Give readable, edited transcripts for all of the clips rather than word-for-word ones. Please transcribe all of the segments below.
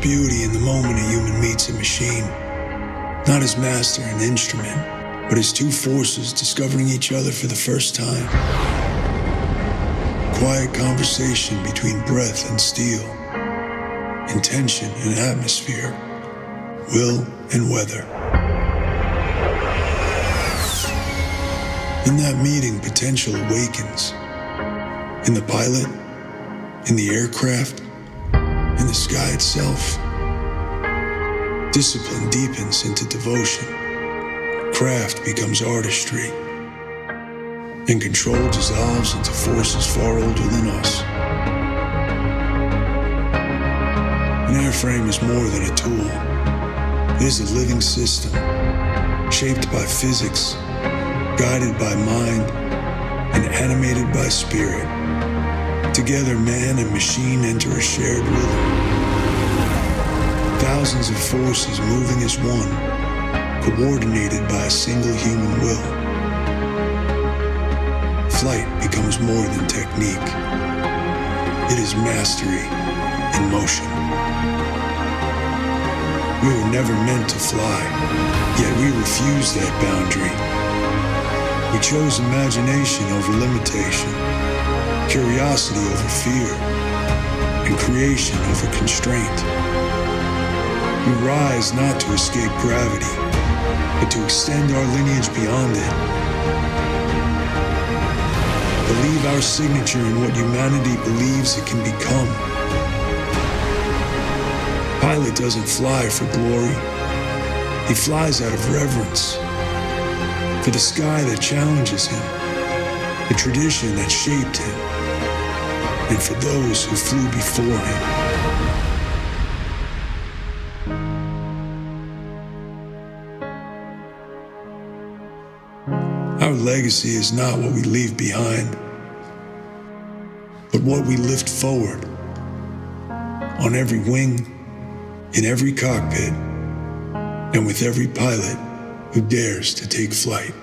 beauty in the moment a human meets a machine, not as master and instrument, but as two forces discovering each other for the first time. Quiet conversation between breath and steel, intention and atmosphere, will and weather. In that meeting, potential awakens. In the pilot, in the aircraft, in the sky itself. Discipline deepens into devotion. Craft becomes artistry. And control dissolves into forces far older than us. An airframe is more than a tool. It is a living system, shaped by physics, guided by mind, and animated by spirit. Together, man and machine enter a shared rhythm. Thousands of forces moving as one, coordinated by a single human will. Flight becomes more than technique. It is mastery in motion. We were never meant to fly, yet we refused that boundary. We chose imagination over limitation, curiosity over fear, and creation over constraint. We rise not to escape gravity, but to extend our lineage beyond it. Believe our signature in what humanity believes it can become. Pilot doesn't fly for glory. He flies out of reverence for the sky that challenges him, the tradition that shaped him, and for those who flew before him. Our legacy is not what we leave behind, but what we lift forward on every wing, in every cockpit, and with every pilot who dares to take flight.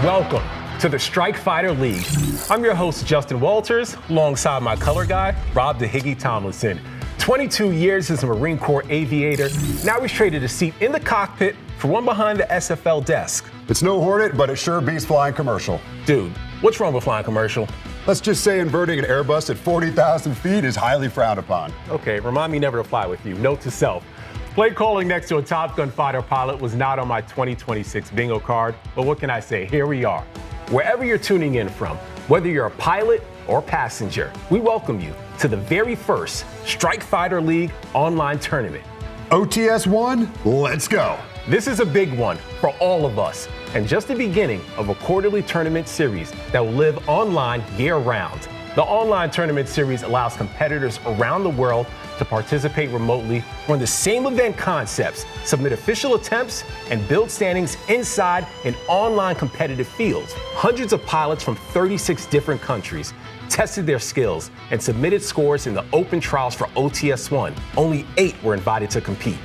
Welcome to the Strike Fighter League. I'm your host, Justin Walters, alongside my color guy, Rob the Higgy Tomlinson. 22 years as a Marine Corps aviator, now he's traded a seat in the cockpit for one behind the SFL desk. It's no Hornet, but it sure beats flying commercial. Dude, what's wrong with flying commercial? Let's just say inverting an Airbus at 40,000 feet is highly frowned upon. Okay, remind me never to fly with you. Note to self. Play calling next to a Top Gun fighter pilot was not on my 2026 bingo card, but what can I say? Here we are. Wherever you're tuning in from, whether you're a pilot or passenger, we welcome you to the very first Strike Fighter League online tournament. OTS-1, let's go. This is a big one for all of us, and just the beginning of a quarterly tournament series that will live online year-round. The online tournament series allows competitors around the world to participate remotely, run the same event concepts, submit official attempts, and build standings inside an online competitive field. Hundreds of pilots from 36 different countries tested their skills and submitted scores in the open trials for OTS-1. Only 8 were invited to compete.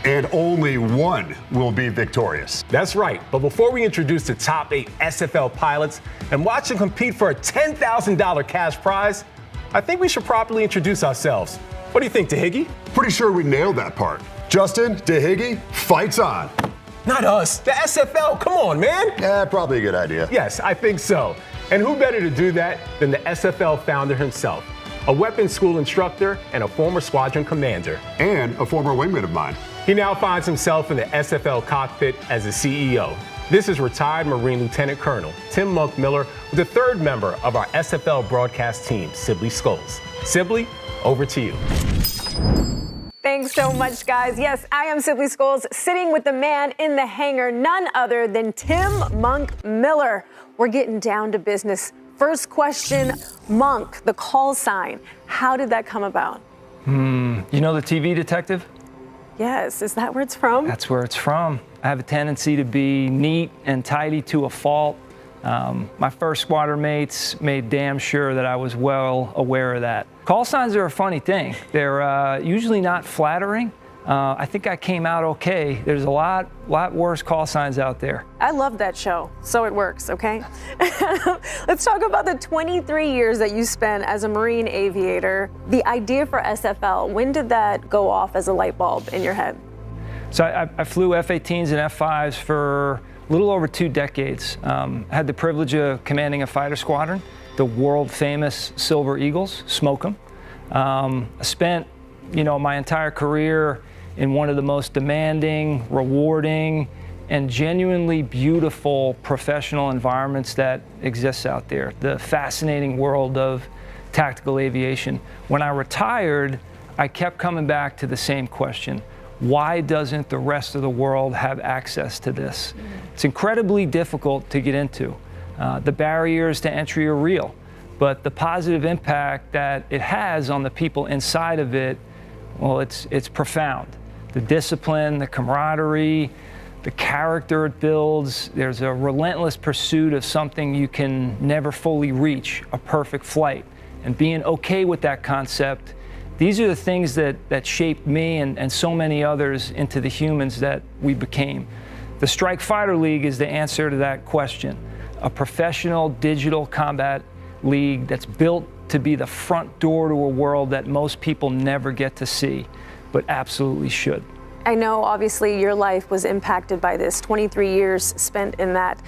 And only one will be victorious. That's right, but before we introduce the top 8 SFL pilots and watch them compete for a $10,000 cash prize, I think we should properly introduce ourselves. What do you think, DeHiggy? Pretty sure we nailed that part. Justin, DeHiggy, fights on. Not us, the SFL, come on, man. Yeah, probably a good idea. Yes, I think so. And who better to do that than the SFL founder himself, a weapons school instructor and a former squadron commander. And a former wingman of mine. He now finds himself in the SFL cockpit as the CEO. This is retired Marine Lieutenant Colonel Tim Monk Miller with the third member of our SFL broadcast team, Sibley Scholes. Sibley, over to you. Thanks so much, guys. Yes, I am Sibley Scholes, sitting with the man in the hangar, none other than Tim Monk Miller. We're getting down to business. First question, Monk, the call sign. How did that come about? You know the TV detective? Yes, is that where it's from? That's where it's from. I have a tendency to be neat and tidy to a fault. My first squadron mates made damn sure that I was well aware of that. Call signs are a funny thing. They're usually not flattering, I think I came out okay. There's a lot worse call signs out there. I love that show, so it works, okay? Let's talk about the 23 years that you spent as a Marine aviator. The idea for SFL, when did that go off as a light bulb in your head? So I flew F-18s and F-5s for a little over 2 decades. I had the privilege of commanding a fighter squadron, the world famous Silver Eagles, smoke 'em. I spent, my entire career in one of the most demanding, rewarding, and genuinely beautiful professional environments that exists out there, the fascinating world of tactical aviation. When I retired, I kept coming back to the same question. Why doesn't the rest of the world have access to this? It's incredibly difficult to get into. The barriers to entry are real, but the positive impact that it has on the people inside of it, well, it's profound. The discipline, the camaraderie, the character it builds. There's a relentless pursuit of something you can never fully reach, a perfect flight. And being okay with that concept, these are the things that shaped me and so many others into the humans that we became. The Strike Fighter League is the answer to that question. A professional digital combat league that's built to be the front door to a world that most people never get to see, but absolutely should. I know, obviously, your life was impacted by this, 23 years spent in that.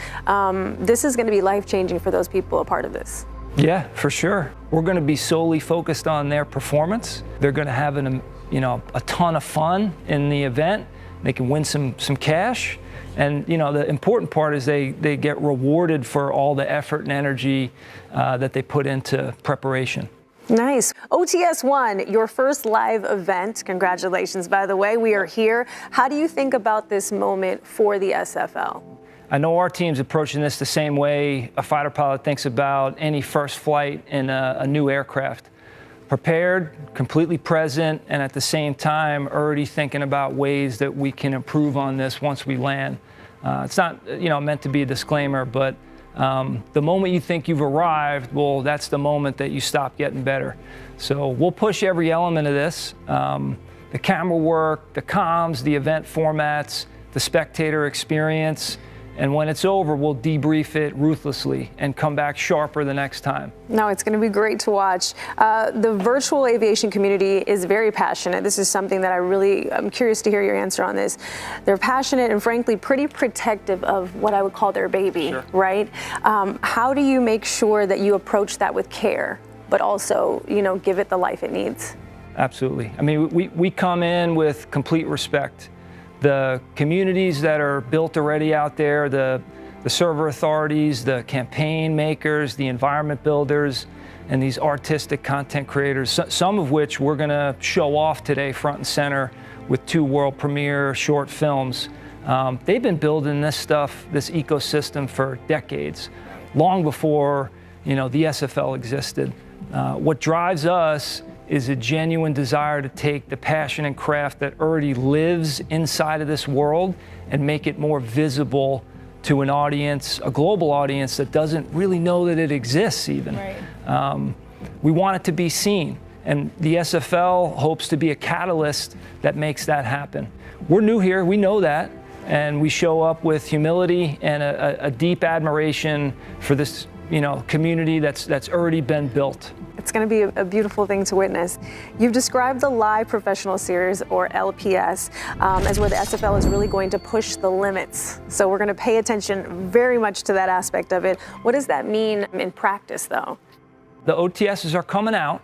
This is going to be life-changing for those people a part of this. Yeah, for sure. We're going to be solely focused on their performance. They're going to have a ton of fun in the event. They can win some cash. And the important part is they get rewarded for all the effort and energy that they put into preparation. Nice. OTS-1, your first live event. Congratulations, by the way. We are here. How do you think about this moment for the SFL? I know our team's approaching this the same way a fighter pilot thinks about any first flight in a new aircraft. Prepared, completely present, and at the same time already thinking about ways that we can improve on this once we land. It's not meant to be a disclaimer, but the moment you think you've arrived, well, that's the moment that you stop getting better. So we'll push every element of this, the camera work, the comms, the event formats, the spectator experience, and when it's over, we'll debrief it ruthlessly and come back sharper the next time. No, it's going to be great to watch. The virtual aviation community is very passionate. This is something that I'm curious to hear your answer on this. They're passionate and frankly pretty protective of what I would call their baby, sure. Right? How do you make sure that you approach that with care, but also, give it the life it needs? Absolutely. I mean, we come in with complete respect. The communities that are built already out there, the server authorities, the campaign makers, the environment builders, and these artistic content creators, some of which we're going to show off today front and center with 2 world premiere short films. They've been building this stuff, this ecosystem for decades, long before the SFL existed. What drives us is a genuine desire to take the passion and craft that already lives inside of this world and make it more visible to an audience, a global audience that doesn't really know that it exists even. Right. We want it to be seen, and the SFL hopes to be a catalyst that makes that happen. We're new here, we know that, and we show up with humility and a deep admiration for this community that's already been built. It's going to be a beautiful thing to witness. You've described the Live Professional Series, or LPS, as where the SFL is really going to push the limits. So we're going to pay attention very much to that aspect of it. What does that mean in practice, though? The OTSs are coming out.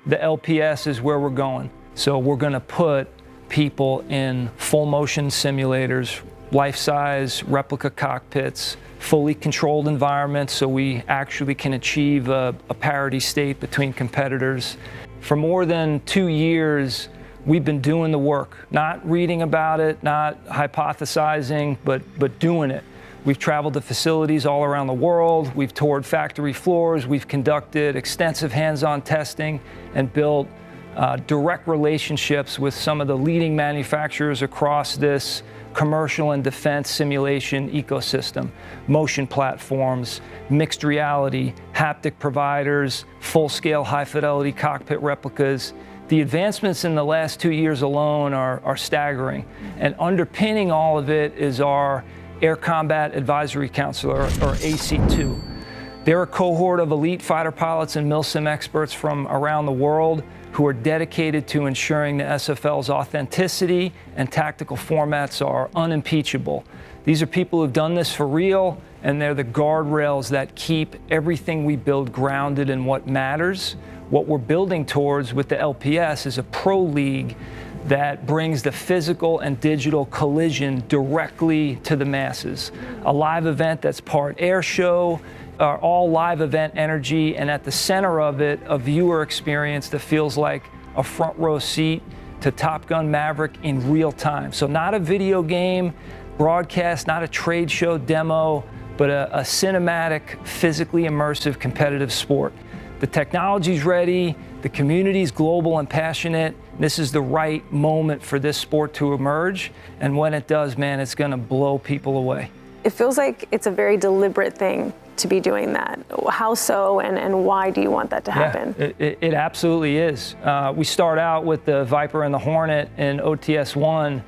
The LPS is where we're going. So we're going to put people in full motion simulators, life-size replica cockpits, fully controlled environments, so we actually can achieve a parity state between competitors. For more than 2 years, we've been doing the work, not reading about it, not hypothesizing, but doing it. We've traveled to facilities all around the world, we've toured factory floors, we've conducted extensive hands-on testing and built direct relationships with some of the leading manufacturers across this commercial and defense simulation ecosystem, motion platforms, mixed reality, haptic providers, full-scale high-fidelity cockpit replicas, The advancements in the last 2 years alone are staggering. And underpinning all of it is our Air Combat Advisory Council, or AC2. They're a cohort of elite fighter pilots and MILSIM experts from around the world who are dedicated to ensuring the SFL's authenticity and tactical formats are unimpeachable. These are people who've done this for real, and they're the guardrails that keep everything we build grounded in what matters. What we're building towards with the LPS is a pro league that brings the physical and digital collision directly to the masses. A live event that's part air show, all live event energy, and at the center of it, a viewer experience that feels like a front row seat to Top Gun Maverick in real time. So not a video game broadcast, not a trade show demo, but a cinematic, physically immersive competitive sport. The technology's ready, the community's global and passionate. This is the right moment for this sport to emerge, and when it does, man, it's gonna blow people away. It feels like it's a very deliberate thing to be doing that. How so, and why do you want that to happen? Yeah, it absolutely is. We start out with the Viper and the Hornet in OTS-1,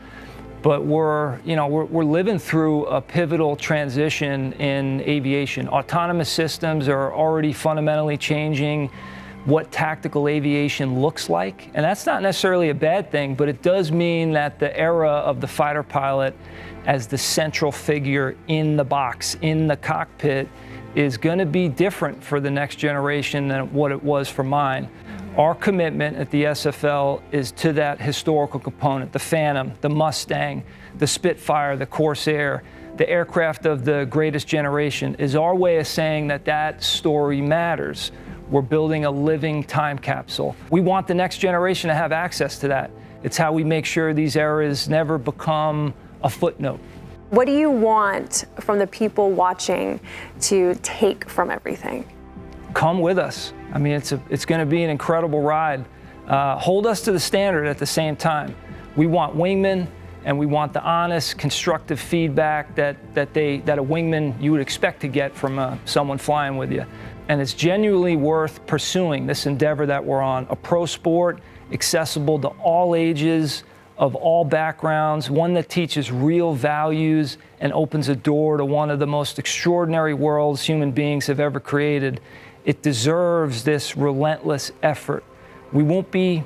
but we're living through a pivotal transition in aviation. Autonomous systems are already fundamentally changing what tactical aviation looks like, and that's not necessarily a bad thing, but it does mean that the era of the fighter pilot as the central figure in the box, in the cockpit, is going to be different for the next generation than what it was for mine. Our commitment at the SFL is to that historical component, the Phantom, the Mustang, the Spitfire, the Corsair, the aircraft of the greatest generation, is our way of saying that that story matters. We're building a living time capsule. We want the next generation to have access to that. It's how we make sure these eras never become a footnote. What do you want from the people watching to take from everything? Come with us. I mean, it's going to be an incredible ride. Hold us to the standard at the same time. We want wingmen, and we want the honest, constructive feedback that a wingman you would expect to get from someone flying with you. And it's genuinely worth pursuing this endeavor that we're on. A pro sport, accessible to all ages, of all backgrounds, one that teaches real values and opens a door to one of the most extraordinary worlds human beings have ever created. It deserves this relentless effort. We won't be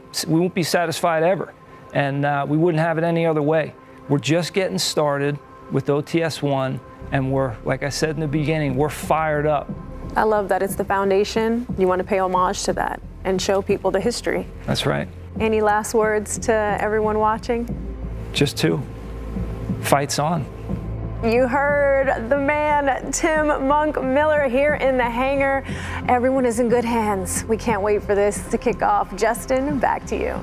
satisfied ever, and we wouldn't have it any other way. We're just getting started with OTS-1, and we're, like I said in the beginning, we're fired up. I love that it's the foundation. You want to pay homage to that and show people the history. That's right. Any last words to everyone watching? Just two. Fights on. You heard the man, Tim Monk Miller, here in the hangar. Everyone is in good hands. We can't wait for this to kick off. Justin, back to you.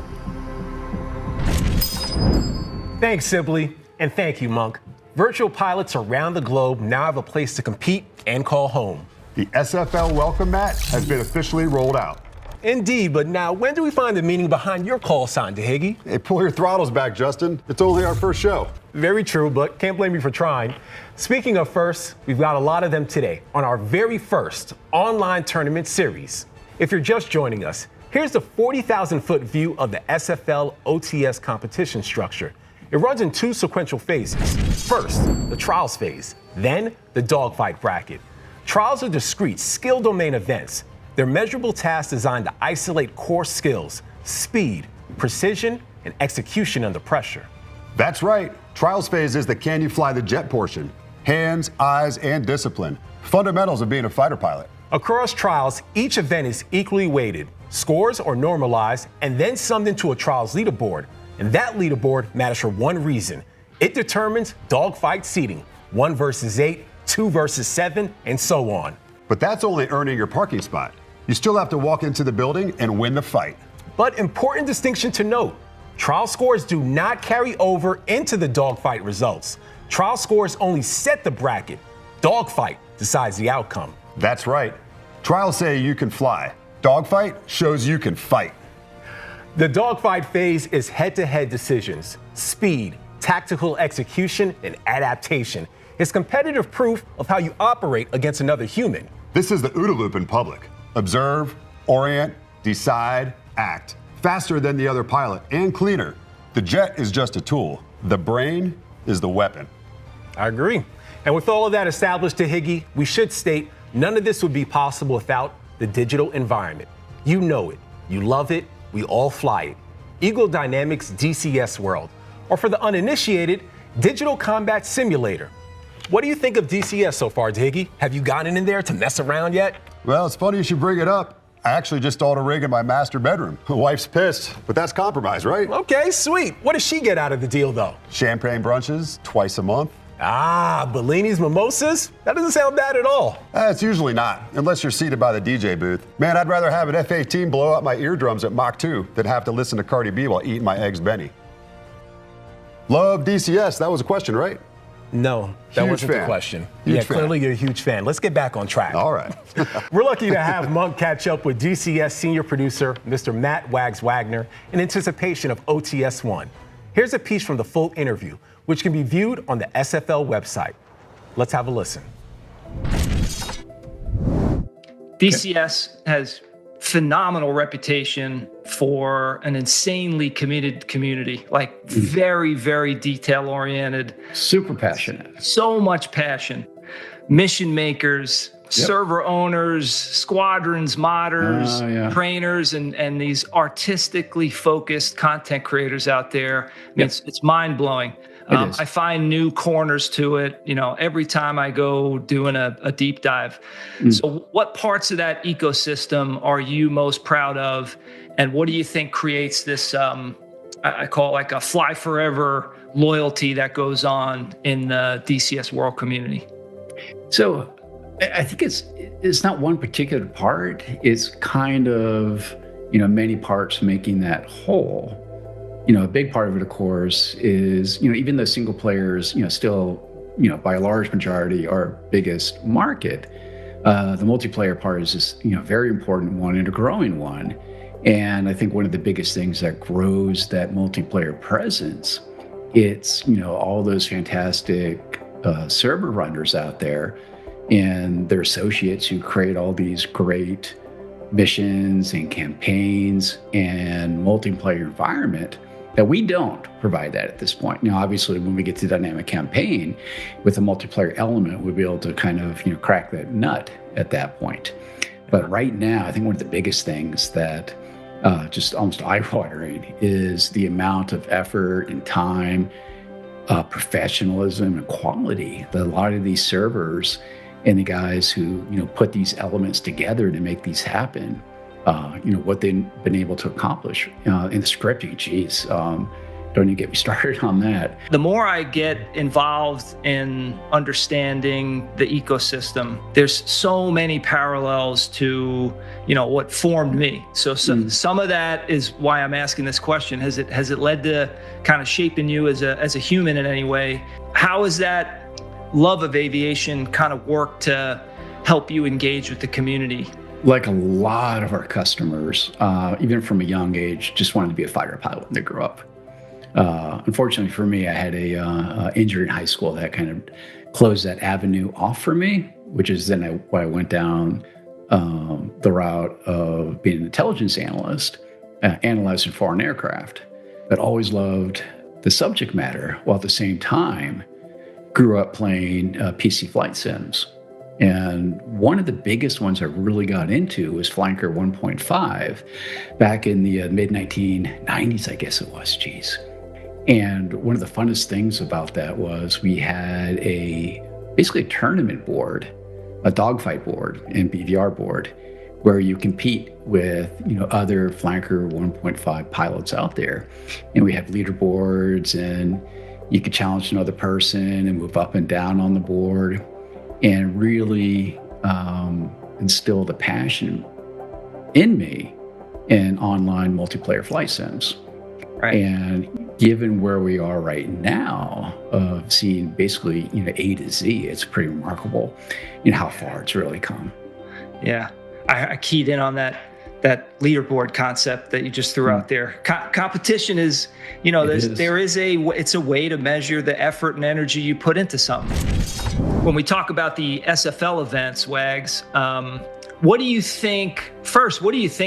Thanks, Sibley, and thank you, Monk. Virtual pilots around the globe now have a place to compete and call home. The SFL welcome mat has been officially rolled out. Indeed, but now when do we find the meaning behind your call sign, DeHiggy? Hey, pull your throttles back, Justin. It's only our first show. Very true, but can't blame you for trying. Speaking of firsts, we've got a lot of them today on our very first online tournament series. If you're just joining us, here's the 40,000-foot view of the SFL OTS competition structure. It runs in two sequential phases. First, the trials phase, then the dogfight bracket. Trials are discrete skill domain events. They're measurable tasks designed to isolate core skills, speed, precision, and execution under pressure. That's right. Trials phase is the can you fly the jet portion. Hands, eyes, and discipline. Fundamentals of being a fighter pilot. Across trials, each event is equally weighted. Scores are normalized and then summed into a trials leaderboard. And that leaderboard matters for one reason. It determines dogfight seating, 1 versus 8, 2 versus 7, and so on. But that's only earning your parking spot. You still have to walk into the building and win the fight. But important distinction to note, trial scores do not carry over into the dogfight results. Trial scores only set the bracket. Dogfight decides the outcome. That's right. Trials say you can fly. Dogfight shows you can fight. The dogfight phase is head-to-head decisions, speed, tactical execution, and adaptation. It's competitive proof of how you operate against another human. This is the OODA loop in public. Observe, orient, decide, act. faster than the other pilot, and cleaner. The jet is just a tool. The brain is the weapon. I agree. And with all of that established, Higgy, we should state none of this would be possible without the digital environment. You know it. You love it. We all fly it. Eagle Dynamics DCS World, or for the uninitiated, Digital Combat Simulator. What do you think of DCS so far, Higgy? Have you gotten in there to mess around yet? Well, it's funny you should bring it up. I actually just installed a rig in my master bedroom. My wife's pissed, but that's compromise, right? Okay, sweet. What does she get out of the deal, though? Champagne brunches twice a month. Ah, Bellini's mimosas? That doesn't sound bad at all. It's usually not, unless you're seated by the DJ booth. Man, I'd rather have an F-18 blow out my eardrums at Mach 2 than have to listen to Cardi B while eating my eggs Benny. Love DCS, that was a question, right? No, that Huge wasn't fan. the question. Huge fan. Clearly you're a huge fan. Let's get back on track. All right. We're lucky to have Monk catch up with DCS senior producer, Mr. Matt Wags Wagner, in anticipation of OTS-1. Here's a piece from the full interview, which can be viewed on the SFL website. Let's have a listen. DCS has phenomenal reputation for an insanely committed community, like very, very detail oriented. Super passionate. So much passion. Mission makers, server owners, squadrons, modders, trainers, and these artistically focused content creators out there. I mean, it's mind blowing. I find new corners to it, every time I go doing a deep dive. So what parts of that ecosystem are you most proud of? And what do you think creates this, I call it like a fly forever loyalty that goes on in the DCS world community? So I think it's not one particular part. It's kind of, many parts making that whole. A big part of it, of course, is, even though single players, still, by a large majority, our biggest market, the multiplayer part is just, very important one and a growing one. And I think one of the biggest things that grows that multiplayer presence, it's, all those fantastic server runners out there and their associates who create all these great missions and campaigns and multiplayer environment that we don't provide that at this point. Now, obviously, when we get to dynamic campaign with a multiplayer element, we'll be able to kind of, crack that nut at that point. But right now, I think one of the biggest things that just almost eye-watering is the amount of effort and time, professionalism and quality that a lot of these servers and the guys who, put these elements together to make these happen, what they've been able to accomplish in the scripting. Geez, don't even get me started on that. The more I get involved in understanding the ecosystem, there's so many parallels to, what formed me. So some of that is why I'm asking this question. Has it led to kind of shaping you as a human in any way? How has that love of aviation kind of worked to help you engage with the community? Like a lot of our customers, even from a young age, just wanted to be a fighter pilot when they grew up. Unfortunately for me, I had a injury in high school that kind of closed that avenue off for me, which is then why I went down the route of being an intelligence analyst, analyzing foreign aircraft, but always loved the subject matter, while at the same time grew up playing PC flight sims. And one of the biggest ones I really got into was Flanker 1.5 back in the mid-1990s, I guess it was, geez. And one of the funnest things about that was we had basically a tournament board, a dogfight board and BVR board, where you compete with, other Flanker 1.5 pilots out there. And we have leaderboards, and you could challenge another person and move up and down on the board, and really instill the passion in me in online multiplayer flight sims. Right. And given where we are right now of seeing basically, A to Z, it's pretty remarkable, how far it's really come. Yeah, I keyed in on that leaderboard concept that you just threw out there. Competition is, it's a way to measure the effort and energy you put into something. When we talk about the SFL events, Wags, what do you think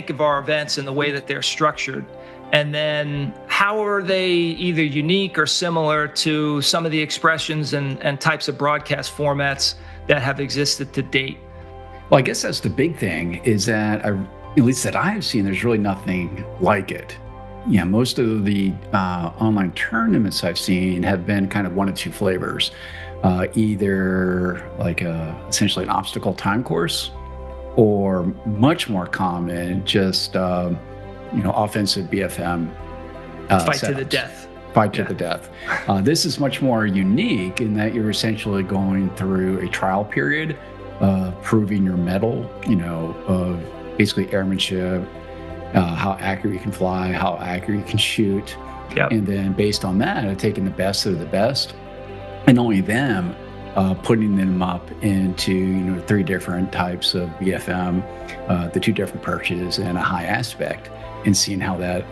of our events and the way that they're structured? And then how are they either unique or similar to some of the expressions and types of broadcast formats that have existed to date? Well, I guess that's the big thing, is that, at least that I have seen, there's really nothing like it. Yeah, most of the online tournaments I've seen have been kind of one of two flavors. Either like essentially an obstacle time course, or much more common, just offensive BFM fight setups. to the death. Fight to the death. This is much more unique in that you're essentially going through a trial period, proving your mettle, of basically airmanship, how accurate you can fly, how accurate you can shoot. Yep. And then based on that, taking the best of the best, and only them, putting them up into 3 different types of BFM, the 2 different perches and a high aspect, and seeing how that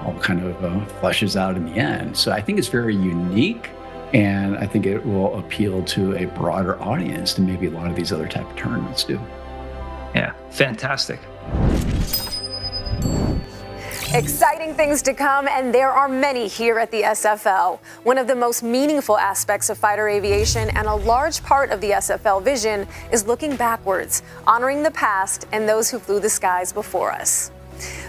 all kind of fleshes out in the end. So I think it's very unique, and I think it will appeal to a broader audience than maybe a lot of these other type of tournaments do. Yeah, fantastic. Exciting things to come, and there are many here at the SFL. One of the most meaningful aspects of fighter aviation and a large part of the SFL vision is looking backwards, honoring the past and those who flew the skies before us.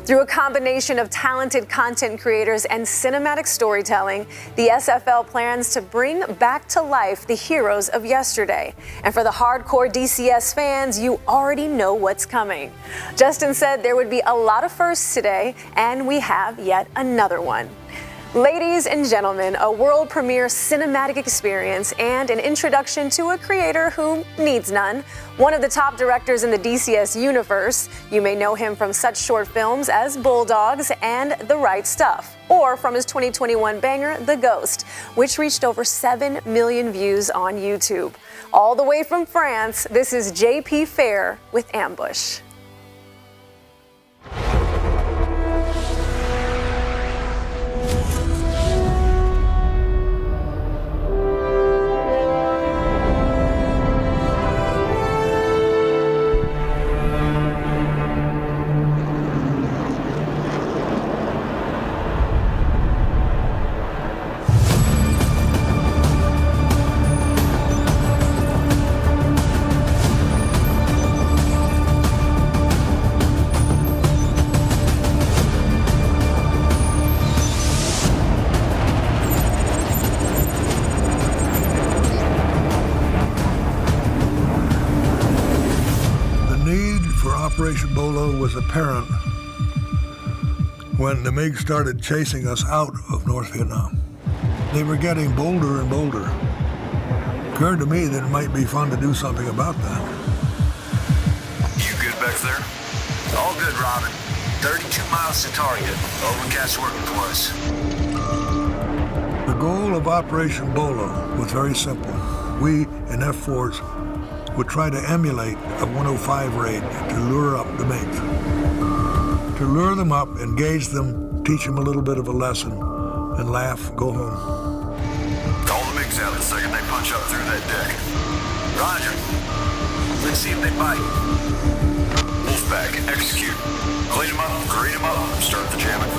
Through a combination of talented content creators and cinematic storytelling, the SFL plans to bring back to life the heroes of yesterday. And for the hardcore DCS fans, you already know what's coming. Justin said there would be a lot of firsts today, and we have yet another one. Ladies and gentlemen, a world premiere cinematic experience and an introduction to a creator who needs none. One of the top directors in the DCS universe. You may know him from such short films as Bulldogs and The Right Stuff, or from his 2021 banger, The Ghost, which reached over 7 million views on YouTube. All the way from France, this is JP Fair with Ambush. Operation Bolo was apparent when the MiG started chasing us out of North Vietnam. They were getting bolder and bolder. It occurred to me that it might be fun to do something about that. You good back there? All good, Robin. 32 miles to target. Overcast working for us. The goal of Operation Bolo was very simple. We in F-4s would try to emulate a 105 raid to lure up the MiGs. To lure them up, engage them, teach them a little bit of a lesson, and laugh, go home. Call the MiGs out the second they punch up through that deck. Roger. Let's see if they bite. Wolfpack, execute. Clean them up, green them up, start the jamming.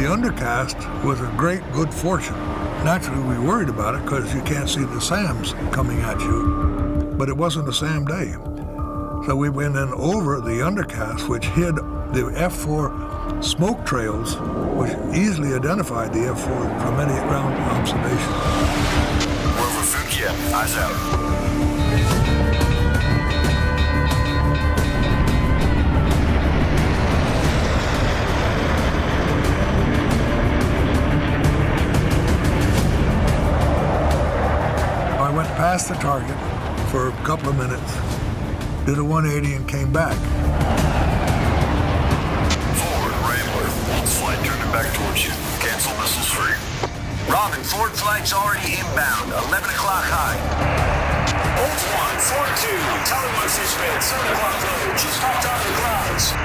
The undercast was a great good fortune. Naturally, we worried about it because you can't see the SAMs coming at you, but it wasn't a SAM day. So we went in over the undercast, which hid the F-4 smoke trails, which easily identified the F-4 from any ground observation. We're over Phuket. Eyes out. Passed the target for a couple of minutes, did a 180 and came back. Forward, Rambler. Flight turning back towards you. Cancel missiles free. Robin, forward flight's already inbound. 11 o'clock high. Old 1, 4-2. Tell me what's this been. 7 o'clock low. Just hopped out of the clouds.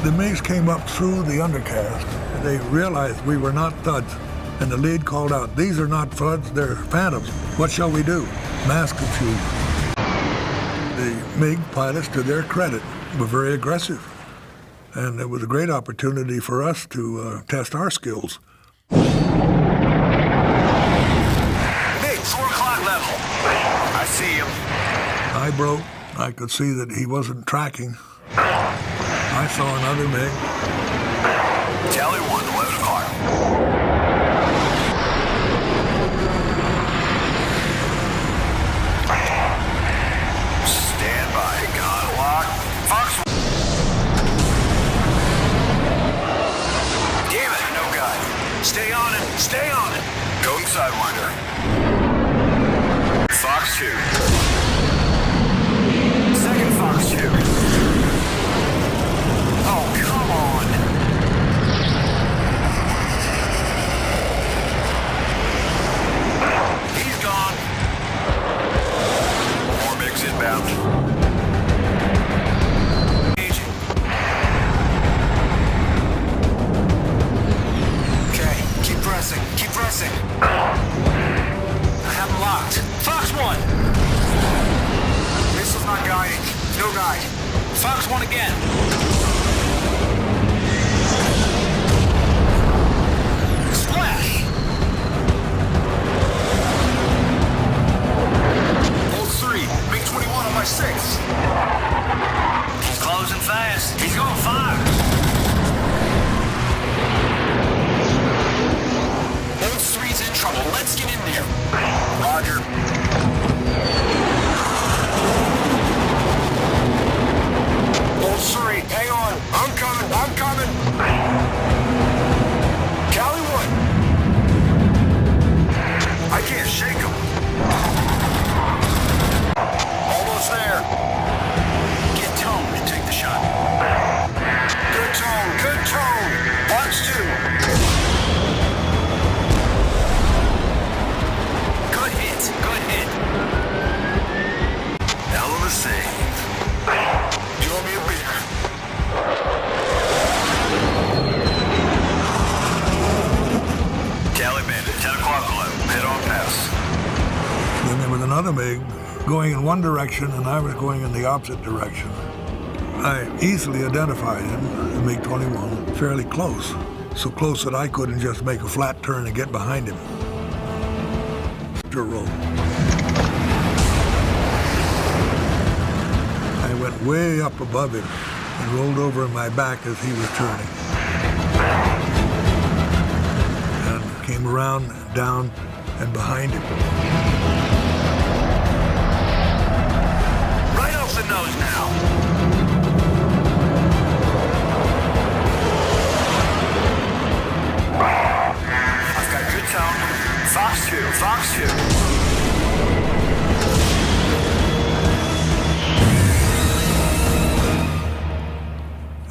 The MiGs came up through the undercast. They realized we were not thuds. And the lead called out, "These are not floods, they're phantoms. What shall we do?" Mass confusion. The MiG pilots, to their credit, were very aggressive. And it was a great opportunity for us to test our skills. Big 4 o'clock level. I see him. I broke. I could see that he wasn't tracking. I saw another MiG. Tally 1, 11 o'clock. Stand by. Gun lock. Fox. Damn it, no guy. Stay on it. Stay on it. Going Sidewinder. Fox 2. Second Fox 2. Oh, come on. He's gone. More MiGs inbound. Engaging. Okay, keep pressing. Keep pressing. I have him locked. Fox 1. Missile's not guiding. No guide. Fox 1 again. Splash! Hold 3. Make 21 on my 6. He's closing fast. He's going 5. Hold 3's in trouble. Let's get in there. Roger. Hold 3. Hang on. I'm coming. I'm coming. Cali 1. I can't shake him. Almost there. Get tone and take the shot. Good tone. Good tone. Box 2. Good hit. Good hit. Element save. You owe me a beer. Cali Bandit, 10 o'clock below. Head on pass. Then there was another MiG going in one direction, and I was going in the opposite direction. I easily identified him, the MiG-21, fairly close. So close that I couldn't just make a flat turn and get behind him. Roll. I went way up above him and rolled over my back as he was turning. And came around, down, and behind him. Right off the nose now. I've got good tone. Fox 2, Fox 2.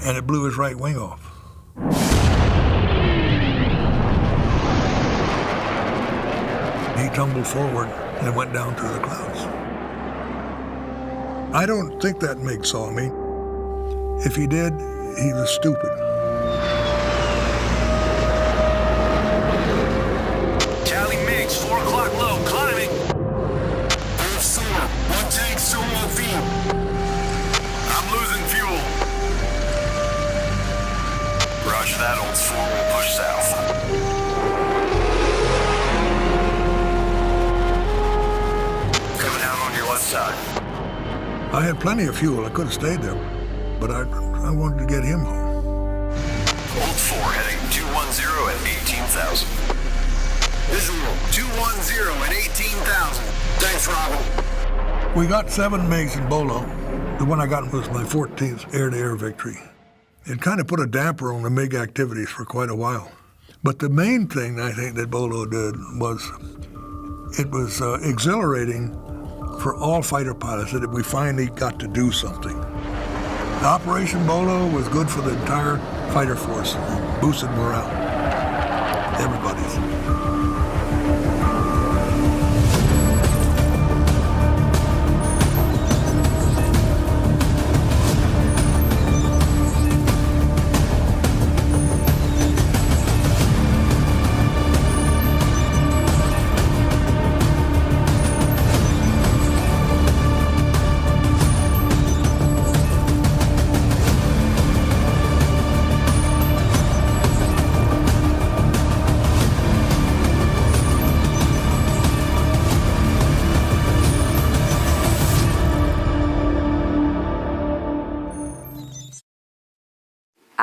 And it blew his right wing off. He tumbled forward and went down through the clouds. I don't think that MiG saw me. If he did, he was stupid. Tally MiGs, 4 o'clock low, climbing. Hold sewer, 1 tank, solo feed. I'm losing fuel. Roger that, old 4 will push south. Coming out on your left side. I had plenty of fuel. I could have stayed there, but I wanted to get him home. Old 4 heading 210 at 18,000. Visual 210 at 18,000. Thanks, Robin. We got 7 MiGs in Bolo. The one I got was my 14th air-to-air victory. It kind of put a damper on the MiG activities for quite a while. But the main thing I think that Bolo did was it was exhilarating for all fighter pilots that we finally got to do something. Operation Bolo was good for the entire fighter force, boosted morale. Everybody's.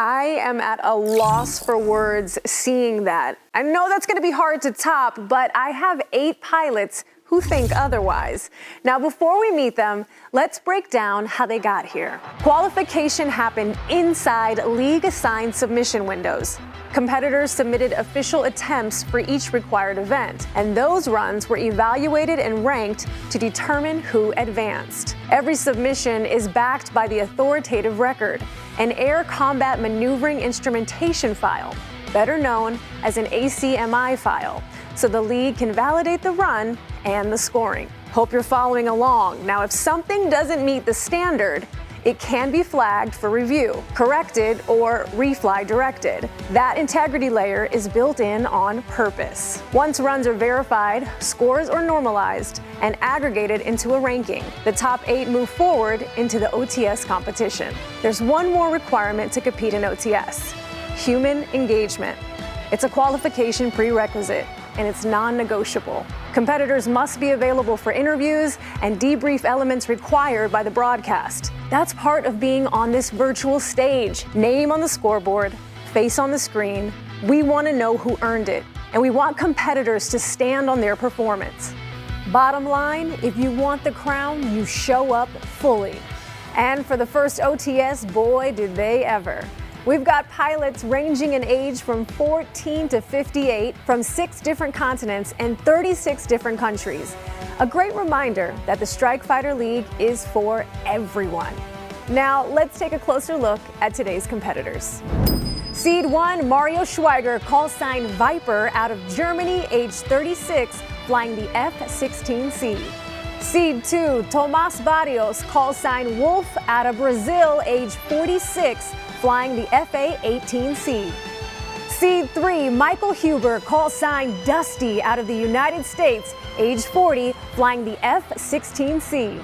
I am at a loss for words seeing that. I know that's going to be hard to top, but I have 8 pilots who think otherwise. Now, before we meet them, let's break down how they got here. Qualification happened inside league-assigned submission windows. Competitors submitted official attempts for each required event, and those runs were evaluated and ranked to determine who advanced. Every submission is backed by the authoritative record, an Air Combat Maneuvering Instrumentation file, better known as an ACMI file, so the league can validate the run and the scoring. Hope you're following along. Now, if something doesn't meet the standard, it can be flagged for review, corrected, or refly directed. That integrity layer is built in on purpose. Once runs are verified, scores are normalized and aggregated into a ranking. The top 8 move forward into the OTS competition. There's one more requirement to compete in OTS: human engagement. It's a qualification prerequisite, and it's non-negotiable. Competitors must be available for interviews and debrief elements required by the broadcast. That's part of being on this virtual stage. Name on the scoreboard, face on the screen. We want to know who earned it, and we want competitors to stand on their performance. Bottom line, if you want the crown, you show up fully. And for the first OTS, boy, did they ever. We've got pilots ranging in age from 14 to 58 from 6 different continents and 36 different countries. A great reminder that the Strike Fighter League is for everyone. Now, let's take a closer look at today's competitors. Seed 1, Mario Schweiger, call sign Viper, out of Germany, age 36, flying the F-16C. Seed 2, Tomas Barrios, call sign Wolf, out of Brazil, age 46, flying the FA-18C. Seed 3, Michael Huber, call sign Dusty, out of the United States, age 40, flying the F-16C.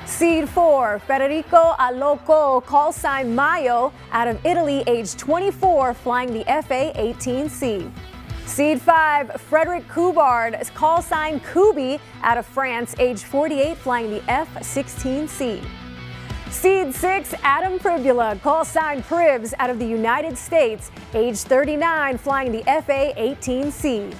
Seed 4, Federico Aloco, call sign Mayo, out of Italy, age 24, flying the FA-18C. Seed 5, Frederick Coubard, call sign Couby, out of France, age 48, flying the F-16C. Seed 6, Adam Pribula, call sign Pribs, out of the United States, age 39, flying the FA-18C.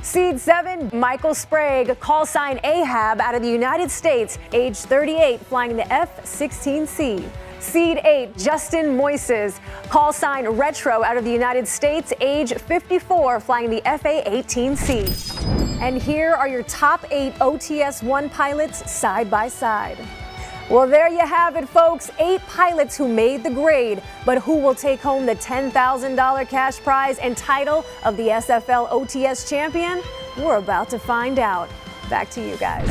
Seed 7, Michael Sprague, call sign Ahab, out of the United States, age 38, flying the F-16C. Seed 8, Justin Moises, call sign Retro, out of the United States, age 54, flying the FA-18C. And here are your top 8 OTS-1 pilots side by side. Well, there you have it, folks. 8 pilots who made the grade, but who will take home the $10,000 cash prize and title of the SFL OTS champion? We're about to find out. Back to you guys.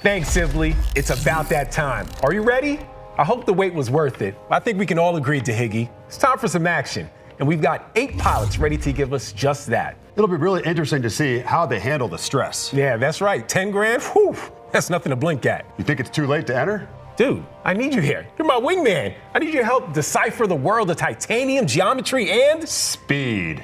Thanks, Sibley. It's about that time. Are you ready? I hope the wait was worth it. I think we can all agree, Higgy. It's time for some action, and we've got 8 pilots ready to give us just that. It'll be really interesting to see how they handle the stress. Yeah, that's right. 10 grand? Whew. That's nothing to blink at. You think it's too late to enter? Dude, I need you here. You're my wingman. I need you to help decipher the world of titanium, geometry, and speed.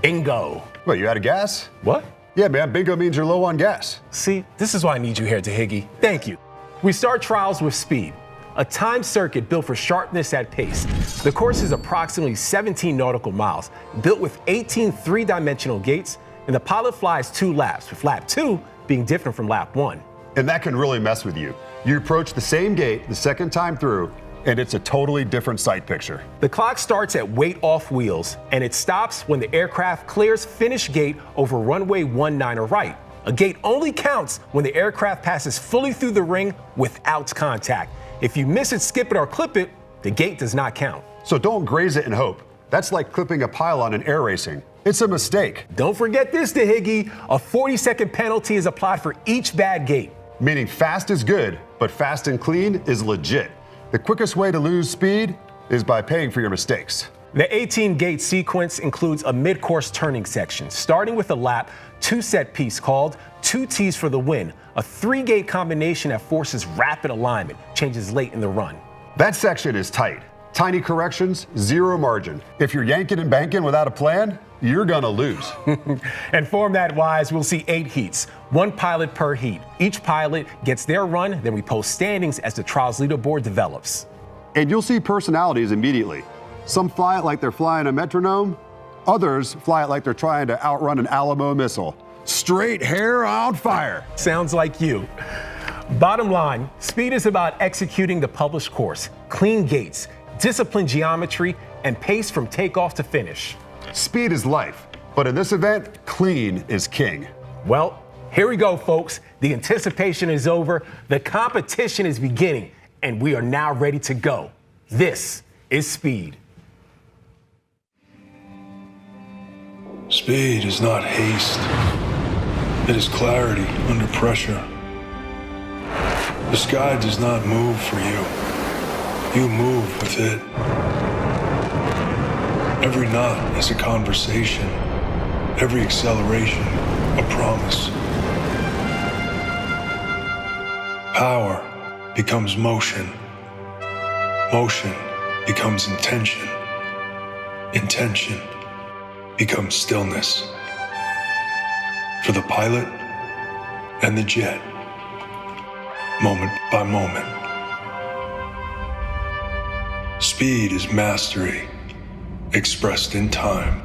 Bingo. What, you out of gas? What? Yeah, man, bingo means you're low on gas. See, this is why I need you here, Higgy. Thank you. We start trials with speed, a timed circuit built for sharpness at pace. The course is approximately 17 nautical miles, built with 18 three-dimensional gates, and the pilot flies 2 laps, with lap 2 being different from lap 1. And that can really mess with you. You approach the same gate the second time through, and it's a totally different sight picture. The clock starts at weight off wheels, and it stops when the aircraft clears finish gate over runway 19 or right. A gate only counts when the aircraft passes fully through the ring without contact. If you miss it, skip it, or clip it, the gate does not count. So don't graze it and hope. That's like clipping a pylon in air racing. It's a mistake. Don't forget this, Higgy. A 40-second penalty is applied for each bad gate. Meaning fast is good, but fast and clean is legit. The quickest way to lose speed is by paying for your mistakes. The 18-gate sequence includes a mid-course turning section, starting with a lap 2 set piece called 2 T's for the win, a 3-gate combination that forces rapid alignment, changes late in the run. That section is tight. Tiny corrections, 0 margin. If you're yanking and banking without a plan, you're gonna lose. And format-wise, we'll see 8 heats, 1 pilot per heat. Each pilot gets their run, then we post standings as the trials leaderboard develops. And you'll see personalities immediately. Some fly it like they're flying a metronome. Others fly it like they're trying to outrun an Alamo missile. Straight hair on fire. Sounds like you. Bottom line, speed is about executing the published course, clean gates, disciplined geometry, and pace from takeoff to finish. Speed is life, but in this event, clean is king. Well, here we go, folks. The anticipation is over. The competition is beginning, and we are now ready to go. This is speed. Speed is not haste. It is clarity under pressure. The sky does not move for you. You move with it. Every knot is a conversation. Every acceleration, a promise. Power becomes motion. Motion becomes intention. Intention becomes stillness. For the pilot and the jet, moment by moment. Speed is mastery, expressed in time.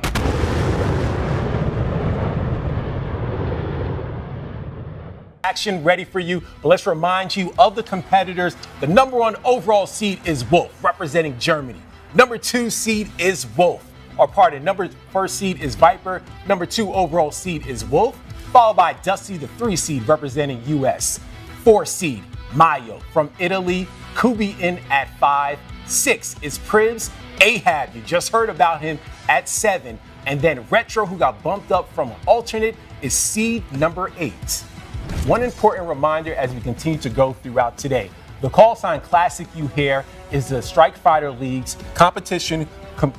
Action ready for you, but let's remind you of the competitors. The number 1 overall seed is Wolf, representing Germany. Number 2 seed is Wolf. Number 1 seed is Viper. Number 2 overall seed is Wolf, followed by Dusty, the 3 seed representing US. 4 seed, Mayo from Italy. Couby in at 5. 6 is Pribs. Ahab, you just heard about him, at 7. And then Retro, who got bumped up from an alternate, is seed number 8. One important reminder as we continue to go throughout today. The call sign classic you hear is the Strike Fighter League's competition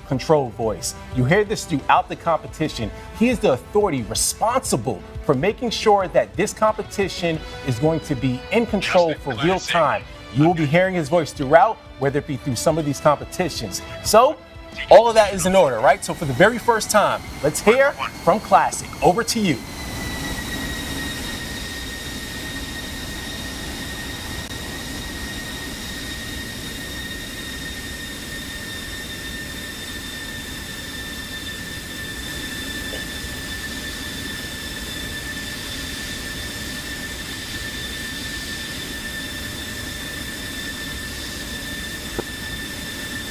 control voice. You hear this throughout the competition. He is the authority responsible for making sure that this competition is going to be in control for real time. You will be hearing his voice throughout, whether it be through some of these competitions. So all of that is in order, right? So for the very first time, let's hear from Classic. Over to you.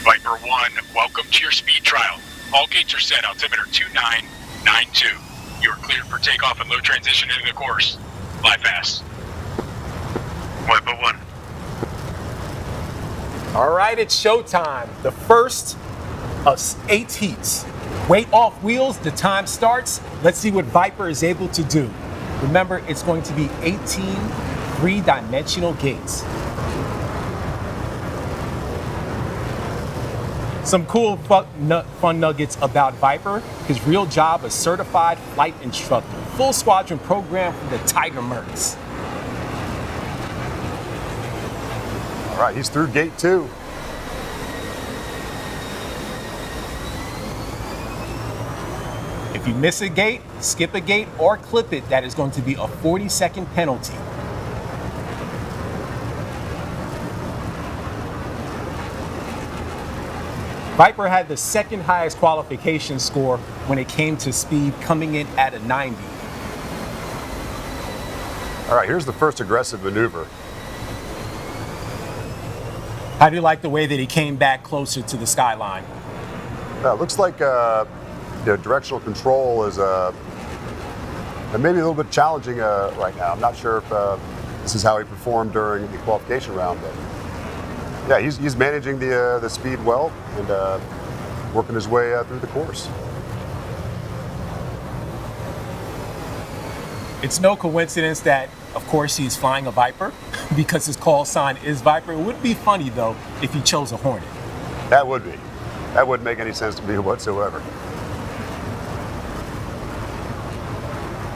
Viper 1, welcome to your speed trial. All gates are set, altimeter 2992. You are cleared for takeoff and low transition into the course. Fly fast. Viper 1. All right, it's showtime. The first of 8 heats. Weight off wheels, the time starts. Let's see what Viper is able to do. Remember, it's going to be 18 three-dimensional gates. Some cool fun nuggets about Viper. His real job is certified flight instructor. Full squadron program from the Tiger Mercs. All right, he's through gate 2. If you miss a gate, skip a gate, or clip it, that is going to be a 40-second penalty. Viper had the second highest qualification score when it came to speed, coming in at a 90. All right, here's the first aggressive maneuver. How do you like the way that he came back closer to the skyline? It looks like directional control is maybe a little bit challenging right now. I'm not sure if this is how he performed during the qualification round, but yeah, he's managing the speed well and working his way through the course. It's no coincidence that, of course, he's flying a Viper because his call sign is Viper. It would be funny, though, if he chose a Hornet. That would be. That wouldn't make any sense to me whatsoever.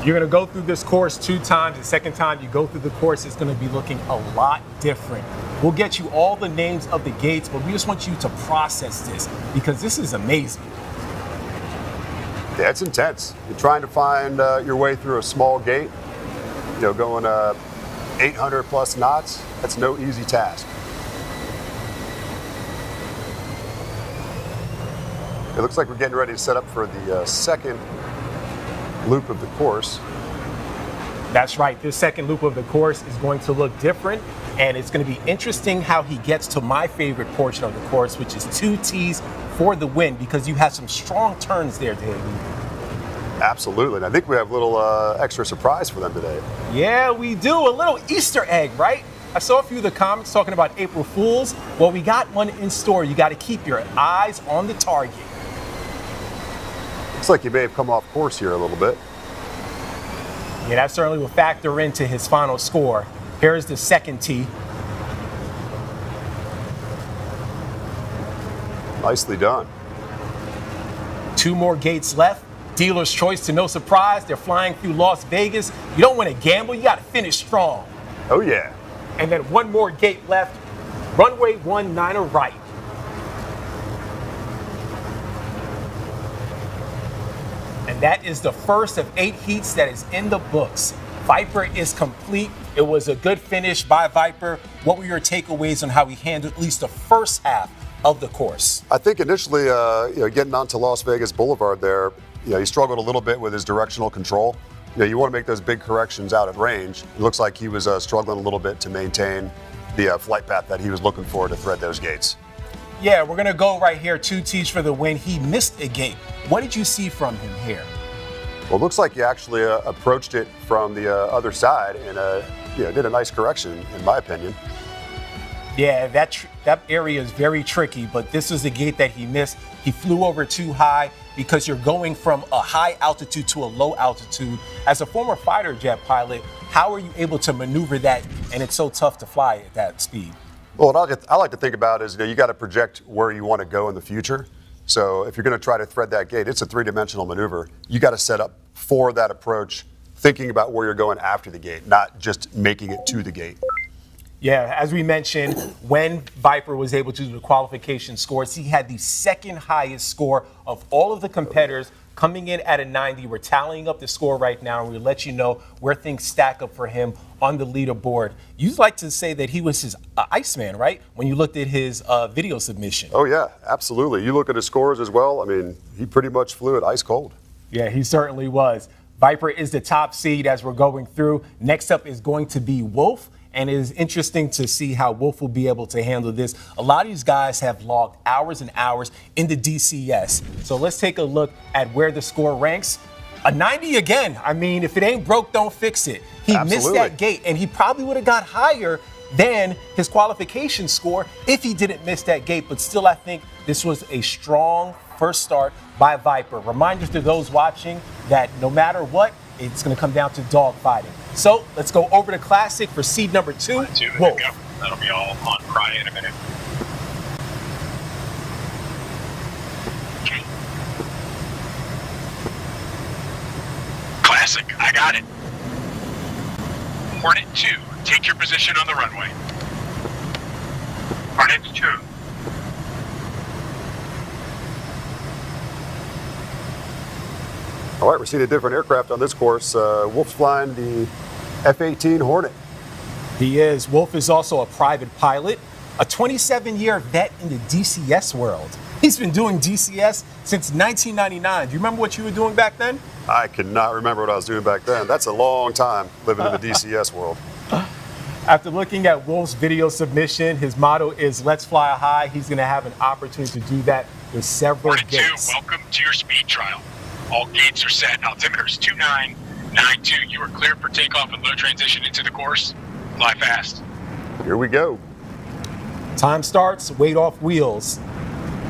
You're going to go through this course 2 times. The second time you go through the course, it's going to be looking a lot different. We'll get you all the names of the gates, but we just want you to process this because this is amazing. Yeah, it's intense. You're trying to find your way through a small gate, going 800 plus knots. That's no easy task. It looks like we're getting ready to set up for the second loop of the course. That's right. This second loop of the course is going to look different, and it's going to be interesting how he gets to my favorite portion of the course, which is 2 T's for the win, because you have some strong turns there, David. Absolutely. And I think we have a little extra surprise for them today. Yeah, we do. A little Easter egg, right? I saw a few of the comments talking about April Fools. Well, we got one in store. You got to keep your eyes on the target. Looks like he may have come off course here a little bit. Yeah, that certainly will factor into his final score. Here's the second tee. Nicely done. 2 more gates left. Dealer's choice to no surprise. They're flying through Las Vegas. You don't want to gamble. You got to finish strong. Oh, yeah. And then 1 more gate left. Runway 19 right. And that is the first of 8 heats that is in the books. Viper is complete. It was a good finish by Viper. What were your takeaways on how he handled at least the first half of the course? I think initially, getting onto Las Vegas Boulevard there, he struggled a little bit with his directional control. You want to make those big corrections out at range. It looks like he was struggling a little bit to maintain the flight path that he was looking for to thread those gates. Yeah, we're going to go right here. 2 T's for the win. He missed a gate. What did you see from him here? Well, it looks like he actually approached it from the other side and did a nice correction, in my opinion. Yeah, that area is very tricky, but this is the gate that he missed. He flew over too high because you're going from a high altitude to a low altitude. As a former fighter jet pilot, how are you able to maneuver that, and it's so tough to fly at that speed? Well, what I like to think about is, you got to project where you want to go in the future. So if you're going to try to thread that gate, it's a 3-dimensional maneuver. You got to set up for that approach, thinking about where you're going after the gate, not just making it to the gate. Yeah, as we mentioned, when Viper was able to do the qualification scores, he had the second highest score of all of the competitors, coming in at a 90. We're tallying up the score right now, and we'll let you know where things stack up for him on the leaderboard. You'd like to say that he was his Iceman, right? When you looked at his video submission. Oh, yeah, absolutely. You look at his scores as well. I mean, he pretty much flew it ice cold. Yeah, he certainly was. Viper is the top seed as we're going through. Next up is going to be Wolf. And it is interesting to see how Wolf will be able to handle this. A lot of these guys have logged hours and hours in the DCS. So let's take a look at where the score ranks. A 90 again. I mean, if it ain't broke, don't fix it. He missed that gate, and he probably would have got higher than his qualification score if he didn't miss that gate. But still, I think this was a strong first start by Viper. Reminder to those watching that no matter what, it's going to come down to dogfighting. So let's go over to Classic for seed number 2. Wolf. That'll be all on Cry in a minute. Okay. Classic, I got it. Hornet 2, take your position on the runway. Hornet 2. All right, we're seeing a different aircraft on this course. Wolf's flying the F-18 Hornet. He is. Wolf is also a private pilot, a 27-year vet in the DCS world. He's been doing DCS since 1999. Do you remember what you were doing back then? I cannot remember what I was doing back then. That's a long time living in the DCS world. After looking at Wolf's video submission, his motto is "Let's fly high." He's going to have an opportunity to do that with several Hornet 2, gates. welcome to your speed trial. All gates are set. Altimeter's 2992. You are cleared for takeoff and low transition into the course. Fly fast. Here we go. Time starts, weight off wheels.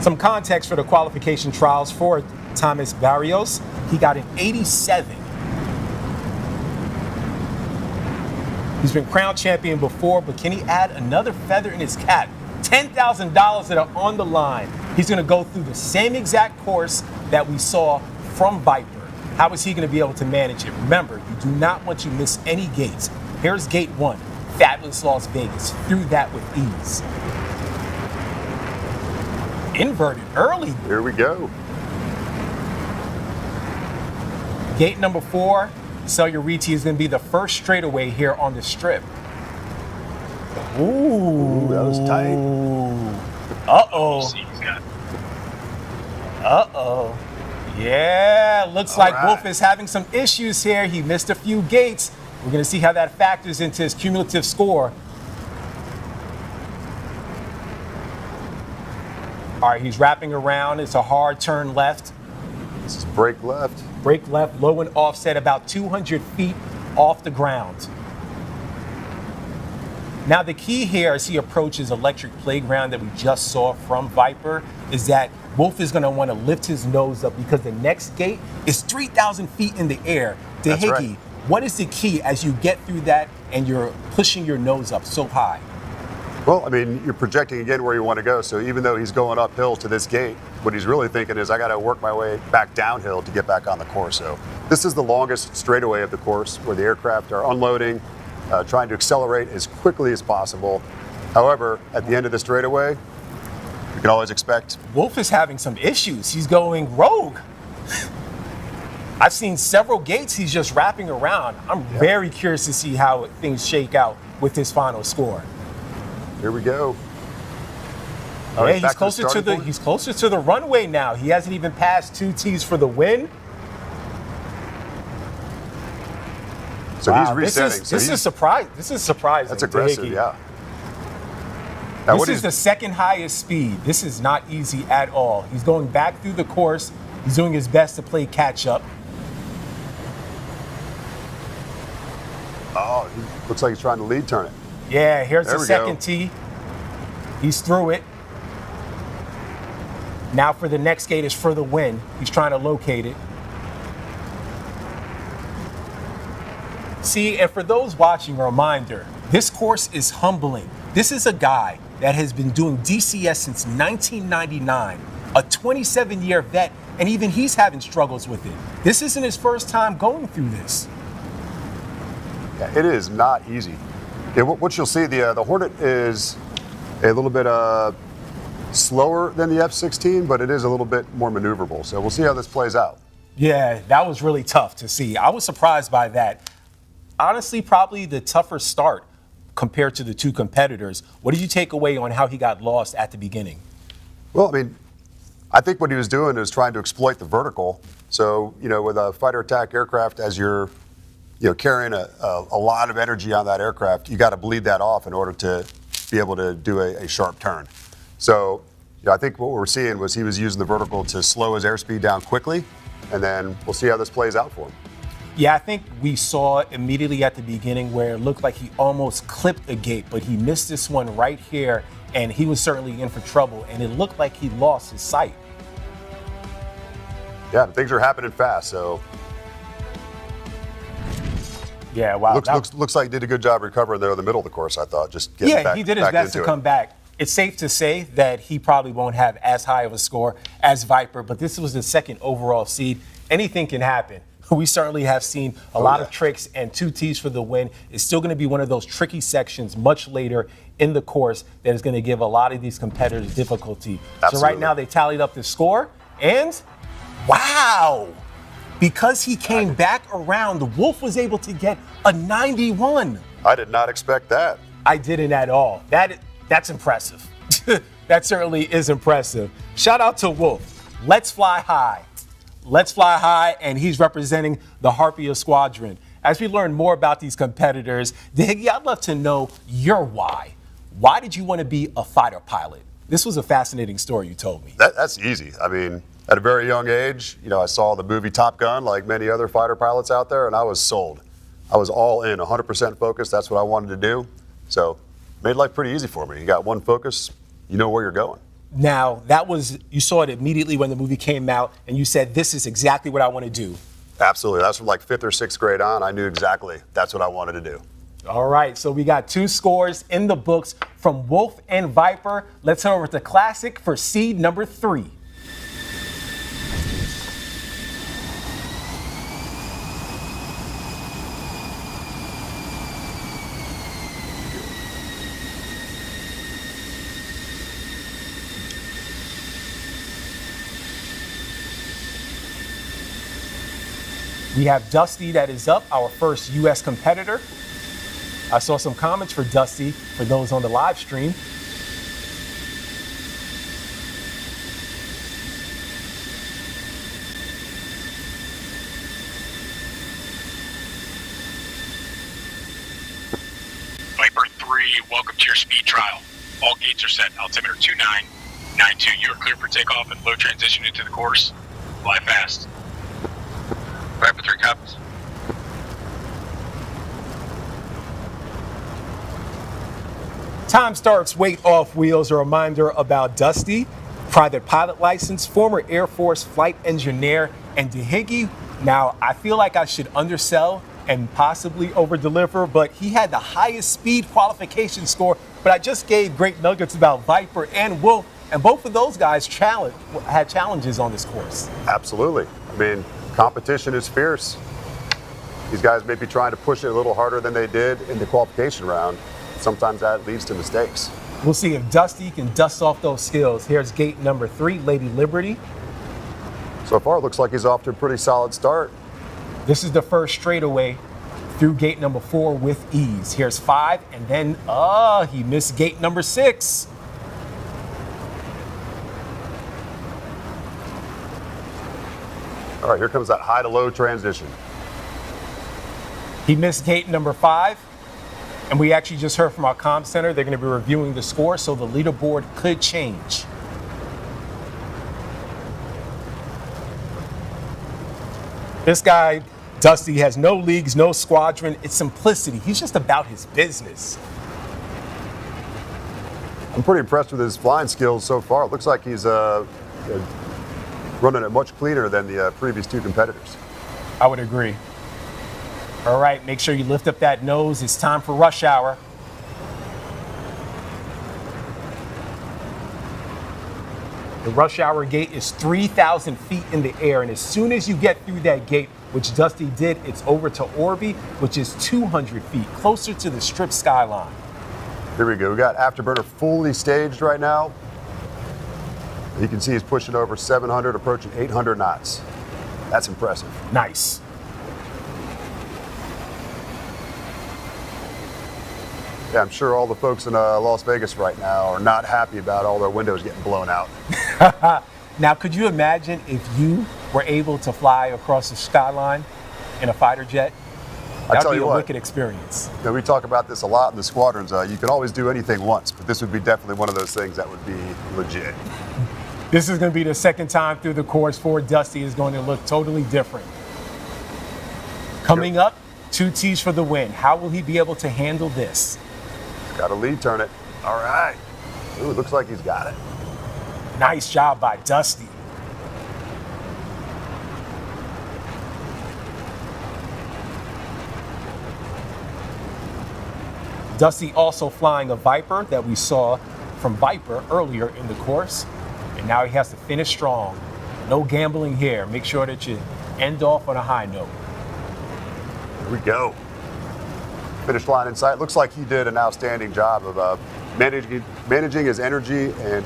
Some context for the qualification trials for Thomas Barrios. He got an 87. He's been crown champion before, but can he add another feather in his cap? $10,000 that are on the line. He's going to go through the same exact course that we saw from Viper. How is he going to be able to manage it? Remember, you do not want to miss any gates. Here's gate 1, fabulous Las Vegas. Through that with ease. Inverted early. Here we go. Gate number 4, Celuriti is going to be the first straightaway here on the strip. Ooh, that was tight. Uh-oh. See, he's got Uh-oh. Yeah, looks like Wolf is having some issues here. He missed a few gates. We're going to see how that factors into his cumulative score. All right, he's wrapping around. It's a hard turn left. This is brake left. Brake left, low and offset, about 200 feet off the ground. Now, the key here as he approaches electric playground that we just saw from Viper is that Wolf is going to want to lift his nose up because the next gate is 3,000 feet in the air. Dehiggy, right. What is the key as you get through that and you're pushing your nose up so high? Well, I mean, you're projecting again where you want to go. So even though he's going uphill to this gate, what he's really thinking is I got to work my way back downhill to get back on the course. So this is the longest straightaway of the course where the aircraft are unloading, trying to accelerate as quickly as possible. However, at the end of the straightaway, you can always expect. Wolf is having some issues. He's going rogue. I've seen several gates he's just wrapping around. I'm very curious to see how things shake out with his final score. Here we go. Yeah, he's closer to the runway now. He hasn't even passed 2 T's for the win. So he's resetting. This is surprising. That's aggressive, yeah. Now, this is the second highest speed. This is not easy at all. He's going back through the course. He's doing his best to play catch up. Oh, he looks like he's trying to lead turn it. Yeah, here's the second go. tee. He's through it. Now for the next gate is for the win. He's trying to locate it. See, and for those watching, a reminder, this course is humbling. This is a guy that has been doing DCS since 1999, a 27-year vet, and even he's having struggles with it. This isn't his first time going through this. Yeah, it is not easy. Yeah, what you'll see, the Hornet is a little bit slower than the F-16, but it is a little bit more maneuverable. So we'll see how this plays out. Yeah, that was really tough to see. I was surprised by that. Honestly, probably the tougher start compared to the two competitors. What did you take away on how he got lost at the beginning? Well, I mean, I think what he was doing is trying to exploit the vertical. So, with a fighter attack aircraft, as you're carrying a lot of energy on that aircraft, you got to bleed that off in order to be able to do a sharp turn. So, I think what we're seeing was he was using the vertical to slow his airspeed down quickly, and then we'll see how this plays out for him. Yeah, I think we saw immediately at the beginning where it looked like he almost clipped a gate, but he missed this one right here, and he was certainly in for trouble, and it looked like he lost his sight. Yeah, things are happening fast, so. Yeah, wow. Looks like he did a good job recovering there in the middle of the course, I thought. Just getting back, he did his best to come back. It's safe to say that he probably won't have as high of a score as Viper, but this was the second overall seed. Anything can happen. We certainly have seen a lot of tricks, and 2 T's for the win. It's still going to be one of those tricky sections much later in the course that is going to give a lot of these competitors difficulty. Absolutely. So right now they tallied up the score, and wow! Because he came back around, the Wolf was able to get a 91. I did not expect that. I didn't at all. That's impressive. That certainly is impressive. Shout out to Wolf. Let's fly high. Let's fly high, and he's representing the Harpia Squadron. As we learn more about these competitors, Dehiggy, I'd love to know your why. Why did you want to be a fighter pilot? This was a fascinating story you told me. That's easy. I mean, at a very young age, I saw the movie Top Gun like many other fighter pilots out there, and I was sold. I was all in, 100% focused. That's what I wanted to do. So made life pretty easy for me. You got one focus, you know where you're going. Now, you saw it immediately when the movie came out, and you said, this is exactly what I want to do. Absolutely. That's from like 5th or 6th grade on. I knew exactly that's what I wanted to do. All right, so we got 2 scores in the books from Wolf and Viper. Let's head over to Classic for seed number 3. We have Dusty that is up, our first U.S. competitor. I saw some comments for Dusty for those on the live stream. to your speed trial. All gates are set. Altimeter 2992. You are clear for takeoff and low transition into the course. Fly fast. Viper 3 copies. Time starts, weight off wheels. A reminder about Dusty, private pilot license, former Air Force flight engineer, and doohickey. Now, I feel like I should undersell and possibly over-deliver, but he had the highest speed qualification score. But I just gave great nuggets about Viper and Wolf, and both of those guys had challenges on this course. Absolutely. I mean, competition is fierce. These guys may be trying to push it a little harder than they did in the qualification round. Sometimes that leads to mistakes. We'll see if Dusty can dust off those skills. Here's gate number 3, Lady Liberty. So far, it looks like he's off to a pretty solid start. This is the first straightaway through gate number 4 with ease. Here's 5, and then, he missed gate number 6. All right, here comes that high to low transition. He missed gate number 5. And we actually just heard from our comm center, they're going to be reviewing the score, so the leaderboard could change. This guy, Dusty, has no leagues, no squadron. It's simplicity. He's just about his business. I'm pretty impressed with his flying skills so far. It looks like he's running it much cleaner than the previous 2 competitors. I would agree. All right, make sure you lift up that nose. It's time for rush hour. The rush hour gate is 3,000 feet in the air, and as soon as you get through that gate, which Dusty did, it's over to Orby, which is 200 feet, closer to the strip skyline. Here we go. We got Afterburner fully staged right now. You can see he's pushing over 700, approaching 800 knots. That's impressive. Nice. Yeah, I'm sure all the folks in Las Vegas right now are not happy about all their windows getting blown out. Now, could you imagine if you were able to fly across the skyline in a fighter jet? That would be a wicked experience. You know, we talk about this a lot in the squadrons. You can always do anything once, but this would be definitely one of those things that would be legit. This is going to be the second time through the course for Dusty. Is going to look totally different. Coming up, 2 T's for the win. How will he be able to handle this? Got a lead turn it. All right. Ooh, looks like he's got it. Nice job by Dusty. Dusty also flying a Viper that we saw from Viper earlier in the course. And now he has to finish strong. No gambling here. Make sure that you end off on a high note. Here we go. Finish line in sight. Looks like he did an outstanding job of managing his energy and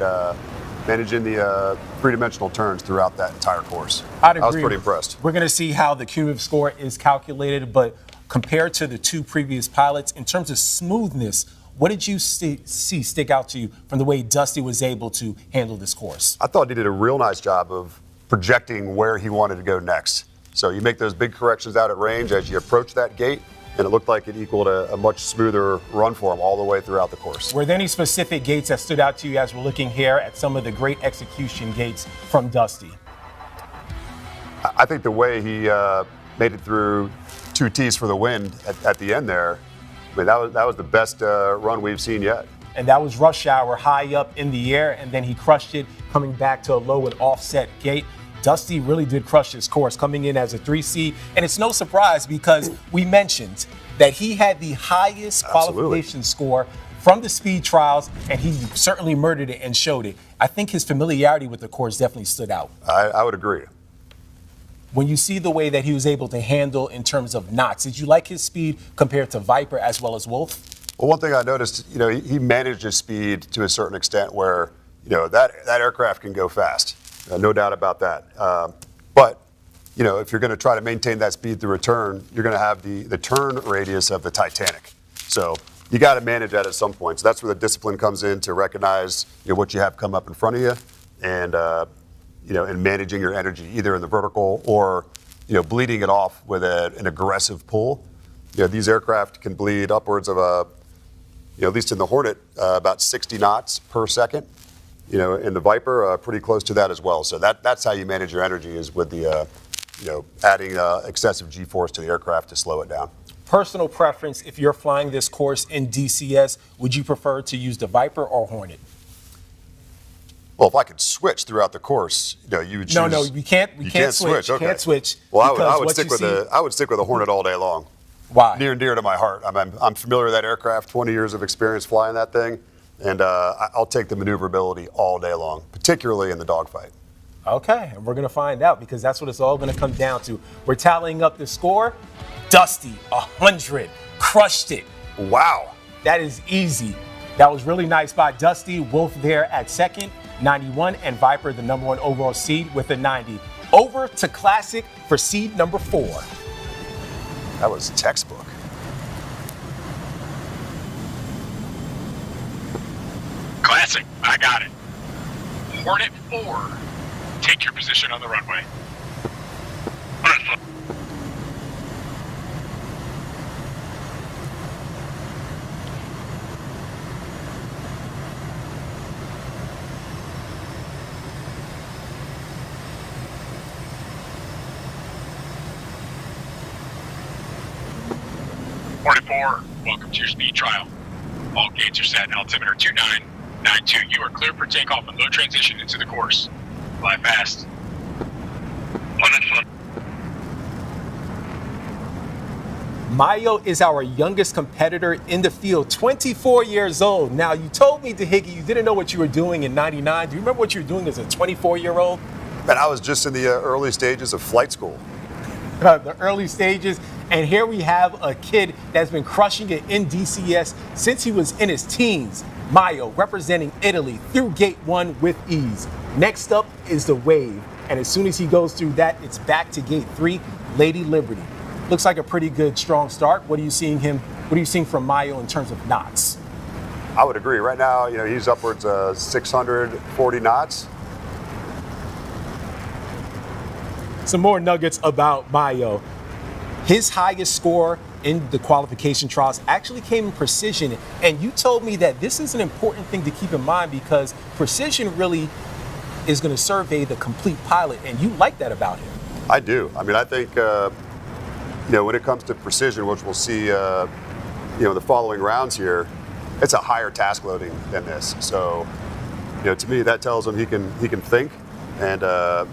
managing the three-dimensional turns throughout that entire course. I'd agree. I was pretty impressed. We're going to see how the cumulative score is calculated, but compared to the 2 previous pilots, in terms of smoothness, what did you see stick out to you from the way Dusty was able to handle this course? I thought he did a real nice job of projecting where he wanted to go next. So you make those big corrections out at range as you approach that gate, and it looked like it equaled a much smoother run for him all the way throughout the course. Were there any specific gates that stood out to you as we're looking here at some of the great execution gates from Dusty? I think the way he made it through 2 T's for the win at the end there, I mean, that was the best run we've seen yet. And that was rush hour, high up in the air, and then he crushed it coming back to a low and offset gate. Dusty really did crush his course, coming in as a 3C. And it's no surprise because we mentioned that he had the highest qualification score from the speed trials, and he certainly murdered it and showed it. I think his familiarity with the course definitely stood out. I would agree. When you see the way that he was able to handle in terms of knots, did you like his speed compared to Viper as well as Wolf? Well, one thing I noticed, he managed his speed to a certain extent where, that aircraft can go fast. No doubt about that. But, if you're going to try to maintain that speed through a turn, you're going to have the turn radius of the Titanic. So you got to manage that at some point. So that's where the discipline comes in to recognize what you have come up in front of you and, and managing your energy either in the vertical or, bleeding it off with an aggressive pull. These aircraft can bleed upwards of at least in the Hornet, about 60 knots per second. In the Viper, pretty close to that as well. So that's how you manage your energy, is with the, adding excessive G-force to the aircraft to slow it down. Personal preference, if you're flying this course in DCS, would you prefer to use the Viper or Hornet? Well, if I could switch throughout the course, you would choose. No, we can't. We can't switch. Okay. Can't switch. Well, I would stick with the Hornet all day long. Why? Near and dear to my heart. I'm familiar with that aircraft. 20 years of experience flying that thing, and I'll take the maneuverability all day long, particularly in the dogfight. Okay, and we're going to find out, because that's what it's all going to come down to. We're tallying up the score. Dusty, 100, crushed it. Wow. That is easy. That was really nice by Dusty. Wolf there at second, 91, and Viper, the #1 overall seed, with a 90. Over to Classic for seed number 4. That was textbook. Classic, I got it. Hornet 4, take your position on the runway. Hornet 4, welcome to your speed trial. All gates are set, altimeter 2992. You are clear for takeoff and low transition into the course. Fly fast. Mayo is our youngest competitor in the field, 24 years old. Now, you told me, DeHiggy, you didn't know what you were doing in '99. Do you remember what you were doing as a 24-year-old? And I was just in the early stages of flight school. The early stages. And here we have a kid that's been crushing it in DCS since he was in his teens. Mayo, representing Italy through gate 1 with ease. Next up is the wave. And as soon as he goes through that, it's back to gate 3, Lady Liberty. Looks like a pretty good, strong start. What are you seeing from Mayo in terms of knots? I would agree. Right now, he's upwards of 640 knots. Some more nuggets about Mayo. His highest score in the qualification trials actually came in precision. And you told me that this is an important thing to keep in mind, because precision really is going to survey the complete pilot. And you like that about him. I do. I think, when it comes to precision, which we'll see, the following rounds here, it's a higher task loading than this. So, to me, that tells him he can think and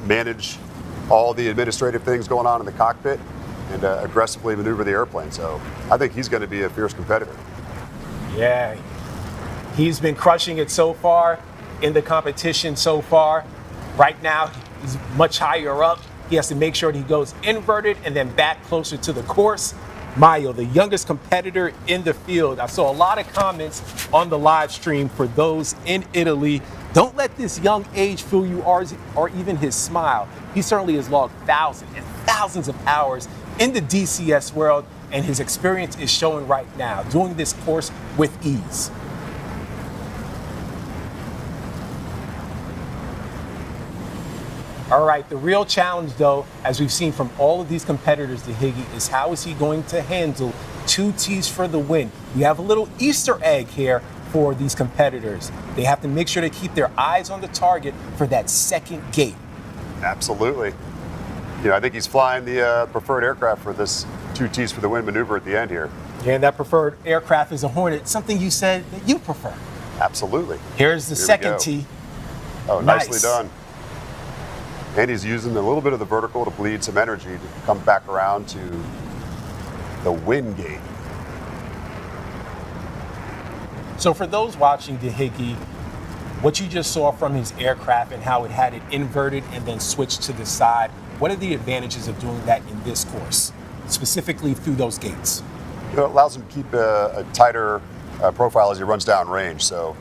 manage all the administrative things going on in the cockpit and aggressively maneuver the airplane. So I think he's going to be a fierce competitor. Yeah, he's been crushing it so far in the competition so far. Right now, he's much higher up. He has to make sure that he goes inverted and then back closer to the course. Mayo, the youngest competitor in the field. I saw a lot of comments on the live stream for those in Italy. Don't let this young age fool you, or even his smile. He certainly has logged thousands and thousands of hours in the DCS world, and his experience is showing right now, doing this course with ease. All right, the real challenge, though, as we've seen from all of these competitors, DeHiggy, is how is he going to handle 2 T's for the win? We have a little Easter egg here for these competitors. They have to make sure to keep their eyes on the target for that second gate. Absolutely. I think he's flying the preferred aircraft for this 2 T's for the win maneuver at the end here. Yeah, and that preferred aircraft is a Hornet, something you said that you prefer. Absolutely. Here's the second T. Oh, nicely done. And he's using a little bit of the vertical to bleed some energy to come back around to the win gate. So for those watching, DeHiggy, what you just saw from his aircraft and how it had it inverted and then switched to the side, what are the advantages of doing that in this course, specifically through those gates? It allows him to keep a tighter profile as he runs down range. So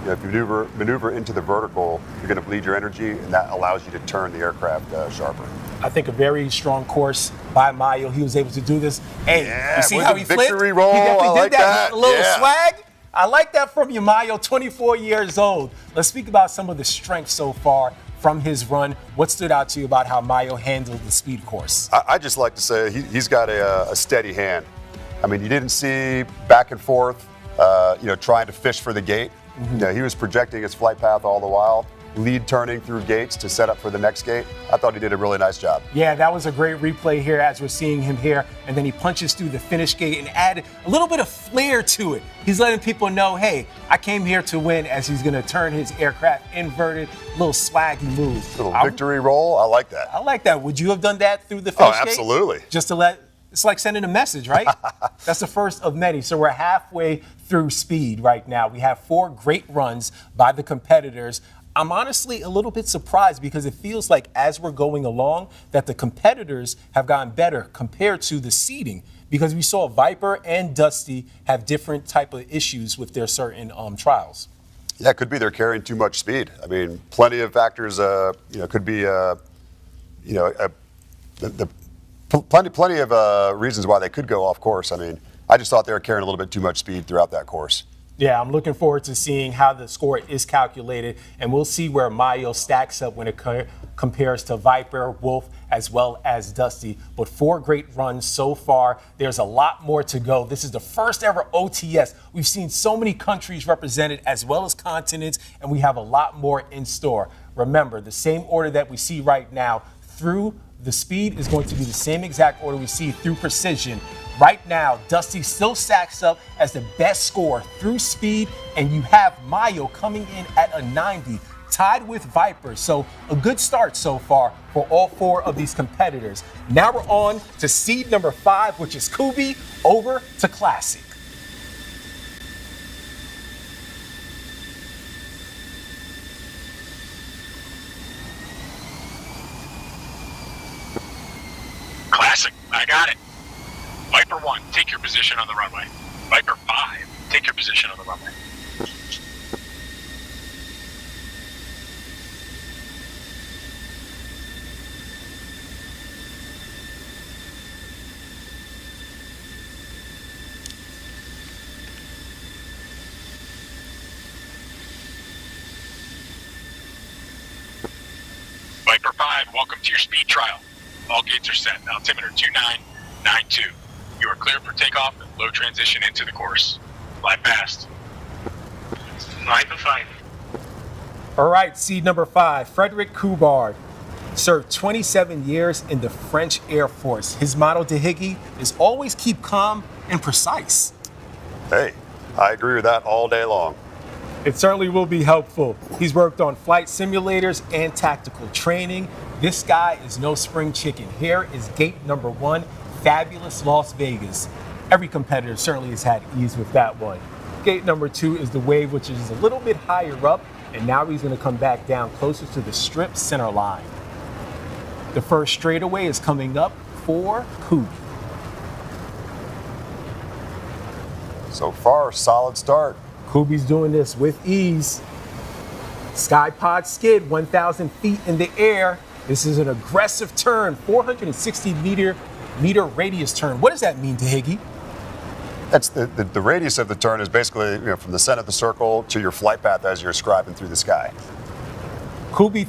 if you maneuver into the vertical, you're going to bleed your energy, and that allows you to turn the aircraft sharper. I think a very strong course by Mayo. He was able to do this. Hey, yeah, you see how he flipped? Victory roll. He definitely did that. A little swag. I like that from you, Mayo, 24 years old. Let's speak about some of the strengths so far from his run. What stood out to you about how Mayo handled the speed course? I just like to say he's got a steady hand. You didn't see back and forth trying to fish for the gate. Yeah, he was projecting his flight path all the while, lead turning through gates to set up for the next gate. I thought he did a really nice job. Yeah, that was a great replay here as we're seeing him here. And then he punches through the finish gate and added a little bit of flair to it. He's letting people know, hey, I came here to win, as he's going to turn his aircraft inverted, little swaggy move. Little victory roll. I like that. I like that. Would you have done that through the finish gate? Oh, absolutely. Just to let, it's like sending a message, right? That's the first of many. So we're halfway through speed right now. We have 4 great runs by the competitors. I'm honestly a little bit surprised because it feels like as we're going along that the competitors have gotten better compared to the seeding, because we saw Viper and Dusty have different type of issues with their certain trials. Yeah, it could be they're carrying too much speed. I mean, plenty of factors, could be, plenty of reasons why they could go off course. I mean, I just thought they were carrying a little bit too much speed throughout that course. Yeah, I'm looking forward to seeing how the score is calculated, and we'll see where Mayo stacks up when it compares to Viper, Wolf, as well as Dusty. But 4 great runs so far. There's a lot more to go. This is the first ever OTS. We've seen so many countries represented as well as continents, and we have a lot more in store. Remember, the same order that we see right now through the speed is going to be the same exact order we see through precision. Right now, Dusty still stacks up as the best score through speed, and you have Mayo coming in at a 90, tied with Viper. So a good start so far for all 4 of these competitors. Now we're on to seed number 5, which is Couby, over to Classic. Classic, I got it. Viper 1, take your position on the runway. Viper 5, take your position on the runway. Viper 5, welcome to your speed trial. All gates are set. Altimeter 2992. You are clear for takeoff and low transition into the course. Fly fast. Viper 5. All right, seed number 5, Frederick Coubard. Served 27 years in the French Air Force. His motto to Higgy is always keep calm and precise. Hey, I agree with that all day long. It certainly will be helpful. He's worked on flight simulators and tactical training. This guy is no spring chicken. Here is gate number 1, fabulous Las Vegas. Every competitor certainly has had ease with that one. Gate number 2 is the Wave, which is a little bit higher up, and now he's going to come back down closer to the strip center line. The first straightaway is coming up for Couby. So far, solid start. Couby's doing this with ease. Skypod skid, 1,000 feet in the air. This is an aggressive turn, 460 meter radius turn. What does that mean to Higgy? That's the radius of the turn is basically from the center of the circle to your flight path as you're scribing through the sky. Couby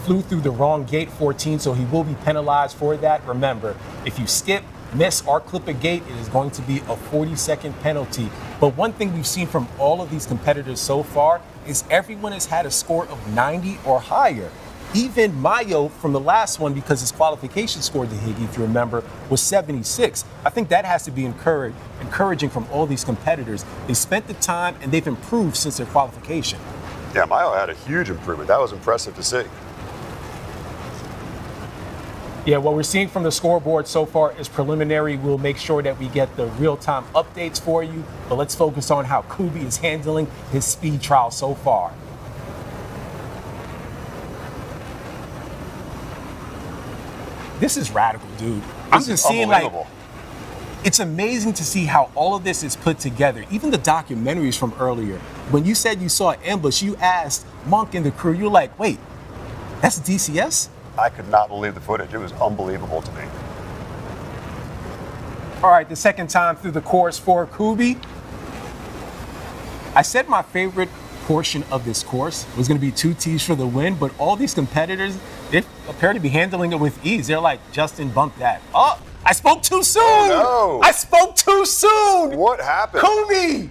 flew through the wrong gate 14, so he will be penalized for that. Remember, if you skip, miss, or clip a gate, it is going to be a 40-second penalty. But one thing we've seen from all of these competitors so far is everyone has had a score of 90 or higher. Even Mayo from the last one, because his qualification score to Higgy, if you remember, was 76. I think that has to be encouraging from all these competitors. They spent the time and they've improved since their qualification. Yeah, Mayo had a huge improvement. That was impressive to see. Yeah, what we're seeing from the scoreboard so far is preliminary. We'll make sure that we get the real-time updates for you, but let's focus on how Couby is handling his speed trial so far. This is radical, dude. I'm just seeing, like, it's amazing to see how all of this is put together. Even the documentaries from earlier. When you said you saw an ambush, you asked Monk and the crew, you're like, wait, that's DCS? I could not believe the footage. It was unbelievable to me. All right, the second time through the course for Couby. I said my favorite portion of this course was going to be 2 T's for the win, but all these competitors, they appear to be handling it with ease. They're like, Justin, bump that. Oh, I spoke too soon. Oh, no. I spoke too soon. What happened? Couby.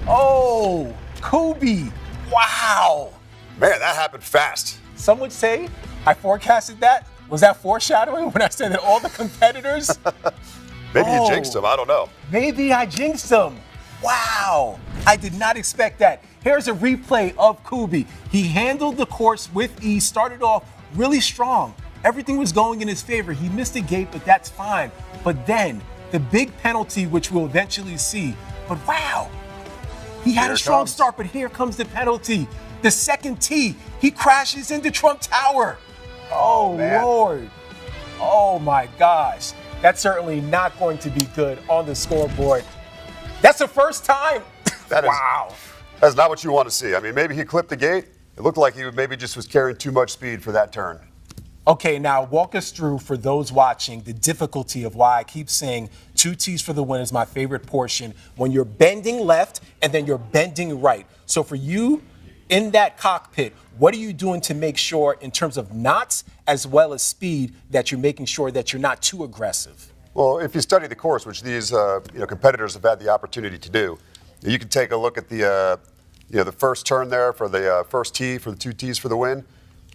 Oh, Couby. Wow. Man, that happened fast. Some would say I forecasted that. Was that foreshadowing when I said that all the competitors? Maybe you jinxed him. I don't know. Maybe I jinxed him. Wow. I did not expect that. Here's a replay of Couby. He handled the course with ease, started off really strong. Everything was going in his favor. He missed a gate, but that's fine. But then the big penalty, which we'll eventually see. But wow, he had a strong start, but here comes the penalty. The second tee, he crashes into Trump Tower. Oh, man. Lord. Oh, my gosh. That's certainly not going to be good on the scoreboard. That's the first time. Wow. That's not what you want to see. I mean, maybe he clipped the gate. It looked like he maybe just was carrying too much speed for that turn. Okay, now walk us through, for those watching, the difficulty of why I keep saying 2 T's for the win is my favorite portion, when you're bending left and then you're bending right. So for you in that cockpit, what are you doing to make sure, in terms of knots as well as speed, that you're making sure that you're not too aggressive? Well, if you study the course, which these competitors have had the opportunity to do, you can take a look at the the first turn there for the first tee, for the 2 T's for the win.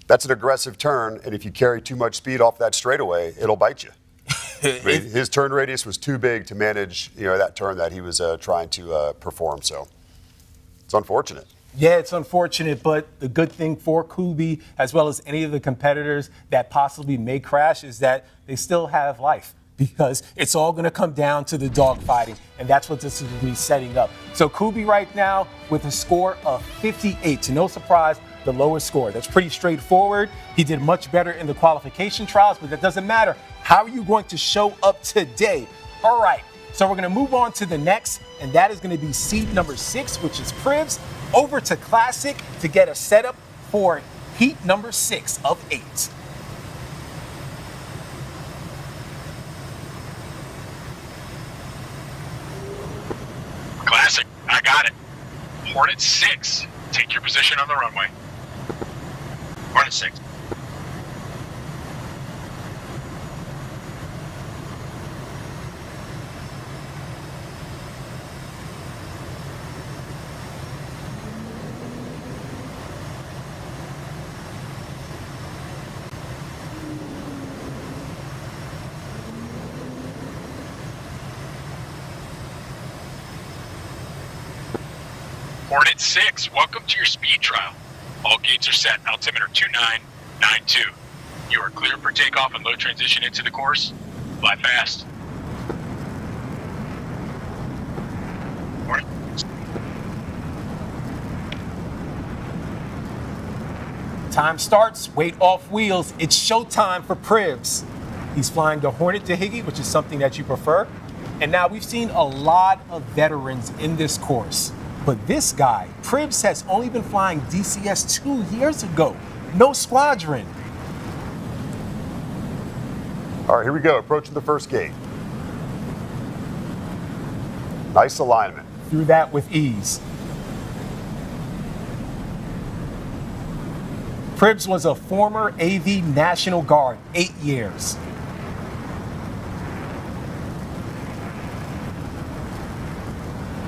That's an aggressive turn, and if you carry too much speed off that straightaway, it'll bite you. I mean, his turn radius was too big to manage, that turn that he was trying to perform. So it's unfortunate. Yeah, it's unfortunate, but the good thing for Couby, as well as any of the competitors that possibly may crash, is that they still have life, because it's all going to come down to the dogfighting, and that's what this is going to be setting up. So Couby right now with a score of 58, to no surprise, the lowest score. That's pretty straightforward. He did much better in the qualification trials, but that doesn't matter. How are you going to show up today? All right, so we're going to move on to the next, and that is going to be seed number 6, which is Pribs, over to Classic to get a setup for heat number 6 of 8. Classic, I got it. Hornet 6, take your position on the runway. Hornet 6. Hornet 6, welcome to your speed trial. All gates are set, altimeter 2992. You are clear for takeoff and low transition into the course. Fly fast. Hornet. Time starts, weight off wheels. It's showtime for Pribs. He's flying the Hornet Dahigi, which is something that you prefer. And now we've seen a lot of veterans in this course. But this guy, Pribs, has only been flying DCS 2 years ago. No squadron. All right, here we go. Approaching the first gate. Nice alignment. Through that with ease. Pribs was a former AV National Guard, 8 years.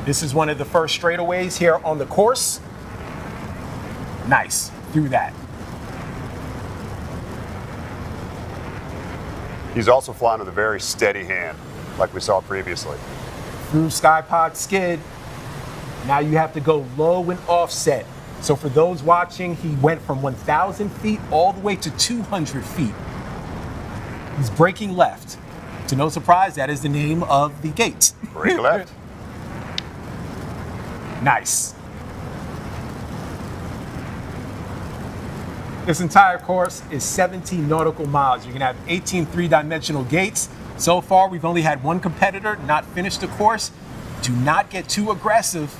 This is one of the first straightaways here on the course. Nice, through that. He's also flying with a very steady hand, like we saw previously. Through Skypod skid. Now you have to go low and offset. So for those watching, he went from 1,000 feet all the way to 200 feet. He's braking left. To no surprise, that is the name of the gate. Brake left. Nice. This entire course is 17 nautical miles. You're gonna have 18 three-dimensional gates. So far, we've only had one competitor not finish the course. Do not get too aggressive.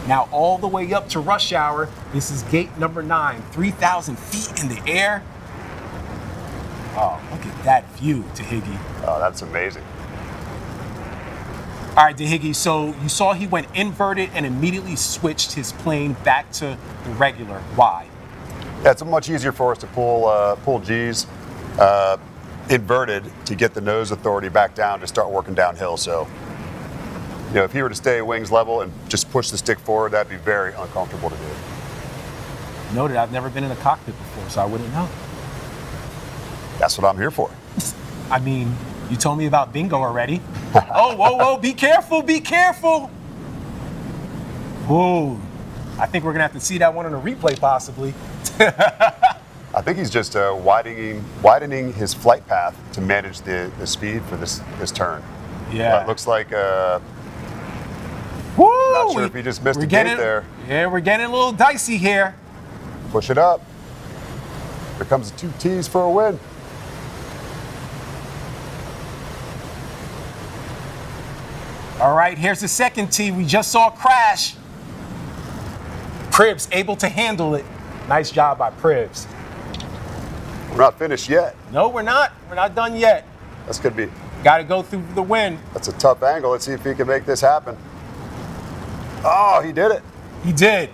Now all the way up to rush hour. This is gate number 9, 3,000 feet in the air. Oh, look at that view, Dahigi. Oh, that's amazing. All right, Dahigi, so you saw he went inverted and immediately switched his plane back to the regular. Why? Yeah, it's much easier for us to pull G's inverted to get the nose authority back down to start working downhill. So You know, if he were to stay wings level and just push the stick forward, that'd be very uncomfortable to do. Noted, I've never been in a cockpit before, so I wouldn't know. That's what I'm here for. I mean, you told me about bingo already. Oh, whoa, be careful, be careful. Whoa, I think we're gonna have to see that one on a replay possibly. I think he's just widening his flight path to manage the speed for this turn. Yeah. It looks like, Woo! not sure if he just missed a gate there. Yeah, we're getting a little dicey here. Push it up. Here comes the 2 T's for a win. All right, here's the second T. We just saw a crash. Pribs able to handle it. Nice job by Pribs. We're not finished yet. No, we're not. We're not done yet. That's gonna be. Got to go through the wind. That's a tough angle. Let's see if he can make this happen. Oh, he did it. He did.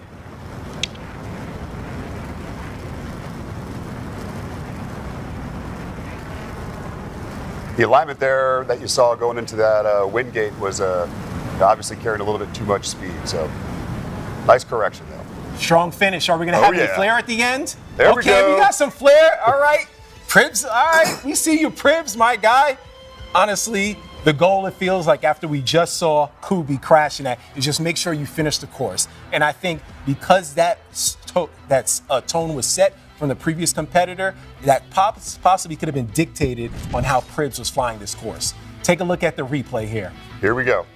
The alignment there that you saw going into that wind gate was obviously carrying a little bit too much speed. So nice correction though. Strong finish. Are we going to have any yeah. flair at the end? There we Okay, go. we got some flair. All right. Pribs, all right. We see you, Pribs, my guy. Honestly, the goal, it feels like, after we just saw Couby crashing that, is just make sure you finish the course. And I think because that tone was set from the previous competitor, that possibly could have been dictated on how Pribs was flying this course. Take a look at the replay here. Here we go.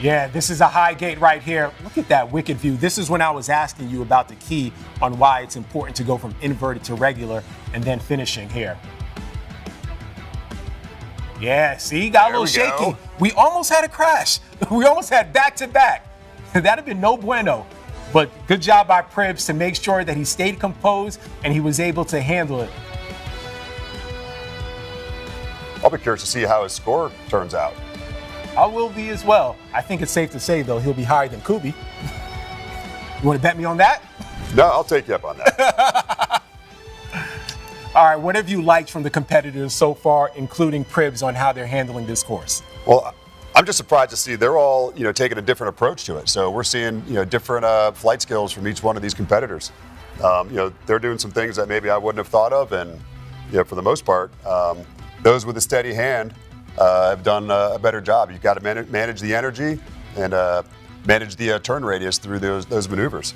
Yeah, this is a high gate right here. Look at that wicked view. This is when I was asking you about the key on why it's important to go from inverted to regular and then finishing here. Yeah, see, got a little shaky. We almost had a crash. We almost had back-to-back. That'd have been no bueno. But good job by Pribs to make sure that he stayed composed and he was able to handle it. I'll be curious to see how his score turns out. I will be as well. I think it's safe to say, though, he'll be higher than Couby. You want to bet me on that? No, I'll take you up on that. All right, what have you liked from the competitors so far, including Pribs, on how they're handling this course? Well, I'm just surprised to see they're all, taking a different approach to it. So we're seeing, different flight skills from each one of these competitors. They're doing some things that maybe I wouldn't have thought of, and for the most part, those with a steady hand have done a better job. You've got to manage the energy and manage the turn radius through those maneuvers.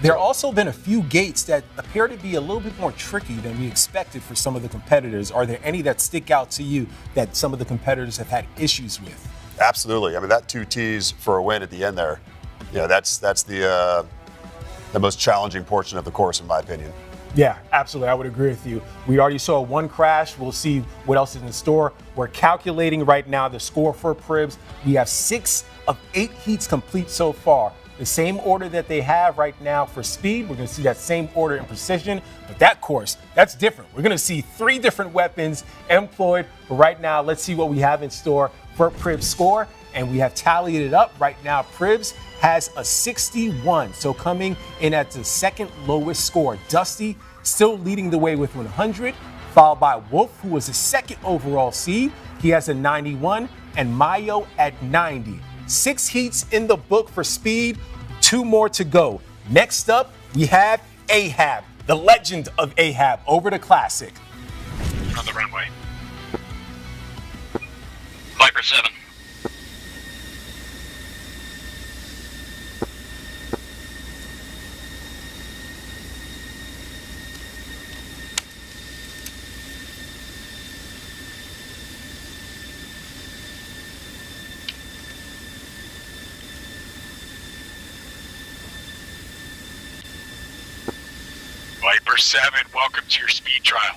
There have also been a few gates that appear to be a little bit more tricky than we expected for some of the competitors. Are there any that stick out to you that some of the competitors have had issues with? Absolutely. I mean, that 2 T's for a win at the end there, that's the most challenging portion of the course, in my opinion. Yeah, absolutely. I would agree with you. We already saw one crash. We'll see what else is in store. We're calculating right now the score for Pribs. We have 6 of 8 heats complete so far. The same order that they have right now for speed. We're going to see that same order in precision. But that course, that's different. We're going to see 3 different weapons employed. But right now, let's see what we have in store for Pribs' score. And we have tallied it up right now. Pribs has a 61, so coming in at the second lowest score. Dusty still leading the way with 100, followed by Wolf, who was the second overall seed. He has a 91, and Mayo at 90. 6 heats in the book for speed, 2 more to go. Next up, we have Ahab, the legend of Ahab, over to Classic. On the runway. Viper 7. Viper 7, welcome to your speed trial.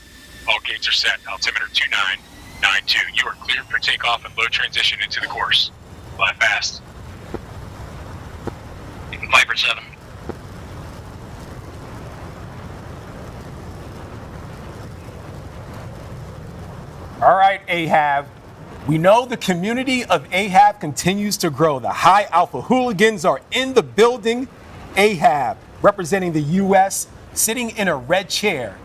All gates are set. Altimeter 2992. You are cleared for takeoff and low transition into the course. Fly fast. Viper 7. All right, Ahab. We know the community of Ahab continues to grow. The high alpha hooligans are in the building. Ahab, representing the U.S., sitting in a red chair.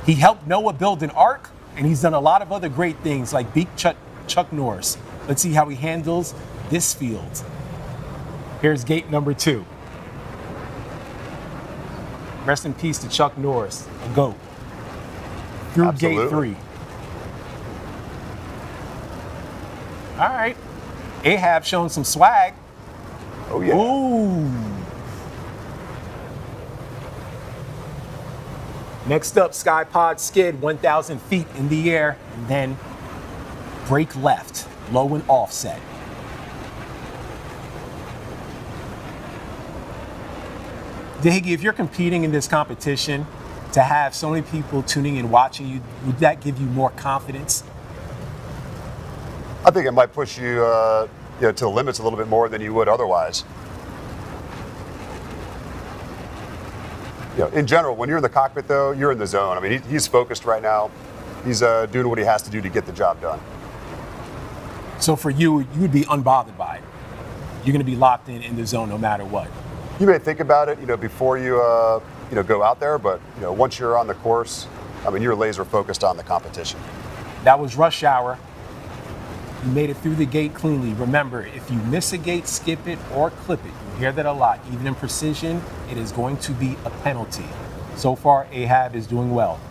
He helped Noah build an ark. and he's done a lot of other great things like beat Chuck Norris. Let's see how he handles this field. Here's gate number 2. Rest in peace to Chuck Norris, a GOAT. Through Absolutely. gate 3. All right. Ahab showing some swag. Oh, yeah. Ooh. Next up, Skypod skid 1,000 feet in the air, and then brake left, low and offset. Dahigi, if you're competing in this competition, to have so many people tuning in, watching you, would that give you more confidence? I think it might push you, to the limits a little bit more than you would otherwise. In general, when you're in the cockpit, though, you're in the zone. I mean, he's focused right now. He's doing what he has to do to get the job done. So for you, you would be unbothered by it. You're going to be locked in the zone no matter what. You may think about it, before you, go out there, but once you're on the course, I mean, you're laser focused on the competition. That was rush hour. You made it through the gate cleanly. Remember, if you miss a gate, skip it or clip it. You hear that a lot. Even in precision, it is going to be a penalty. So far, Ahab is doing well.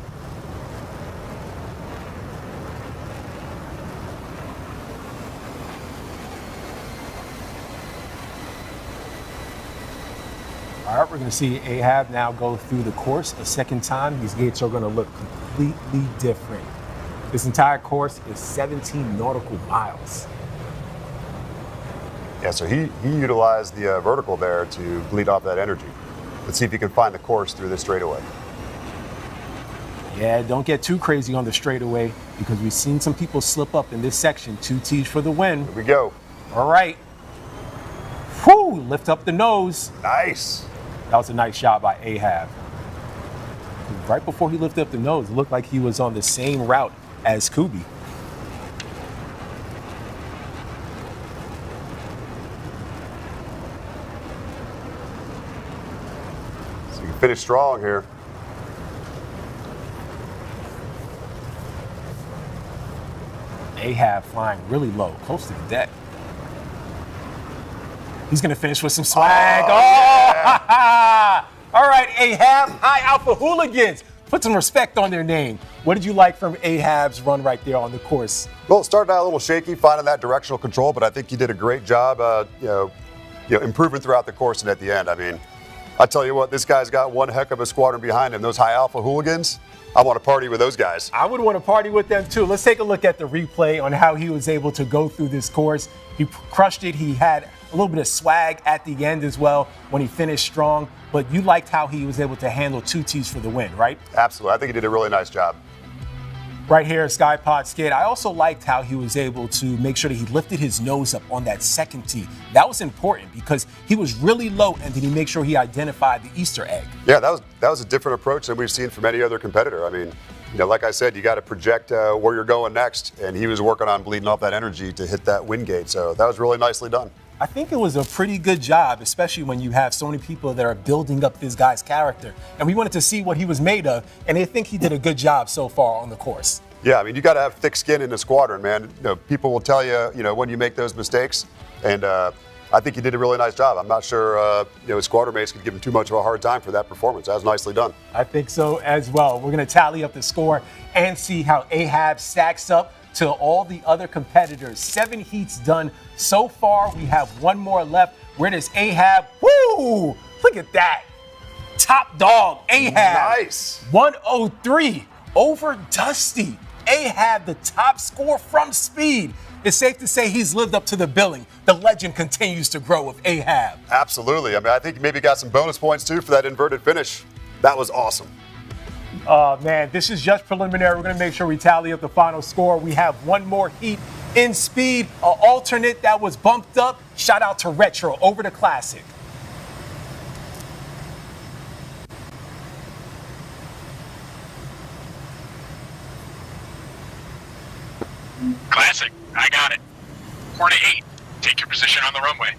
All right, we're going to see Ahab now go through the course a second time. These gates are going to look completely different. This entire course is 17 nautical miles. Yeah, so he utilized the vertical there to bleed off that energy. Let's see if he can find the course through this straightaway. Yeah, don't get too crazy on the straightaway because we've seen some people slip up in this section. 2 T's for the win. Here we go. All right. Whew, lift up the nose. Nice. That was a nice shot by Ahab. Right before he lifted up the nose, it looked like he was on the same route as Couby. So you can finish strong here. Ahab flying really low, close to the deck. He's going to finish with some swag. Yeah. All right, Ahab, High Alpha Hooligans. Put some respect on their name. What did you like from Ahab's run right there on the course? Well, it started out a little shaky, finding that directional control, but I think you did a great job, improving throughout the course and at the end. I mean, I tell you what, this guy's got one heck of a squadron behind him. Those High Alpha Hooligans, I want to party with those guys. I would want to party with them too. Let's take a look at the replay on how he was able to go through this course. He crushed it. He had a little bit of swag at the end as well when he finished strong. But you liked how he was able to handle 2 T's for the win, right? Absolutely. I think he did a really nice job. Right here, Skypod skid. I also liked how he was able to make sure that he lifted his nose up on that second tee. That was important because he was really low, and then he made sure he identified the Easter egg. Yeah, that was a different approach than we've seen from any other competitor. I mean, like I said, you got to project where you're going next, and he was working on bleeding off that energy to hit that win gate. So that was really nicely done. I think it was a pretty good job, especially when you have so many people that are building up this guy's character. And we wanted to see what he was made of, and I think he did a good job so far on the course. Yeah, I mean, you got to have thick skin in the squadron, man. People will tell you, when you make those mistakes, and I think he did a really nice job. I'm not sure, his squadron mates could give him too much of a hard time for that performance. That was nicely done. I think so as well. We're going to tally up the score and see how Ahab stacks up to all the other competitors. 7 heats done so far. We have 1 more left. Where does Ahab? Woo! Look at that. Top dog, Ahab. Nice. 103 over Dusty. Ahab, the top score from speed. It's safe to say he's lived up to the billing. The legend continues to grow with Ahab. Absolutely. I mean, I think he maybe got some bonus points, too, for that inverted finish. That was awesome. Man, this is just preliminary. We're going to make sure we tally up the final score. We have 1 more heat in speed, an alternate that was bumped up. Shout out to Retro over the Classic. Classic, I got it. 4 to 8. Take your position on the runway.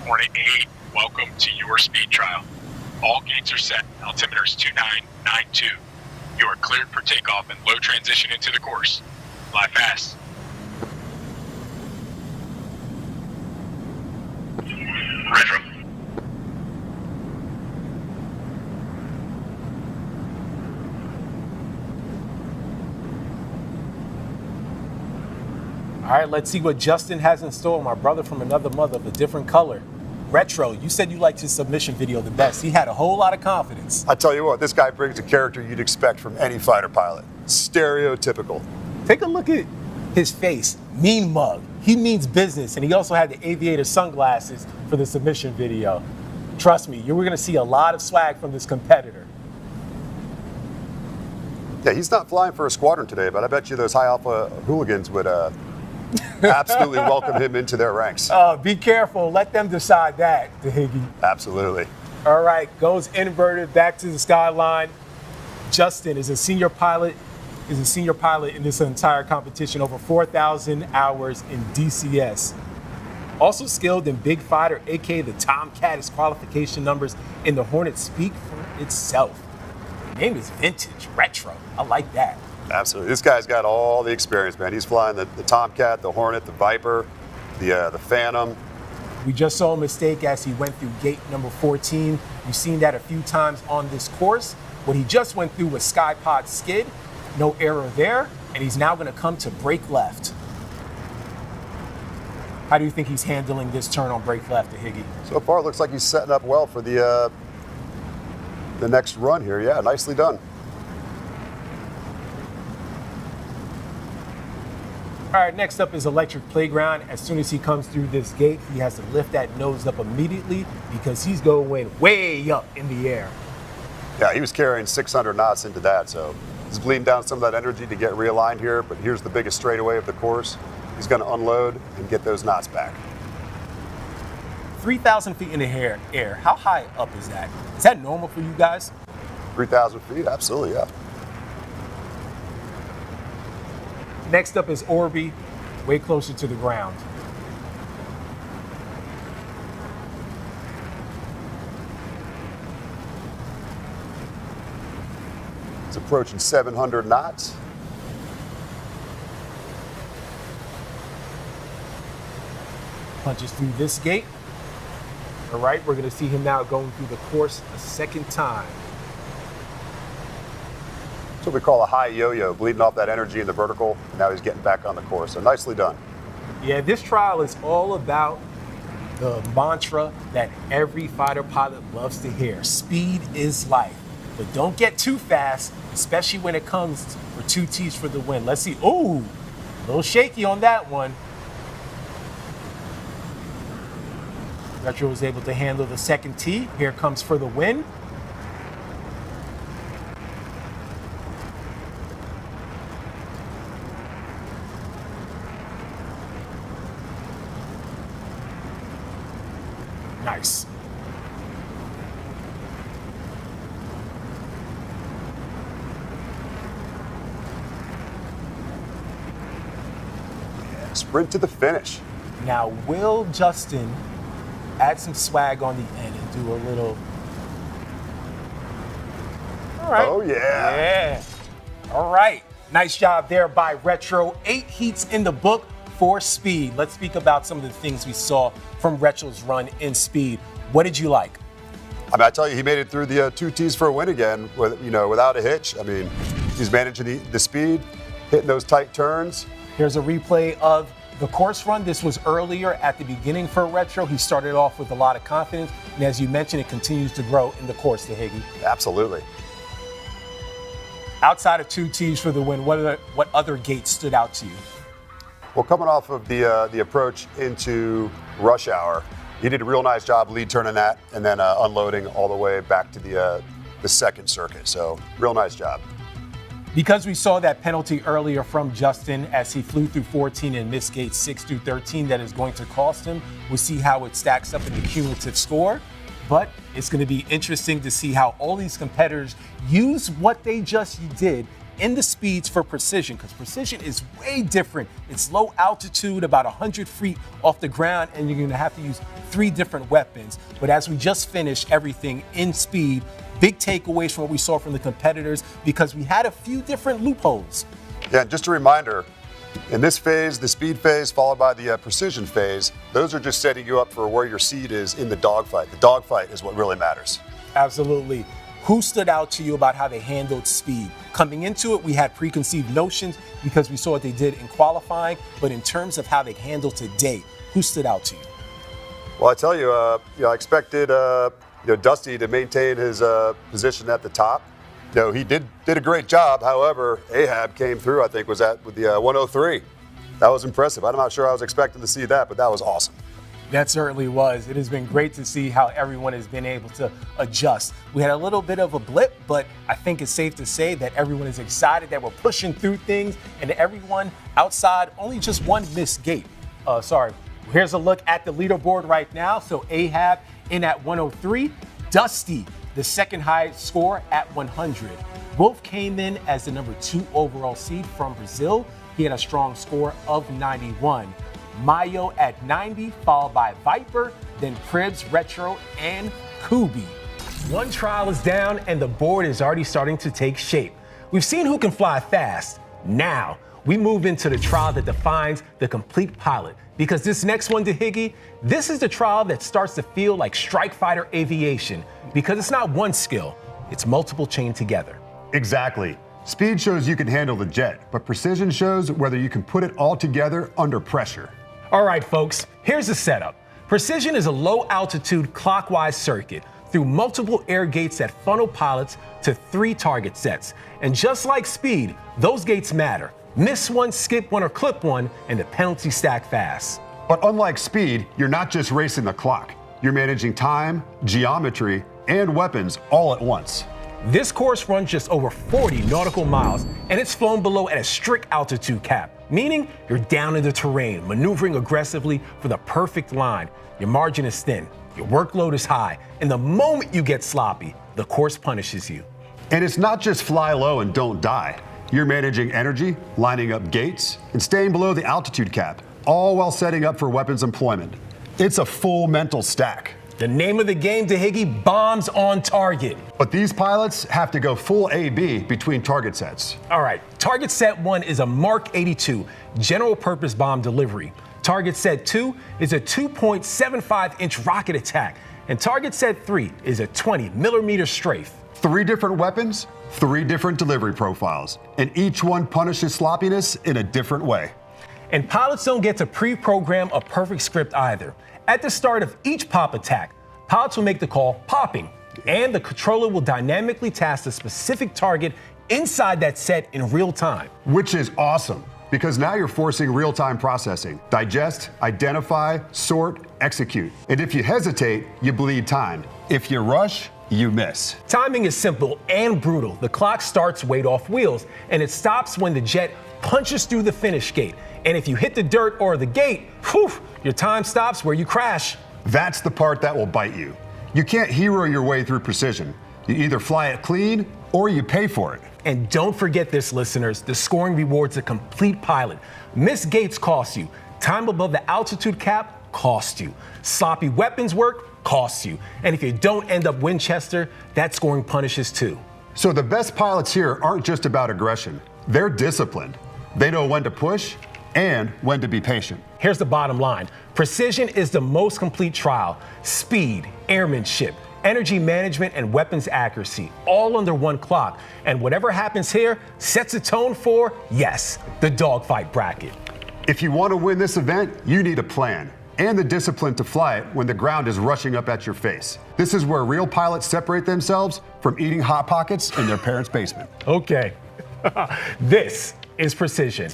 Hornet 8, welcome to your speed trial. All gates are set. Altimeter is 2992. You are cleared for takeoff and low transition into the course. Fly fast. Retro. All right, let's see what Justin has in store. My brother from another mother of a different color. Retro, you said you liked his submission video the best. He had a whole lot of confidence. I tell you what, this guy brings a character you'd expect from any fighter pilot. Stereotypical. Take a look at his face. Mean mug. He means business, and he also had the aviator sunglasses for the submission video. Trust me, you were going to see a lot of swag from this competitor. Yeah, he's not flying for a squadron today, but I bet you those high alpha hooligans would absolutely welcome him into their ranks. Be careful. Let them decide that, Higgy. Absolutely. All right, goes inverted back to the skyline. Justin is a senior pilot in this entire competition, over 4,000 hours in DCS. Also skilled in Big Fighter, aka the Tomcat. His qualification numbers in the Hornet speak for itself. The name is vintage, retro. I like that. Absolutely. This guy's got all the experience, man. He's flying the Tomcat, the Hornet, the Viper, the Phantom. We just saw a mistake as he went through gate number 14. We've seen that a few times on this course. What he just went through was Skypod skid. No error there. And he's now going to come to brake left. How do you think he's handling this turn on brake left to Higgy? So far, it looks like he's setting up well for the next run here. Yeah, nicely done. All right, next up is Electric Playground. As soon as he comes through this gate, he has to lift that nose up immediately because he's going way up in the air. Yeah, he was carrying 600 knots into that, so he's bleeding down some of that energy to get realigned here, but here's the biggest straightaway of the course. He's going to unload and get those knots back. 3,000 feet in the air. How high up is that? Is that normal for you guys? 3,000 feet? Absolutely, yeah. Next up is Orby, way closer to the ground. It's approaching 700 knots. Punches through this gate. All right, we're going to see him now going through the course a second time. That's what we call a high yo-yo, bleeding off that energy in the vertical. And now he's getting back on the course, so nicely done. Yeah, this trial is all about the mantra that every fighter pilot loves to hear. Speed is life. But don't get too fast, especially when it comes for 2 T's for the win. Let's see. Ooh, a little shaky on that one. Retro was able to handle the second T. Here comes for the win. Nice. Yeah, sprint to the finish. Now, will Justin add some swag on the end and do a little... All right. Oh, yeah. Yeah. All right. Nice job there by Retro. 8 heats in the book for speed. Let's speak about some of the things we saw from Retro's run in speed. What did you like? I mean, I tell you, he made it through the 2 T's for a win again, with, without a hitch. I mean, he's managing the speed, hitting those tight turns. Here's a replay of the course run. This was earlier at the beginning for Retro. He started off with a lot of confidence, and as you mentioned, it continues to grow in the course to Higgy. Absolutely. Outside of 2 T's for the win, what other gates stood out to you? Well, coming off of the approach into rush hour, he did a real nice job lead turning that and then unloading all the way back to the second circuit. So real nice job. Because we saw that penalty earlier from Justin as he flew through 14 and missed gates 6 through 13 that is going to cost him. We'll see how it stacks up in the cumulative score. But it's going to be interesting to see how all these competitors use what they just did in the speeds for precision, because precision is way different. It's low altitude, about 100 feet off the ground, and you're going to have to use 3 different weapons. But as we just finished everything in speed, big takeaways from what we saw from the competitors, because we had a few different loopholes. Yeah, just a reminder, in this phase, the speed phase followed by the precision phase, those are just setting you up for where your seed is in the dogfight. The dogfight is what really matters. Absolutely. Who stood out to you about how they handled speed? Coming into it, we had preconceived notions because we saw what they did in qualifying, but in terms of how they handled today, who stood out to you? Well, I tell you, I expected Dusty to maintain his position at the top. He did a great job. However, Ahab came through, I think, with the 103. That was impressive. I'm not sure I was expecting to see that, but that was awesome. That certainly was. It has been great to see how everyone has been able to adjust. We had a little bit of a blip, but I think it's safe to say that everyone is excited that we're pushing through things, and everyone outside, only just one missed gate. Here's a look at the leaderboard right now. So Ahab in at 103, Dusty, the second highest score at 100. Both came in as the number 2 overall seed from Brazil. He had a strong score of 91. Mayo at 90, followed by Viper, then Pribs, Retro, and Couby. One trial is down, and the board is already starting to take shape. We've seen who can fly fast. Now, we move into the trial that defines the complete pilot. Because this next one, Dahigi, this is the trial that starts to feel like Strike Fighter Aviation. Because it's not one skill, it's multiple chained together. Exactly. Speed shows you can handle the jet, but precision shows whether you can put it all together under pressure. All right, folks, here's the setup. Precision is a low-altitude clockwise circuit through multiple air gates that funnel pilots to 3 target sets. And just like speed, those gates matter. Miss one, skip one, or clip one, and the penalty stack fast. But unlike speed, you're not just racing the clock. You're managing time, geometry, and weapons all at once. This course runs just over 40 nautical miles, and it's flown below at a strict altitude cap, meaning you're down in the terrain, maneuvering aggressively for the perfect line. Your margin is thin, your workload is high, and the moment you get sloppy, the course punishes you. And it's not just fly low and don't die. You're managing energy, lining up gates, and staying below the altitude cap, all while setting up for weapons employment. It's a full mental stack. The name of the game, Dahigi, bombs on target. But these pilots have to go full AB between target sets. All right, target set 1 is a Mark 82 general purpose bomb delivery. Target set 2 is a 2.75-inch rocket attack. And target set 3 is a 20-millimeter strafe. 3 different weapons, 3 different delivery profiles, and each one punishes sloppiness in a different way. And pilots don't get to pre-program a perfect script either. At the start of each pop attack, pilots will make the call popping, and the controller will dynamically task a specific target inside that set in real time. Which is awesome, because now you're forcing real-time processing. Digest, identify, sort, execute. And if you hesitate, you bleed time. If you rush, you miss. Timing is simple and brutal. The clock starts weight off wheels, and it stops when the jet punches through the finish gate. And if you hit the dirt or the gate, your time stops where you crash. That's the part that will bite you. You can't hero your way through precision. You either fly it clean or you pay for it. And don't forget this, listeners, the scoring rewards a complete pilot. Missed gates cost you. Time above the altitude cap costs you. Sloppy weapons work costs you. And if you don't end up Winchester, that scoring punishes too. So the best pilots here aren't just about aggression. They're disciplined. They know when to push and when to be patient. Here's the bottom line. Precision is the most complete trial. Speed, airmanship, energy management, and weapons accuracy, all under one clock. And whatever happens here sets a tone for, yes, the dogfight bracket. If you want to win this event, you need a plan and the discipline to fly it when the ground is rushing up at your face. This is where real pilots separate themselves from eating Hot Pockets in their parents' basement. Okay. This is precision.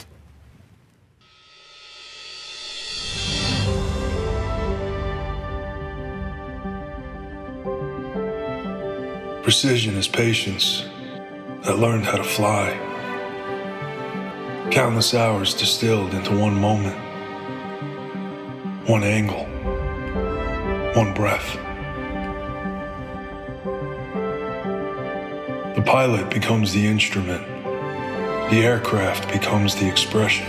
Precision is patience that learned how to fly. Countless hours distilled into one moment, one angle, one breath. The pilot becomes the instrument, The aircraft becomes the expression.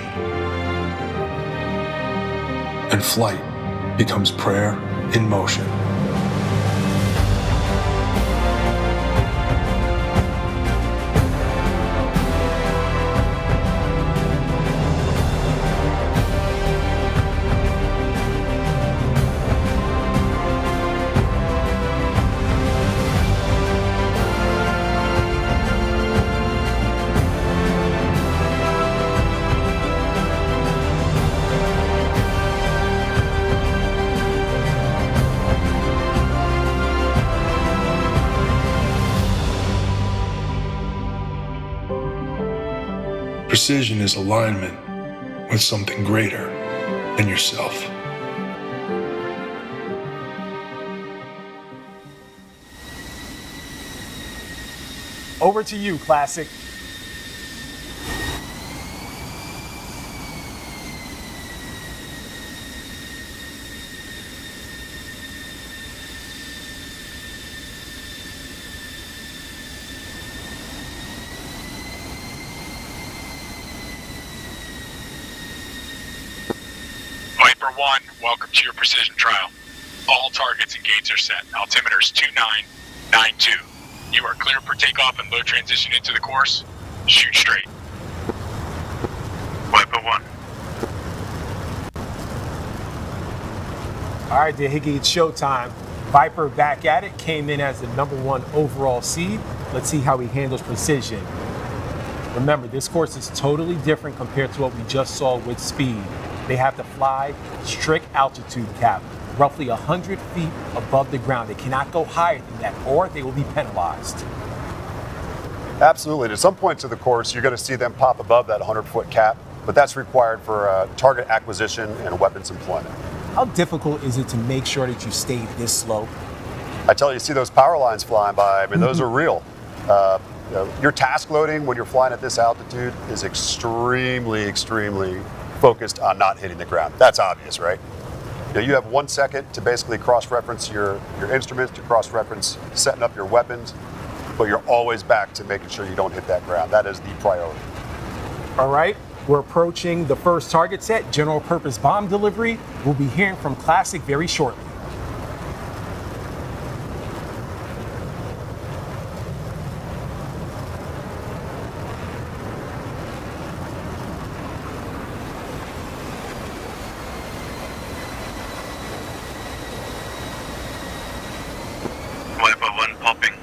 And flight becomes prayer in motion. Precision is alignment with something greater than yourself. Over to you, Classic. Viper 1, welcome to your precision trial. All targets and gates are set. Altimeter's 2992. You are clear for takeoff and low transition into the course. Shoot straight. Viper 1. All right, Dehiggy, it's showtime. Viper back at it, came in as the #1 overall seed. Let's see how he handles precision. Remember, this course is totally different compared to what we just saw with speed. They have to fly strict altitude cap, roughly 100 feet above the ground. They cannot go higher than that, or they will be penalized. Absolutely. At some points of the course, you're going to see them pop above that 100-foot cap, but that's required for target acquisition and weapons employment. How difficult is it to make sure that you stay this slow? I tell you, see those power lines flying by, I mean, those are real. Your task loading when you're flying at this altitude is extremely focused on not hitting the ground. That's obvious, right? You have 1 second to basically cross-reference your instruments, to cross-reference setting up your weapons, but you're always back to making sure you don't hit that ground. That is the priority. All right, we're approaching the first target set, general purpose bomb delivery. We'll be hearing from Classic very shortly. Viper 1 popping.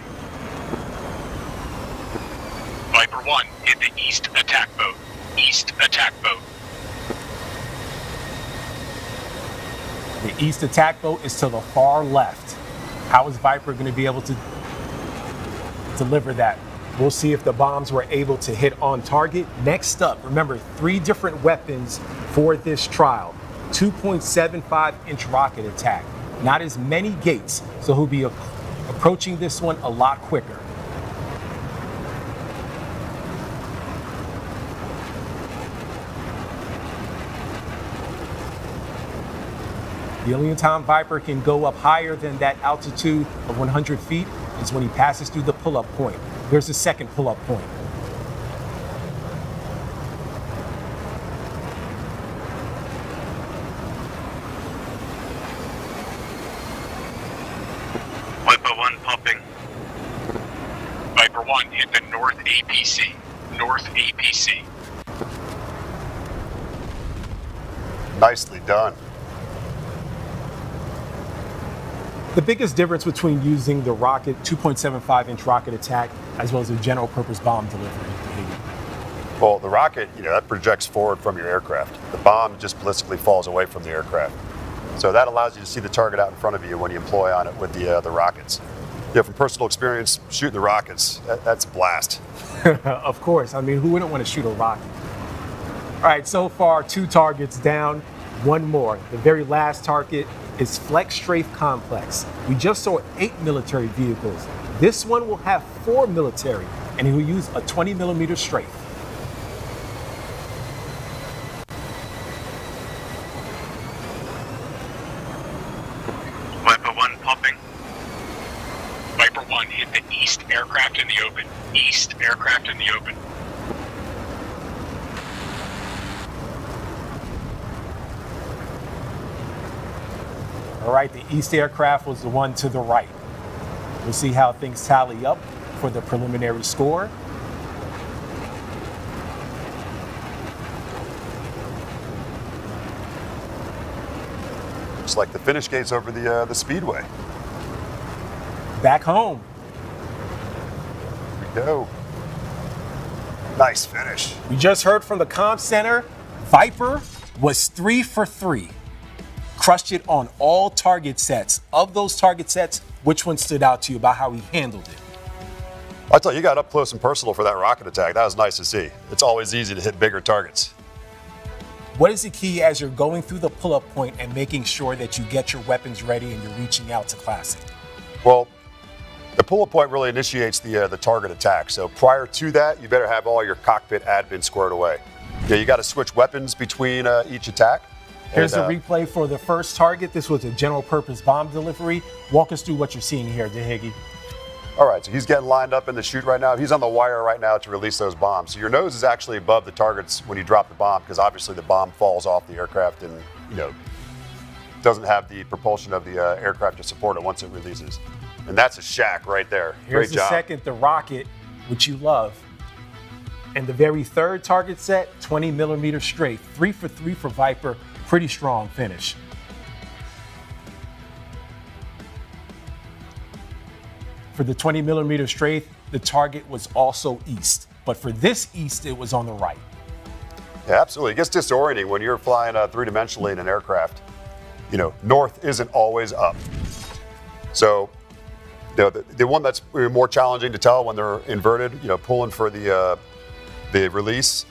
Viper 1, hit the east attack boat. East attack boat. The east attack boat is to the far left. How is Viper going to be able to deliver that? We'll see if the bombs were able to hit on target. Next up, remember, 3 different weapons for this trial. 2.75-inch rocket attack. Not as many gates, so he'll be approaching this one a lot quicker. The only time Viper can go up higher than that altitude of 100 feet is when he passes through the pull-up point. There's a second pull-up point. Viper 1 popping. Viper 1, hit the north APC. North APC. Nicely done. The biggest difference between using the rocket, 2.75-inch rocket attack, as well as a general purpose bomb delivery. Well, the rocket, that projects forward from your aircraft. The bomb just ballistically falls away from the aircraft. So that allows you to see the target out in front of you when you employ on it with the rockets. From personal experience, shooting the rockets, that's a blast. Of course. I mean, who wouldn't want to shoot a rocket? All right, so far, 2 targets down, 1 more. The very last target is Flex Strafe Complex. We just saw 8 military vehicles. This one will have 4 military, and he will use a 20mm strafe. Viper 1 popping. Viper 1, hit the east aircraft in the open. East aircraft in the open. All right, the East aircraft was the one to the right. We'll see how things tally up for the preliminary score. Looks like the finish gate's over the speedway. Back home. Here we go. Nice finish. We just heard from the comm center. Viper was 3 for 3. Crushed it on all target sets. Of those target sets, which one stood out to you about how he handled it? I tell you, you got up close and personal for that rocket attack. That was nice to see. It's always easy to hit bigger targets. What is the key as you're going through the pull-up point and making sure that you get your weapons ready and you're reaching out to Classic? Well, the pull-up point really initiates the target attack. So prior to that, you better have all your cockpit admin squared away. Yeah, you got to switch weapons between each attack. Here's the replay for the first target. This was a general purpose bomb delivery. Walk us through what you're seeing here, DeHiggy. All right, so he's getting lined up in the chute right now. He's on the wire right now to release those bombs. So your nose is actually above the targets when you drop the bomb, because obviously the bomb falls off the aircraft and, you know, doesn't have the propulsion of the aircraft to support it once it releases. And that's a shack right there. Here's Great job. the second, the rocket, which you love. And the very third target set, 20 millimeter straight. 3 for 3 for Viper. Pretty strong finish. For the 20 millimeter strafe, the target was also east. But for this east, it was on the right. Yeah, absolutely. It gets disorienting when you're flying three-dimensionally in an aircraft. You know, north isn't always up. So, you know, the one that's more challenging to tell when they're inverted, you know, pulling for the release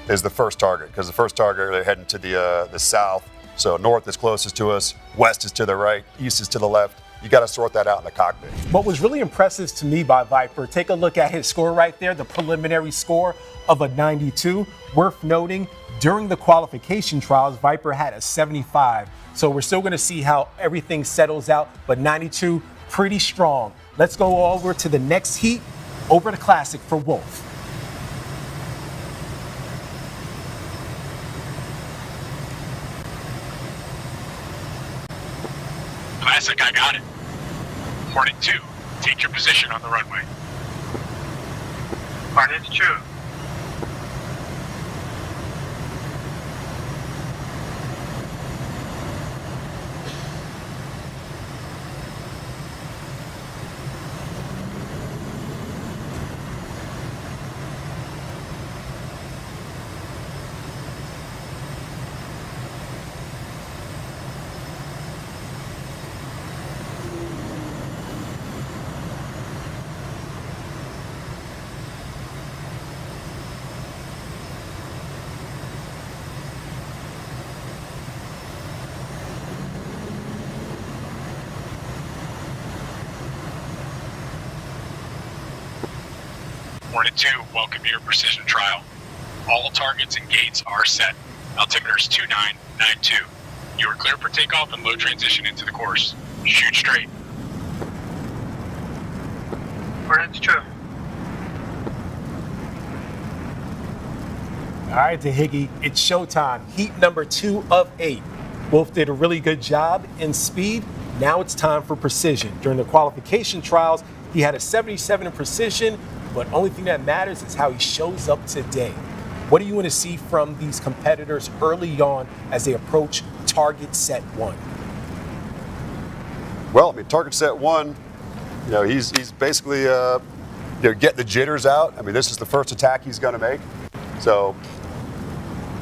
is the first target, because the first target they're heading to the south. So north is closest to us, west is to the right, east is to the left. You got to sort that out in the cockpit. What was really impressive to me by Viper, take a look at his score right there, the preliminary score of a 92. Worth noting, during the qualification trials, Viper had a 75. So we're still going to see how everything settles out, but 92, pretty strong. Let's go over to the next heat, over to Classic for Wolf. Classic, I got it. Hornet 2, take your position on the runway. Hornet 2. Hornet 2, welcome to your precision trial. All targets and gates are set. Altimeter's 2992. You are clear for takeoff and low transition into the course. Shoot straight. Hornet 2. All right, DeHiggy, it's showtime. Heat number 2 of 8. Wolf did a really good job in speed. Now it's time for precision. During the qualification trials, he had a 77 in precision, but only thing that matters is how he shows up today. What do you want to see from these competitors early on as they approach target set 1? Well, I mean, target set 1, you know, he's basically getting the jitters out. I mean, this is the first attack he's going to make. So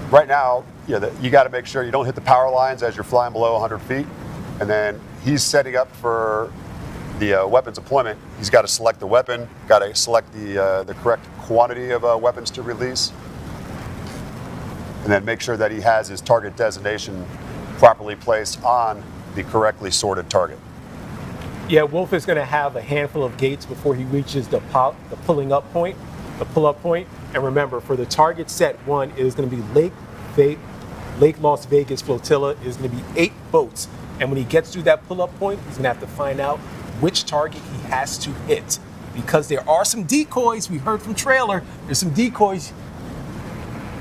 right now, you got to make sure you don't hit the power lines as you're flying below 100 feet. And then he's setting up for the weapons deployment. He's got to select the weapon, got to select the correct quantity of weapons to release, and then make sure that he has his target designation properly placed on the correctly sorted target. Yeah, Wolf is going to have a handful of gates before he reaches the pull-up point. And remember, for the target set 1, it is going to be Lake Las Vegas flotilla. Is going to be 8 boats. And when he gets to that pull-up point, he's going to have to find out which target he has to hit. Because there are some decoys. We heard from Trailer. There's some decoys.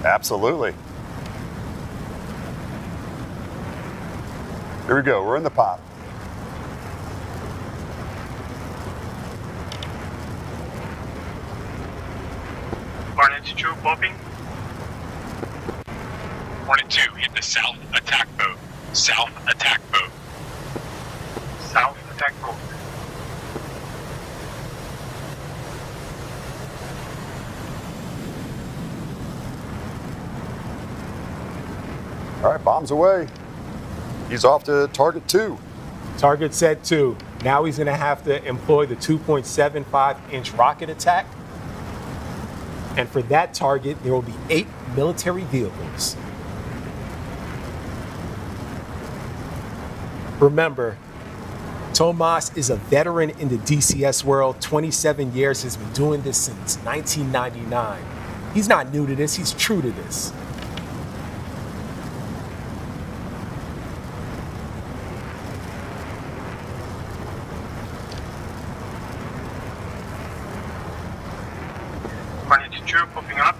Absolutely. Here we go. We're in the pop. Hornet 2 popping. Hornet 2, hit the south attack boat. South attack boat. South attack boat. All right, bombs away. He's off to target 2. Target set 2. Now he's going to have to employ the 2.75-inch rocket attack. And for that target, there will be 8 military vehicles. Remember, Tomas is a veteran in the DCS world. 27 years, has been doing this since 1999. He's not new to this, he's true to this. Hornet 2 popping up.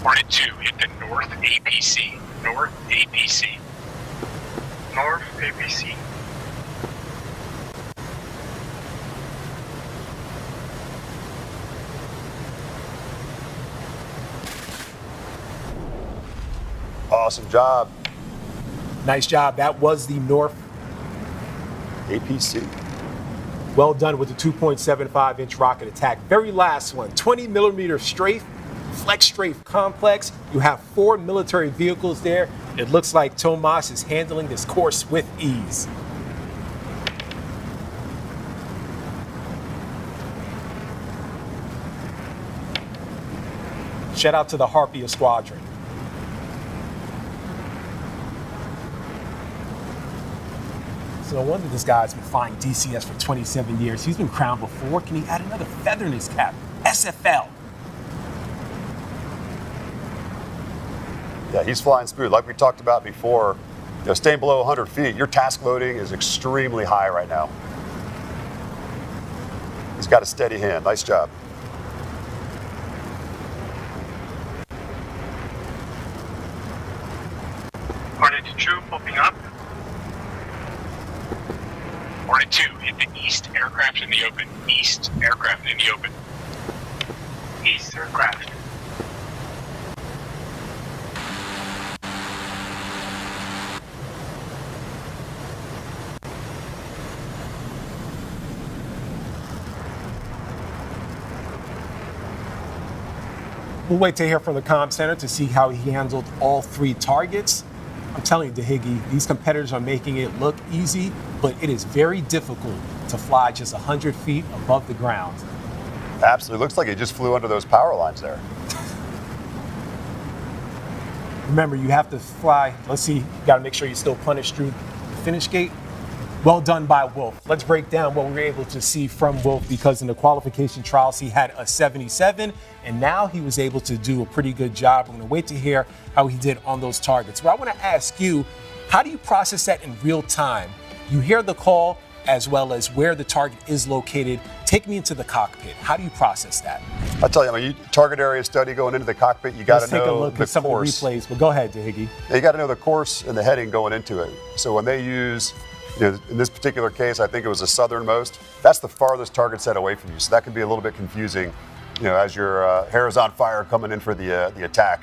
Hornet 2, hit the north APC. North APC. North APC. Awesome job. Nice job. That was the North. APC. Well done with the 2.75-inch rocket attack. Very last one, 20-millimeter strafe, flex strafe complex. You have 4 military vehicles there. It looks like Tomas is handling this course with ease. Shout out to the Harpia Squadron. So no wonder this guy's been flying DCS for 27 years. He's been crowned before. Can he add another feather in his cap? SFL. Yeah, he's flying smooth. Like we talked about before, staying below 100 feet, your task loading is extremely high right now. He's got a steady hand. Nice job. Hornet 2 popping up. Hornet 2, hit the east aircraft in the open. East aircraft in the open. East aircraft. We'll wait to hear from the comm center to see how he handled all 3 targets. I'm telling you, DeHiggy, these competitors are making it look easy, but it is very difficult to fly just 100 feet above the ground. Absolutely. Looks like he just flew under those power lines there. Remember, you have to fly. Let's see, you got to make sure you still punish through the finish gate. Well done by Wolf. Let's break down what we were able to see from Wolf, because in the qualification trials, he had a 77, and now he was able to do a pretty good job. I'm going to wait to hear how he did on those targets. But I want to ask you, how do you process that in real time? You hear the call as well as where the target is located. Take me into the cockpit. How do you process that? I'll tell you, I mean, target area study going into the cockpit, you got to know Let's take a look the at some course. of the replays, but go ahead, DeHiggy. You got to know the course and the heading going into it. So when they use, in this particular case, I think it was the southernmost. That's the farthest target set away from you. So that can be a little bit confusing, as your hair is on fire coming in for the attack.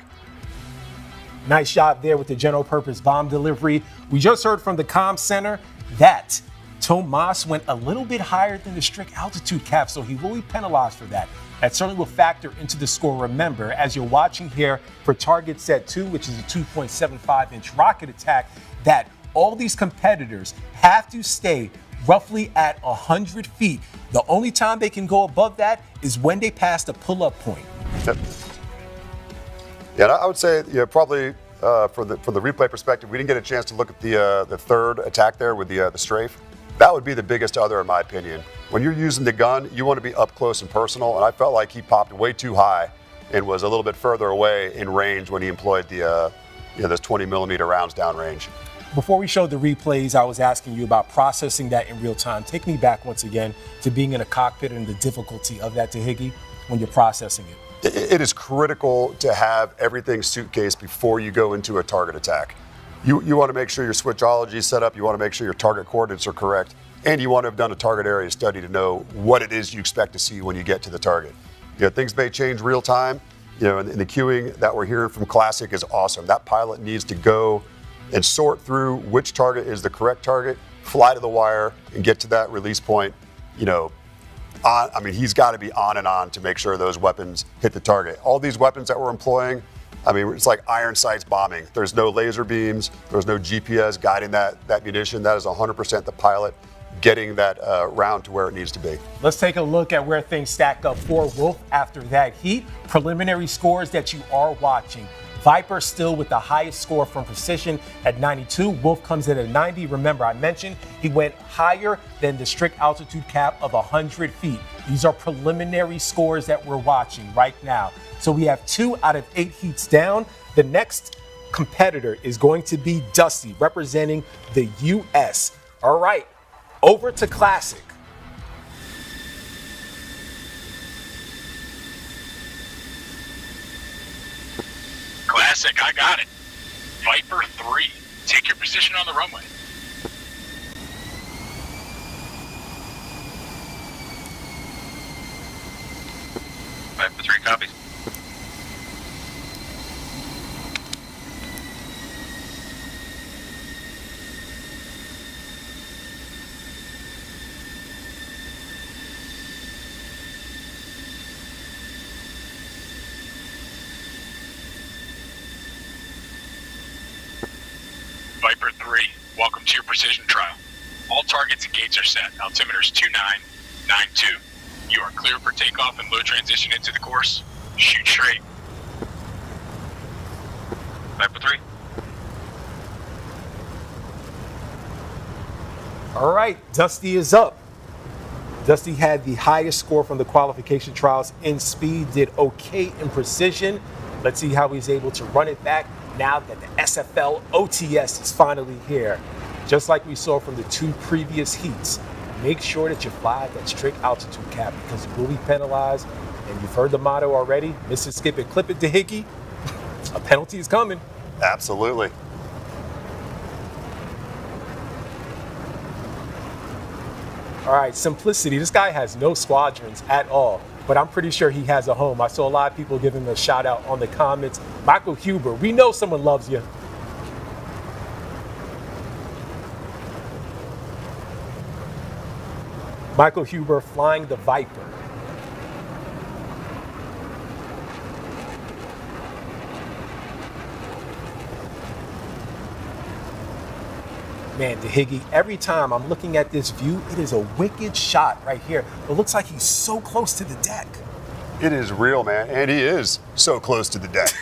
Nice job there with the general purpose bomb delivery. We just heard from the comm center that Tomas went a little bit higher than the strict altitude cap, so he will be penalized for that. That certainly will factor into the score. Remember, as you're watching here for target set 2, which is a 2.75-inch rocket attack, that all these competitors have to stay roughly at 100 feet. The only time they can go above that is when they pass the pull-up point. Yep. Yeah, and I would say probably for the replay perspective, we didn't get a chance to look at the third attack there with the strafe. That would be the biggest other, in my opinion. When you're using the gun, you want to be up close and personal, and I felt like he popped way too high and was a little bit further away in range when he employed those 20-millimeter rounds downrange. Before we showed the replays, I was asking you about processing that in real time. Take me back once again to being in a cockpit and the difficulty of that, DeHiggy, when you're processing it. It is critical to have everything suitcase before you go into a target attack. You want to make sure your switchology is set up. You want to make sure your target coordinates are correct. And you want to have done a target area study to know what it is you expect to see when you get to the target. Things may change real time. And the queuing that we're hearing from Classic is awesome. That pilot needs to go and sort through which target is the correct target, fly to the wire, and get to that release point. He's got to be on and on to make sure those weapons hit the target. All these weapons that we're employing, it's like iron sights bombing. There's no laser beams. There's no GPS guiding that munition. That is 100% the pilot getting that round to where it needs to be. Let's take a look at where things stack up for Wolf after that heat. Preliminary scores that you are watching. Viper still with the highest score from precision at 92. Wolf comes in at 90. Remember, I mentioned he went higher than the strict altitude cap of 100 feet. These are preliminary scores that we're watching right now. So we have 2 out of 8 heats down. The next competitor is going to be Dusty, representing the U.S. All right, over to Classic. Classic, I got it. Viper 3, take your position on the runway. Viper 3 copies. Viper 3, welcome to your precision trial. All targets and gates are set. Altimeter's 2992. You are clear for takeoff and low transition into the course. Shoot straight. Viper 3. All right, Dusty is up. Dusty had the highest score from the qualification trials in speed, did okay in precision. Let's see how he's able to run it back now that the SFL OTS is finally here. Just like we saw from the 2 previous heats, make sure that you fly at that strict altitude cap because you will be penalized. And you've heard the motto already, miss it, skip it, clip it, Dahiggy. A penalty is coming. Absolutely. All right, Simplicity. This guy has no squadrons at all, but I'm pretty sure he has a home. I saw a lot of people giving him a shout out on the comments. Michael Huber, we know someone loves you. Michael Huber flying the Viper. Man, Dahiggy, every time I'm looking at this view, it is a wicked shot right here. It looks like he's so close to the deck. It is real, man, and he is so close to the deck.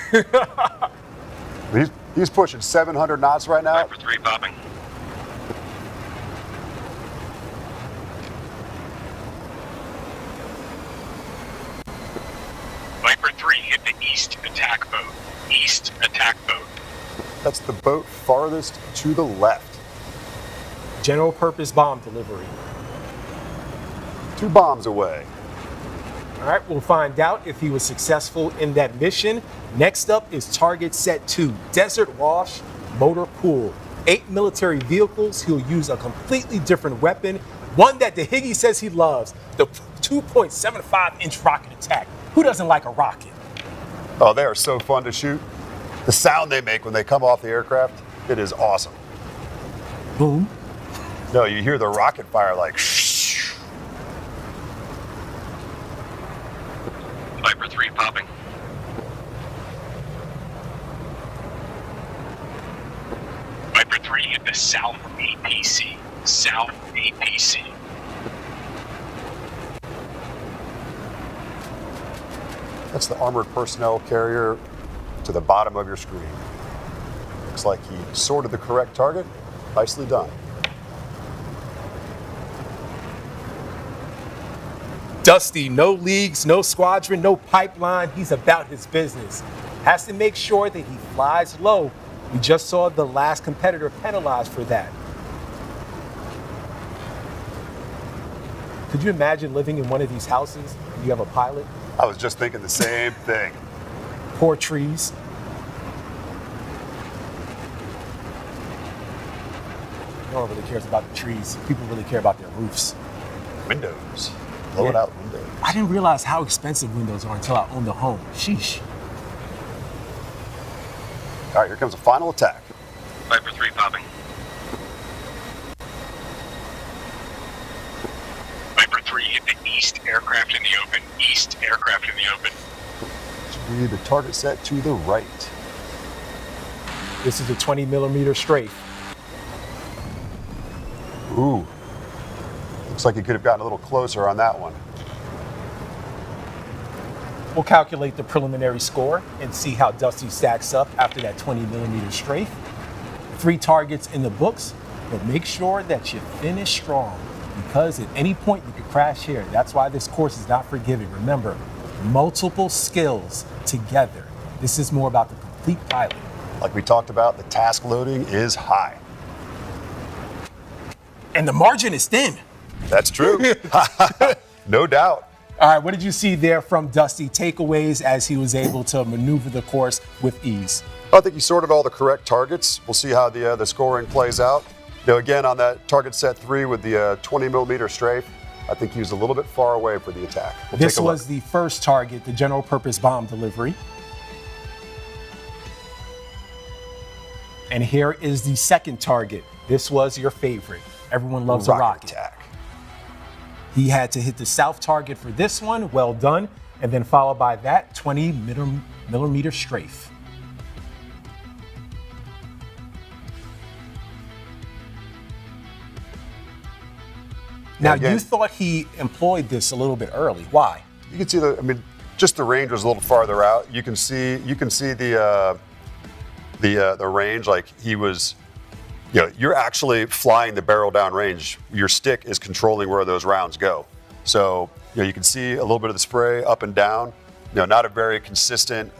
he's pushing 700 knots right now. Viper 3 popping. Viper 3 hit the east attack boat. East attack boat. That's the boat farthest to the left. General purpose bomb delivery. 2 bombs away. All right, we'll find out if he was successful in that mission. Next up is target set 2, Desert Wash Motor Pool. 8 military vehicles. He'll use a completely different weapon, one that Dahiggy says he loves, the 2.75-inch rocket attack. Who doesn't like a rocket? Oh, they are so fun to shoot. The sound they make when they come off the aircraft, it is awesome. Boom. No, you hear the rocket fire like shh. Viper 3 popping. Viper 3 hit the south APC. South APC. That's the armored personnel carrier to the bottom of your screen. Looks like he sorted the correct target. Nicely done. Dusty, no leagues, no squadron, no pipeline. He's about his business. Has to make sure that he flies low. We just saw the last competitor penalized for that. Could you imagine living in one of these houses and you have a pilot? I was just thinking the same thing. Poor trees. No one really cares about the trees. People really care about their roofs. Windows. Blowing out windows. I didn't realize how expensive windows are until I owned a home. Sheesh. All right, here comes the final attack. Viper 3 popping. Viper 3 hit the east aircraft in the open. East aircraft in the open. Should be the target set to the right. This is a 20 millimeter strafe. Ooh. Looks like he could have gotten a little closer on that one. We'll calculate the preliminary score and see how Dusty stacks up after that 20 millimeter strafe. 3 targets in the books, but make sure that you finish strong because at any point you could crash here. That's why this course is not forgiving. Remember, multiple skills together. This is more about the complete pilot. Like we talked about, the task loading is high. And the margin is thin. That's true. No doubt. All right, what did you see there from Dusty? Takeaways as he was able to maneuver the course with ease. I think he sorted all the correct targets. We'll see how the scoring plays out. You know, again, on that target set 3 with the 20 millimeter strafe, I think he was a little bit far away for the attack. This was the first target, the general purpose bomb delivery. And here is the second target. This was your favorite. Everyone loves a rocket attack. He had to hit the south target for this one. Well done. And then followed by that 20 millimeter strafe. Now, you thought he employed this a little bit early. Why? You can see just the range was a little farther out. You can see the range, like he was, you know, you're actually flying the barrel down range. Your stick is controlling where those rounds go. So, you know, you can see a little bit of the spray up and down. You know, not a very consistent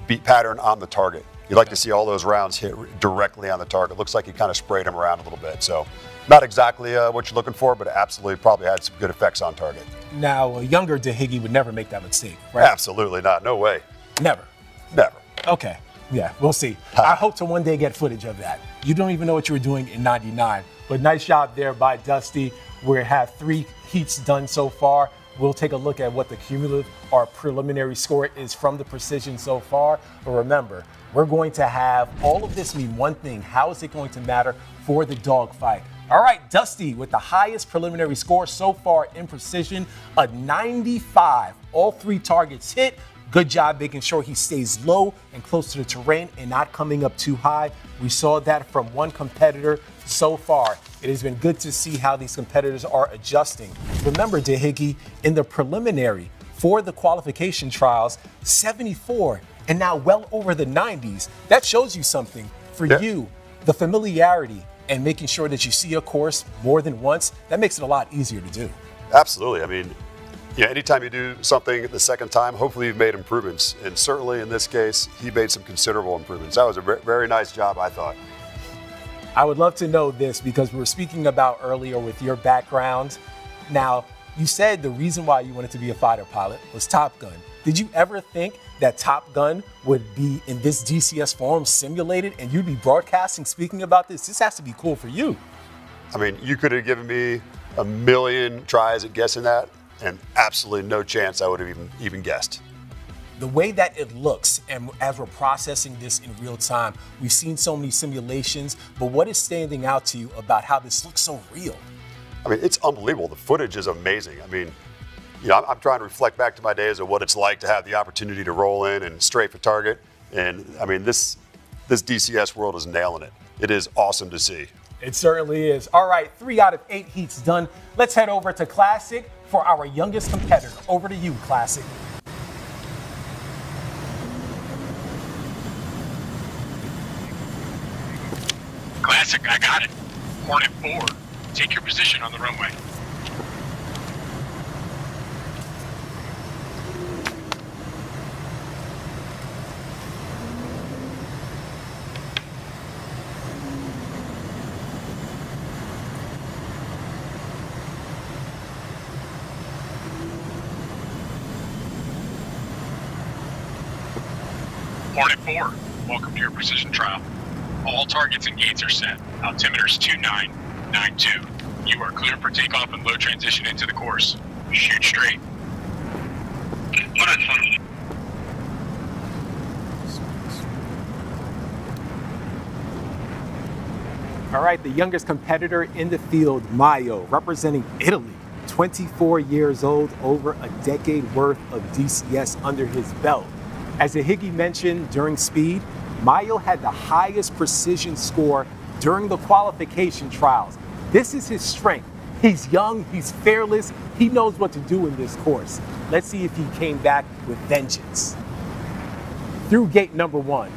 beat pattern on the target. You'd like to see all those rounds hit directly on the target. Looks like he kind of sprayed them around a little bit. So, not exactly what you're looking for, but absolutely probably had some good effects on target. Now, a younger DeHiggy would never make that mistake, right? Absolutely not. No way. Never. Never. Okay. Yeah, we'll see. I hope to one day get footage of that. You don't even know what you were doing in 99. But nice job there by Dusty. We have 3 heats done so far. We'll take a look at what the cumulative or preliminary score is from the precision so far. But remember, we're going to have all of this mean one thing. How is it going to matter for the dogfight? All right, Dusty with the highest preliminary score so far in precision, a 95. All 3 targets hit. Good job making sure he stays low and close to the terrain and not coming up too high. We saw that from one competitor so far. It has been good to see how these competitors are adjusting. Remember, DeHiggy, in the preliminary for the qualification trials, 74 and now well over the 90s. That shows you something for you, the familiarity and making sure that you see a course more than once. That makes it a lot easier to do. Absolutely. I mean, yeah, anytime you do something the second time, hopefully you've made improvements. And certainly in this case, he made some considerable improvements. That was a very nice job, I thought. I would love to know this because we were speaking about earlier with your background. Now, you said the reason why you wanted to be a fighter pilot was Top Gun. Did you ever think that Top Gun would be in this DCS form simulated and you'd be broadcasting, speaking about this? This has to be cool for you. I mean, you could have given me a million tries at guessing that, and absolutely no chance I would have even guessed. The way that it looks, and as we're processing this in real time, we've seen so many simulations, but what is standing out to you about how this looks so real? I mean, it's unbelievable. The footage is amazing. I mean, you know, I'm trying to reflect back to my days of what it's like to have the opportunity to roll in and strafe a target. And I mean, this DCS world is nailing it. It is awesome to see. It certainly is. All right, 3 out of 8 heats done. Let's head over to Classic for our youngest competitor. Over to you, Classic. Classic, I got it. Hornet 4, take your position on the runway. Hornet 4, welcome to your precision trial. All targets and gates are set. Altimeters 29, 92. You are clear for takeoff and low transition into the course. Shoot straight. All right, the youngest competitor in the field, Mayo, representing Italy, 24 years old, over a decade worth of DCS under his belt. As Ahab mentioned during speed, Mayo had the highest precision score during the qualification trials. This is his strength. He's young, he's fearless, he knows what to do in this course. Let's see if he came back with vengeance. Through gate number 1.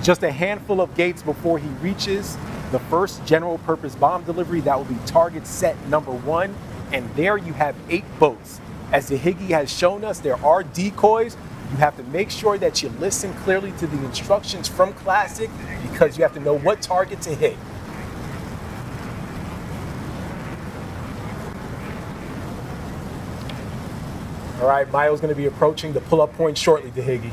Just a handful of gates before he reaches the first general purpose bomb delivery. That will be target set number 1. And there you have 8 boats. As the Higgy has shown us, there are decoys. You have to make sure that you listen clearly to the instructions from Classic, because you have to know what target to hit. All right, Mayo's going to be approaching the pull-up point shortly, the Higgy.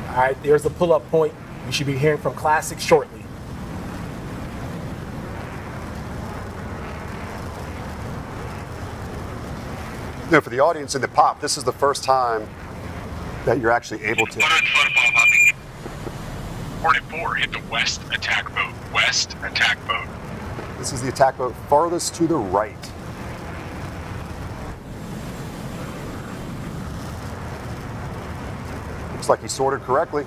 All right, there's the pull-up point. You should be hearing from Classic shortly. You know, for the audience in the pop, this is the first time that you're actually able to. 44, hit the west attack boat. West attack boat. This is the attack boat farthest to the right. Looks like he sorted correctly.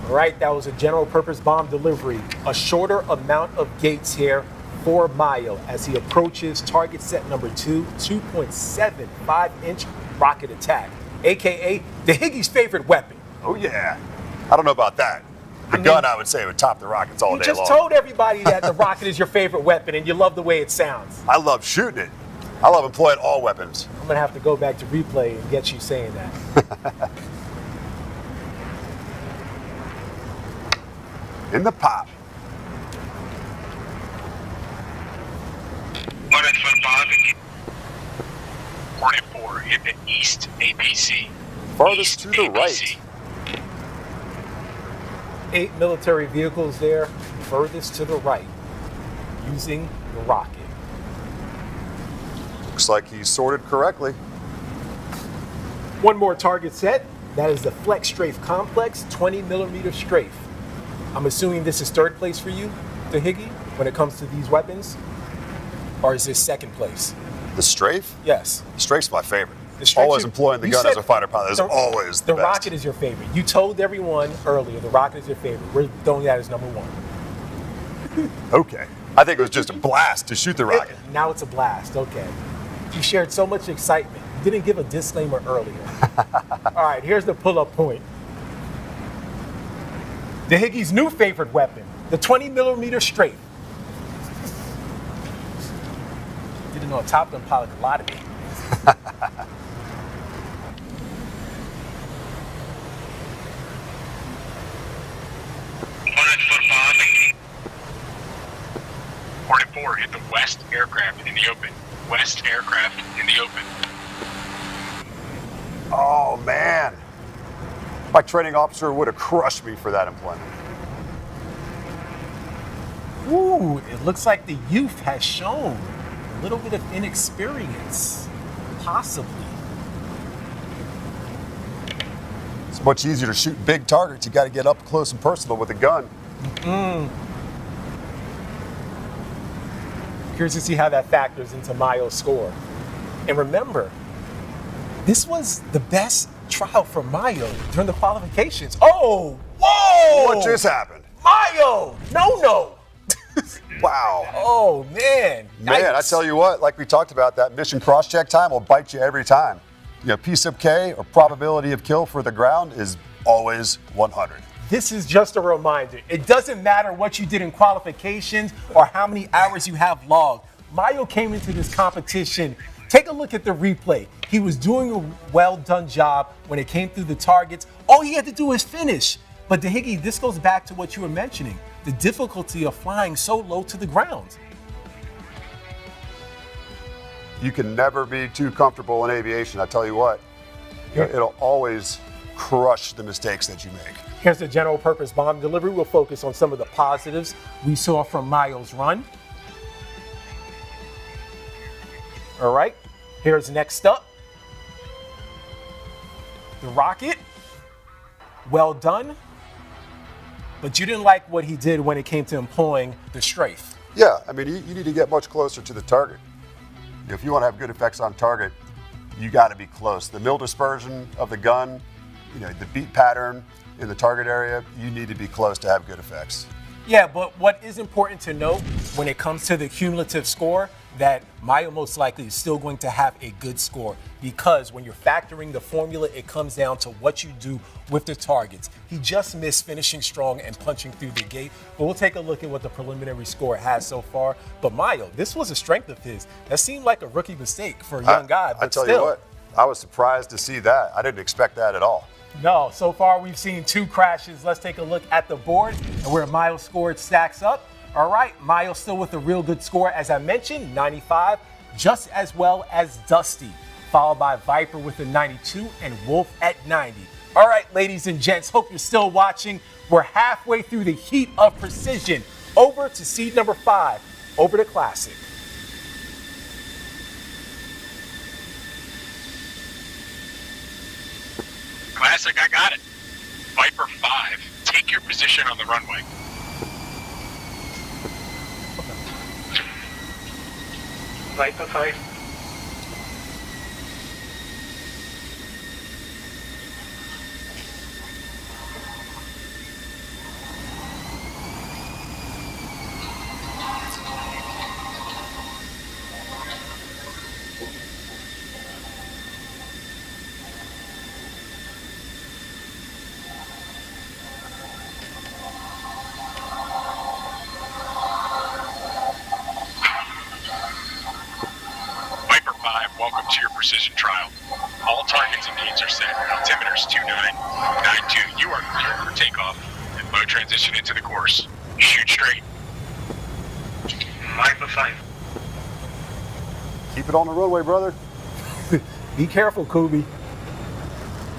All right, that was a general purpose bomb delivery. A shorter amount of gates here for Mayo as he approaches target set number 2, 2.75-inch rocket attack, AKA the Higgy's favorite weapon. Oh yeah, I don't know about that. The gun, I would say, would top the rockets all day long. You just told everybody that the rocket is your favorite weapon and you love the way it sounds. I love shooting it. I love employing all weapons. I'm gonna have to go back to replay and get you saying that. In the pop. 44, hit the east APC. Farthest to the APC. right. 8 military vehicles there, furthest to the right, using the rocket. Looks like he sorted correctly. One more target set. That is the Flex Strafe Complex 20mm strafe. I'm assuming this is third place for you, the Higgy, when it comes to these weapons? Or is this second place? The strafe? Yes. The strafe's my favorite. The strafe Always is- employing the you gun said as a fighter pilot is the- always The the best. rocket is your favorite. You told everyone earlier the rocket is your favorite. We're throwing that as number 1. Okay. I think it was just a blast to shoot the rocket. Now it's a blast. Okay. You shared so much excitement. You didn't give a disclaimer earlier. All right, here's the pull-up point. The Higgy's new favorite weapon, the 20mm strafe. Didn't know a Top Gun pilot could lie to me. Hit the west aircraft in the open. West aircraft in the open. Oh, man. My training officer would have crushed me for that employment. Ooh, it looks like the youth has shown a little bit of inexperience, possibly. It's much easier to shoot big targets. You got to get up close and personal with a gun. Curious to see how that factors into Mayo's score. And remember, this was the best trial for Mayo during the qualifications. Oh, whoa! What just happened? Mayo! No. Wow. Oh, man. Man, I Yikes. tell you what, like we talked about, that mission cross-check time will bite you every time. You know, P sub K, or probability of kill for the ground, is always 100. This is just a reminder. It doesn't matter what you did in qualifications or how many hours you have logged. Mayo came into this competition. Take a look at the replay. He was doing a well-done job when it came through the targets. All he had to do was finish. But Higgy, this goes back to what you were mentioning, the difficulty of flying so low to the ground. You can never be too comfortable in aviation. I tell you what, it'll always crush the mistakes that you make. Here's the general purpose bomb delivery. We'll focus on some of the positives we saw from Mayo's run. All right, here's next up. The rocket. Well done. But you didn't like what he did when it came to employing the strafe. Yeah, I mean, you need to get much closer to the target. If you want to have good effects on target, you got to be close. The mill dispersion of the gun, the beat pattern in the target area, you need to be close to have good effects. Yeah, but what is important to note when it comes to the cumulative score, that Mayo most likely is still going to have a good score, because when you're factoring the formula, it comes down to what you do with the targets. He just missed finishing strong and punching through the gate, but we'll take a look at what the preliminary score has so far. But Mayo, this was a strength of his. That seemed like a rookie mistake for a young guy, but I tell you what, I was surprised to see that. I didn't expect that at all. No, so far we've seen 2 crashes. Let's take a look at the board and where Mayo scored stacks up. All right, Mayo still with a real good score, as I mentioned, 95, just as well as Dusty, followed by Viper with a 92 and Wolf at 90. All right, ladies and gents, hope you're still watching. We're halfway through the heat of precision. Over to seed number 5, over to Classic. Classic, I got it. Viper 5, take your position on the runway. Viper 5. Welcome to your precision trial. All targets and gates are set. Altimeters 2992. You are clear for takeoff and low transition into the course. Shoot straight. Viper 5. Keep it on the runway, brother. Be careful, Couby.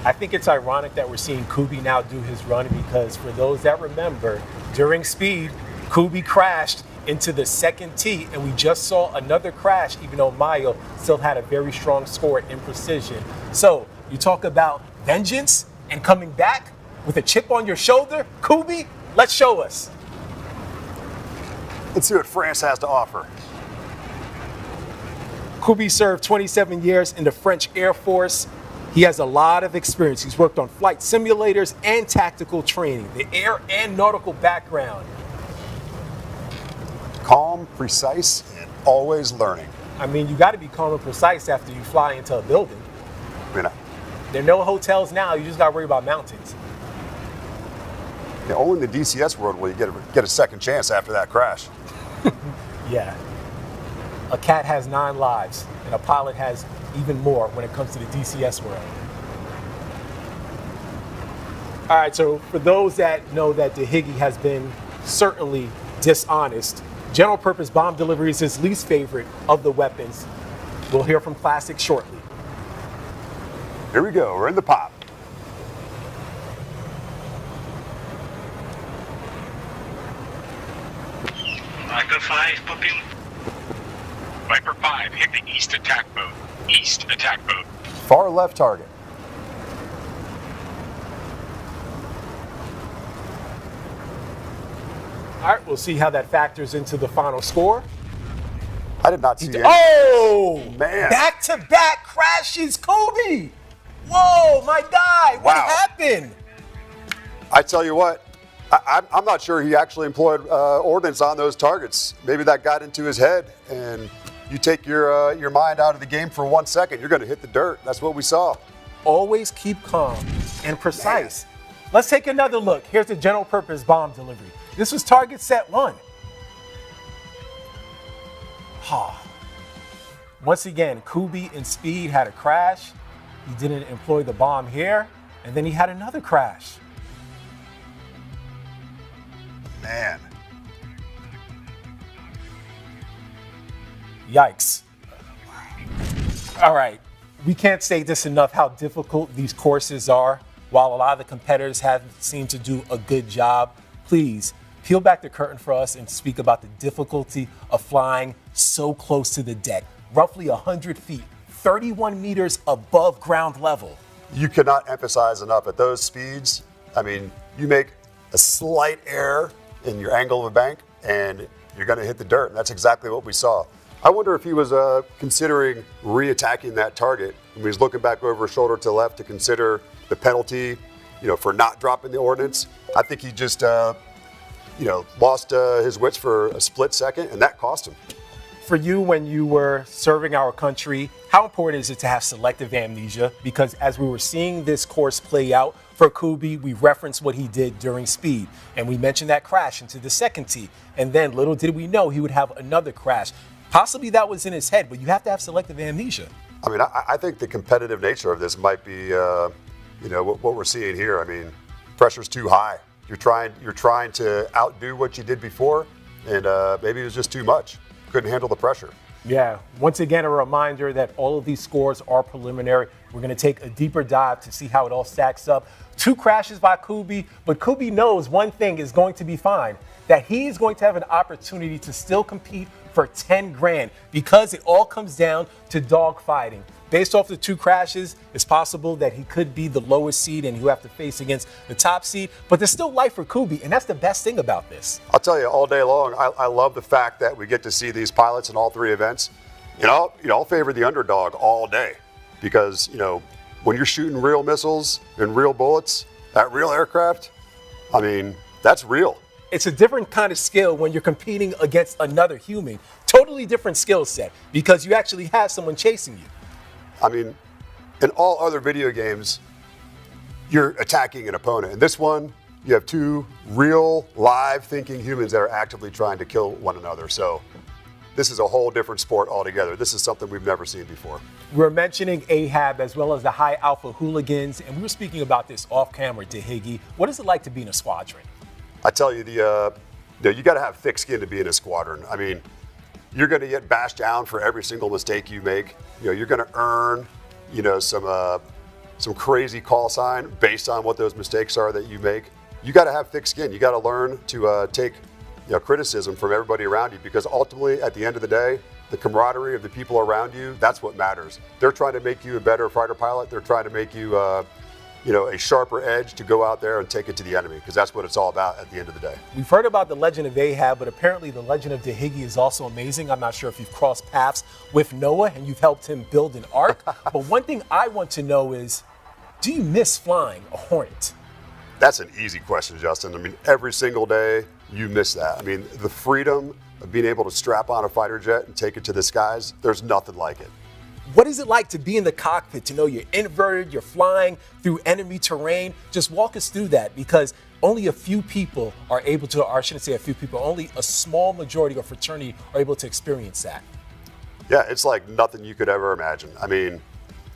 I think it's ironic that we're seeing Couby now do his run, because for those that remember, during speed, Couby crashed into the second tee, and we just saw another crash, even though Mayo still had a very strong score in precision. So you talk about vengeance and coming back with a chip on your shoulder, Couby, let's show us. Let's see what France has to offer. Couby served 27 years in the French Air Force. He has a lot of experience. He's worked on flight simulators and tactical training, the air and nautical background. Calm, precise, and always learning. I mean, you got to be calm and precise after you fly into a building. There are no hotels now. You just got to worry about mountains. Yeah, only in the DCS world will you get a second chance after that crash. Yeah. A cat has 9 lives, and a pilot has even more when it comes to the DCS world. All right, so for those that know that DeHiggy has been certainly dishonest, general purpose bomb delivery is his least favorite of the weapons. We'll hear from Classic shortly. Here we go, we're in the pop. Viper 5, popping. Viper 5, hit the east attack boat. East attack boat. Far left target. All right, we'll see how that factors into the final score. I did not see it. Oh, man. Back-to-back crashes, Couby. Whoa, my guy, what happened? I tell you what, I'm not sure he actually employed ordnance on those targets. Maybe that got into his head, and you take your mind out of the game for 1 second, you're going to hit the dirt. That's what we saw. Always keep calm and precise. Man. Let's take another look. Here's the general purpose bomb delivery. This was target set 1. Once again, Couby in speed had a crash. He didn't employ the bomb here, and then he had another crash. Man. Yikes. All right. We can't say this enough how difficult these courses are. While a lot of the competitors have seemed to do a good job, please peel back the curtain for us and speak about the difficulty of flying so close to the deck, roughly 100 feet, 31 meters above ground level. You cannot emphasize enough at those speeds. I mean, you make a slight error in your angle of a bank and you're going to hit the dirt. And that's exactly what we saw. I wonder if he was considering re-attacking that target. When he was looking back over his shoulder to the left to consider the penalty, for not dropping the ordnance. I think he just, lost his wits for a split second, and that cost him. For you, when you were serving our country, how important is it to have selective amnesia? Because as we were seeing this course play out for Couby, we referenced what he did during speed, and we mentioned that crash into the second tee. And then little did we know he would have another crash. Possibly that was in his head, but you have to have selective amnesia. I mean, I think the competitive nature of this might be, what we're seeing here. I mean, pressure's too high. You're trying to outdo what you did before, and maybe it was just too much. Couldn't handle the pressure. Yeah. Once again, a reminder that all of these scores are preliminary. We're going to take a deeper dive to see how it all stacks up. 2 crashes by Couby, but Couby knows one thing is going to be fine, that he's going to have an opportunity to still compete for 10 grand because it all comes down to dogfighting. Based off the 2 crashes, it's possible that he could be the lowest seed and he'll have to face against the top seed, but there's still life for Couby, and that's the best thing about this. I'll tell you, all day long, I love the fact that we get to see these pilots in all 3 events. I'll favor the underdog all day because, when you're shooting real missiles and real bullets at real aircraft, I mean, that's real. It's a different kind of skill when you're competing against another human. Totally different skill set because you actually have someone chasing you. I mean, in all other video games, you're attacking an opponent. In this one, you have 2 real, live thinking humans that are actively trying to kill one another. So this is a whole different sport altogether. This is something we've never seen before. We're mentioning Ahab as well as the high alpha hooligans, and we were speaking about this off camera to Higgy. What is it like to be in a squadron? I tell you, you got to have thick skin to be in a squadron. I mean, you're going to get bashed down for every single mistake you make. You're going to earn, some crazy call sign based on what those mistakes are that you make. You got to have thick skin. You got to learn to take, criticism from everybody around you because ultimately, at the end of the day, the camaraderie of the people around you, that's what matters. They're trying to make you a better fighter pilot. They're trying to make you, a sharper edge to go out there and take it to the enemy because that's what it's all about at the end of the day. We've heard about the legend of Ahab, but apparently the legend of Dahigi is also amazing. I'm not sure if you've crossed paths with Noah and you've helped him build an ark, but one thing I want to know is, do you miss flying a Hornet? That's an easy question, Justin. I mean, every single day you miss that. I mean, the freedom of being able to strap on a fighter jet and take it to the skies, there's nothing like it. What is it like to be in the cockpit, to know you're inverted, you're flying through enemy terrain? Just walk us through that because only a few people are able to, or I shouldn't say a few people, only a small majority or fraternity are able to experience that. Yeah, it's like nothing you could ever imagine. I mean,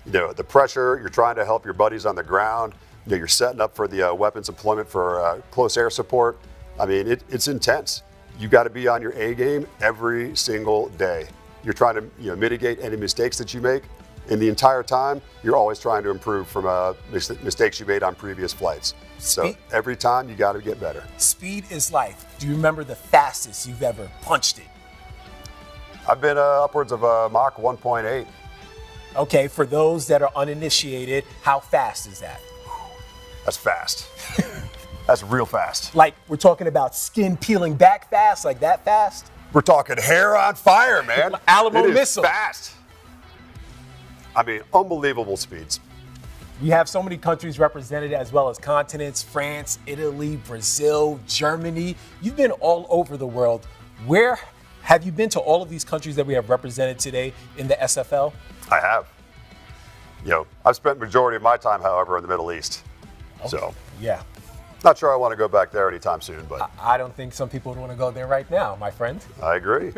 the pressure, you're trying to help your buddies on the ground, you're setting up for the weapons deployment for close air support. I mean, it's intense. You got to be on your A game every single day. You're trying to mitigate any mistakes that you make. And the entire time, you're always trying to improve from mistakes you made on previous flights. So every time, you got to get better. Speed is life. Do you remember the fastest you've ever punched it? I've been upwards of Mach 1.8. Okay, for those that are uninitiated, how fast is that? That's fast. That's real fast. Like we're talking about skin peeling back fast, like that fast? We're talking hair on fire, man. Alamo it is missile. Fast. I mean, unbelievable speeds. We have so many countries represented as well as continents, France, Italy, Brazil, Germany. You've been all over the world. Where have you been to all of these countries that we have represented today in the SFL? I have. I've spent majority of my time, however, in the Middle East. Okay. So, yeah. Not sure I want to go back there anytime soon, but I don't think some people would want to go there right now, my friend. I agree.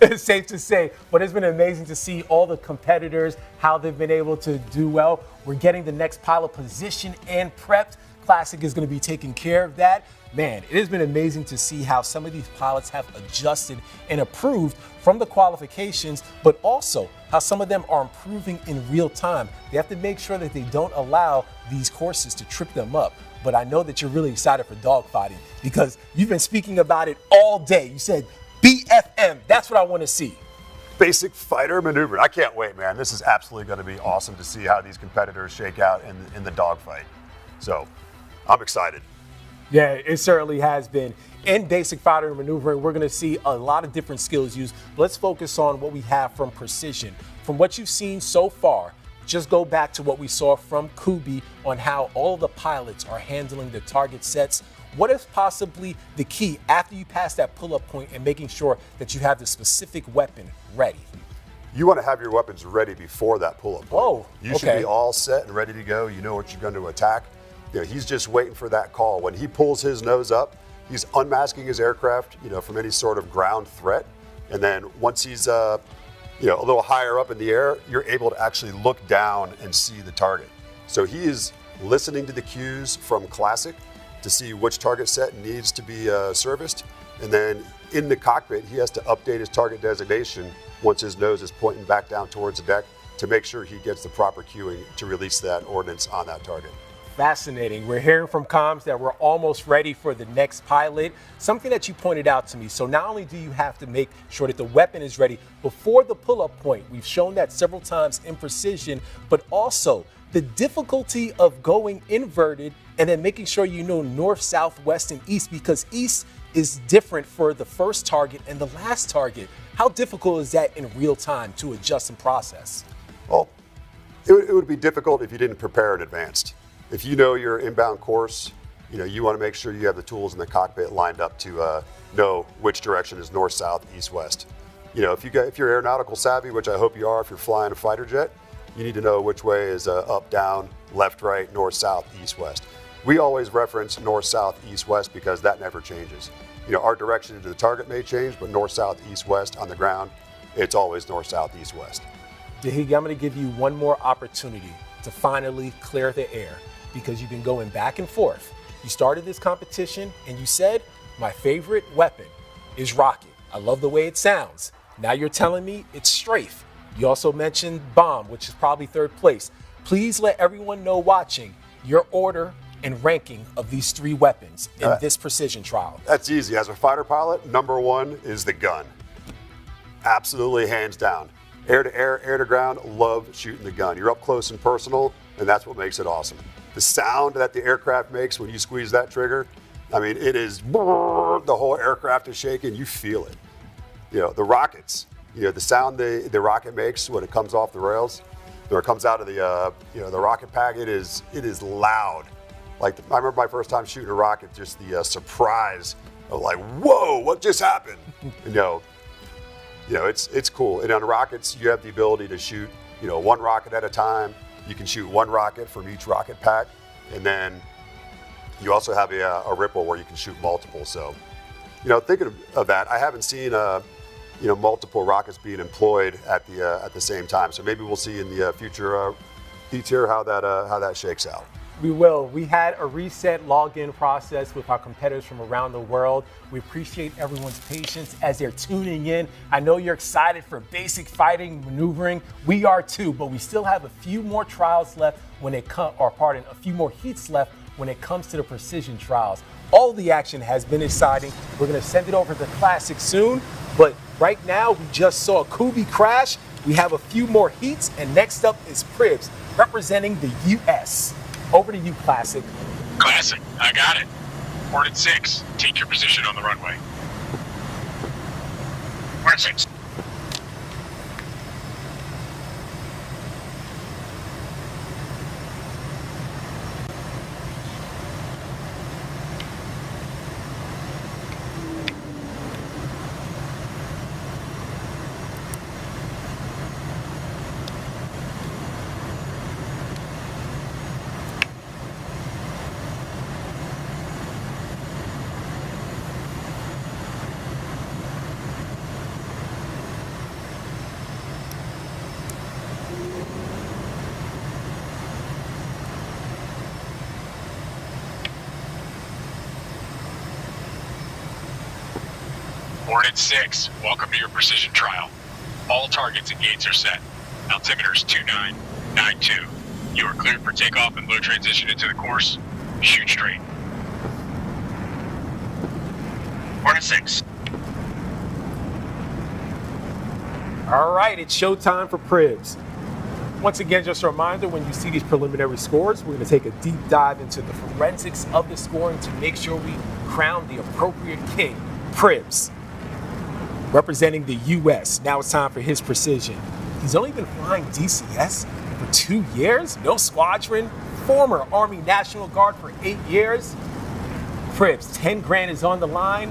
It's safe to say, but it's been amazing to see all the competitors, how they've been able to do well. We're getting the next pilot position and prepped. Classic is going to be taking care of that. man, it has been amazing to see how some of these pilots have adjusted and improved from the qualifications, but also how some of them are improving in real time. They have to make sure that they don't allow these courses to trip them up. But I know that you're really excited for dogfighting because you've been speaking about it all day. You said BFM, that's what I want to see. Basic fighter maneuver. I can't wait, man. This is absolutely going to be awesome to see how these competitors shake out in the dogfight. So I'm excited. Yeah, it certainly has been. In basic fighter maneuvering, we're going to see a lot of different skills used. Let's focus on what we have from precision. From what you've seen so far, just go back to what we saw from Couby on how all the pilots are handling the target sets. What is possibly the key after you pass that pull-up point and making sure that you have the specific weapon ready? You want to have your weapons ready before that pull-up point. Whoa, You should be all set and ready to go. You know what you're going to attack. You know, he's just waiting for that call. When he pulls his nose up, he's unmasking his aircraft, from any sort of ground threat. And then once he's, a little higher up in the air, you're able to actually look down and see the target. So he is listening to the cues from Classic to see which target set needs to be serviced. And then in the cockpit, he has to update his target designation once his nose is pointing back down towards the deck to make sure he gets the proper cueing to release that ordnance on that target. Fascinating. We're hearing from comms that we're almost ready for the next pilot. Something that you pointed out to me. So not only do you have to make sure that the weapon is ready before the pull-up point, we've shown that several times in precision, but also the difficulty of going inverted and then making sure you know north, south, west, and east, because east is different for the first target and the last target. How difficult is that in real time to adjust and process? Well, it would be difficult if you didn't prepare in advance. If you know your inbound course, you want to make sure you have the tools in the cockpit lined up to know which direction is north, south, east, west. If you're aeronautical savvy, which I hope you are if you're flying a fighter jet, you need to know which way is up, down, left, right, north, south, east, west. We always reference north, south, east, west because that never changes. Our direction to the target may change, but north, south, east, west on the ground, it's always north, south, east, west. Dahig, I'm going to give you one more opportunity to finally clear the air, because you've been going back and forth. You started this competition and you said, my favorite weapon is rocket. I love the way it sounds. Now you're telling me it's strafe. You also mentioned bomb, which is probably third place. Please let everyone know watching your order and ranking of these three weapons in this precision trial. That's easy. As a fighter pilot, number one is the gun. Absolutely, hands down. Air to air, air to ground, love shooting the gun. You're up close and personal, and that's what makes it awesome. The sound that the aircraft makes when you squeeze that trigger, it is, the whole aircraft is shaking, you feel it. The rockets, the sound the rocket makes when it comes off the rails, or it comes out of the rocket pack, it is loud. I remember my first time shooting a rocket, just the surprise of whoa, what just happened? It's cool. And on rockets, you have the ability to shoot, one rocket at a time. You can shoot one rocket from each rocket pack, and then you also have a ripple where you can shoot multiple. So, thinking of that, I haven't seen multiple rockets being employed at the same time. So maybe we'll see in the future heats here how that shakes out. We will. We had a reset login process with our competitors from around the world. We appreciate everyone's patience as they're tuning in. I know you're excited for basic fighting maneuvering. We are too, but we still have a few more trials left a few more heats left when it comes to the precision trials. All the action has been exciting. We're going to send it over to the Classic soon, but right now we just saw Couby crash. We have a few more heats, and next up is Pribs representing the U.S. Over to you, Classic. Classic, I got it. Port at 6. Take your position on the runway. Port at 6. Hornet 6, welcome to your precision trial. All targets and gates are set. Altimeters 2992. You are cleared for takeoff and low transition into the course. Shoot straight. Hornet 6. All right, it's showtime for Pribs. Once again, just a reminder, when you see these preliminary scores, we're going to take a deep dive into the forensics of the scoring to make sure we crown the appropriate king, Pribs. Representing the U.S., now it's time for his precision. He's only been flying DCS for 2 years, no squadron, former Army National Guard for 8 years. Pribs, 10 grand is on the line.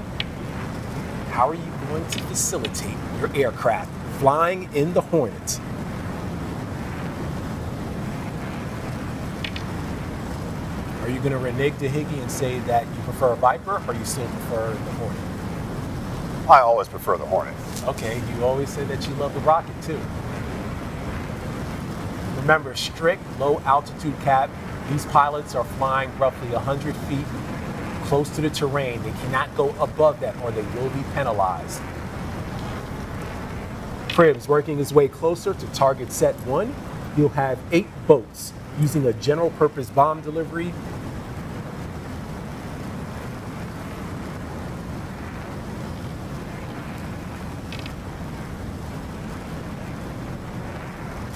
How are you going to facilitate your aircraft flying in the Hornet? Are you going to renege Dahigi and say that you prefer a Viper, or you still prefer the Hornet? I always prefer the Hornet. Okay, you always said that you love the rocket too. Remember, strict low altitude cap. These pilots are flying roughly 100 feet close to the terrain. They cannot go above that or they will be penalized. Pribs working his way closer to target set 1. He'll have 8 boats using a general purpose bomb delivery.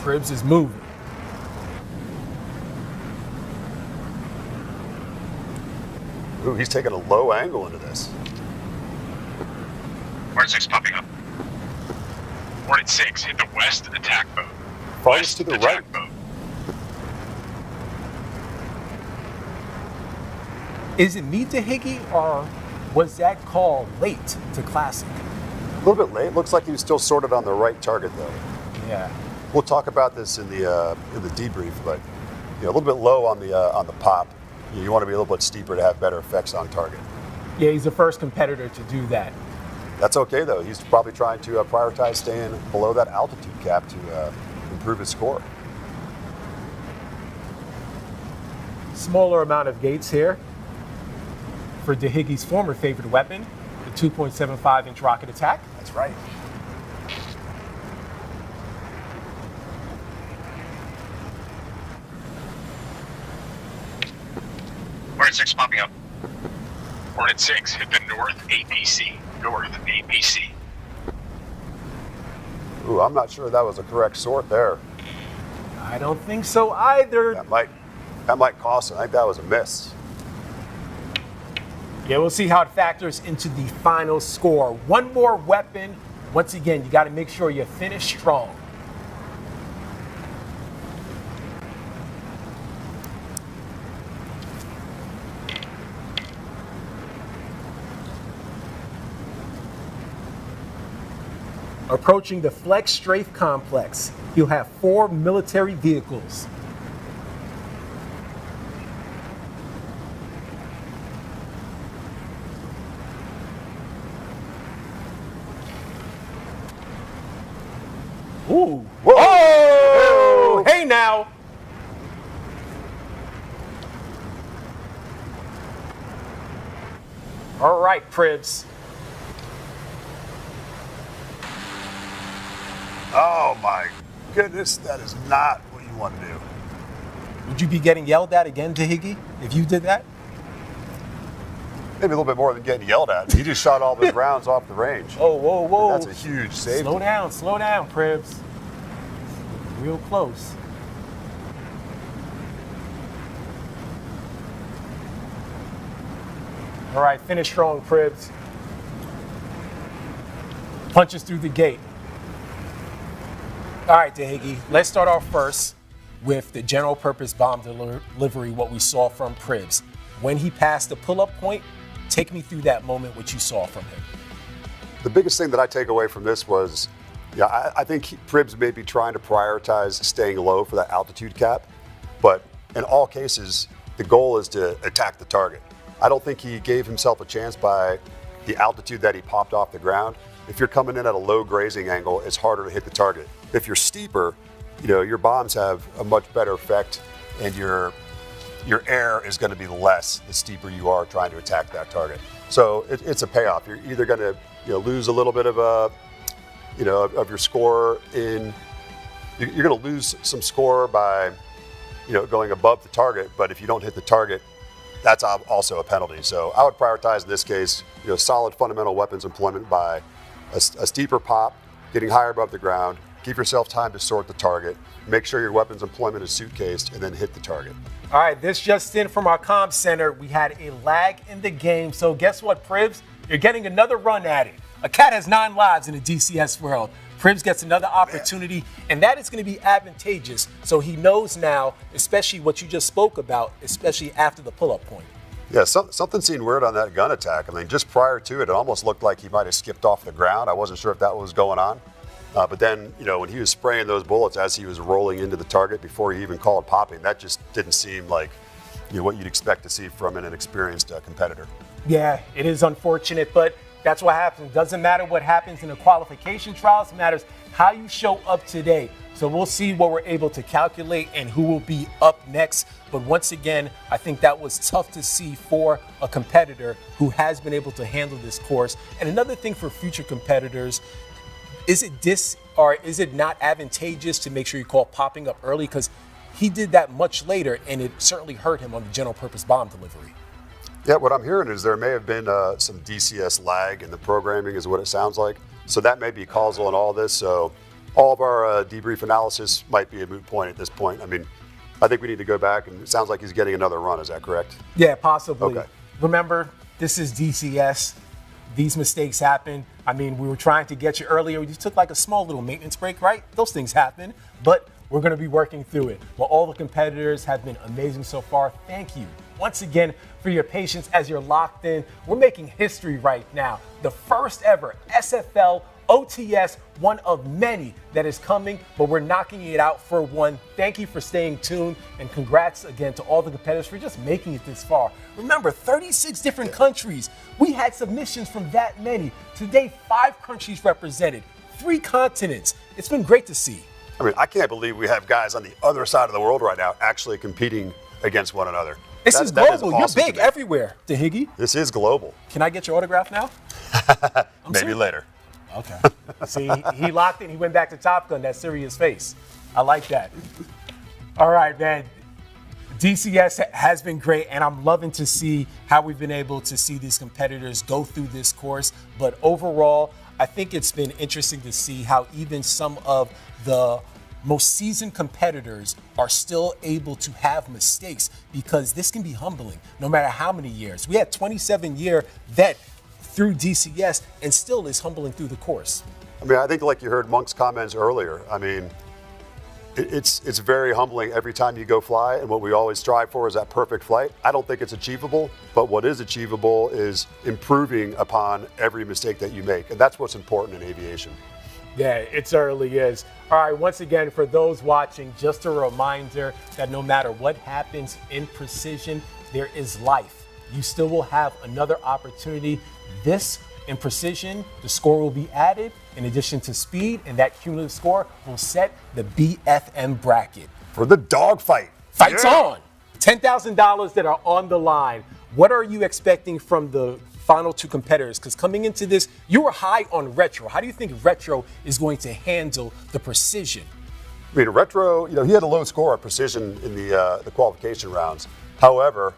Pribs is moving. Ooh, he's taking a low angle into this. Hornet 6 popping up. Hornet 6, hit the west attack boat. Farthest to the right. Boat. Is it me, Dahigi, or was that call late to Classic? A little bit late. Looks like he was still sorted on the right target, though. Yeah. We'll talk about this in the debrief, but a little bit low on the pop. You want to be a little bit steeper to have better effects on target. Yeah, he's the first competitor to do that. That's okay, though. He's probably trying to prioritize staying below that altitude cap to improve his score. Smaller amount of gates here for Dahigi's former favorite weapon, the 2.75-inch rocket attack. That's right. Hornet 6 popping up. Hornet 6, hit the north APC. North APC. Ooh, I'm not sure that was a correct sort there. I don't think so either. That might cost him. I think that was a miss. Yeah, we'll see how it factors into the final score. One more weapon. Once again, you got to make sure you finish strong. Approaching the Flex Strafe Complex, you'll have 4 military vehicles. Ooh. Whoa! Oh! Hey now! All right, Pribs. Oh my goodness, that is not what you want to do. Would you be getting yelled at again, Dahigi, if you did that? Maybe a little bit more than getting yelled at. He just shot all of his rounds off the range. Oh, whoa, whoa. And that's a huge save. Slow down, Pribs. Real close. All right, finish strong, Pribs. Punches through the gate. All right, Dahigi, let's start off first with the general purpose bomb delivery, what we saw from Pribs. When he passed the pull-up point, take me through that moment, what you saw from him. The biggest thing that I take away from this was, I think Pribs may be trying to prioritize staying low for that altitude cap, but in all cases, the goal is to attack the target. I don't think he gave himself a chance by the altitude that he popped off the ground. If you're coming in at a low grazing angle, it's harder to hit the target. If you're steeper, your bombs have a much better effect, and your air is going to be less the steeper you are trying to attack that target. So it's a payoff. You're either going to lose a little bit of of your score in. You're going to lose some score by, going above the target. But if you don't hit the target, that's also a penalty. So I would prioritize in this case, solid fundamental weapons employment by a steeper pop, getting higher above the ground. Give yourself time to sort the target. Make sure your weapons employment is suitcased, and then hit the target. All right, this just in from our comm center. We had a lag in the game. So guess what, Pribs? You're getting another run at it. A cat has 9 lives in the DCS world. Pribs gets another opportunity, and that is going to be advantageous. So he knows now, especially what you just spoke about, especially after the pull-up point. Yeah, something seemed weird on that gun attack. I mean, just prior to it, it almost looked like he might have skipped off the ground. I wasn't sure if that was going on. But then, when he was spraying those bullets as he was rolling into the target before he even called popping, that just didn't seem like what you'd expect to see from an inexperienced competitor. Yeah, it is unfortunate, but that's what happens. It doesn't matter what happens in the qualification trials. It matters how you show up today. So we'll see what we're able to calculate and who will be up next. But once again, I think that was tough to see for a competitor who has been able to handle this course. And another thing for future competitors, is it not advantageous to make sure you call popping up early? Because he did that much later, and it certainly hurt him on the general purpose bomb delivery. Yeah, what I'm hearing is there may have been some DCS lag in the programming is what it sounds like. So that may be causal in all this. So all of our debrief analysis might be a moot point at this point. I mean, I think we need to go back, and it sounds like he's getting another run. Is that correct? Yeah, possibly. Okay. Remember, this is DCS. These mistakes happen. I mean, we were trying to get you earlier. We just took like a small little maintenance break, right? Those things happen, but we're going to be working through it. Well, all the competitors have been amazing so far. Thank you once again for your patience as you're locked in. We're making history right now. The first ever SFL OTS, one of many that is coming, but we're knocking it out for one. Thank you for staying tuned, and congrats again to all the competitors for just making it this far. Remember, 36 different countries. We had submissions from that many. Today, 5 countries represented, 3 continents. It's been great to see. I mean, I can't believe we have guys on the other side of the world right now actually competing against one another. This is global. You're big everywhere, Dahigi. This is global. Can I get your autograph now? Maybe later. Okay. See, he locked in. He went back to Top Gun, that serious face. I like that. All right, man. DCS has been great, and I'm loving to see how we've been able to see these competitors go through this course. But overall, I think it's been interesting to see how even some of the most seasoned competitors are still able to have mistakes, because this can be humbling no matter how many years. We had 27-year vet through DCS and still is humbling through the course. I mean, I think like you heard Monk's comments earlier, I mean, it's very humbling every time you go fly, and what we always strive for is that perfect flight. I don't think it's achievable, but what is achievable is improving upon every mistake that you make, and that's what's important in aviation. Yeah, it certainly is. All right, once again, for those watching, just a reminder that no matter what happens in precision, there is life. You still will have another opportunity. This, in precision, the score will be added in addition to speed, and that cumulative score will set the BFM bracket. For the dogfight. Fight's on! $10,000 that are on the line. What are you expecting from the final 2 competitors? Because coming into this, you were high on Retro. How do you think Retro is going to handle the precision? I mean, Retro, he had a low score at precision in the qualification rounds. However,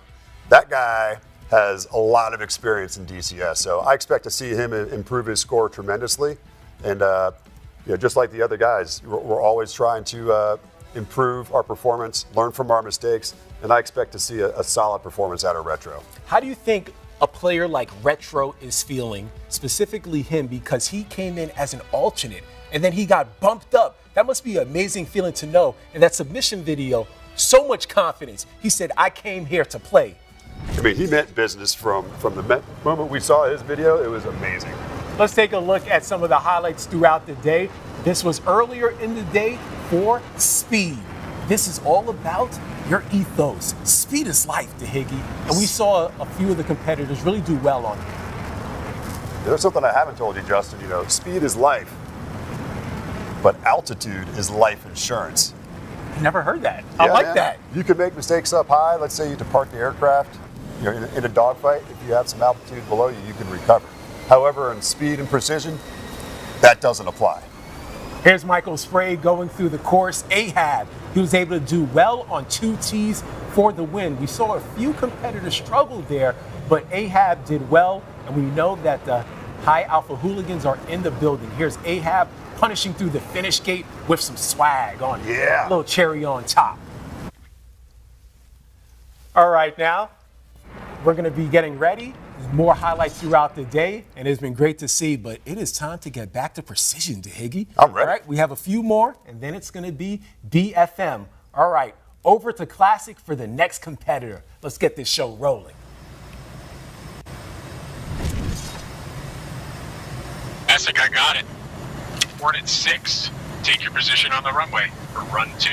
that guy has a lot of experience in DCS, so I expect to see him improve his score tremendously. And just like the other guys, we're always trying to improve our performance, learn from our mistakes, and I expect to see a solid performance out of Retro. How do you think a player like Retro is feeling, specifically him, because he came in as an alternate and then he got bumped up? That must be an amazing feeling to know. In that submission video, so much confidence. He said, I came here to play. I mean, he meant business from the moment we saw his video. It was amazing. Let's take a look at some of the highlights throughout the day. This was earlier in the day for speed. This is all about your ethos. Speed is life, Dahigi. And we saw a few of the competitors really do well on it. There's something I haven't told you, Justin. Speed is life, but altitude is life insurance. Never heard that. I like that. You can make mistakes up high. Let's say you depart the aircraft. In a dogfight, if you have some altitude below you, you can recover. However, in speed and precision, that doesn't apply. Here's Michael Sprague going through the course. Ahab, he was able to do well on 2 tees for the win. We saw a few competitors struggle there, but Ahab did well, and we know that the high alpha hooligans are in the building. Here's Ahab punishing through the finish gate with some swag on it. Yeah. A little cherry on top. All right, now we're going to be getting ready. There's more highlights throughout the day, and it's been great to see, but it is time to get back to precision, Dahiggy. I'm ready. All right, we have a few more, and then it's going to be BFM. All right, over to Classic for the next competitor. Let's get this show rolling. Classic, I got it. Hornet 6, take your position on the runway for run 2.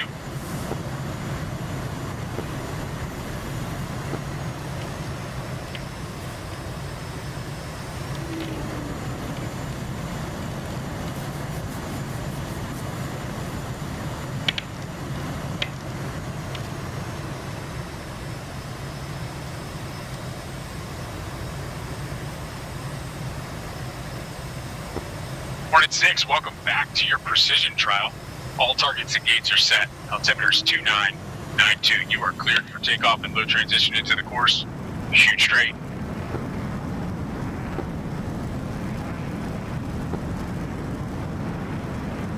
Hornet 6, welcome back to your precision trial. All targets and gates are set. Altimeter's 2992. You are cleared for takeoff and low transition into the course. Shoot straight.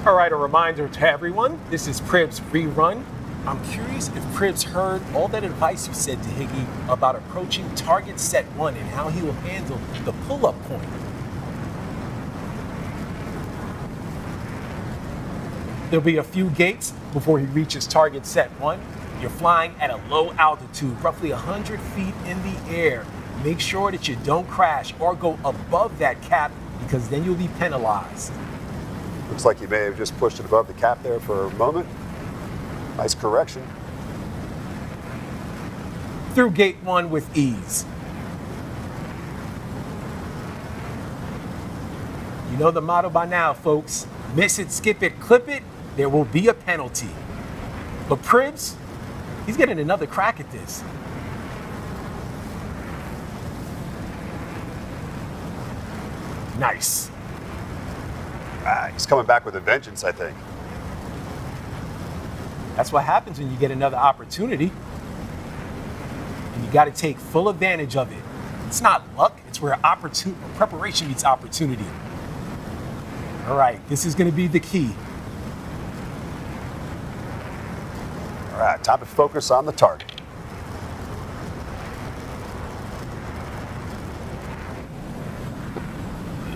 All right, a reminder to everyone, this is Pribs Rerun. I'm curious if Pribs heard all that advice you said to Higgy about approaching target set 1 and how he will handle the pull-up point. There'll be a few gates before he reaches target set 1. You're flying at a low altitude, roughly 100 feet in the air. Make sure that you don't crash or go above that cap, because then you'll be penalized. Looks like you may have just pushed it above the cap there for a moment. Nice correction. Through gate 1 with ease. You know the motto by now, folks. Miss it, skip it, clip it, there will be a penalty. But Pribs, he's getting another crack at this. Nice. He's coming back with a vengeance, I think. That's what happens when you get another opportunity. And you got to take full advantage of it. It's not luck, it's where preparation meets opportunity. All right, this is going to be the key. All right, time to focus on the target.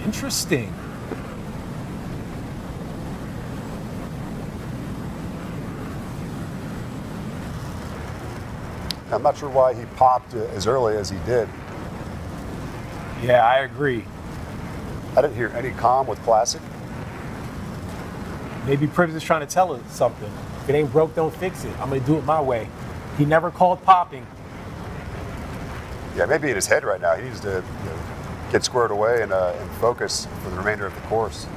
Interesting. I'm not sure why he popped as early as he did. Yeah, I agree. I didn't hear any comm with Classic. Maybe Pribs is trying to tell us something. If it ain't broke, don't fix it. I'm going to do it my way. He never called popping. Yeah, maybe in his head right now. He needs to get squared away and focus for the remainder of the course.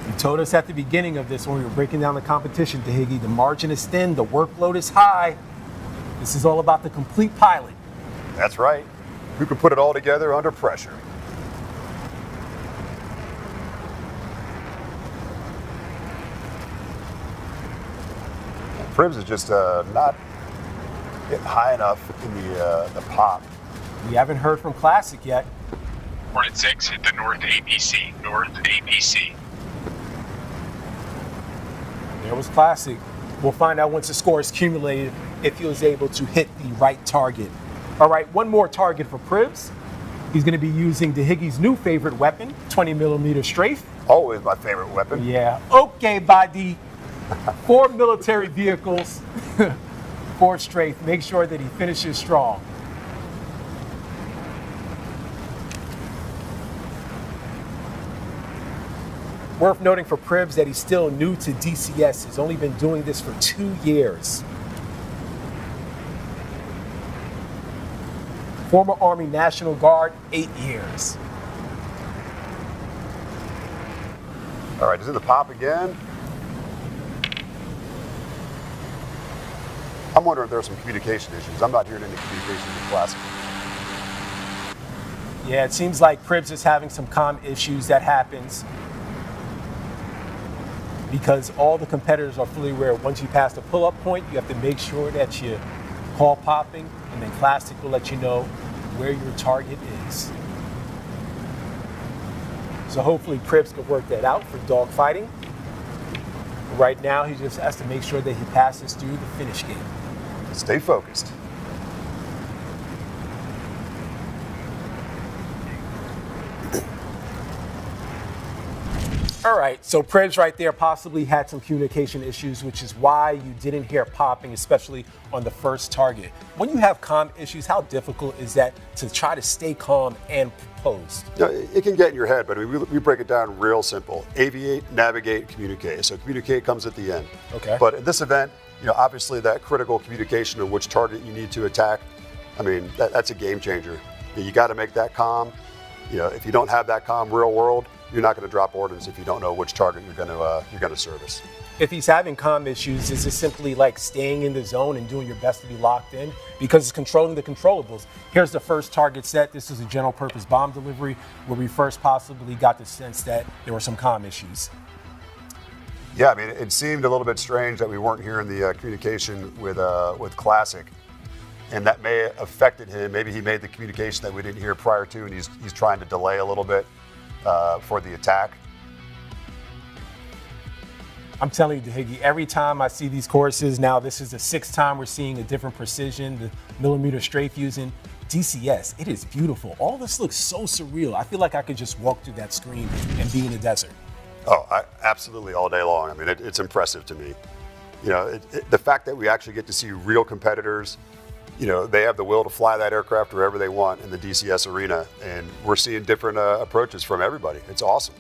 You told us at the beginning of this when we were breaking down the competition, Dahiggy, the margin is thin, the workload is high. This is all about the complete pilot. That's right. Who can put it all together under pressure? Pribs is just not getting high enough in the pop. We haven't heard from Classic yet. Hornet 6, hit the north APC. North APC. There was Classic. We'll find out once the score is accumulated if he was able to hit the right target. All right, one more target for Pribs. He's going to be using Dahiggy's new favorite weapon, 20mm strafe. Always my favorite weapon. Yeah, okay, buddy. 4 military vehicles, 4 strafe. Make sure that he finishes strong. Worth noting for Pribs that he's still new to DCS. He's only been doing this for 2 years. Former Army National Guard, 8 years. All right, is it the pop again? I'm wondering if there are some communication issues. I'm not hearing any communication with Classic. Yeah, it seems like Pribs is having some comm issues. That happens because all the competitors are fully aware once you pass the pull-up point, you have to make sure that you call popping, and then Classic will let you know where your target is. So hopefully Pribs can work that out for dogfighting. Right now, he just has to make sure that he passes through the finish gate. Stay focused. All right, so Pribs right there possibly had some communication issues, which is why you didn't hear popping, especially on the first target. When you have comm issues, how difficult is that to try to stay calm and post? It can get in your head, but we break it down real simple. Aviate, navigate, communicate. So communicate comes at the end. Okay. But in this event, obviously that critical communication of which target you need to attack, I mean, that's a game changer. You got to make that calm. If you don't have that calm real world, you're not going to drop orders if you don't know which target you're going to service. If he's having comm issues, is it simply like staying in the zone and doing your best to be locked in? Because it's controlling the controllables. Here's the first target set. This is a general purpose bomb delivery where we first possibly got the sense that there were some comm issues. Yeah, I mean, it seemed a little bit strange that we weren't hearing the communication with Classic. And that may have affected him. Maybe he made the communication that we didn't hear prior to, and he's trying to delay a little bit for the attack. I'm telling you, Higgy, every time I see these courses, now this is the 6th time we're seeing a different precision, the millimeter strafe using DCS. It is beautiful. All this looks so surreal. I feel like I could just walk through that screen and be in the desert. Oh, absolutely all day long. I mean, it's impressive to me. The fact that we actually get to see real competitors, they have the will to fly that aircraft wherever they want in the DCS arena, and we're seeing different approaches from everybody. It's awesome.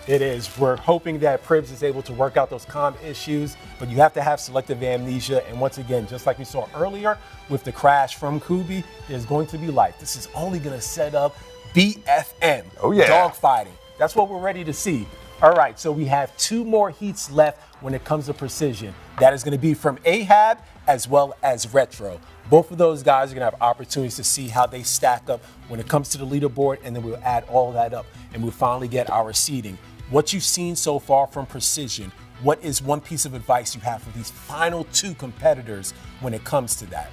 It is. We're hoping that Pribs is able to work out those comm issues, but you have to have selective amnesia. And once again, just like we saw earlier with the crash from Couby, there's going to be life. This is only going to set up BFM. Oh, yeah. Dogfighting. That's what we're ready to see. All right, so we have 2 more heats left when it comes to precision. That is going to be from Ahab as well as Retro. Both of those guys are going to have opportunities to see how they stack up when it comes to the leaderboard, and then we'll add all that up, and we'll finally get our seeding. What you've seen so far from precision, what is one piece of advice you have for these final 2 competitors when it comes to that?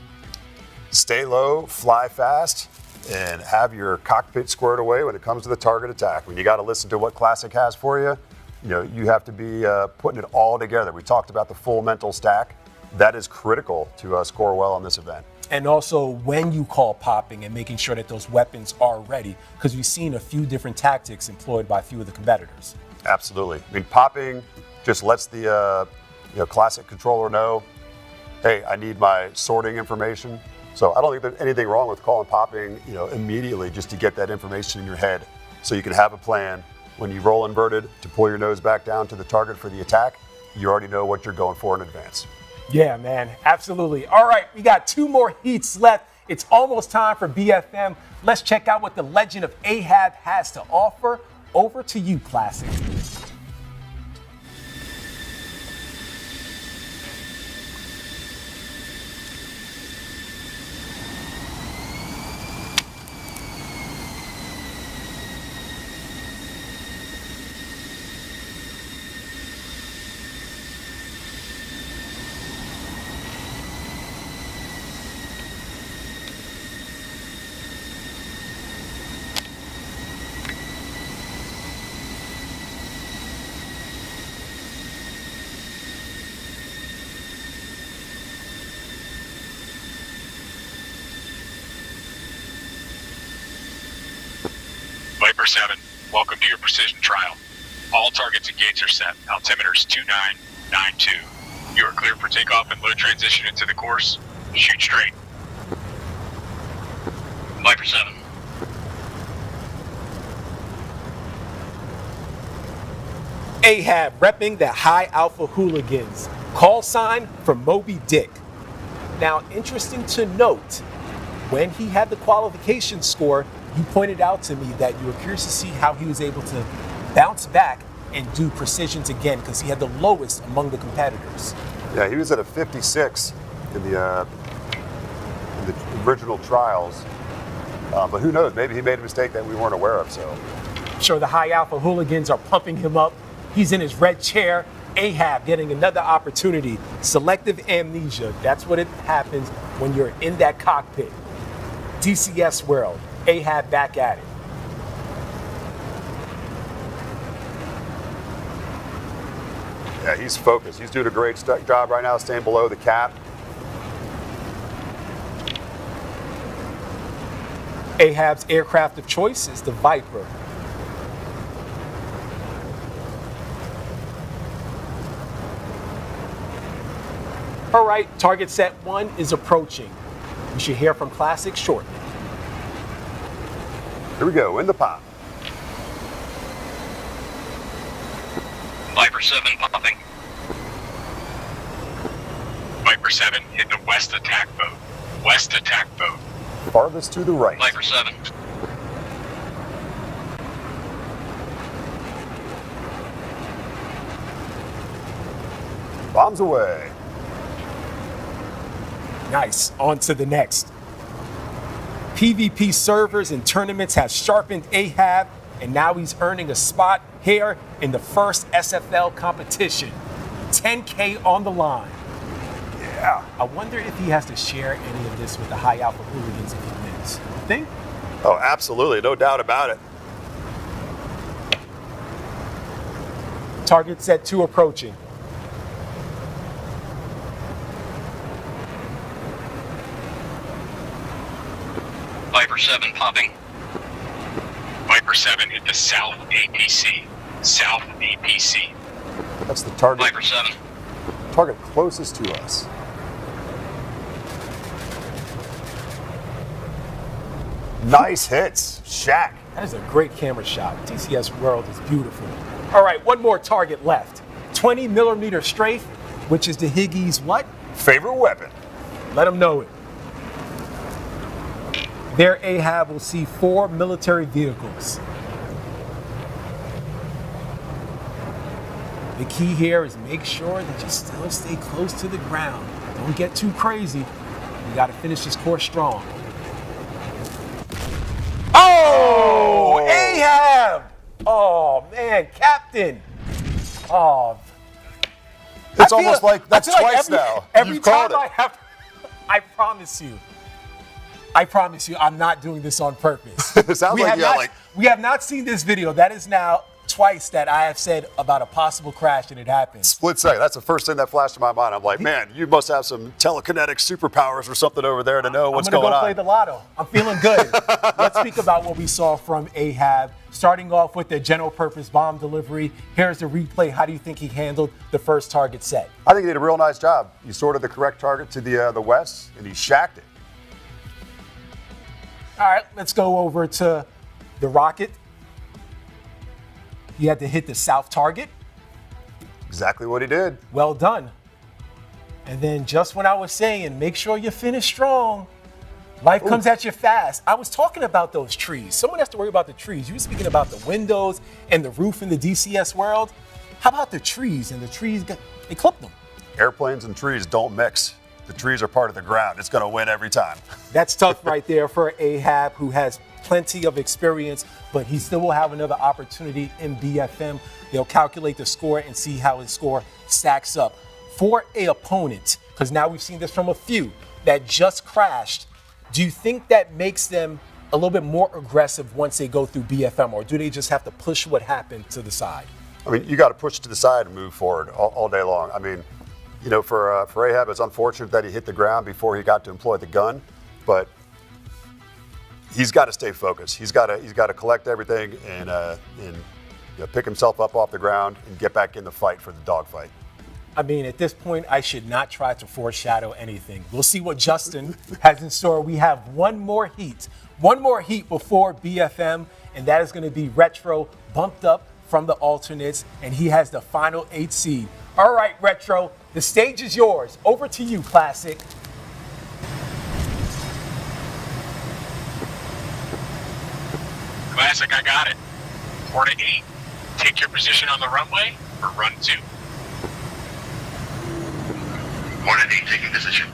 Stay low, fly fast, and have your cockpit squared away when it comes to the target attack. When you got to listen to what Classic has for you, you have to be putting it all together. We talked about the full mental stack. That is critical to score well on this event. And also when you call popping and making sure that those weapons are ready, because we've seen a few different tactics employed by a few of the competitors. Absolutely. I mean, popping just lets the Classic controller know, hey, I need my sorting information. So I don't think there's anything wrong with calling popping, immediately just to get that information in your head, so you can have a plan. When you roll inverted to pull your nose back down to the target for the attack, you already know what you're going for in advance. Yeah, man, absolutely. All right, we got 2 more heats left. It's almost time for BFM. Let's check out what the legend of Ahab has to offer. Over to you, Classic. Viper 7, welcome to your precision trial. All targets and gates are set. Altimeters 2992. You are clear for takeoff and load transition into the course. Shoot straight. Viper 7. Ahab repping the High Alpha Hooligans. Call sign from Moby Dick. Now, interesting to note, when he had the qualification score, you pointed out to me that you were curious to see how he was able to bounce back and do precisions again, because he had the lowest among the competitors. Yeah, he was at a 56 in the original trials. But who knows? Maybe he made a mistake that we weren't aware of. So, I'm sure the high alpha hooligans are pumping him up. He's in his red chair. Ahab getting another opportunity. Selective amnesia. That's what it happens when you're in that cockpit. DCS world. Ahab back at it. yeah, he's focused. He's doing a great job right now, staying below the cap. Ahab's aircraft of choice is the Viper. All right, target set 1 is approaching. We should hear from Classic shortly. Here we go, in the pop. Viper 7 popping. Viper 7 hit the west attack boat. West attack boat. Farthest to the right. Viper 7. Bombs away. Nice, on to the next. PvP servers and tournaments have sharpened Ahab, and now he's earning a spot here in the first SFL competition. 10K on the line. Yeah. I wonder if he has to share any of this with the high alpha hooligans if he wins. You think? Oh, absolutely. No doubt about it. Target set 2 approaching. Viper 7 popping. Viper 7 hit the south APC. South APC. That's the target. Viper 7. Target closest to us. Nice hits. Shaq. That is a great camera shot. TCS World is beautiful. All right, one more target left. 20 millimeter strafe, which is the Higgy's what? Favorite weapon. Let him know it. There, Ahab will see 4 military vehicles. The key here is make sure that you still stay close to the ground. Don't get too crazy. You got to finish this course strong. Oh, Ahab! Oh, man, Captain. Oh. It's almost like that's twice now. Every You've time called it. I promise you, I'm not doing this on purpose. It sounds like you got like. We have not seen this video. That is now twice that I have said about a possible crash and it happened. Split second. That's the first thing that flashed in my mind. I'm like, man, you must have some telekinetic superpowers or something over there to know what's going on. I'm going to go play the lotto. I'm feeling good. Let's speak about what we saw from Ahab. Starting off with the general purpose bomb delivery. Here's the replay. How do you think he handled the first target set? I think he did a real nice job. He sorted the correct target to the west, and he shacked it. All right, let's go over to the rocket. He had to hit the south target. Exactly what he did. Well done. And then just when I was saying, make sure you finish strong, life comes at you fast. I was talking about those trees. Someone has to worry about the trees. You were speaking about the windows and the roof in the DCS world. How about the trees? And the trees, they clipped them. Airplanes and trees don't mix. The trees are part of the ground. It's going to win every time. That's tough right there for Ahab, who has plenty of experience, but he still will have another opportunity in BFM. They'll calculate the score and see how his score stacks up. For an opponent, because now we've seen this from a few that just crashed, do you think that makes them a little bit more aggressive once they go through BFM, or do they just have to push what happened to the side? I mean, you got to push to the side and move forward all day long. I mean, you know, for Ahab, it's unfortunate that he hit the ground before he got to employ the gun, but he's got to stay focused. He's got to collect everything and you know, pick himself up off the ground and get back in the fight for the dogfight. I mean, at this point, I should not try to foreshadow anything. We'll see what Justin has in store. We have one more heat before BFM, and that is going to be Retro bumped up from the alternates, and he has the final 8 seed. All right, Retro, the stage is yours. Over to you, Classic. Classic, I got it. 4 to 8. Take your position on the runway for run 2. 1 and 8 taking position.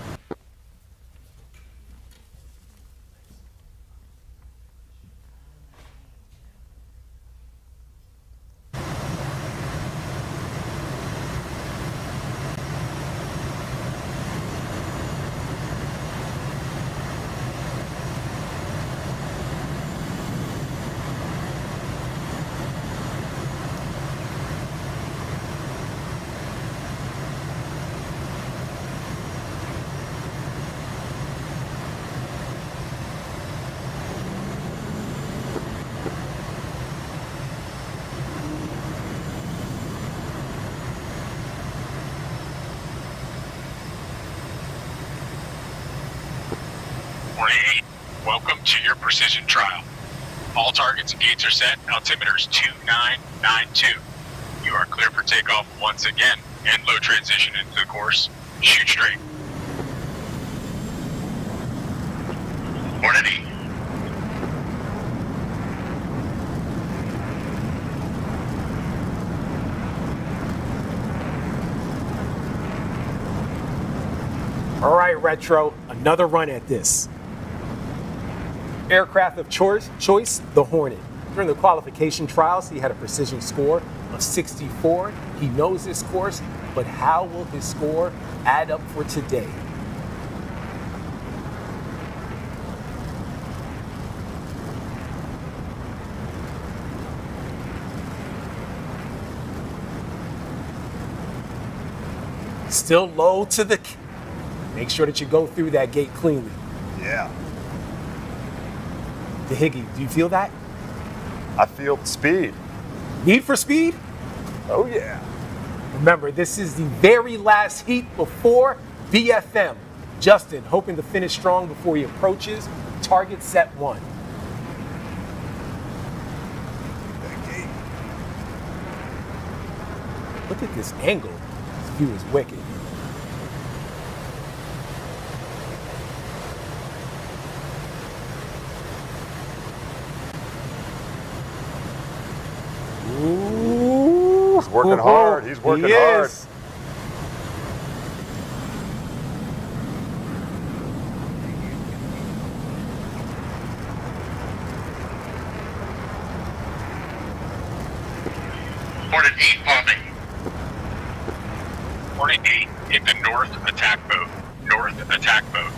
Hornet 8, welcome to your precision trial. All targets and gates are set. Altimeter's 2992. You are clear for takeoff once again. And low transition into the course. Shoot straight. Hornet 8. All right, Retro, another run at this. Aircraft of choice, the Hornet. During the qualification trials, he had a precision score of 64. He knows his course, but how will his score add up for today? Still low to the... Make sure that you go through that gate cleanly. Yeah. Higgy, do you feel that? I feel the speed. Need for speed? Oh, yeah. Remember, this is the very last heat before BFM. Justin hoping to finish strong before he approaches target set 1. Look at this angle. This view is wicked. He's working hard. He's working hard. Hornet 8 popping. Hornet 8 hit the north attack boat. North attack boat.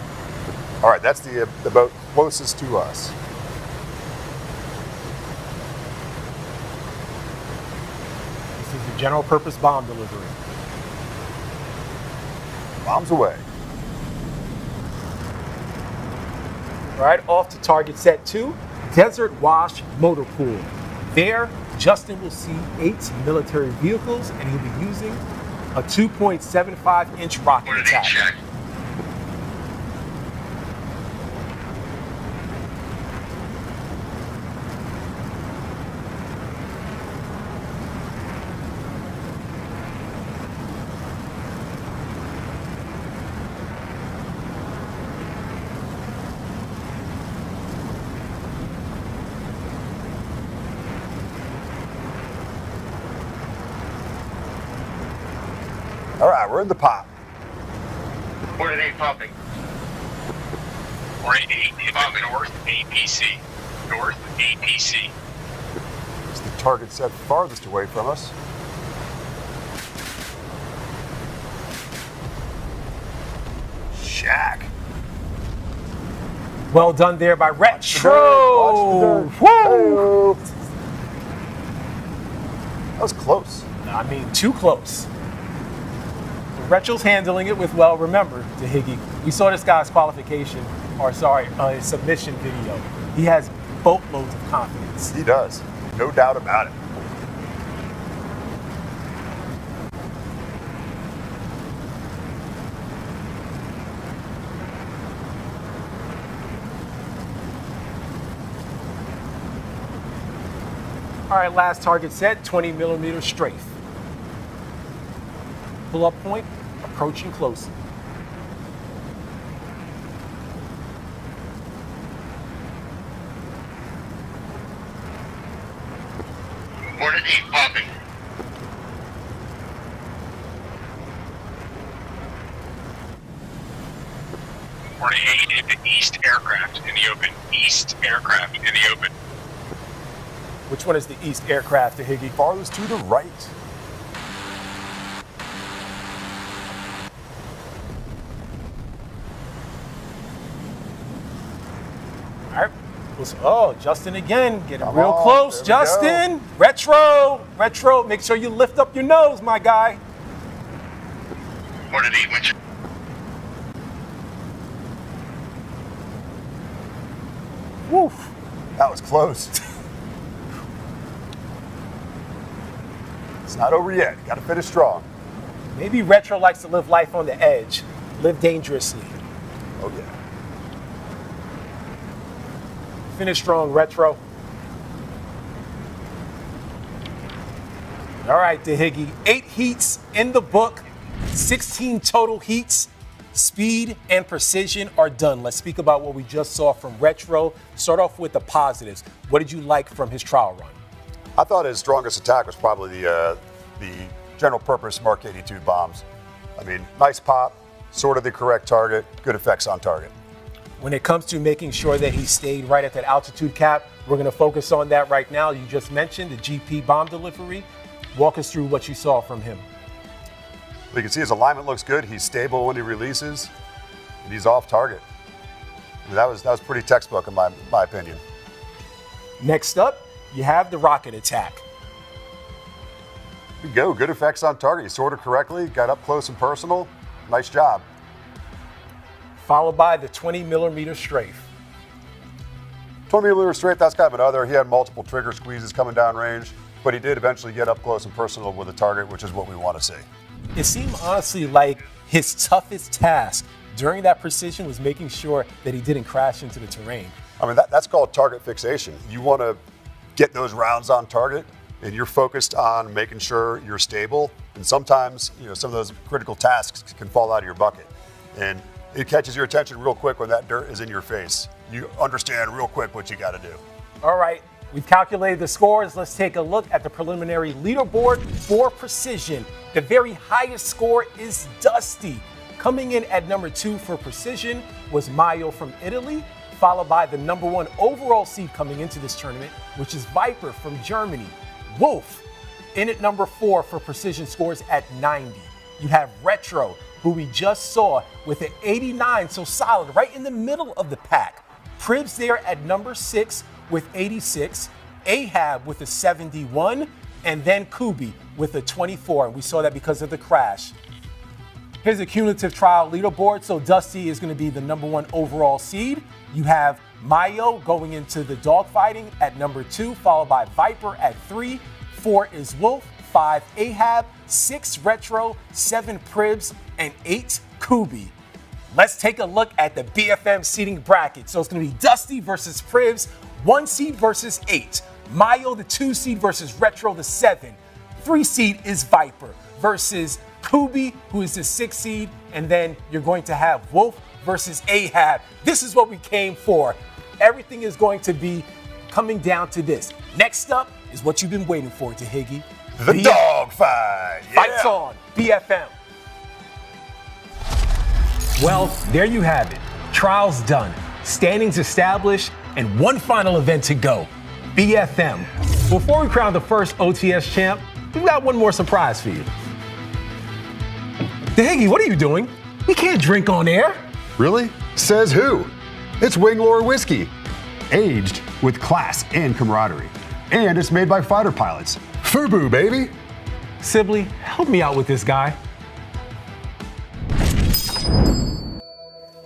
All right, that's the boat closest to us. This is the general purpose bomb delivery. Bombs away. All right, off to target set 2, Desert Wash Motor Pool. There, Justin will see 8 military vehicles, and he'll be using a 2.75-inch rocket Hornet 8 attack. check. All right, we're in the pot. Hornet 8 pumping. Hornet 8 hit the north APC. North APC. It's the target set farthest away from us. Shack. Well done there by Retro. Watch the dirt. Hey-o. That was close. I mean, too close. Retro's handling it with, well, remember, Higgy, we saw this guy's qualification, or sorry, his submission video. He has boatloads of confidence. He does. No doubt about it. All right, last target set, 20 millimeter strafe. Pull up point, approaching closely. Hornet 8 popping. Hornet 8 hit the east aircraft in the open. East aircraft in the open. Which one is the east aircraft, Higgy? Farthest to the right. All right. Oh, Justin again, getting Come real on, close. there we Justin, Retro, make sure you lift up your nose, my guy. Hornet 8 winch. Woof. That was close. It's not over yet. Got to finish strong. Maybe Retro likes to live life on the edge, live dangerously. Oh, yeah. Finish strong, Retro. All right, DeHiggy. 8 heats in the book, 16 total heats. Speed and precision are done. Let's speak about what we just saw from Retro. Start off with the positives. What did you like from his trial run? I thought his strongest attack was probably the general purpose Mark 82 bombs. I mean, nice pop, sort of the correct target, good effects on target. When it comes to making sure that he stayed right at that altitude cap, we're going to focus on that right now. You just mentioned the GP bomb delivery. Walk us through what you saw from him. You can see his alignment looks good. He's stable when he releases, and he's off target. I mean, that was pretty textbook in my opinion. Next up, you have the rocket attack. Good go. Good effects on target. He sorted correctly, got up close and personal. Nice job. Followed by the 20 millimeter strafe. 20 millimeter strafe, that's kind of another. He had multiple trigger squeezes coming down range, but he did eventually get up close and personal with the target, which is what we want to see. It seemed honestly like his toughest task during that precision was making sure that he didn't crash into the terrain. I mean, that's called target fixation. You want to get those rounds on target, and you're focused on making sure you're stable. And sometimes, some of those critical tasks can fall out of your bucket. And it catches your attention real quick when that dirt is in your face. You understand real quick what you got to do. All right, we've calculated the scores. Let's take a look at the preliminary leaderboard for precision. The very highest score is Dusty. Coming in at number 2 for precision was Mayo from Italy, followed by the number 1 overall seed coming into this tournament, which is Viper from Germany. Wolf in at number 4 for precision scores at 90. You have Retro, who we just saw with an 89, so solid, right in the middle of the pack. Pribs there at number 6 with 86. Ahab with a 71. And then Couby with a 24, and we saw that because of the crash. Here's a cumulative trial leaderboard. So Dusty is going to be the number 1 overall seed. You have Mayo going into the dogfighting at number 2, followed by Viper at 3. 4 is Wolf, 5 Ahab, 6 Retro, 7 Pribs, and 8 Couby. Let's take a look at the BFM seeding bracket. So it's going to be Dusty versus Pribs, 1 seed versus 8. Mayo, the 2 seed, versus Retro, the 7. 3 seed is Viper versus Couby, who is the 6 seed. And then you're going to have Wolf versus Ahab. This is what we came for. Everything is going to be coming down to this. Next up is what you've been waiting for, DeHiggy. The dogfight. Yeah. Fights on BFM. Well, there you have it. Trials done, standings established, and one final event to go. BFM. Before we crown the first OTS champ, we've got one more surprise for you. DeHiggy, what are you doing? We can't drink on air. Really? Says who? It's Winglore whiskey, aged with class and camaraderie. And it's made by fighter pilots. FUBU, baby. Sibley, help me out with this guy.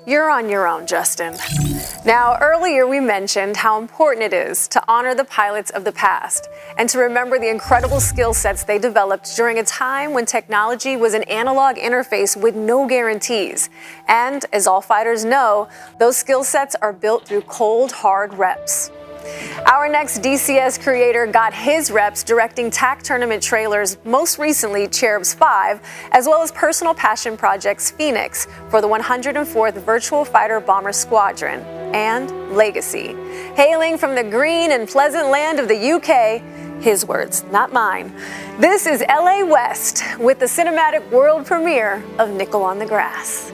You're on your own, Justin. Now, earlier we mentioned how important it is to honor the pilots of the past and to remember the incredible skill sets they developed during a time when technology was an analog interface with no guarantees. And as all fighters know, those skill sets are built through cold, hard reps. Our next DCS creator got his reps directing TAC tournament trailers, most recently Cherubs 5, as well as personal passion projects Phoenix for the 104th Virtual Fighter Bomber Squadron and Legacy. Hailing from the green and pleasant land of the UK, his words, not mine, this is LA West with the cinematic world premiere of Nickel on the Grass.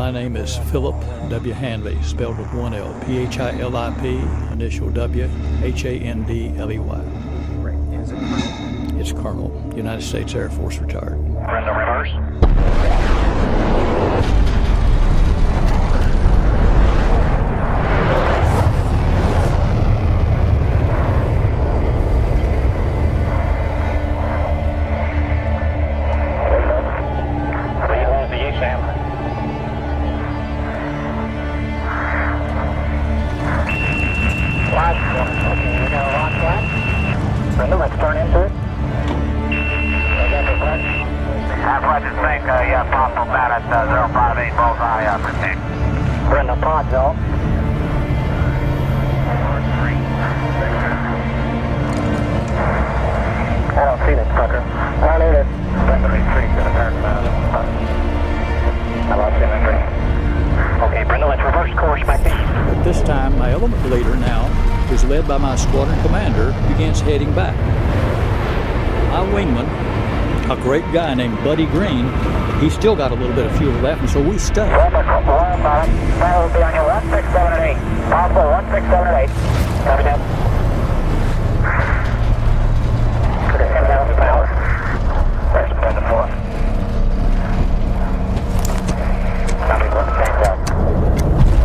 My name is Philip W. Hanley, spelled with one L, Philip, initial W, Handley. Right. Is it Colonel? It's Colonel, United States Air Force, retired. Brenda, reverse. By my squadron commander, begins heading back. My wingman, a great guy named Buddy Green, he's still got a little bit of fuel left, and so we stay. That will be on your 167 and 8. Possible 167 and 8. Copy that. Put it 7,000 power. That's Brenda 4. Copy, what the tank out.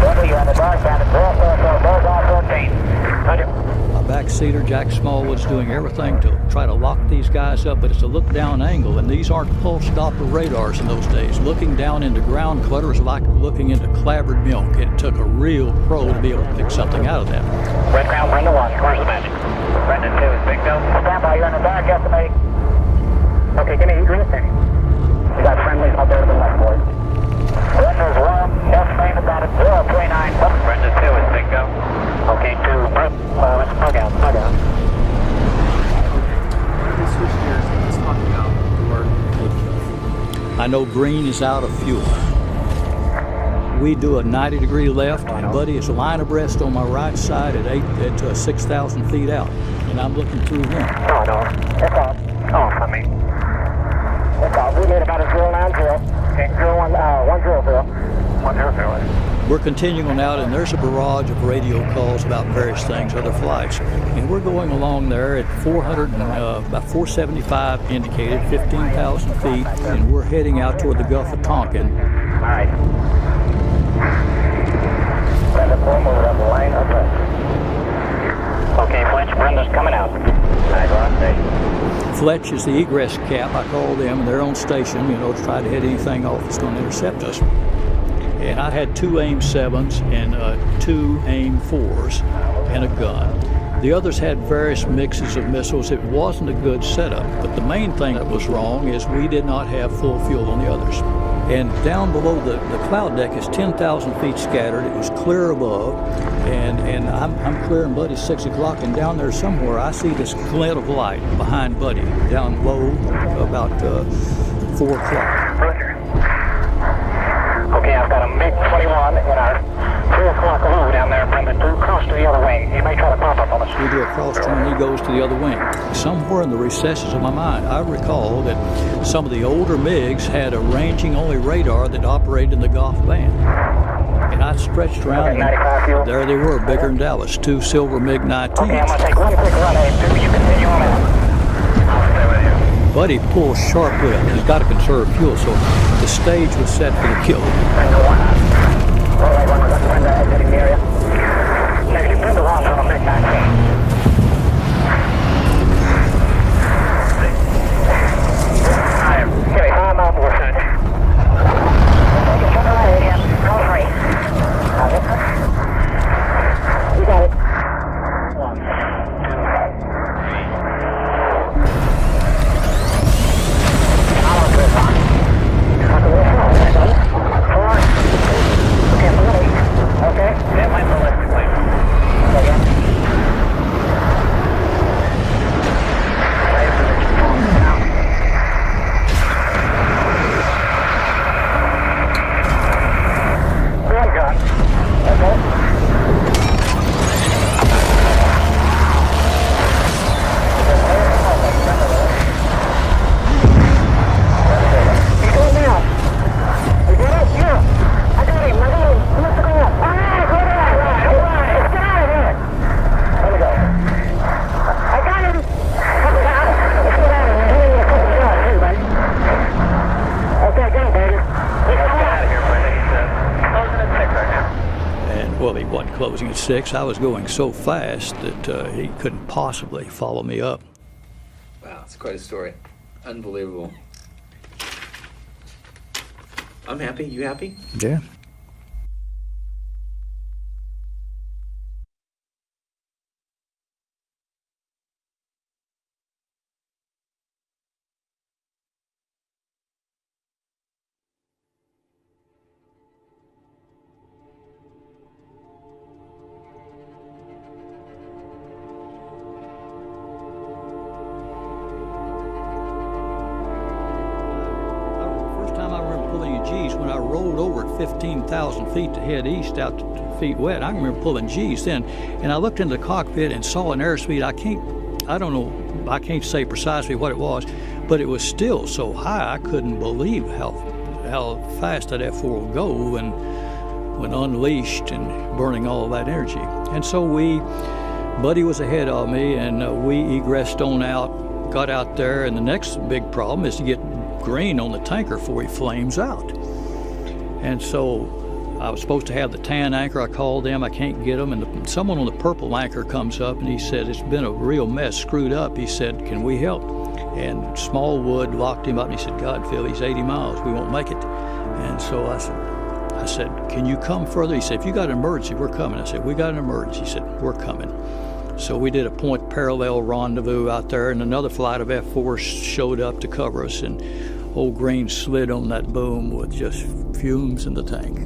Brenda, you're on the dark band at 444, Bullseye 14. My backseater, Jack Smallwood's doing everything to try to lock these guys up, but it's a look-down angle, and these aren't pulse Doppler radars in those days. Looking down into ground clutter is like looking into clabbered milk. It took a real pro to be able to pick something out of that. Red ground, Brenda 1. Where's the match? Brenda 2 is big go. Stand by, you're in the dark, estimate. Okay, give me heat resisting. You got friendlies up there to the left, boys. Brenda's 1, estimate about 039. Brenda 2 is big go. Okay, 2, let's plug out. Let's switch gears and let's talk about the work. I know Green is out of fuel. We do a 90-degree left, and Buddy is line abreast on my right side at 6,000 feet out, and I'm looking through him. Oh, no. It's off. Off, I mean. It's off. We made about a 090. Okay, 100. 100. We're continuing out, and there's a barrage of radio calls about various things, other flights. And we're going along there at about 475 indicated, 15,000 feet, and we're heading out toward the Gulf of Tonkin. All right. Brenda 4, move it up the line, abreast. Okay, Fletch, Brenda's coming out. All right, we're on station. Fletch is the egress cap. I call them, and they're on station, to try to head anything off that's going to intercept us. And I had 2 AIM-7s and 2 AIM-4s and a gun. The others had various mixes of missiles. It wasn't a good setup, but the main thing that was wrong is we did not have full fuel on the others. And down below the cloud deck is 10,000 feet scattered. It was clear above, and I'm clearing Buddy 6 o'clock, and down there somewhere I see this glint of light behind Buddy down low about 4 o'clock. Roger. Okay, I've got a MiG-21 in our 3 o'clock low down there, Brenda 2, cross to the other wing. He may try to pop up on us. We do a cross turn, he goes to the other wing. Somewhere in the recesses of my mind, I recall that some of the older MiGs had a ranging-only radar that operated in the Gulf band. And I stretched around, and there they were, bigger than Dallas, 2 silver MiG-19s. Okay, I'm going to take one quick run, A2. You continue on out. I'll stay with you. Buddy pulls sharply up. He's got to conserve fuel, so the stage was set for the kill. Brenda 1. All right, Brenda exiting the area. Next, Brenda 1 on a MiG-19. Okay, I'm up, we're set. Okay, turn the right, ADM. Go free. You got it. 1, 2, 3. Follow this one. closing at 6. I was going so fast that he couldn't possibly follow me up. Wow, it's quite a story. Unbelievable. I'm happy. You happy? Yeah. When I rolled over at 15,000 feet to head east out to feet wet, I remember pulling G's then, and I looked into the cockpit and saw an airspeed. I can't say precisely what it was, but it was still so high I couldn't believe how fast that F4 would go when unleashed and burning all of that energy. And so Buddy was ahead of me, and we egressed on out, got out there, and the next big problem is to get green on the tanker before he flames out. And so I was supposed to have the tan anchor. I called them, I can't get them, and someone on the purple anchor comes up and he said, it's been a real mess, screwed up. He said, can we help? And Smallwood locked him up and he said, God, Phil, he's 80 miles, we won't make it. And so I said, can you come further? He said, if you got an emergency, we're coming. I said, we got an emergency. He said, we're coming. So we did a point parallel rendezvous out there, and another flight of F4 showed up to cover us, and old Green slid on that boom with just fumes in the tank.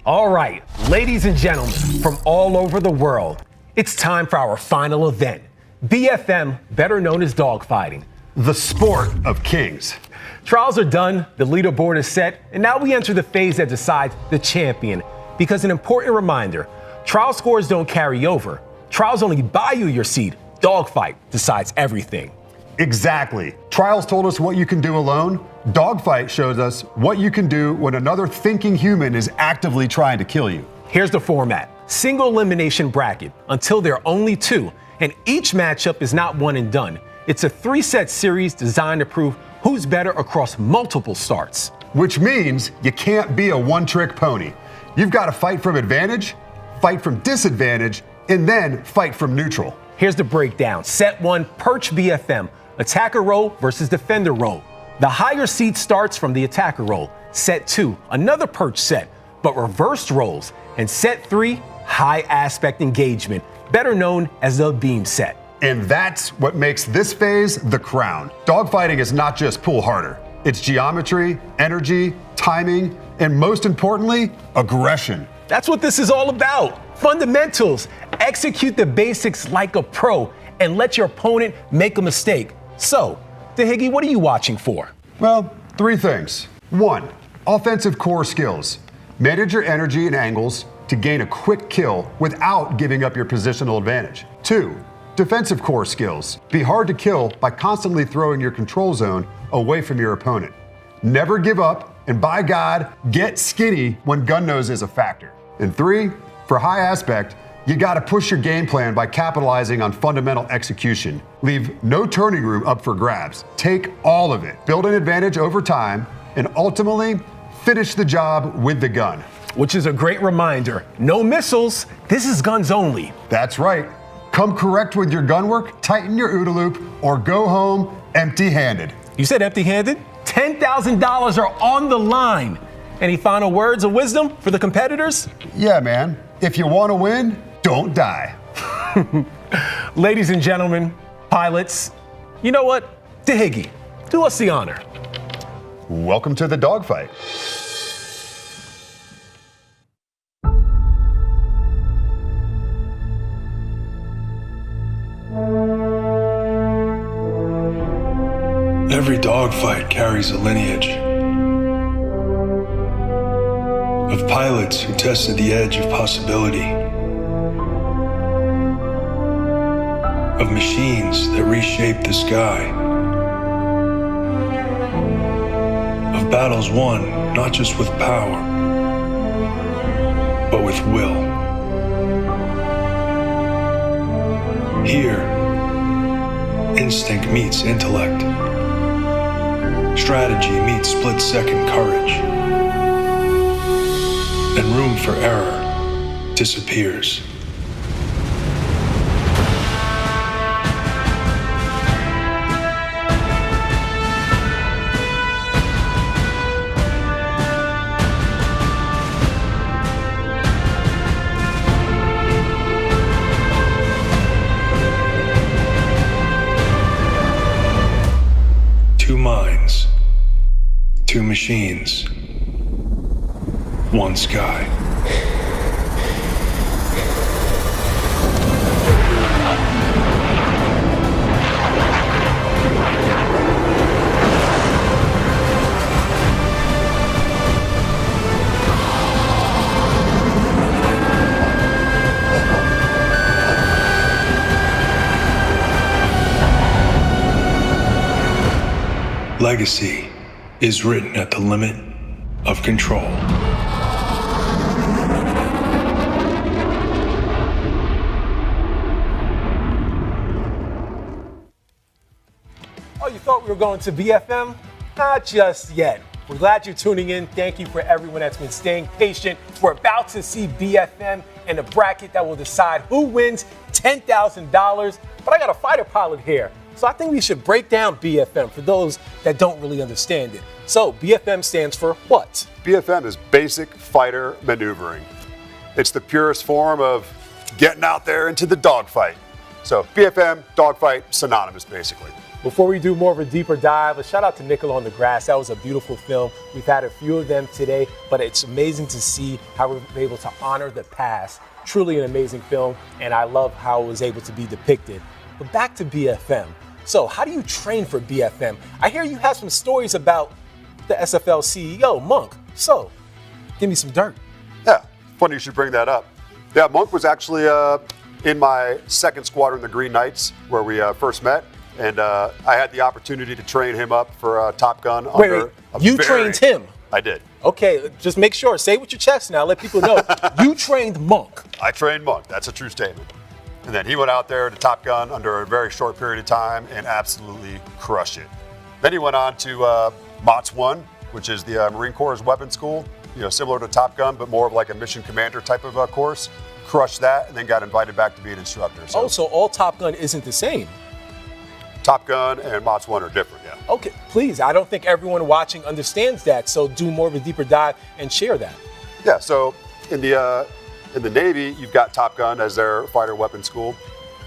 All right, ladies and gentlemen from all over the world, it's time for our final event. BFM, better known as dogfighting. The sport of kings. Trials are done, the leaderboard is set, and now we enter the phase that decides the champion. Because an important reminder, trial scores don't carry over. Trials only buy you your seat. Dogfight decides everything. Exactly. Trials told us what you can do alone. Dogfight shows us what you can do when another thinking human is actively trying to kill you. Here's the format. Single elimination bracket until there are only 2, and each matchup is not one and done. It's a 3-set series designed to prove who's better across multiple starts. Which means you can't be a one-trick pony. You've got to fight from advantage, fight from disadvantage, and then fight from neutral. Here's the breakdown. Set 1, Perch BFM, attacker role versus defender role. The higher seed starts from the attacker role. Set 2, another Perch set, but reversed roles. And set 3, high aspect engagement, better known as the beam set. And that's what makes this phase the crown. Dogfighting is not just pull harder. It's geometry, energy, timing, and most importantly, aggression. That's what this is all about. Fundamentals. Execute the basics like a pro and let your opponent make a mistake. So, DeHiggy, what are you watching for? Well, 3 things. 1, offensive core skills. Manage your energy and angles to gain a quick kill without giving up your positional advantage. 2, defensive core skills. Be hard to kill by constantly throwing your control zone away from your opponent. Never give up, and by God, get skinny when gun nose is a factor. And 3, for high aspect, you gotta push your game plan by capitalizing on fundamental execution. Leave no turning room up for grabs. Take all of it. Build an advantage over time, and ultimately, finish the job with the gun. Which is a great reminder. No missiles. This is guns only. That's right. Come correct with your gun work, tighten your OODA loop, or go home empty-handed. You said empty-handed? $10,000 are on the line. Any final words of wisdom for the competitors? Yeah, man. If you want to win, don't die. Ladies and gentlemen, pilots, you know what? DeHiggy, do us the honor. Welcome to the dogfight. Every dogfight carries a lineage of pilots who tested the edge of possibility, of machines that reshaped the sky, of battles won not just with power, but with will. Here, instinct meets intellect. Strategy meets split-second courage. And room for error disappears. Two minds, two machines, one sky. Legacy is written at the limit of control. Oh, you thought we were going to BFM? Not just yet. We're glad you're tuning in. Thank you for everyone that's been staying patient. We're about to see BFM and a bracket that will decide who wins $10,000. But I got a fighter pilot here. So I think we should break down BFM for those that don't really understand it. So BFM stands for what? BFM is basic fighter maneuvering. It's the purest form of getting out there into the dogfight. So BFM, dogfight, synonymous basically. Before we do more of a deeper dive, a shout out to Nickel on the Grass. That was a beautiful film. We've had a few of them today, but it's amazing to see how we've been able to honor the past. Truly an amazing film, and I love how it was able to be depicted. But back to BFM. So how do you train for BFM? I hear you have some stories about the SFL CEO, Monk. So give me some dirt. Yeah, funny you should bring that up. Yeah, Monk was actually in my second squadron, the Green Knights, where we first met. And I had the opportunity to train him up for Top Gun. Wait, you trained him? I did. Okay, just make sure. Say it with your chest now. Let people know. You trained Monk. I trained Monk. That's a true statement. And then he went out there to Top Gun under a very short period of time and absolutely crushed it. Then he went on to MOTS-1, which is the Marine Corps' weapons school, similar to Top Gun, but more of like a mission commander type of course. Crushed that and then got invited back to be an instructor. So all Top Gun isn't the same. Top Gun and MOTS-1 are different, yeah. Okay, please. I don't think everyone watching understands that, so do more of a deeper dive and share that. Yeah, so in the Navy, you've got Top Gun as their fighter weapons school.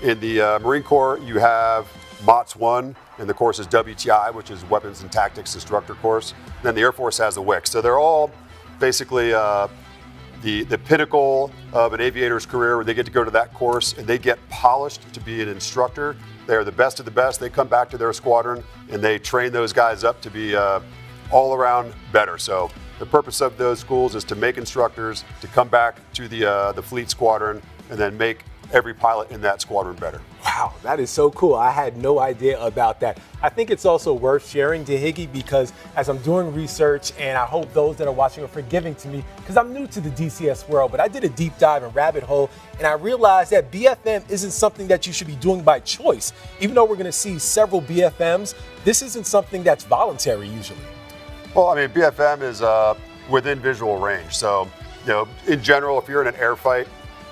In the Marine Corps, you have MOTS-1, and the course is WTI, which is Weapons and Tactics Instructor course. Then the Air Force has the WIC. So they're all basically the pinnacle of an aviator's career, where they get to go to that course and they get polished to be an instructor. They're the best of the best. They come back to their squadron and they train those guys up to be all around better. So the purpose of those schools is to make instructors, to come back to the fleet squadron, and then make every pilot in that squadron better. Wow, that is so cool. I had no idea about that. I think it's also worth sharing, Dahiggy, because as I'm doing research, and I hope those that are watching are forgiving to me, because I'm new to the DCS world, but I did a deep dive and rabbit hole, and I realized that BFM isn't something that you should be doing by choice. Even though we're going to see several BFMs, this isn't something that's voluntary usually. Well, I mean, BFM is within visual range. So, in general, if you're in an air fight,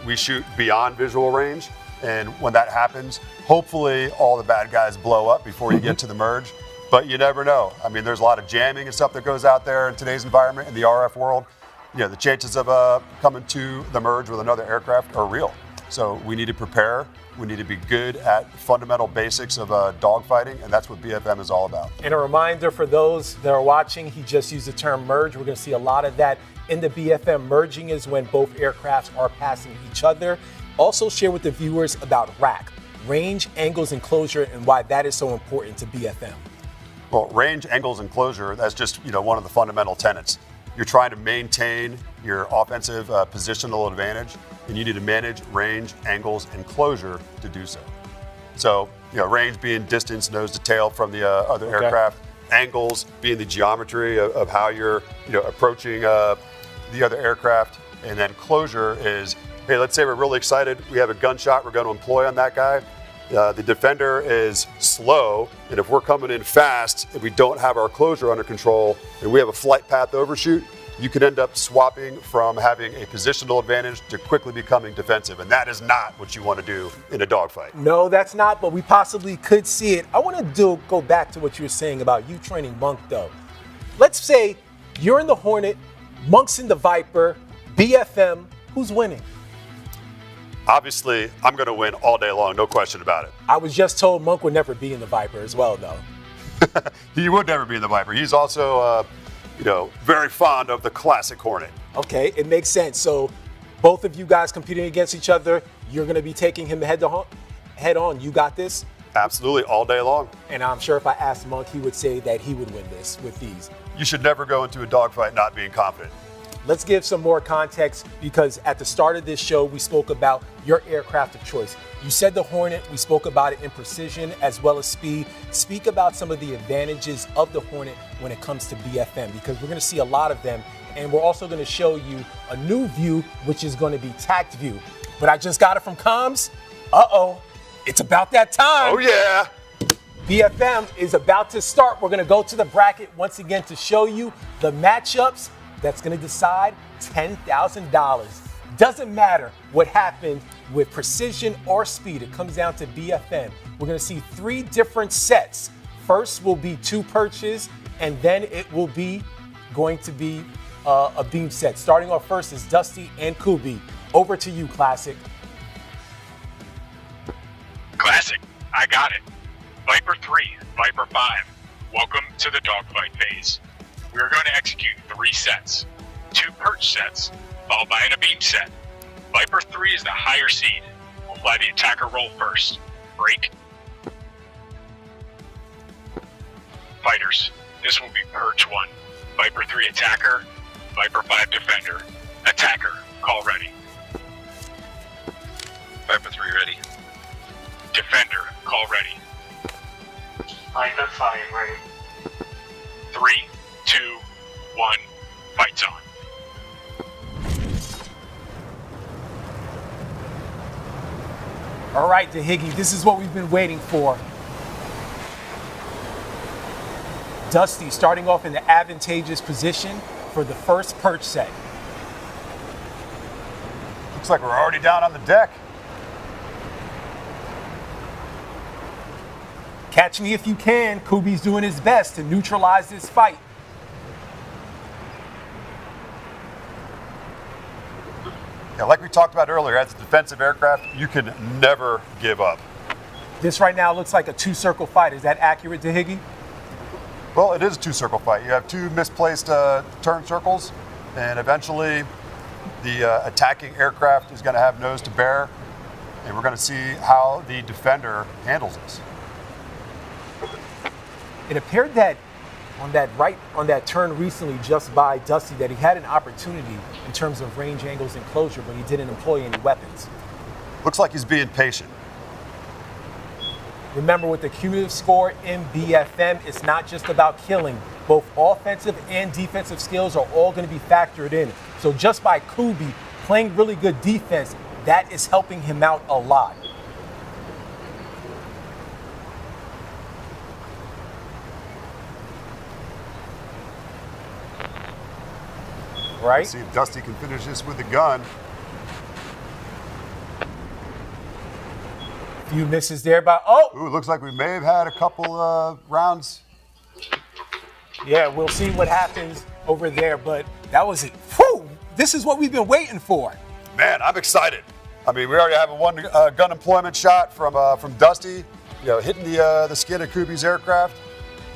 we shoot beyond visual range. And when that happens, hopefully all the bad guys blow up before you get to the merge. But you never know. I mean, there's a lot of jamming and stuff that goes out there in today's environment in the RF world. The chances of coming to the merge with another aircraft are real. So we need to prepare. We need to be good at fundamental basics of dogfighting, and that's what BFM is all about. And a reminder for those that are watching, he just used the term merge. We're going to see a lot of that in the BFM. Merging is when both aircrafts are passing each other. Also share with the viewers about RAC, range, angles, and closure, and why that is so important to BFM. Well, range, angles, and closure, that's just one of the fundamental tenets. You're trying to maintain your offensive positional advantage, and you need to manage range, angles, and closure to do so. So, range being distance, nose to tail from the other aircraft. angles being the geometry of how you're approaching the other aircraft. And then closure is, hey, let's say we're really excited. We have a gunshot we're going to employ on that guy. The defender is slow, and if we're coming in fast, if we don't have our closure under control, and we have a flight path overshoot, you could end up swapping from having a positional advantage to quickly becoming defensive, and that is not what you want to do in a dogfight. No, that's not, but we possibly could see it. I want to go back to what you were saying about you training Monk, though. Let's say you're in the Hornet, Monk's in the Viper, BFM, who's winning? Obviously, I'm going to win all day long, no question about it. I was just told Monk would never be in the Viper as well, though. He would never be in the Viper. He's also, very fond of the classic Hornet. Okay, it makes sense. So both of you guys competing against each other, you're going to be taking him head on. You got this? Absolutely, all day long. And I'm sure if I asked Monk, he would say that he would win this with these. You should never go into a dogfight not being confident. Let's give some more context, because at the start of this show, we spoke about your aircraft of choice. You said the Hornet. We spoke about it in precision as well as speed. Speak about some of the advantages of the Hornet when it comes to BFM, because we're going to see a lot of them. And we're also going to show you a new view, which is going to be tact view. But I just got it from comms. Uh-oh, it's about that time. Oh, yeah. BFM is about to start. We're going to go to the bracket once again to show you the matchups that's going to decide $10,000. Doesn't matter what happened with precision or speed. It comes down to BFM. We're going to see 3 different sets. First will be 2 perches, and then it will be going to be a beam set. Starting off first is Dusty and Couby. Over to you, Classic. Classic, I got it. Viper 3, Viper 5. Welcome to the dogfight phase. We're going to execute 3 sets, 2 perch sets, followed by a beam set. Viper 3 is the higher seed. We'll fly the attacker roll first. Break. Fighters, this will be perch 1. Viper 3 attacker, Viper 5 defender. Attacker, call ready. Viper 3 ready. Defender, call ready. Viper 5 ready. 3, 2, 1, fights on. All right, DeHiggy, this is what we've been waiting for. Dusty starting off in the advantageous position for the first perch set. Looks like we're already down on the deck. Catch me if you can. Couby's doing his best to neutralize this fight. Yeah, like we talked about earlier, as a defensive aircraft, you can never give up. This right now looks like a 2-circle fight. Is that accurate, DeHiggy? Well, it is a 2-circle fight. You have 2 misplaced turn circles, and eventually the attacking aircraft is going to have nose to bear, and we're going to see how the defender handles this. It appeared that on that turn recently just by Dusty that he had an opportunity in terms of range angles and closure, but he didn't employ any weapons. Looks like he's being patient. Remember, with the cumulative score in BFM, it's not just about killing. Both offensive and defensive skills are all going to be factored in. So just by Couby playing really good defense, that is helping him out a lot. Right? Let's see if Dusty can finish this with a gun. Few misses there by, Ooh, looks like we may have had a couple rounds. Yeah, we'll see what happens over there, but that was it. Whew, this is what we've been waiting for. Man, I'm excited. I mean, we already have a 1 gun employment shot from Dusty, hitting the skin of Couby's aircraft.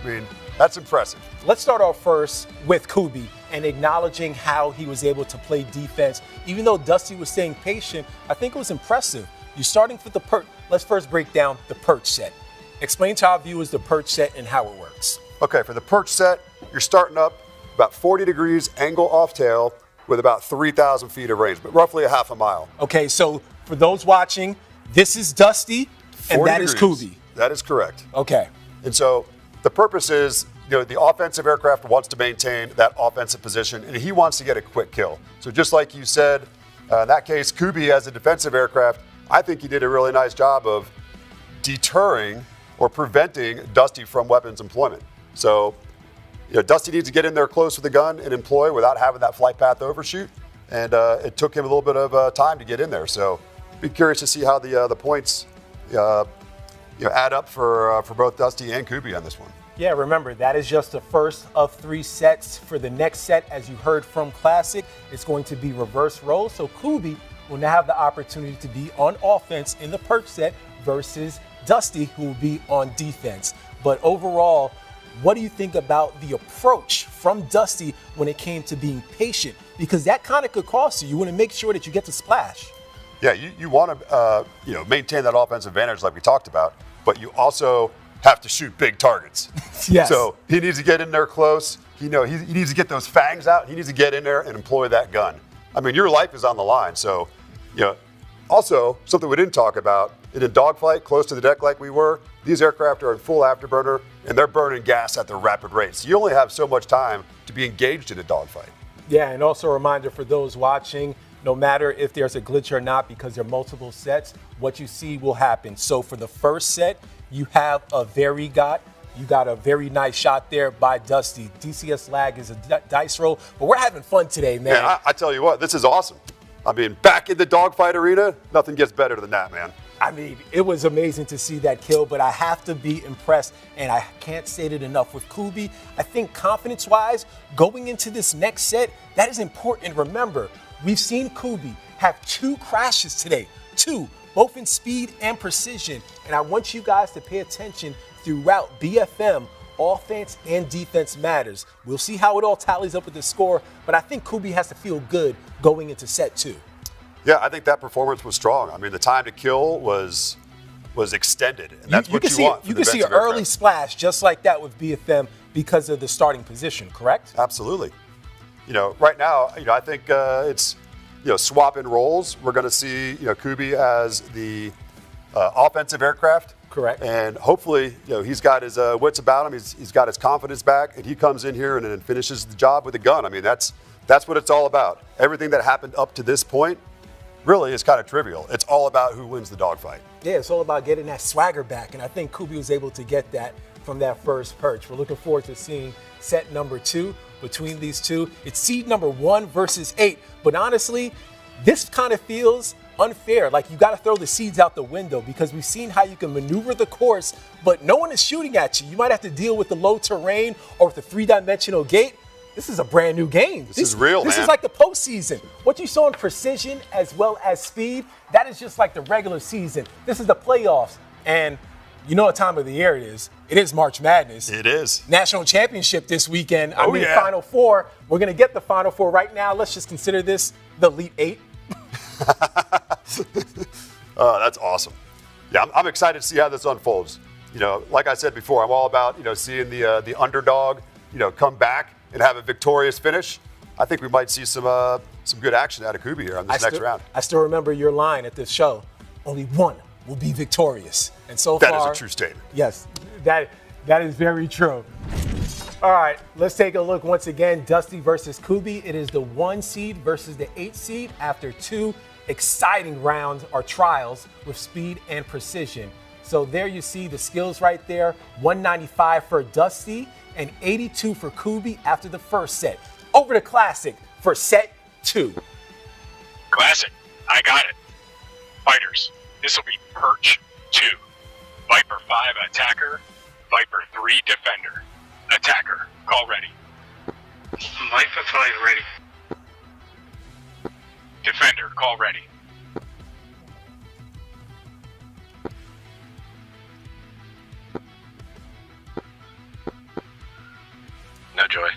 I mean, that's impressive. Let's start off first with Couby and acknowledging how he was able to play defense. Even though Dusty was staying patient, I think it was impressive. You're starting with the perch. Let's first break down the perch set. Explain to our viewers the perch set and how it works. Okay, for the perch set, you're starting up about 40 degrees angle off tail with about 3,000 feet of range, but roughly a half a mile. Okay, so for those watching, this is Dusty and that is Couby. That is correct. Okay. And so the purpose is the offensive aircraft wants to maintain that offensive position, and he wants to get a quick kill. So just like you said, in that case, Couby as a defensive aircraft, I think he did a really nice job of deterring or preventing Dusty from weapons employment. So, Dusty needs to get in there close with the gun and employ without having that flight path overshoot. And it took him a little bit of time to get in there. So, be curious to see how the points add up for both Dusty and Couby on this one. Yeah, remember, that is just the first of 3 sets. For the next set, as you heard from Classic, it's going to be reverse roles. So Couby will now have the opportunity to be on offense in the perch set versus Dusty, who will be on defense. But overall, what do you think about the approach from Dusty when it came to being patient? Because that kind of could cost you. You want to make sure that you get the splash. Yeah, you want to maintain that offensive advantage like we talked about, but you also have to shoot big targets. Yes. So he needs to get in there close. He needs to get those fangs out. He needs to get in there and employ that gun. I mean, your life is on the line. So, also something we didn't talk about, in a dogfight close to the deck like we were, these aircraft are in full afterburner and they're burning gas at their rapid rates. So you only have so much time to be engaged in a dogfight. Yeah, and also a reminder for those watching, no matter if there's a glitch or not, because there are multiple sets, what you see will happen. So for the first set, you have a you got a very nice shot there by Dusty. DCS lag is a dice roll, but we're having fun today, man. Yeah, I tell you what, this is awesome. I mean, back in the dogfight arena, nothing gets better than that, man. I mean, it was amazing to see that kill, but I have to be impressed, and I can't state it enough with Couby. I think confidence-wise, going into this next set, that is important. Remember, we've seen Couby have 2 crashes today, 2, both in speed and precision. And I want you guys to pay attention throughout BFM. Offense and defense matters. We'll see how it all tallies up with the score, but I think Couby has to feel good going into set 2. Yeah, I think that performance was strong. I mean, the time to kill was extended, and that's what you want. You can see an early splash just like that with BFM because of the starting position, correct? Absolutely. Right now, I think it's swapping roles. We're going to see Couby as the offensive aircraft. Correct. And hopefully, he's got his wits about him. He's got his confidence back, and he comes in here and then finishes the job with a gun. I mean, that's what it's all about. Everything that happened up to this point really is kind of trivial. It's all about who wins the dogfight. Yeah, it's all about getting that swagger back, and I think Couby was able to get that from that first perch. We're looking forward to seeing set number 2 between these two. It's seed number 1 versus 8, but honestly, this kind of feels unfair. Like, you got to throw the seeds out the window because we've seen how you can maneuver the course, but no one is shooting at you. You might have to deal with the low terrain or with the 3-dimensional gate. This is a brand new game. This is real, This man. is like the postseason. What you saw in precision as well as speed, that is just like the regular season. This is the playoffs. And you know what time of the year it is. It is March Madness. It is. National Championship this weekend. Yeah. Final 4. We're going to get the Final 4 right now. Let's just consider this the Elite 8. That's awesome. Yeah, I'm excited to see how this unfolds. Like I said before, I'm all about seeing the underdog come back and have a victorious finish. I think we might see some good action out of Couby here on this next round. I still remember your line at this show. Only one will be victorious, and so that far is a true statement. Yes, that is very true. All right, let's take a look once again. Dusty versus Couby. It is the 1 seed versus the 8 seed after 2 exciting rounds or trials with speed and precision. So there you see the skills right there. 195 for Dusty and 82 for Couby after the first set. Over to Classic for set 2. Classic, I got it. Fighters, this will be Perch 2. Viper 5 attacker, Viper 3 defender. Attacker, call ready. Viper 5 ready. Defender, call ready. No joy.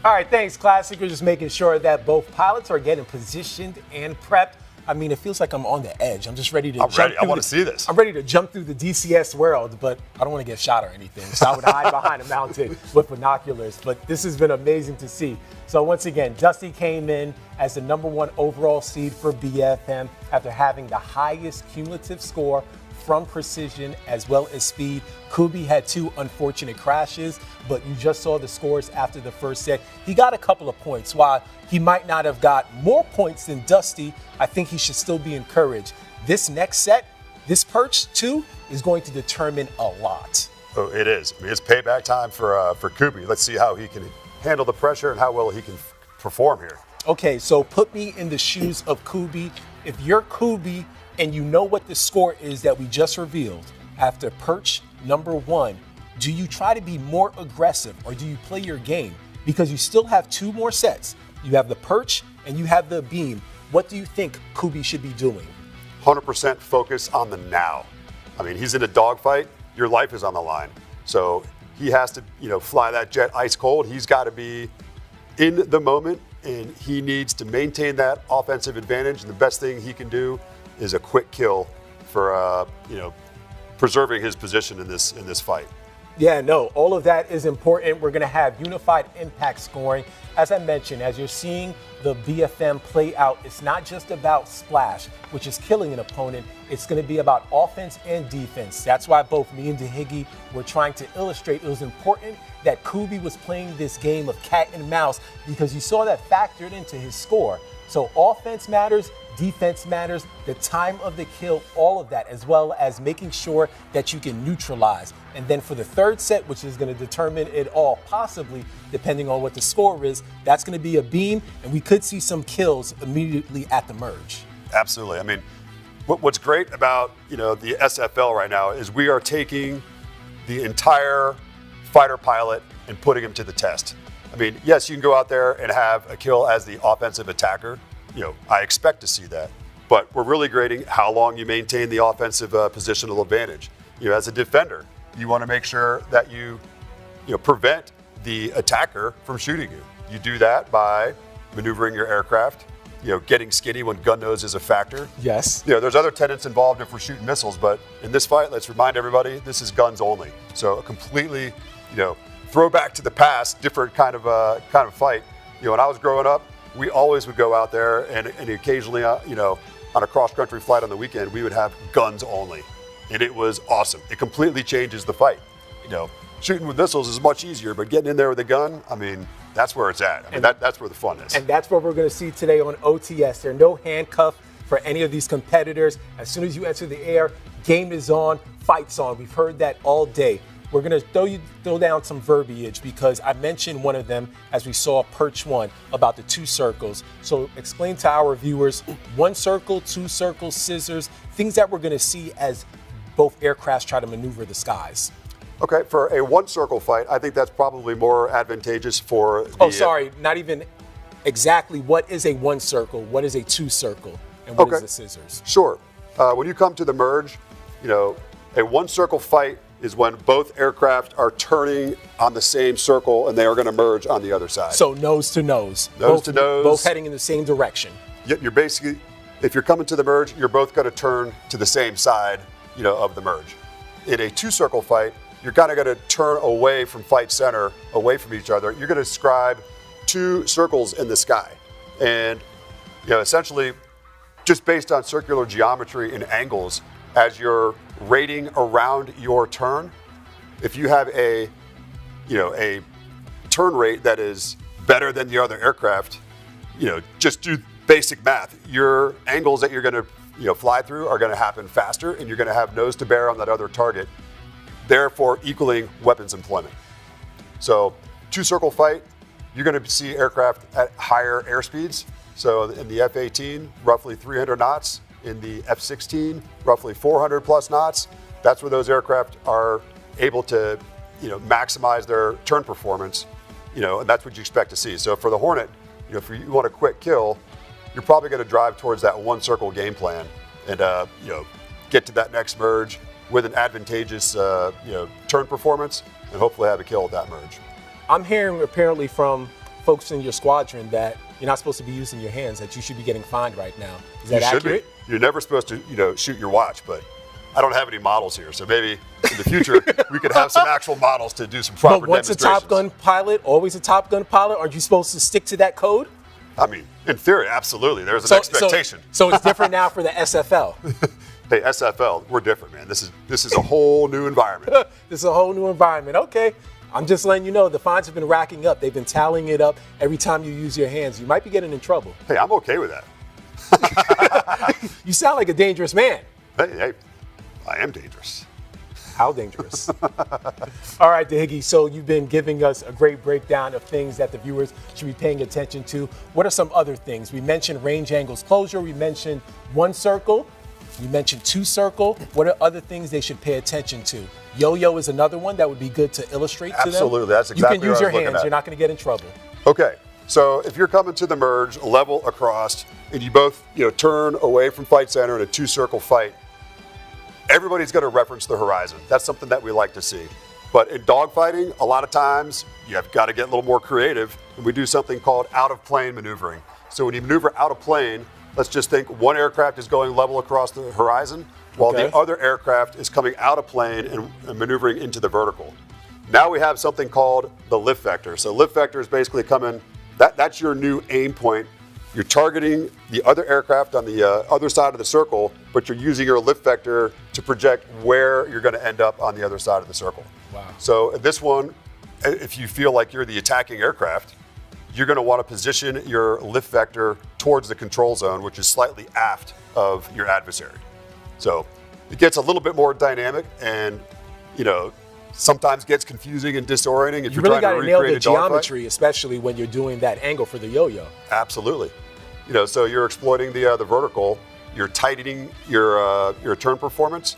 All right, thanks, Classic. We're just making sure that both pilots are getting positioned and prepped. I mean, it feels like I'm on the edge. I'm just ready to jump ready. through I want to see this. I'm ready to jump through the DCS world, but I don't want to get shot or anything. So I would hide behind a mountain with binoculars. But this has been amazing to see. So once again, Dusty came in as the #1 overall seed for BFM after having the highest cumulative score from precision as well as speed. Couby had 2 unfortunate crashes, but you just saw the scores after the first set. He got a couple of points. While he might not have got more points than Dusty, I think he should still be encouraged. This next set, this perch too, is going to determine a lot. Oh, it is. I mean, it's payback time for Couby. Let's see how he can handle the pressure and how well he can perform here. Okay, so put me in the shoes of Couby. If you're Couby and you know what the score is that we just revealed after perch number 1, do you try to be more aggressive or do you play your game? Because you still have 2 more sets. You have the perch and you have the beam. What do you think Couby should be doing? 100% focus on the now. I mean, he's in a dogfight. Your life is on the line. So he has to, fly that jet ice cold. He's got to be in the moment, and he needs to maintain that offensive advantage. And the best thing he can do is a quick kill for, preserving his position in this fight. Yeah, no, all of that is important. We're going to have unified impact scoring. As I mentioned, as you're seeing the BFM play out, it's not just about splash, which is killing an opponent. It's going to be about offense and defense. That's why both me and DeHiggy were trying to illustrate it was important that Couby was playing this game of cat and mouse because you saw that factored into his score. So offense matters, defense matters, the time of the kill, all of that, as well as making sure that you can neutralize. And then for the third set, which is going to determine it all, possibly, depending on what the score is, that's going to be a beam, and we could see some kills immediately at the merge. Absolutely. I mean, what's great about, the SFL right now is we are taking the entire fighter pilot and putting him to the test. I mean, yes, you can go out there and have a kill as the offensive attacker. I expect to see that. But we're really grading how long you maintain the offensive positional advantage. As a defender, you want to make sure that you prevent the attacker from shooting you. You do that by maneuvering your aircraft, getting skinny when gun nose is a factor. Yes. There's other tenets involved if we're shooting missiles, but in this fight, let's remind everybody, this is guns only. So a completely, throwback to the past, different kind of fight. When I was growing up, we always would go out there and occasionally, on a cross-country flight on the weekend, we would have guns only. And it was awesome. It completely changes the fight. Shooting with missiles is much easier, but getting in there with a gun, I mean, that's where it's at. I mean, that's where the fun is. And that's what we're going to see today on OTS. There are no handcuff for any of these competitors. As soon as you enter the air, game is on, fight's on. We've heard that all day. We're going to throw down some verbiage because I mentioned one of them as we saw perch 1 about the 2 circles. So explain to our viewers 1 circle, 2 circles, scissors, things that we're going to see as both aircrafts try to maneuver the skies. Okay, for a 1 circle fight, I think that's probably more advantageous for the... Not even exactly what is a 1 circle, what is a 2 circle, and what is a scissors? Sure. When you come to the merge, a 1 circle fight is when both aircraft are turning on the same circle and they are going to merge on the other side. So nose to nose. Nose to nose. Both heading in the same direction. You're basically, if you're coming to the merge, you're both going to turn to the same side, of the merge. In a 2 circle fight, you're kind of going to turn away from fight center, away from each other. You're going to describe 2 circles in the sky. And, essentially, just based on circular geometry and angles, as you're rating around your turn, if you have a turn rate that is better than the other aircraft, just do basic math. Your angles that you're going to fly through are going to happen faster, and you're going to have nose to bear on that other target, therefore equaling weapons employment. So 2 circle fight, you're going to see aircraft at higher airspeeds. So in the F-18, roughly 300 knots. In the F-16, roughly 400 plus knots. That's where those aircraft are able to, maximize their turn performance, and that's what you expect to see. So for the Hornet, if you want a quick kill, you're probably going to drive towards that 1 circle game plan and, get to that next merge with an advantageous, turn performance and hopefully have a kill at that merge. I'm hearing apparently from folks in your squadron that you're not supposed to be using your hands, that you should be getting fined right now. Is that accurate? You're never supposed to, shoot your watch, but I don't have any models here, so maybe in the future we could have some actual models to do some proper demonstrations. But once a Top Gun pilot, always a Top Gun pilot, aren't you supposed to stick to that code? I mean, in theory, absolutely. There's an expectation. So it's different now for the SFL. Hey, SFL, we're different, man. This is a whole new environment. This is a whole new environment. Okay. I'm just letting you know the fines have been racking up. They've been tallying it up every time you use your hands. You might be getting in trouble. Hey, I'm okay with that. You sound like a dangerous man. Hey, I am dangerous. How dangerous? All right, DeHiggy, so you've been giving us a great breakdown of things that the viewers should be paying attention to. What are some other things? We mentioned range angles closure. We mentioned one circle. We mentioned two circle. What are other things they should pay attention to? Yo-yo is another one that would be good to illustrate to them. Absolutely, that's exactly what I was looking at. You can use your hands. You're not going to get in trouble. Okay, so if you're coming to the merge, level across, and you both turn away from fight center in a two-circle fight, everybody's going to reference the horizon. That's something that we like to see. But in dogfighting, a lot of times you've got to get a little more creative, and we do something called out-of-plane maneuvering. So when you maneuver out of plane, let's just think one aircraft is going level across the horizon, while the other aircraft is coming out of plane and maneuvering into the vertical. Now we have something called the lift vector. So lift vector is basically coming, that's your new aim point. You're targeting the other aircraft on the other side of the circle, but you're using your lift vector to project where you're going to end up on the other side of the circle. Wow. So this one, if you feel like you're the attacking aircraft, you're going to want to position your lift vector towards the control zone, which is slightly aft of your adversary. So it gets a little bit more dynamic and, sometimes gets confusing and disorienting if you you're really trying to recreate nail the a dogfight. geometry, especially when you're doing that angle for the yo-yo. Absolutely. So you're exploiting the vertical, you're tightening your turn performance.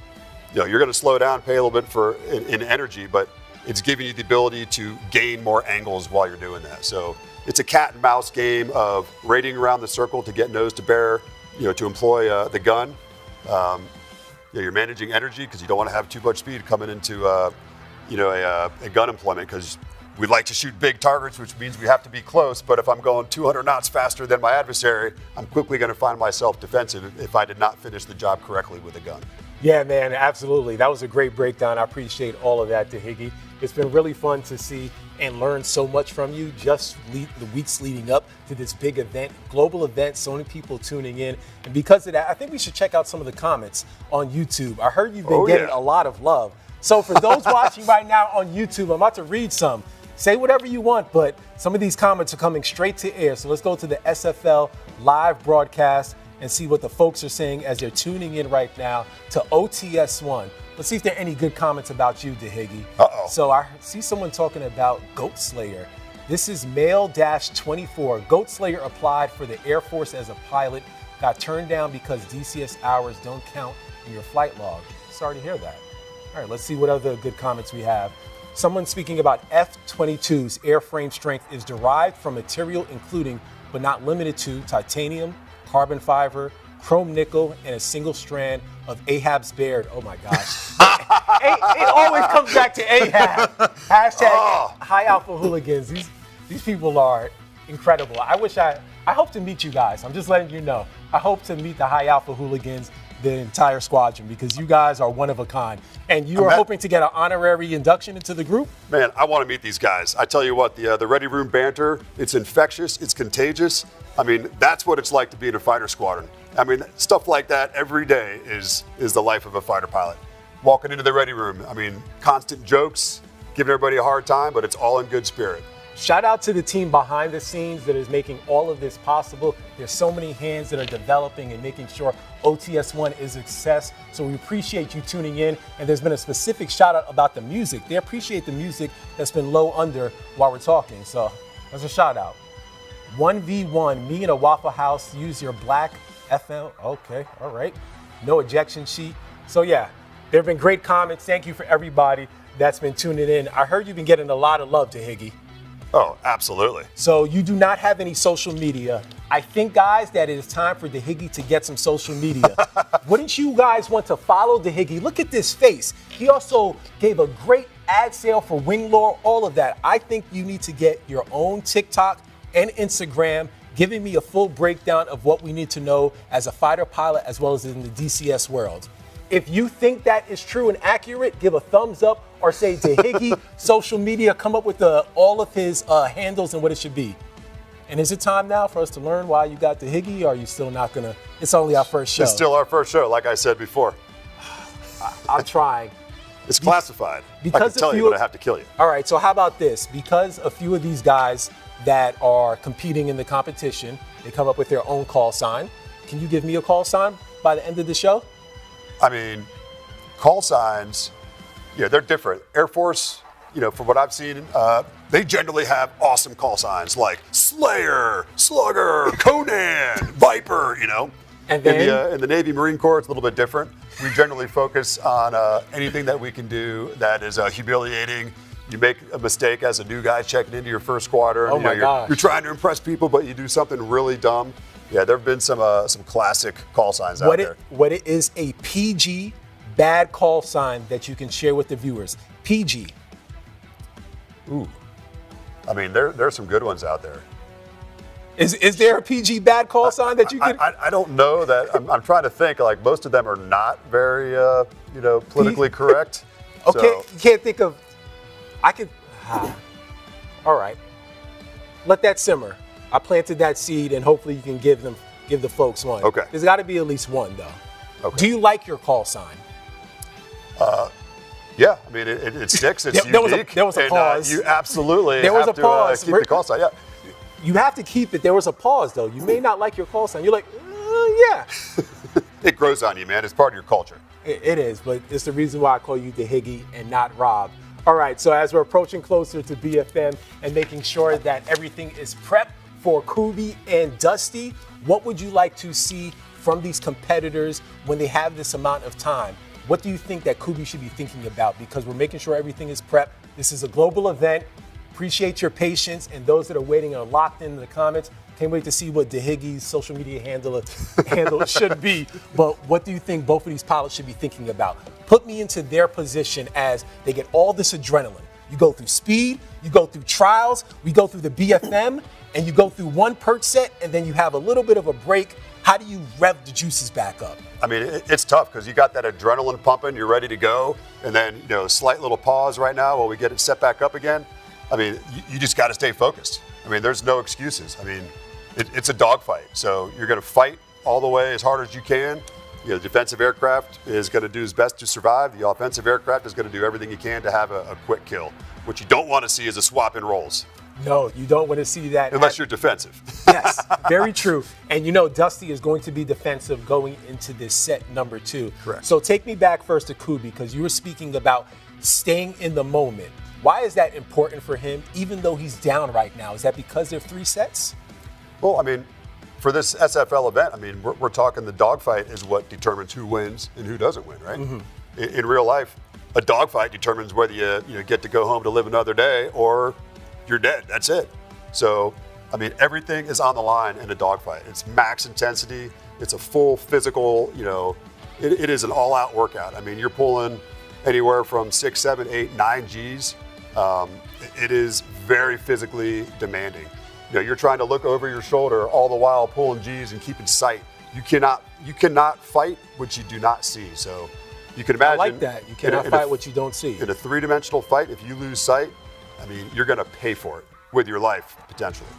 You're going to slow down, pay a little bit in energy, but it's giving you the ability to gain more angles while you're doing that. So it's a cat and mouse game of raiding around the circle to get nose to bear, to employ the gun. You're managing energy because you don't want to have too much speed coming into a gun employment, because we like to shoot big targets, which means we have to be close. But if I'm going 200 knots faster than my adversary, I'm quickly going to find myself defensive if I did not finish the job correctly with a gun. Yeah, man, absolutely. That was a great breakdown. I appreciate all of that, DeHiggy. It's been really fun to see and learn so much from you just the weeks leading up to this big event, global event, so many people tuning in. And because of that, I think we should check out some of the comments on YouTube. I heard you've been getting a lot of love. So for those watching right now on YouTube, I'm about to read some. Say whatever you want, but some of these comments are coming straight to air. So let's go to the SFL live broadcast and see what the folks are saying as they're tuning in right now to OTS-1. Let's see if there are any good comments about you, DeHiggy. So I see someone talking about Goat Slayer. This is male-24. Goat Slayer applied for the Air Force as a pilot, got turned down because DCS hours don't count in your flight log. Sorry to hear that. All right, let's see what other good comments we have. Someone speaking about F-22's airframe strength is derived from material including, but not limited to, titanium, carbon fiber, chrome nickel, and a single strand of Ahab's beard. Oh my gosh. It always comes back to Ahab. Hashtag high alpha hooligans. These people are incredible. I hope to meet you guys. I'm just letting you know. I hope to meet the high alpha hooligans, the entire squadron, because you guys are one of a kind. And you are hoping to get an honorary induction into the group? Man, I want to meet these guys. I tell you what, the ready room banter, it's infectious, it's contagious. I mean, that's what it's like to be in a fighter squadron. I mean, stuff like that every day is the life of a fighter pilot. Walking into the ready room, I mean, constant jokes, giving everybody a hard time, but it's all in good spirit. Shout out to the team behind the scenes that is making all of this possible. There's so many hands that are developing and making sure OTS-1 is a success. So we appreciate you tuning in. And there's been a specific shout out about the music. They appreciate the music that's been low under while we're talking. So that's a shout out. 1v1, me in a Waffle House, use your black FL. Okay, all right. No ejection sheet. So yeah, there have been great comments. Thank you for everybody that's been tuning in. I heard you've been getting a lot of love, DeHiggy. Oh, absolutely. So you do not have any social media. I think, guys, that it is time for DeHiggy to get some social media. Wouldn't you guys want to follow DeHiggy? Look at this face. He also gave a great ad sale for Winglore, all of that. I think you need to get your own TikTok and Instagram, giving me a full breakdown of what we need to know as a fighter pilot as well as in the DCS world. If you think that is true and accurate, give a thumbs up or say DeHiggy social media, come up with all of his handles and what it should be. And is it time now for us to learn why you got the Higgy, or are you still not going to? It's only our first show. It's still our first show, like I said before. I'm trying. It's classified. Because I can tell you, but I have to kill you. All right, so how about this? Because a few of these guys that are competing in the competition, they come up with their own call sign. Can you give me a call sign by the end of the show? I mean, call signs, they're different. Air Force, from what I've seen, they generally have awesome call signs like Slayer, Slugger, Conan, Viper, And then in the Navy Marine Corps, it's a little bit different. We generally focus on anything that we can do that is humiliating. You make a mistake as a new guy checking into your first squadron. Oh my gosh. You're trying to impress people, but you do something really dumb. Yeah, there have been some classic call signs out there. What it is a PG bad call sign that you can share with the viewers? PG. Ooh. I mean, there's some good ones out there. Is there a PG bad call sign that you could? I don't know that. I'm trying to think. Like, most of them are not very, politically correct. Okay, So, you can't think of. I could. All right. Let that simmer. I planted that seed, and hopefully you can give the folks one. Okay. There's got to be at least one, though. Okay. Do you like your call sign? Yeah, I mean, it sticks. It's There was a- unique. there was a and, pause. You absolutely There was have a pause. to keep the call sign. Yeah. You have to keep it. There was a pause, though. You may not like your call sign. You're like, yeah. It grows on you, man. It's part of your culture. It is, but it's the reason why I call you the Higgy and not Rob. All right, so as we're approaching closer to BFM and making sure that everything is prepped for Couby and Dusty, what would you like to see from these competitors when they have this amount of time? What do you think that Couby should be thinking about? Because we're making sure everything is prepped. This is a global event. Appreciate your patience, and those that are waiting are locked in the comments. Can't wait to see what DeHiggy's social media handle should be. But what do you think both of these pilots should be thinking about? Put me into their position as they get all this adrenaline. You go through speed, you go through trials, we go through the BFM, and you go through one perk set, and then you have a little bit of a break. How do you rev the juices back up? I mean, it's tough because you got that adrenaline pumping, you're ready to go, and then, slight little pause right now while we get it set back up again. I mean, you just got to stay focused. I mean, there's no excuses. I mean, it's a dogfight, so you're going to fight all the way as hard as you can. The defensive aircraft is going to do its best to survive. The offensive aircraft is going to do everything you can to have a quick kill. What you don't want to see is a swap in rolls. No, you don't want to see that. Unless you're defensive. Yes, very true. And Dusty is going to be defensive going into this set number 2. Correct. So take me back first to Couby, because you were speaking about staying in the moment. Why is that important for him, even though he's down right now? Is that because there are 3 sets? Well, I mean, for this SFL event, I mean, we're talking the dogfight is what determines who wins and who doesn't win, right? Mm-hmm. In real life, a dogfight determines whether you get to go home to live another day or you're dead. That's it. So, I mean, everything is on the line in a dogfight. It's max intensity. It's a full physical, it is an all-out workout. I mean, you're pulling anywhere from 6, 7, 8, 9 Gs. It is very physically demanding. You're trying to look over your shoulder all the while pulling Gs and keeping sight. You cannot fight what you do not see. So you can imagine. I like that. You cannot fight what you don't see. In a 3-dimensional fight, if you lose sight, I mean, you're going to pay for it with your life, potentially.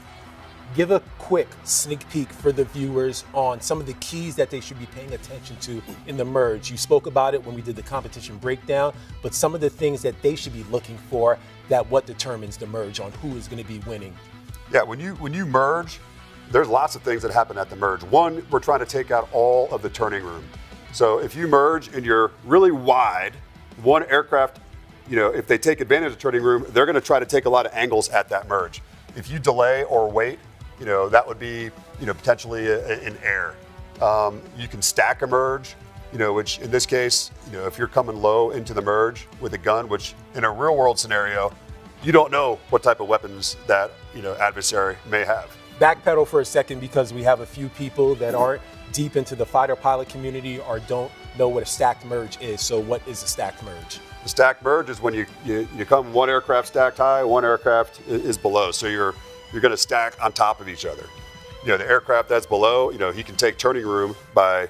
Give a quick sneak peek for the viewers on some of the keys that they should be paying attention to in the merge. You spoke about it when we did the competition breakdown, but some of the things that they should be looking for, that what determines the merge on who is going to be winning. Yeah, when you merge, there's lots of things that happen at the merge. One, we're trying to take out all of the turning room. So if you merge and you're really wide, one aircraft, if they take advantage of the turning room, they're going to try to take a lot of angles at that merge. If you delay or wait, that would be, potentially an error. You can stack a merge, which in this case, if you're coming low into the merge with a gun, which in a real world scenario, you don't know what type of weapons that, adversary may have. Backpedal for a second, because we have a few people that aren't deep into the fighter pilot community or don't know what a stacked merge is. So what is a stacked merge? The stacked merge is when you come one aircraft stacked high, one aircraft is below. So you're going to stack on top of each other. The aircraft that's below, he can take turning room by,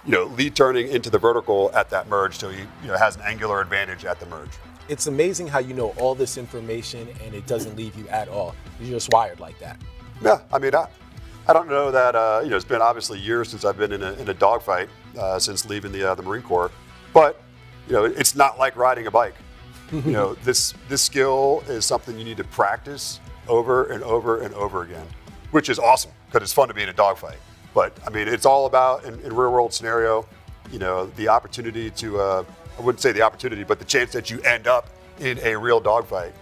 lead turning into the vertical at that merge, so he has an angular advantage at the merge. It's amazing how you know all this information and it doesn't leave you at all. You're just wired like that. Yeah, I mean, I don't know that, it's been obviously years since I've been in a dogfight since leaving the Marine Corps, but, it's not like riding a bike. This skill is something you need to practice over and over and over again, which is awesome because it's fun to be in a dogfight. But I mean, it's all about in real world scenario, the opportunity to, I wouldn't say the opportunity, but the chance that you end up in a real dogfight.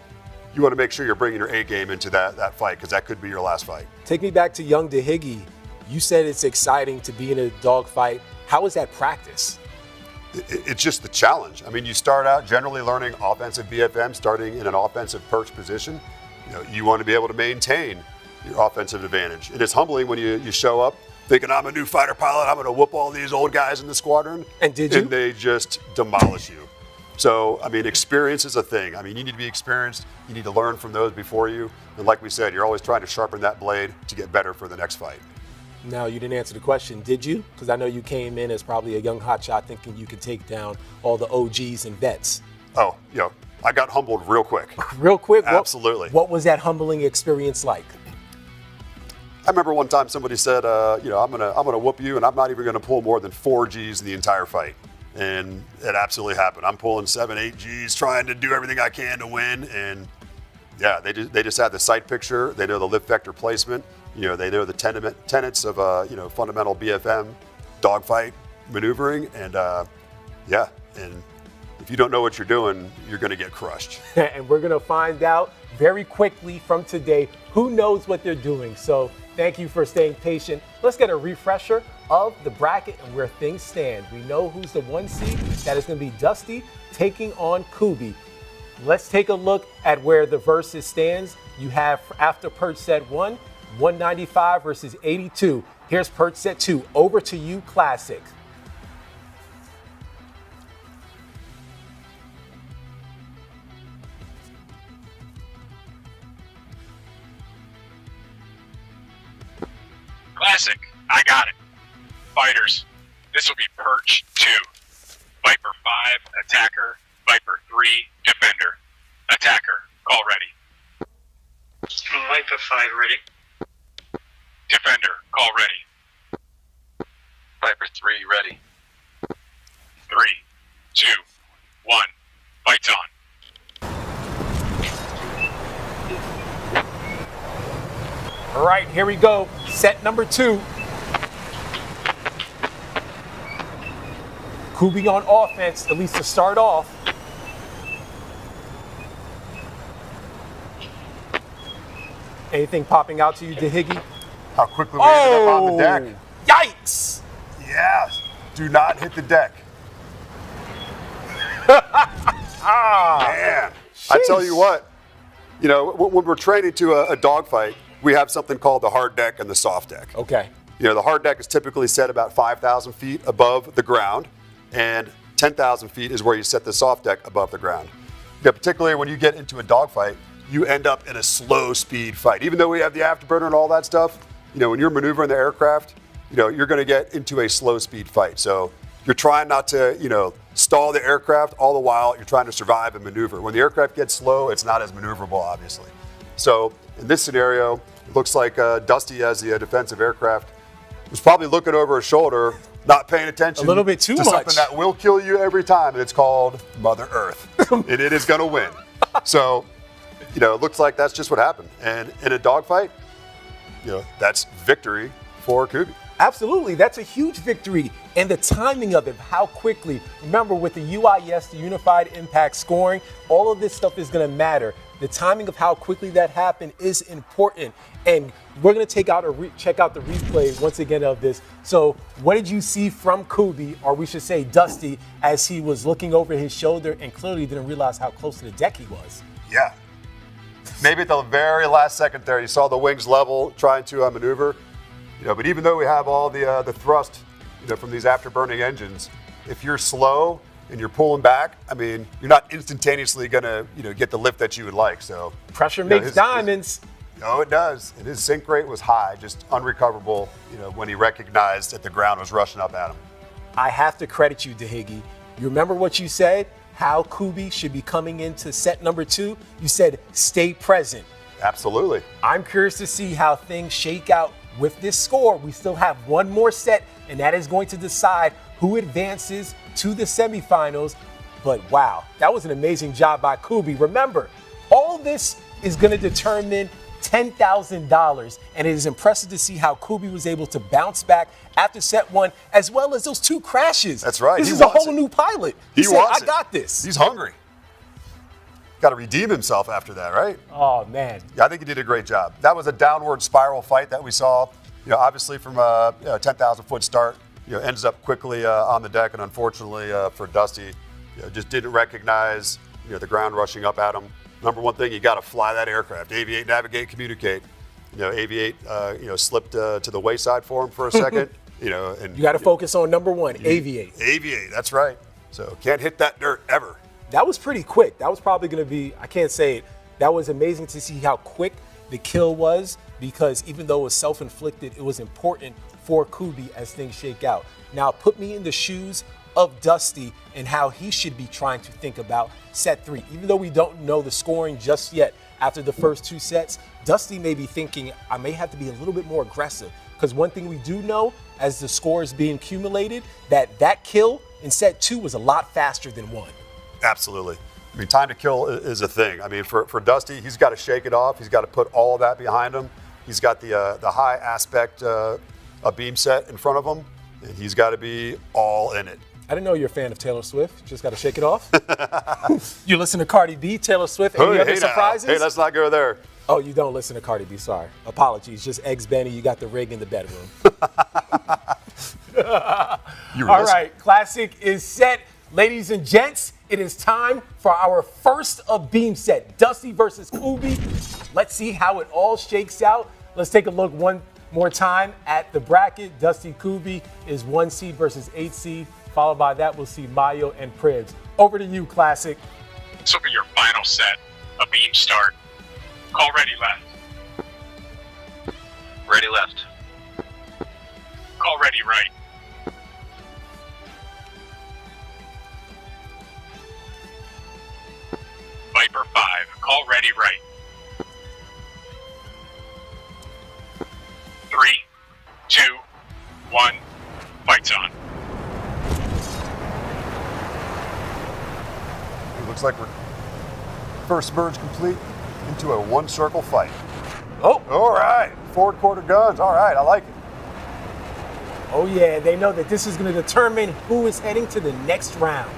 You want to make sure you're bringing your A game into that fight because that could be your last fight. Take me back to young DeHiggy. You said it's exciting to be in a dogfight. How is that practice? It's just the challenge. I mean, you start out generally learning offensive BFM, starting in an offensive perch position. You want to be able to maintain your offensive advantage. It is humbling when you show up thinking, I'm a new fighter pilot, I'm going to whoop all these old guys in the squadron. And did you? And they just demolish you. So, I mean, experience is a thing. I mean, you need to be experienced. You need to learn from those before you. And like we said, you're always trying to sharpen that blade to get better for the next fight. Now, you didn't answer the question, did you? Because I know you came in as probably a young hotshot thinking you could take down all the OGs and vets. Oh, I got humbled real quick. Real quick? Absolutely. What was that humbling experience like? I remember one time somebody said, I'm gonna whoop you, and I'm not even gonna pull more than 4 Gs in the entire fight. And it absolutely happened. I'm pulling 7, 8 Gs, trying to do everything I can to win. And yeah, they just have the sight picture. They know the lift vector placement. They know the tenets of fundamental BFM, dogfight maneuvering, and and if you don't know what you're doing, you're going to get crushed. And we're going to find out very quickly from today who knows what they're doing. So thank you for staying patient. Let's get a refresher of the bracket and where things stand. We know who's the 1 seed. That is going to be Dusty taking on Couby. Let's take a look at where the versus stands. You have after Perch set 1, 195 versus 82. Here's Perch set 2. Over to you, Classic. Classic, I got it. Fighters, this will be Perch 2. Viper 5, Attacker. Viper 3, Defender. Attacker, call ready. Viper 5 ready. Defender, call ready. Viper 3 ready. 3, 2, 1, fights on. All right, here we go. Set number 2. Couby on offense, at least to start off. Anything popping out to you, DeHiggy? How quickly we ended up on the deck. Yikes! Yeah, do not hit the deck. Man, I tell you what, when we're training to a dogfight, we have something called the hard deck and the soft deck. Okay. The hard deck is typically set about 5,000 feet above the ground, and 10,000 feet is where you set the soft deck above the ground. Particularly when you get into a dogfight, you end up in a slow speed fight. Even though we have the afterburner and all that stuff, when you're maneuvering the aircraft, you're going to get into a slow speed fight. So you're trying not to, stall the aircraft, all the while you're trying to survive and maneuver. When the aircraft gets slow, it's not as maneuverable, obviously. So in this scenario, it looks like Dusty, as the defensive aircraft, was probably looking over his shoulder, not paying attention a little bit too to much. Something that will kill you every time, and it's called Mother Earth. And it is going to win. So, it looks like that's just what happened. And in a dogfight, that's victory for Couby. Absolutely, that's a huge victory. And the timing of it, how quickly. Remember, with the UIS, the Unified Impact Scoring, all of this stuff is going to matter. The timing of how quickly that happened is important. And we're going to check out the replay once again of this. So what did you see from Couby, or we should say Dusty, as he was looking over his shoulder and clearly didn't realize how close to the deck he was? Yeah. Maybe at the very last second there, you saw the wings level, trying to maneuver. But even though we have all the thrust, from these afterburning engines, if you're slow and you're pulling back, I mean, you're not instantaneously gonna, get the lift that you would like. So pressure makes diamonds. No, it does. And his sink rate was high, just unrecoverable. When he recognized that the ground was rushing up at him. I have to credit you, DeHiggy. You remember what you said? How Couby should be coming into set number 2? You said stay present. Absolutely. I'm curious to see how things shake out with this score. We still have one more set, and that is going to decide who advances to the semifinals. But wow, that was an amazing job by Couby. Remember, all this is going to determine $10,000, and it is impressive to see how Couby was able to bounce back after set one, as well as those 2 crashes. That's right. This is a whole new pilot. He said, I got this. He's hungry. Got to redeem himself after that, right? Oh, man. Yeah, I think he did a great job. That was a downward spiral fight that we saw. Obviously from a 10,000-foot start, ends up quickly on the deck, and unfortunately for Dusty, just didn't recognize the ground rushing up at him. Number one thing, you got to fly that aircraft. Aviate, navigate, communicate. Aviate, slipped to the wayside for him for a second. And you got to focus on number one, aviate. Aviate, that's right. So can't hit that dirt ever. That was pretty quick. That was probably going to be, I can't say it, that was amazing to see how quick the kill was, because even though it was self-inflicted, it was important for Couby as things shake out. Now, put me in the shoes of Dusty and how he should be trying to think about set 3. Even though we don't know the scoring just yet after the first 2 sets, Dusty may be thinking, I may have to be a little bit more aggressive. Because one thing we do know, as the score is being accumulated, that kill in set 2 was a lot faster than 1. Absolutely. I mean, time to kill is a thing. I mean, for Dusty, he's got to shake it off. He's got to put all of that behind him. He's got the high aspect a beam set in front of him, and he's got to be all in it. I didn't know you're a fan of Taylor Swift. Just got to shake it off. You listen to Cardi B, Taylor Swift, any other surprises? Hey, let's not go there. Oh, you don't listen to Cardi B, sorry. Apologies, just eggs Benny, you got the rig in the bedroom. All right, Classic is set. Ladies and gents, it is time for our first of beam set, Dusty versus Couby. Let's see how it all shakes out. Let's take a look one more time at the bracket. Dusty Couby is 1 seed versus 8 seed. Followed by that, we'll see Mayo and Pribs. Over to you, Classic. So for your final set, a beam start. Call ready left. Ready left. Call ready right. Viper 5, call ready right. 3, 2, 1, lights on. It looks like we're first merge complete into a 1-circle fight. Oh, all right. Forward quarter guns. All right, I like it. Oh yeah, they know that this is going to determine who is heading to the next round.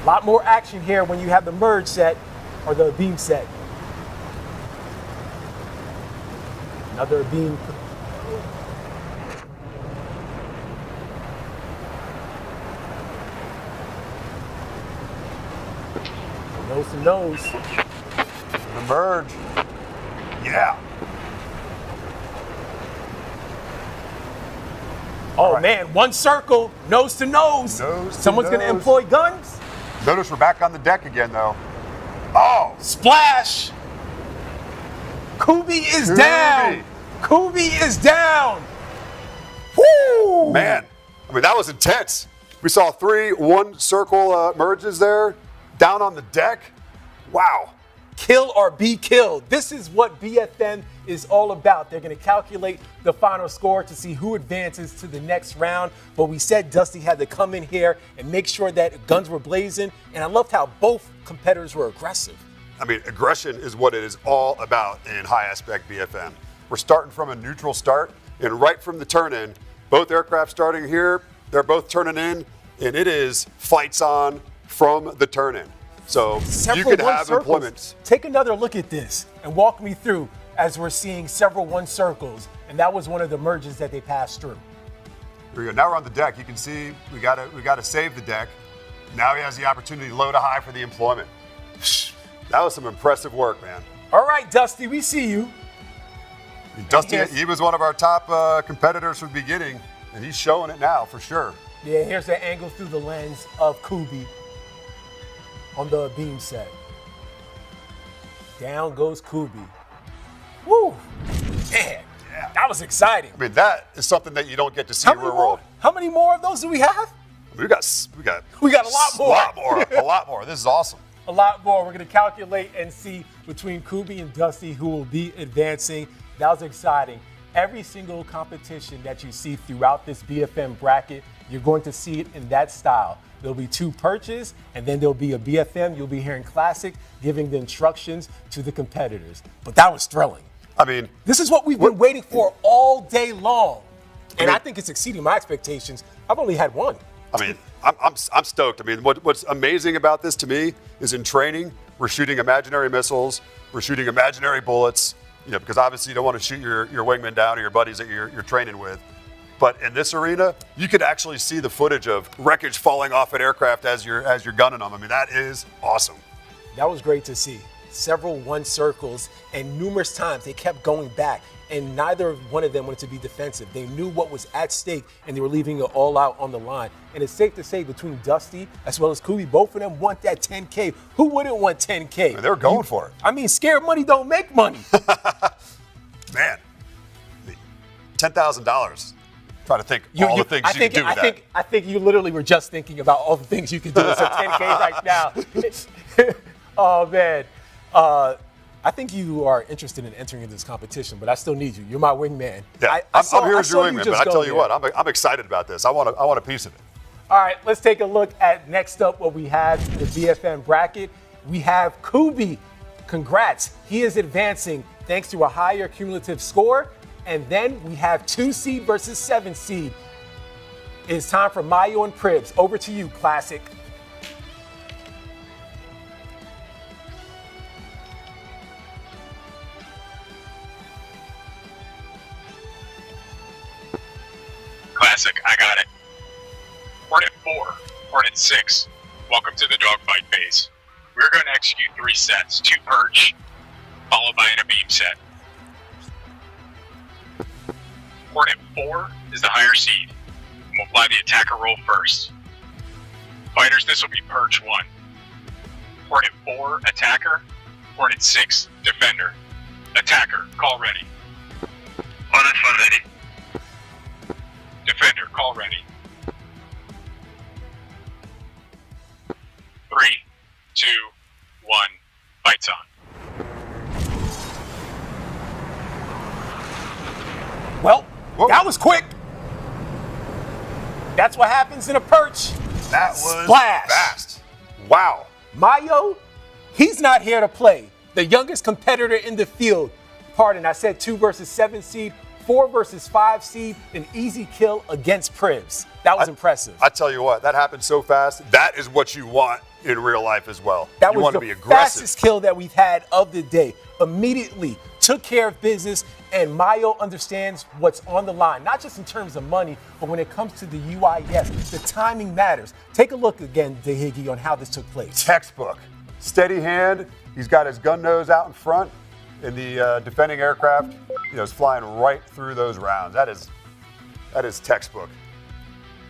A lot more action here when you have the merge set or the beam set. Another beam. Nose to nose. The merge. Yeah. Oh right. Man, 1 circle, nose to nose. Someone's going to employ guns. Notice we're back on the deck again, though. Oh! Splash! Couby is down! Couby is down! Woo! Man, I mean, that was intense. We saw 3 1-circle merges there, down on the deck. Wow. Kill or be killed. This is what BFM is all about. They're going to calculate the final score to see who advances to the next round. But we said Dusty had to come in here and make sure that guns were blazing. And I loved how both competitors were aggressive. I mean, aggression is what it is all about in high aspect BFM. We're starting from a neutral start, and right from the turn-in, both aircraft starting here, they're both turning in, and it is fights on from the turn-in. So you could have employments. Take another look at this and walk me through as we're seeing several 1 circles, and that was one of the merges that they passed through. Here we go. Now we're on the deck. You can see we got to save the deck. Now he has the opportunity to load a high for the employment. That was some impressive work, man. All right, Dusty, we see you. Dusty, he was one of our top competitors from the beginning, and he's showing it now for sure. Yeah, here's the angle through the lens of Couby on the beam set. Down goes Couby. Woo! Man, yeah. That was exciting. I mean, that is something that you don't get to see in real world. How many more of those do we have? We got a lot more. A lot more. This is awesome. A lot more. We're going to calculate and see between Couby and Dusty, who will be advancing. That was exciting. Every single competition that you see throughout this BFM bracket, you're going to see it in that style. There'll be 2 perches, and then there'll be a BFM. You'll be hearing Classic giving the instructions to the competitors. But that was thrilling. I mean, this is what we've been waiting for all day long. And I think it's exceeding my expectations. I've only had one. I mean, I'm stoked. I mean, what's amazing about this to me is in training, we're shooting imaginary missiles, we're shooting imaginary bullets, because obviously you don't want to shoot your wingman down or your buddies that you're training with. But in this arena, you could actually see the footage of wreckage falling off an aircraft as you're gunning them. I mean, that is awesome. That was great to see. Several 1 circles, and numerous times they kept going back, and neither one of them wanted to be defensive. They knew what was at stake, and they were leaving it all out on the line. And it's safe to say between Dusty as well as Couby, both of them want that 10K. Who wouldn't want 10K? I mean, they were going for it. I mean, scared money don't make money. Man, $10,000. Trying to think all the things you can do with that. I think you literally were just thinking about all the things you can do with some 10K right now. Oh, man. I think you are interested in entering into this competition, but I still need you. You're my wingman. Yeah, I'm here as your wingman, but I tell you what, I'm excited about this. I want a piece of it. All right, let's take a look at next up what we have in the BFM bracket. We have Couby. Congrats. He is advancing thanks to a higher cumulative score. And then we have 2 seed versus 7 seed. It's time for Mayo and Pribs. Over to you, Classic. Classic, I got it. Hornet 4, Hornet 6. Welcome to the dogfight phase. We're going to execute 3 sets, 2 perch, followed by a beam set. Hornet 4 is the higher seed. We'll fly the attacker roll first. Fighters, this will be perch 1. Hornet 4, attacker. Hornet 6, defender. Attacker, call ready. Hornet 4 ready. Defender, call ready. 3, 2, 1, fights on. Well, that was quick. That's what happens in a perch. That was Splash. fast. Wow. Mayo, he's not here to play. The youngest competitor in the field. Pardon, I said 2 versus 7 seed, 4 versus 5 seed, an easy kill against Pribs. That was impressive. I tell you what, that happened so fast. That is what you want in real life as well. That you was want the to be aggressive. fastest kill that we've had of the day. Immediately took care of business, and Mayo understands what's on the line, not just in terms of money, but when it comes to the UIS, the timing matters. Take a look again, DeHiggy, on how this took place. Textbook. Steady hand. He's got his gun nose out in front, and the defending aircraft, is flying right through those rounds. That is textbook.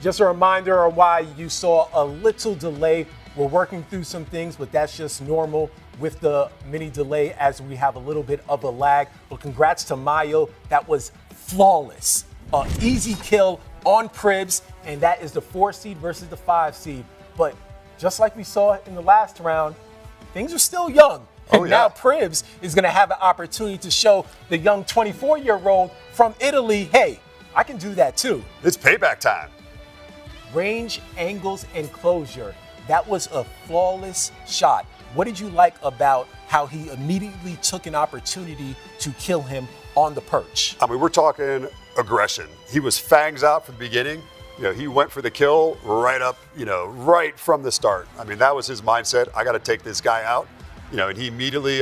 Just a reminder on why you saw a little delay. We're working through some things, but that's just normal with the mini delay as we have a little bit of a lag. But congrats to Mayo. That was flawless. An easy kill on Pribs, and that is the 4 seed versus the 5 seed. But just like we saw in the last round, things are still young. And now Pribs is going to have an opportunity to show the young 24-year-old from Italy, hey, I can do that too. It's payback time. Range, angles, and closure. That was a flawless shot. What did you like about how he immediately took an opportunity to kill him on the perch? I mean, we're talking aggression. He was fangs out from the beginning. He went for the kill right up, right from the start. I mean, that was his mindset. I got to take this guy out. And he immediately,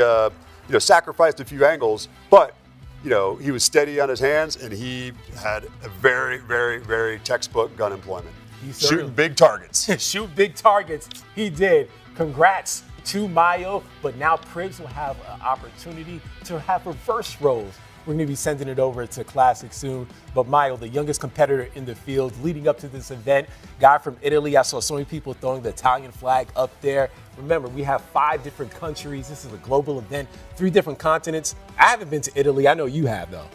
sacrificed a few angles, but, he was steady on his hands, and he had a very, very, very textbook gun employment. Shooting big targets. Shoot big targets. He did. Congrats to Mayo, but now Pribs will have an opportunity to have reverse roles. We're going to be sending it over to Classic soon. But Mayo, the youngest competitor in the field leading up to this event, guy from Italy. I saw so many people throwing the Italian flag up there. Remember, we have 5 different countries. This is a global event, 3 different continents. I haven't been to Italy. I know you have, though.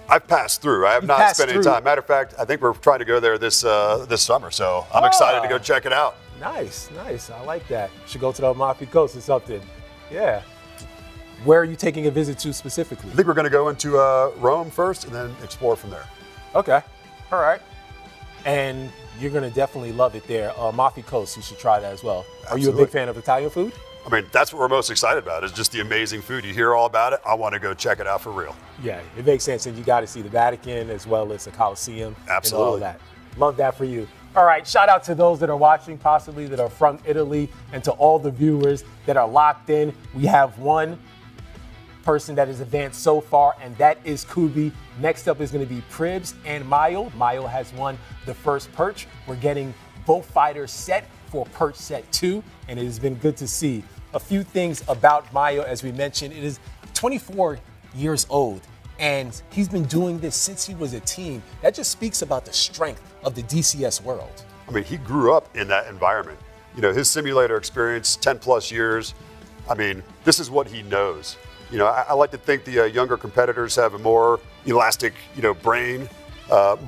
I've passed through. I have not spent any time. Matter of fact, I think we're trying to go there this summer, so I'm excited to go check it out. Nice, nice. I like that. Should go to the Amalfi Coast or something. Yeah. Where are you taking a visit to specifically? I think we're going to go into Rome first and then explore from there. Okay. All right. And you're going to definitely love it there. Amalfi Coast, you should try that as well. Absolutely. Are you a big fan of Italian food? I mean, that's what we're most excited about is just the amazing food. You hear all about it. I want to go check it out for real. Yeah, it makes sense. And you got to see the Vatican as well as the Colosseum. Absolutely. And all of that. Love that for you. All right, shout out to those that are watching, possibly that are from Italy, and to all the viewers that are locked in. We have one person that has advanced so far, and that is Couby. Next up is going to be Pribs and Mayo. Mayo has won the first perch. We're getting both fighters set for perch set 2, and it has been good to see. A few things about Mayo, as we mentioned, it is 24 years old, and he's been doing this since he was a teen. That just speaks about the strength of the DCS world. I mean, he grew up in that environment. You know, his simulator experience, 10 plus years. I mean, this is what he knows. You know, I like to think the younger competitors have a more elastic, brain,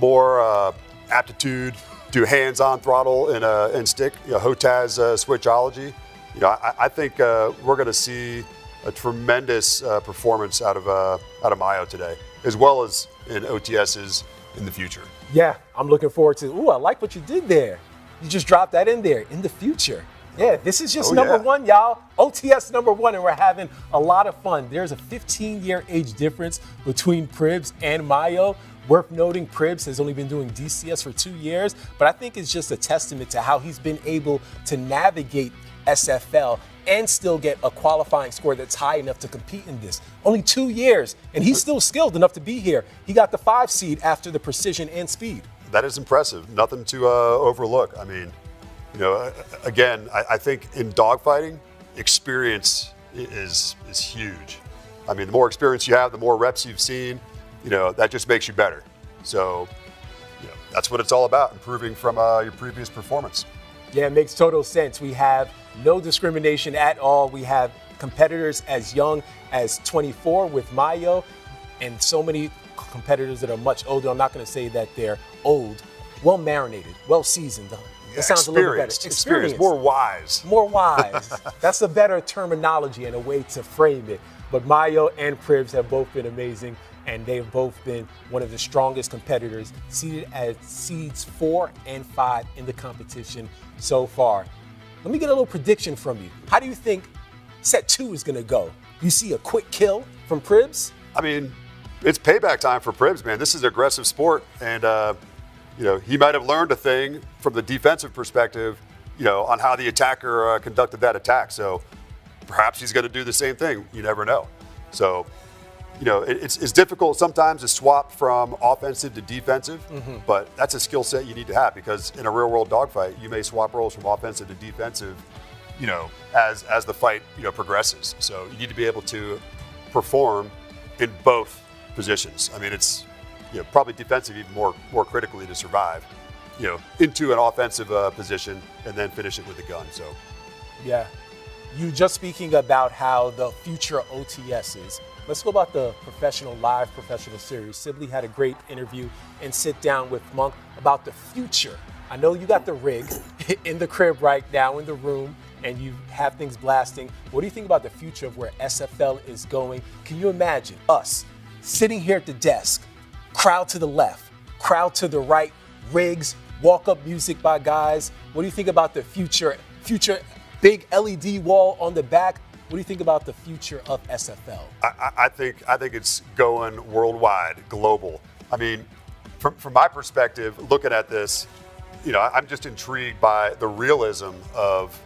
more aptitude to hands-on throttle and stick, HOTAS switchology. You know, I think we're going to see a tremendous performance out of Mayo today, as well as in OTSs in the future. Yeah, I'm looking forward to. Ooh, I like what you did there. You just dropped that in there, in the future. Yeah, this is just number one, y'all. OTS number 1, and we're having a lot of fun. There's a 15-year age difference between Pribs and Mayo. Worth noting, Pribs has only been doing DCS for 2 years, but I think it's just a testament to how he's been able to navigate SFL and still get a qualifying score that's high enough to compete in this. Only 2 years, and he's still skilled enough to be here. He got the 5 seed after the precision and speed. That is impressive. Nothing to overlook. I mean, again, I think in dogfighting, experience is huge. I mean, the more experience you have, the more reps you've seen, that just makes you better. So, that's what it's all about, improving from your previous performance. Yeah, it makes total sense. We have no discrimination at all. We have competitors as young as 24 with Mayo, and so many competitors that are much older. I'm not going to say that they're old, well marinated, well seasoned. It sounds a little better. Experienced, more wise. More wise. That's a better terminology and a way to frame it. But Mayo and Pribs have both been amazing, and they've both been one of the strongest competitors, seeded at seeds 4 and 5 in the competition so far. Let me get a little prediction from you. How do you think set 2 is going to go? You see a quick kill from Pribs? I mean, it's payback time for Pribs, man. This is an aggressive sport, and he might have learned a thing from the defensive perspective, on how the attacker conducted that attack. So perhaps he's going to do the same thing. You never know. So, it's difficult sometimes to swap from offensive to defensive, but that's a skill set you need to have, because in a real world dogfight, you may swap roles from offensive to defensive, as the fight, progresses. So you need to be able to perform in both positions. I mean, it's probably defensive even more critically to survive, into an offensive position and then finish it with a gun. So, yeah, you just speaking about how the future OTS is. Let's go about the live professional series. Sibley had a great interview and sit down with Monk about the future. I know you got the rig in the crib right now in the room, and you have things blasting. What do you think about the future of where SFL is going? Can you imagine us sitting here at the desk, crowd to the left, crowd to the right, rigs, walk-up music by guys? What do you think about the future big LED wall on the back? What do you think about the future of SFL? I think it's going worldwide, global. I mean, from my perspective, looking at this, I'm just intrigued by the realism of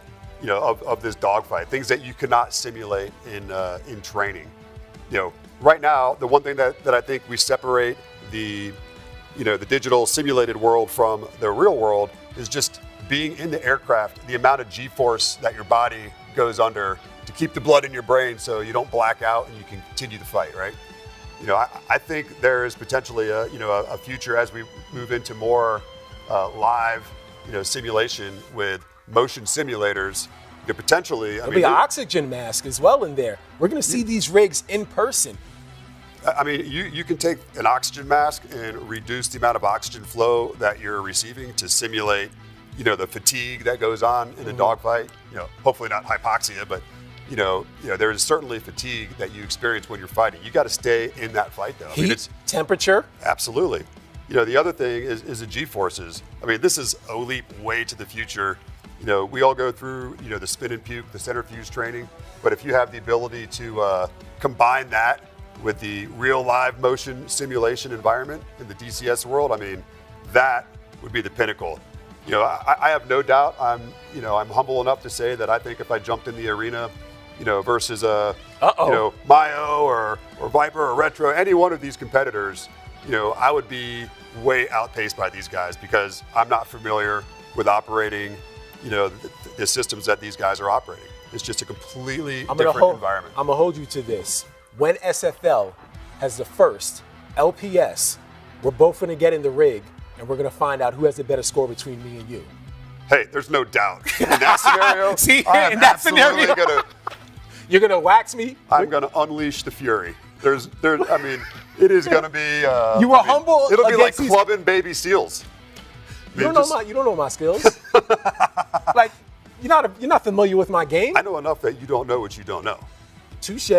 this dogfight, things that you cannot simulate in training. Right now, the one thing that I think we separate the digital simulated world from the real world is just being in the aircraft, the amount of G-force that your body goes under to keep the blood in your brain so you don't black out and you can continue the fight, right? I think there is potentially a future as we move into more live, simulation with motion simulators. Potentially, There'll be an oxygen mask as well in there. We're going to see these rigs in person. I mean, you can take an oxygen mask and reduce the amount of oxygen flow that you're receiving to simulate, the fatigue that goes on in a dogfight. Hopefully not hypoxia, but there's certainly fatigue that you experience when you're fighting. You got to stay in that fight, though. Heat, temperature. Absolutely. The other thing is the G-forces. This is a leap way to the future. We all go through, the spin and puke, the centrifuge training. But if you have the ability to combine that with the real live motion simulation environment in the DCS world, that would be the pinnacle. I have no doubt. I'm humble enough to say that I think if I jumped in the arena, versus Mayo or Viper or Retro, any one of these competitors, I would be way outpaced by these guys because I'm not familiar with operating, the systems that these guys are operating. It's just a completely different environment. I'm gonna hold you to this. When SFL has the first LPS, we're both gonna get in the rig and we're gonna find out who has the better score between me and you. Hey, there's no doubt. In that scenario, See, in that scenario, you're gonna wax me. I'm gonna unleash the fury. It is gonna be. You were humble. It'll be like clubbing baby seals. You don't know my skills. Like you're not familiar with my game. I know enough that you don't know what you don't know. Touche.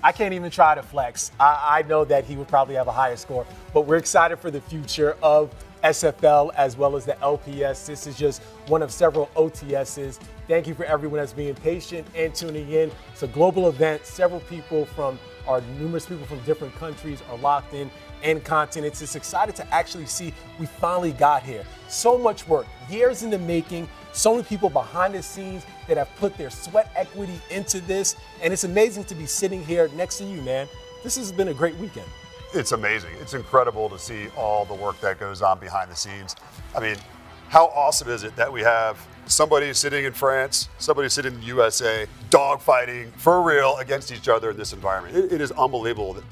I can't even try to flex. I know that he would probably have a higher score, but we're excited for the future of SFL as well as the LPS. This is just one of several OTSs. Thank you for everyone that's being patient and tuning in. It's a global event. Numerous people from different countries are locked in and content. It's just excited to actually see we finally got here. So much work, years in the making, so many people behind the scenes that have put their sweat equity into this. And it's amazing to be sitting here next to you, man. This has been a great weekend. It's amazing. It's incredible to see all the work that goes on behind the scenes. How awesome is it that we have somebody sitting in France, somebody sitting in the USA, dogfighting for real against each other in this environment? It is unbelievable that,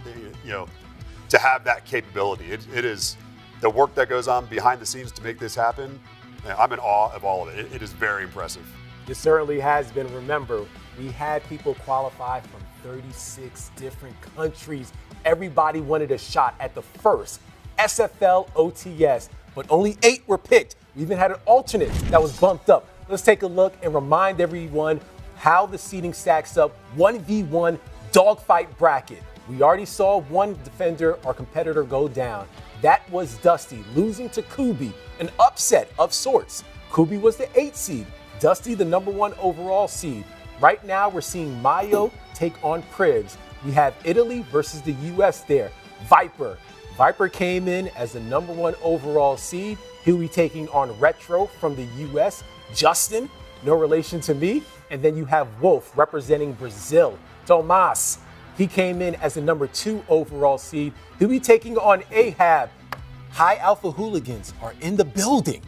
to have that capability. It is the work that goes on behind the scenes to make this happen. I'm in awe of all of it. It is very impressive. It certainly has been. Remember, we had people qualify from 36 different countries. Everybody wanted a shot at the first SFL OTS, but only 8 were picked. We even had an alternate that was bumped up. Let's take a look and remind everyone how the seating stacks up. 1v1 dogfight bracket. We already saw one defender or competitor go down. That was Dusty losing to Couby, an upset of sorts. Couby was the 8th seed, Dusty the number 1 overall seed. Right now we're seeing Mayo take on Pribs. We have Italy versus the US there. Viper came in as the number 1 overall seed. He'll be taking on Retro from the US. Justin, no relation to me. And then you have Wolf representing Brazil. Tomas, he came in as the number 2 overall seed. He'll be taking on Ahab. High Alpha Hooligans are in the building.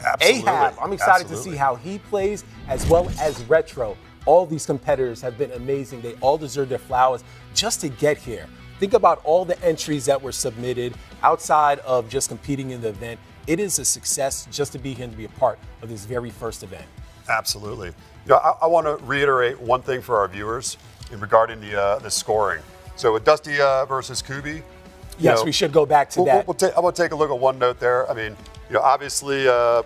Absolutely. Ahab, I'm excited to see how he plays as well as Retro. All these competitors have been amazing. They all deserve their flowers just to get here. Think about all the entries that were submitted outside of just competing in the event. It is a success just to be here and to be a part of this very first event. Absolutely. I want to reiterate one thing for our viewers in regarding the scoring. So with Dusty versus Couby. Yes, we should go back to that. I want to take a look at one note there. Obviously, there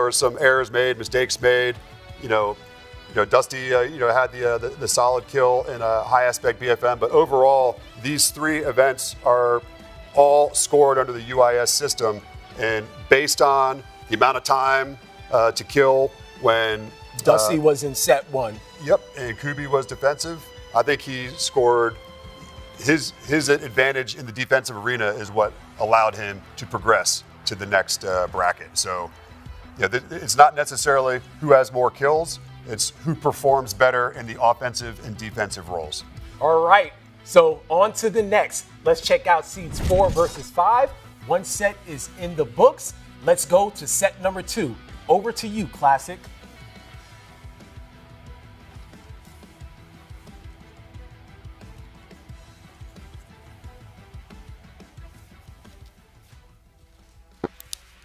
were some errors made, mistakes made. Dusty, had the solid kill in a high aspect BFM, but overall, these 3 events are all scored under the UIS system, and based on the amount of time to kill when Dusty was in set 1. Yep, and Couby was defensive. I think he scored his advantage in the defensive arena is what allowed him to progress to the next bracket. So, it's not necessarily who has more kills. It's who performs better in the offensive and defensive roles. All right, so on to the next. Let's check out seeds 4 versus 5. One set is in the books. Let's go to set number 2. Over to you, Classic.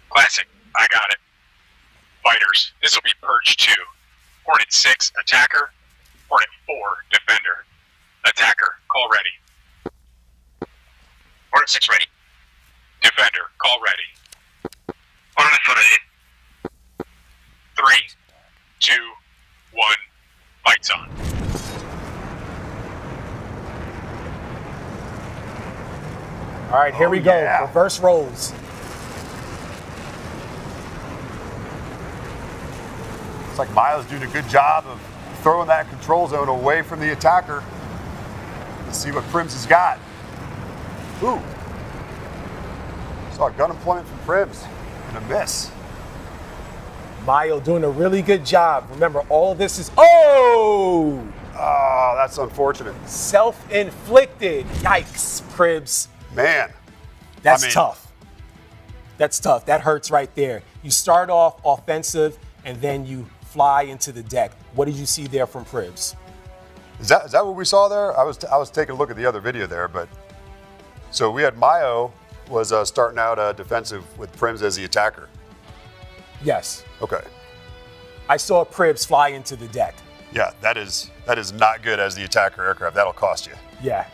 Classic, I got it. Fighters, this will be Purge 2. Hornet 6, attacker. Hornet 4, defender. Attacker, call ready. Hornet 6 ready. Defender, call ready. Hornet 4 ready. 3, 2, 1, Fights on. All right, here we go. Yeah. Reverse roles. It's like Mayo's doing a good job of throwing that control zone away from the attacker. Let's see what Pribs has got. Ooh. Saw gun employment from Pribs and a miss. Mayo doing a really good job. Remember, all of this is, oh! Oh, that's unfortunate. Self-inflicted. Yikes, Pribs. Man. That's tough. That's tough. That hurts right there. You start off offensive, and then you fly into the deck. What did you see there from Pribs? Is that what we saw there? I was taking a look at the other video there, but so we had Mayo was starting out defensive with Pribs as the attacker. Yes. Okay. I saw Pribs fly into the deck. Yeah, that is not good as the attacker aircraft. That'll cost you. Yeah,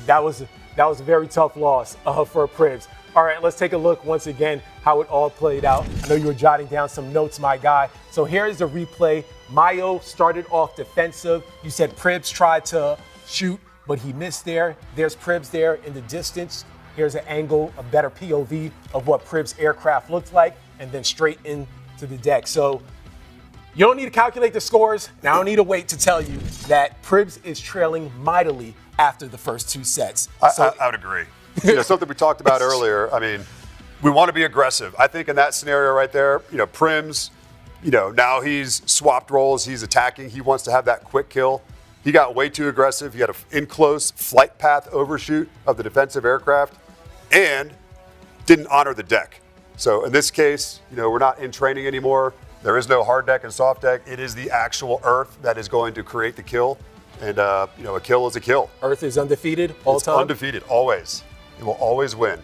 that was a very tough loss for Pribs. All right, let's take a look once again how it all played out. I know you were jotting down some notes, my guy. So here's the replay. Mayo started off defensive. You said Pribs tried to shoot, but he missed there. There's Pribs there in the distance. Here's an angle, a better POV of what Pribs' aircraft looked like, and then straight into the deck. So you don't need to calculate the scores. And I don't need to wait to tell you that Pribs is trailing mightily after the first two sets. I would agree. Something we talked about earlier. I mean, we want to be aggressive. I think in that scenario right there, Pribs, now he's swapped roles. He's attacking. He wants to have that quick kill. He got way too aggressive. He had an in-close flight path overshoot of the defensive aircraft and didn't honor the deck. So in this case, we're not in training anymore. There is no hard deck and soft deck. It is the actual Earth that is going to create the kill. And, a kill is a kill. Earth is undefeated all time? Undefeated, always. It will always win.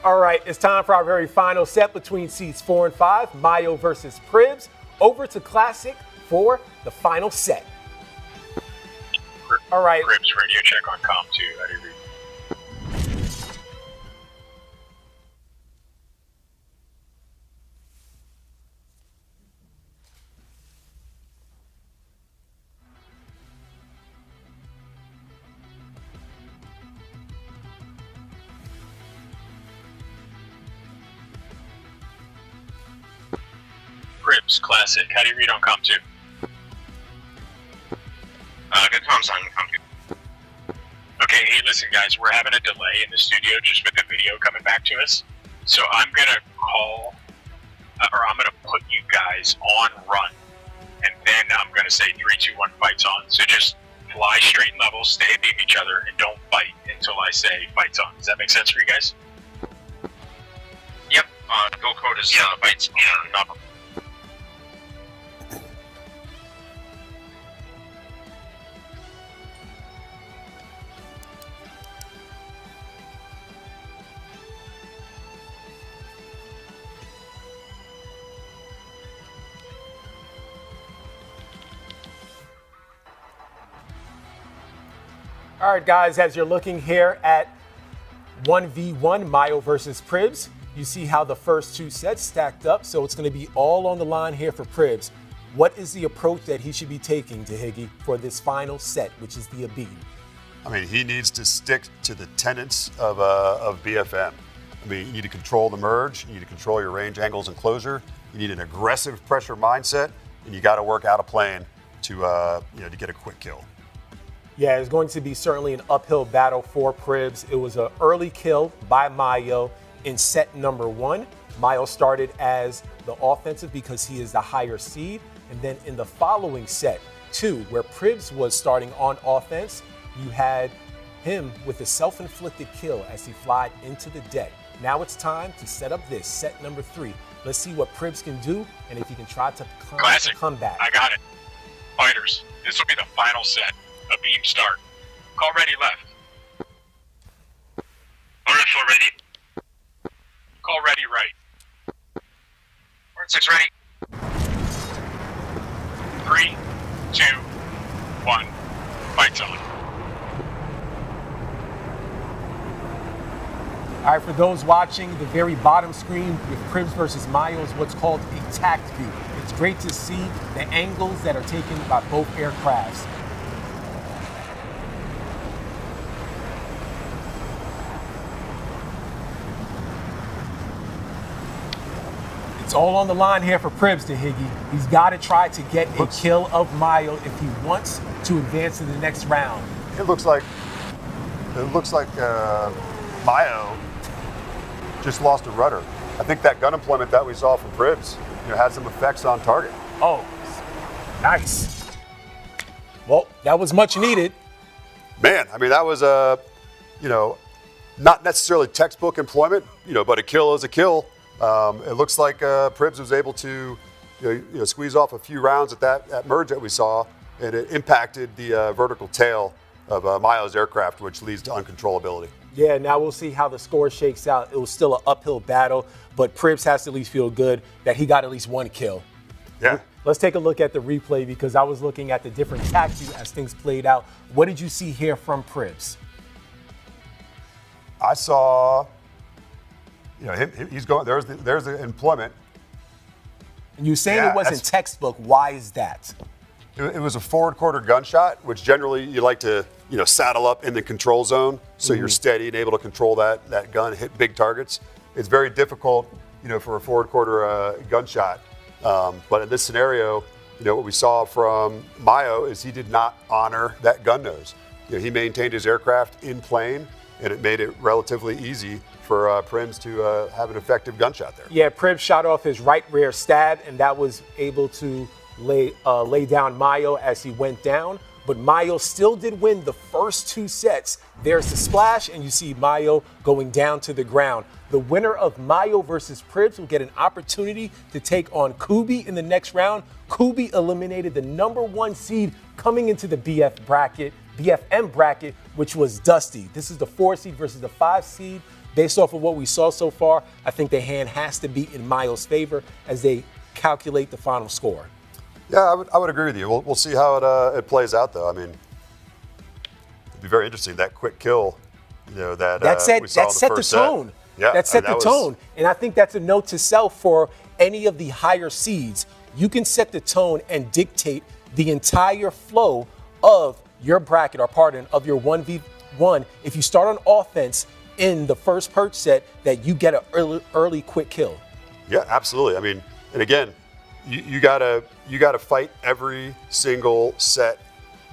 All right, it's time for our very final set between seeds 4 and 5, Mayo versus Pribs. Over to Classic for the final set. All right. Pribs radio check on comm 2. How do you read? Pribs, Classic. How do you read on comm 2? Good comms on comm 2. Okay, hey, listen, guys, we're having a delay in the studio just with the video coming back to us. So I'm going to call, or I'm going to put you guys on run. And then I'm going to say 3, 2, 1, fights on. So just fly straight and level, stay beam each other, and don't fight until I say fights on. Does that make sense for you guys? Yep. Go code is fights on. All right, guys, as you're looking here at 1v1 Mayo versus Pribs, you see how the first two sets stacked up. So it's going to be all on the line here for Pribs. What is the approach that he should be taking, Tahigi, for this final set, which is the Ahab? I mean, he needs to stick to the tenets of BFM. I mean, you need to control the merge. You need to control your range, angles, and closure. You need an aggressive pressure mindset, and you got to work out a plane to to get a quick kill. Yeah, it's going to be certainly an uphill battle for Pribs. It was an early kill by Mayo in set number 1. Mayo started as the offensive because he is the higher seed. And then in the following set 2, where Pribs was starting on offense, you had him with a self-inflicted kill as he flied into the deck. Now it's time to set up this set number 3. Let's see what Pribs can do and if he can try to come back. I got it. Fighters, this will be the final set. A beam start. Call ready left. Alright, full ready. Call ready right. Alright, 6 ready. 3, 2, 1. Fights on. All right, for those watching, the very bottom screen with Pribs versus Mayo is what's called a tact view. It's great to see the angles that are taken by both aircrafts. It's all on the line here for Pribs to Higgy. He's got to try to get a kill of Mayo if he wants to advance to the next round. It looks like Mayo just lost a rudder. I think that gun employment that we saw from Pribs, had some effects on target. Oh, nice. Well, that was much needed. Man, I mean, that was not necessarily textbook employment, but a kill is a kill. It looks like Pribs was able to squeeze off a few rounds at that merge that we saw, and it impacted the vertical tail of Mayo's aircraft, which leads to uncontrollability. Yeah, now we'll see how the score shakes out. It was still an uphill battle, but Pribs has to at least feel good that he got at least one kill. Yeah. Let's take a look at the replay because I was looking at the different tactics as things played out. What did you see here from Pribs? I saw, he's going, there's the employment. And you're saying it wasn't textbook. Why is that? It was a forward quarter gunshot, which generally you like to, saddle up in the control zone so you're steady and able to control that gun, hit big targets. It's very difficult, for a forward quarter gunshot. But in this scenario, what we saw from Mayo is he did not honor that gun nose. He maintained his aircraft in plane, and it made it relatively easy for Pribs to have an effective gunshot there. Yeah, Pribs shot off his right rear stab, and that was able to lay down Mayo as he went down. But Mayo still did win the first two sets. There's the splash, and you see Mayo going down to the ground. The winner of Mayo versus Pribs will get an opportunity to take on Couby in the next round. Couby eliminated the #1 seed coming into the BFM bracket, which was Dusty. This is the 4 seed versus the 5 seed. Based off of what we saw so far, I think the hand has to be in Mayo's favor as they calculate the final score. Yeah, I would agree with you. We'll see how it plays out, though. I mean, it'd be very interesting, that quick kill, we saw in the first tone. Set. Yeah, that set the tone. And I think that's a note to self for any of the higher seeds. You can set the tone and dictate the entire flow of your bracket, of your 1v1. If you start on offense in the first perch set, that you get an early quick kill. Yeah, absolutely. I mean, and again, you gotta fight every single set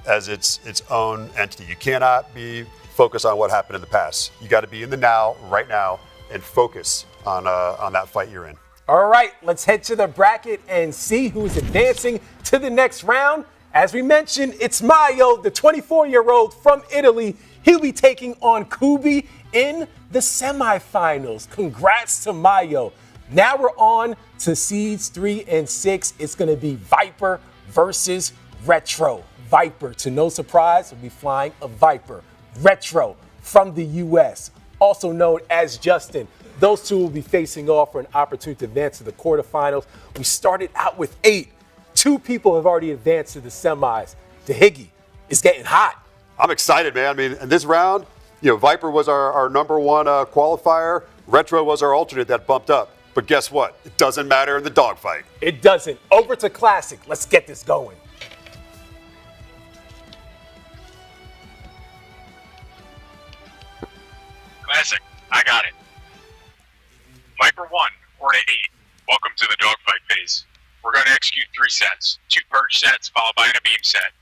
as its own entity. You cannot be focused on what happened in the past. You got to be in the now, right now, and focus on that fight you're in. All right, let's head to the bracket and see who's advancing to the next round. As we mentioned, it's Mayo, the 24-year-old from Italy. He'll be taking on Couby in the semifinals. Congrats to Mayo. Now we're on to seeds 3 and 6. It's going to be Viper versus Retro. Viper, to no surprise, will be flying a Viper. Retro from the U.S., also known as Justin. Those two will be facing off for an opportunity to advance to the quarterfinals. We started out with 8. 2 people have already advanced to the semis. The Higgy is getting hot. I'm excited, man. I mean, in this round, Viper was our #1 qualifier. Retro was our alternate that bumped up. But guess what? It doesn't matter in the dogfight. It doesn't. Over to Classic. Let's get this going. Classic. I got it. Viper 1, 4 to 8. Welcome to the dogfight phase. We're going to execute 3 sets. 2 perch sets followed by a beam set.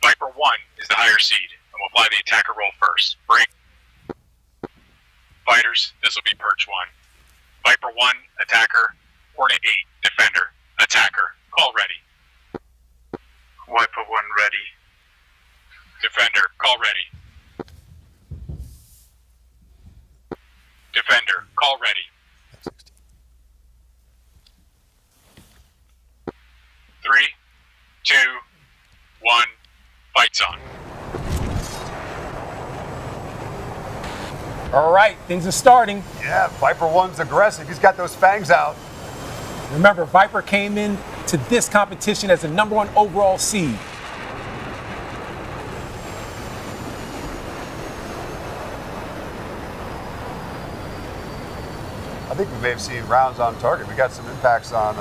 Viper 1 is the higher seed, and we'll fly the attacker roll first. Break. Fighters, this will be perch 1. Viper 1, attacker, 4 to 8, defender, attacker. Call ready. Viper 1 ready. Defender, call ready. Defender, call ready. 3, 2, 1, fights on. All right, things are starting. Yeah, Viper 1's aggressive. He's got those fangs out. Remember, Viper came in to this competition as the #1 overall seed. I think we may have seen rounds on target. We got some impacts on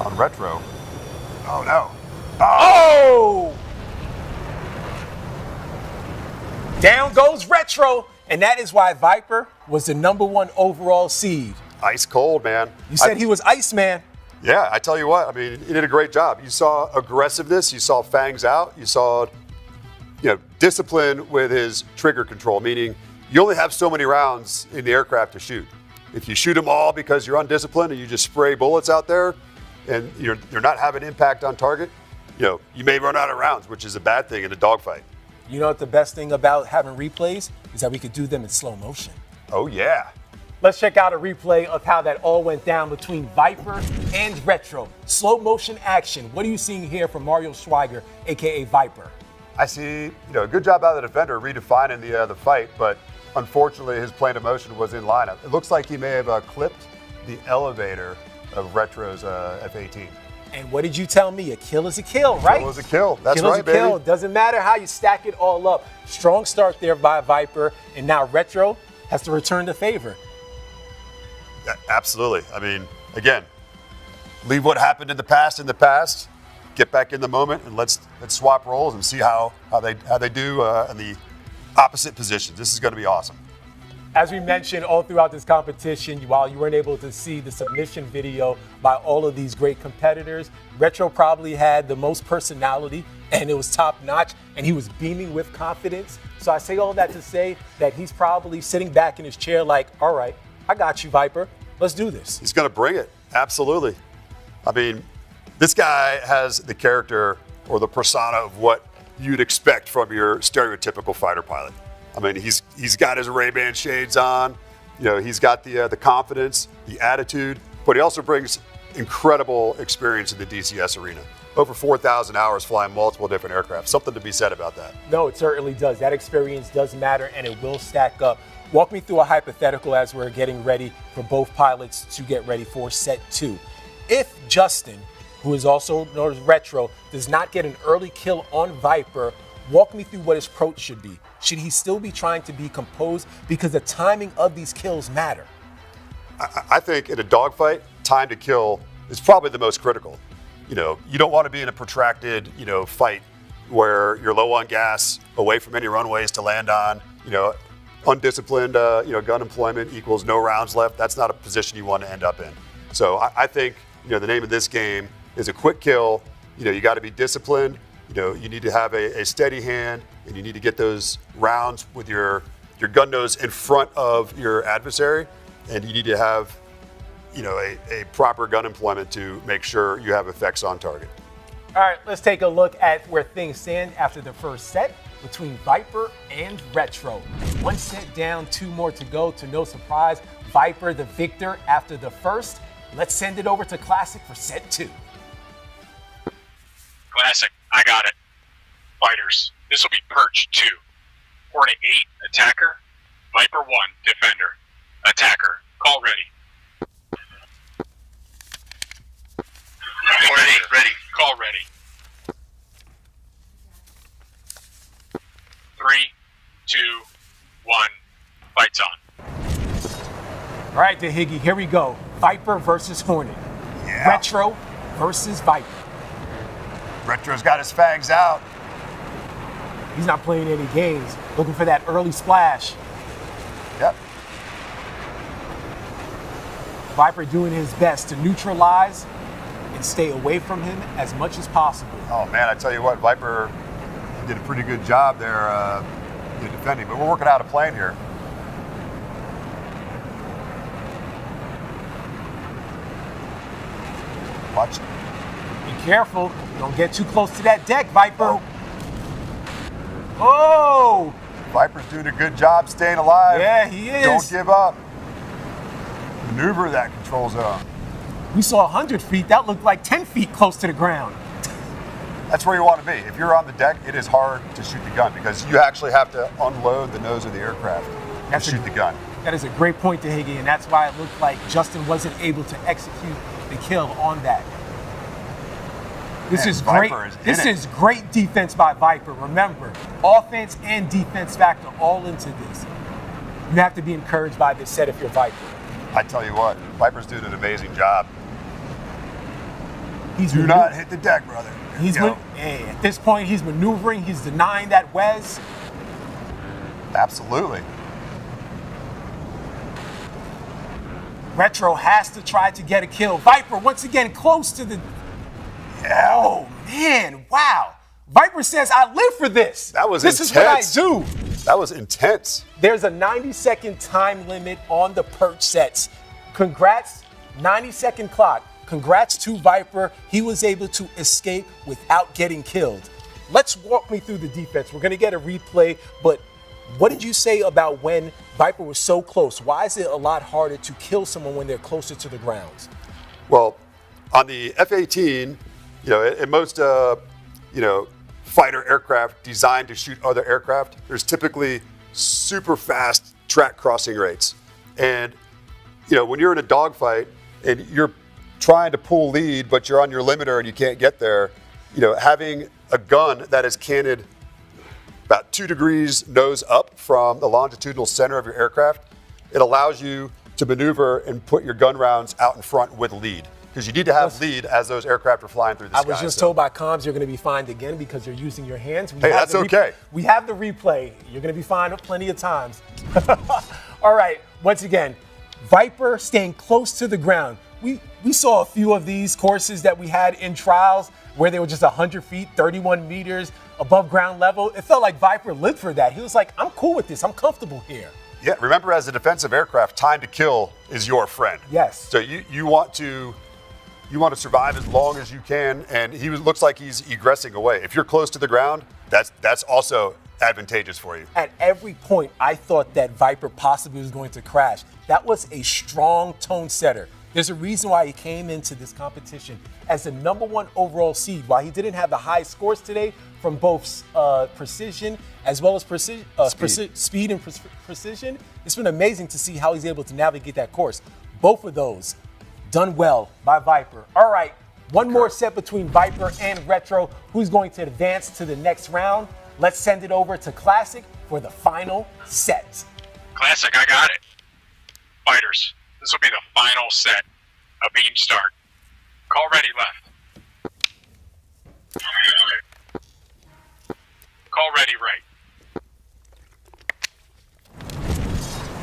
on Retro. Oh no. Oh! Down goes Retro, and that is why Viper was the #1 overall seed. Ice cold, man. You said he was Iceman. Yeah, I tell you what, I mean, he did a great job. You saw aggressiveness, you saw fangs out, you saw, discipline with his trigger control, meaning you only have so many rounds in the aircraft to shoot. If you shoot them all because you're undisciplined and you just spray bullets out there and you're not having impact on target, you may run out of rounds, which is a bad thing in a dogfight. You know what the best thing about having replays is that we could do them in slow motion. Oh, yeah. Let's check out a replay of how that all went down between Viper and Retro. Slow motion action. What are you seeing here from Mario Schweiger, a.k.a. Viper? I see, a good job out of the defender redefining the fight, but unfortunately his plane of motion was in line. It looks like he may have clipped the elevator of Retro's F-18. And what did you tell me? A kill is a kill, right? Kill is a kill. That's kill right, is a kill. baby. Doesn't matter how you stack it all up. Strong start there by Viper, and now Retro has to return the favor. Absolutely. I mean, again, leave what happened in the past, get back in the moment, and let's swap roles and see how they do in the opposite positions. This is going to be awesome. As we mentioned all throughout this competition, while you weren't able to see the submission video by all of these great competitors, Retro probably had the most personality, and it was top notch, and he was beaming with confidence. So I say all that to say that he's probably sitting back in his chair like, all right, I got you, Viper. Let's do this. He's going to bring it. Absolutely. I mean, this guy has the character or the persona of what you'd expect from your stereotypical fighter pilot. I mean, he's got his Ray-Ban shades on. He's got the confidence, the attitude, but he also brings incredible experience in the DCS arena. Over 4,000 hours flying multiple different aircraft. Something to be said about that. No, it certainly does. That experience does matter, and it will stack up. Walk me through a hypothetical as we're getting ready for both pilots to get ready for set 2. If Justin, who is also known as Retro, does not get an early kill on Viper, walk me through what his approach should be. Should he still be trying to be composed because the timing of these kills matter? I think in a dogfight, time to kill is probably the most critical. You don't want to be in a protracted, fight where you're low on gas, away from any runways to land on, undisciplined, gun employment equals no rounds left. That's not a position you want to end up in. So I think, the name of this game is a quick kill. You got to be disciplined. You need to have a steady hand, and you need to get those rounds with your gun nose in front of your adversary, and you need to have, a proper gun employment to make sure you have effects on target. All right, let's take a look at where things stand after the first set between Viper and Retro. 1 set down, 2 more to go. To no surprise, Viper the victor after the first. Let's send it over to Classic for set 2. Classic, I got it. Fighters, this will be Perch 2. Hornet 8, attacker. Viper 1, defender. Attacker, call ready. Hornet 8, ready. Call ready. 3, 2, 1, fights on. All right, Dahiggy, here we go. Viper versus Hornet. Yeah. Retro versus Viper. Retro's got his fangs out. He's not playing any games, looking for that early splash. Yep. Viper doing his best to neutralize and stay away from him as much as possible. Oh man, I tell you what, Viper did a pretty good job there defending, but we're working out a plan here. Watch. Be careful. Don't get too close to that deck, Viper. Oh! Viper's doing a good job staying alive. Yeah, he is. Don't give up. Maneuver that control zone. We saw 100 feet. That looked like 10 feet close to the ground. That's where you want to be. If you're on the deck, it is hard to shoot the gun because you actually have to unload the nose of the aircraft to shoot the gun. That is a great point, Dahiggy, and that's why it looked like Justin wasn't able to execute the kill on that. This is great. This is great defense by Viper. Remember, offense and defense factor all into this. You have to be encouraged by this set if you're Viper. I tell you what, Viper's doing an amazing job. Do not hit the deck, brother. Hey, at this point, he's maneuvering. He's denying that Wes. Absolutely. Retro has to try to get a kill. Viper once again close to the. Oh man! Wow. Viper says, "I live for this. That was this intense. is what I do." That was intense. There's a 90-second time limit on the perch sets. Congrats, 90-second clock. Congrats to Viper. He was able to escape without getting killed. Let's walk me through the defense. We're going to get a replay, but what did you say about when Viper was so close? Why is it a lot harder to kill someone when they're closer to the ground? Well, on the F-18, in most, fighter aircraft designed to shoot other aircraft, there's typically super fast track crossing rates. And, when you're in a dogfight and you're trying to pull lead, but you're on your limiter and you can't get there, having a gun that is canted about 2 degrees nose up from the longitudinal center of your aircraft, it allows you to maneuver and put your gun rounds out in front with lead. Because you need to have lead as those aircraft are flying through the sky. I was just told by comms you're going to be fined again because you're using your hands. Hey, that's okay. We have the replay. You're going to be fined plenty of times. All right, once again, Viper staying close to the ground. We saw a few of these courses that we had in trials where they were just 100 feet, 31 meters above ground level. It felt like Viper lived for that. He was like, I'm cool with this. I'm comfortable here. Yeah, remember, as a defensive aircraft, time to kill is your friend. Yes. So you want to survive as long as you can, and looks like he's egressing away. If you're close to the ground, that's also advantageous for you. At every point, I thought that Viper possibly was going to crash. That was a strong tone setter. There's a reason why he came into this competition as the #1 overall seed. While he didn't have the high scores today from both precision as well as speed and precision, it's been amazing to see how he's able to navigate that course. Both of those done well by Viper. All right, one more set between Viper and Retro. Who's going to advance to the next round? Let's send it over to Classic for the final set. Classic, I got it. Fighters, this will be the final set. A beam start. Call ready left. Call ready right.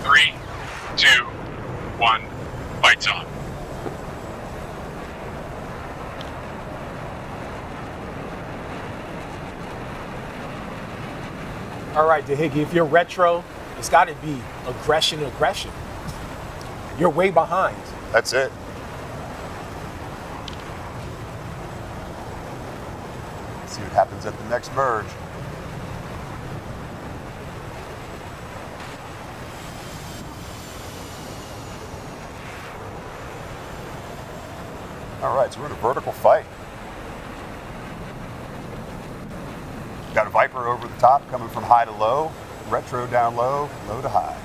3, 2, 1, fights on. All right, DeHiggy, if you're Retro, it's got to be aggression. You're way behind. That's it. See what happens at the next merge. All right, so we're in a vertical fight. Got a Viper over the top coming from high to low, Retro down low, low to high.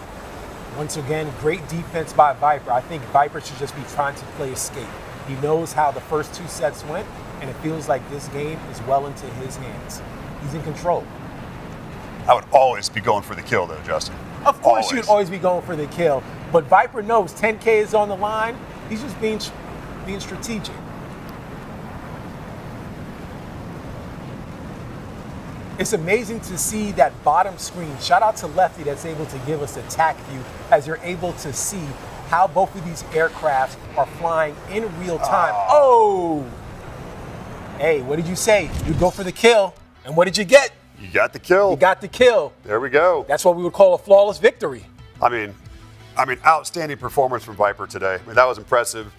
Once again, great defense by Viper. I think Viper should just be trying to play escape. He knows how the first 2 sets went, and it feels like this game is well into his hands. He's in control. I would always be going for the kill, though, Justin. Of course you'd always be going for the kill, but Viper knows 10K is on the line. He's just being strategic. It's amazing to see that bottom screen. Shout out to Lefty that's able to give us a tack view as you're able to see how both of these aircrafts are flying in real time. Oh! Hey, what did you say? You go for the kill. And what did you get? You got the kill. You got the kill. There we go. That's what we would call a flawless victory. I mean, outstanding performance from Viper today. I mean, that was impressive.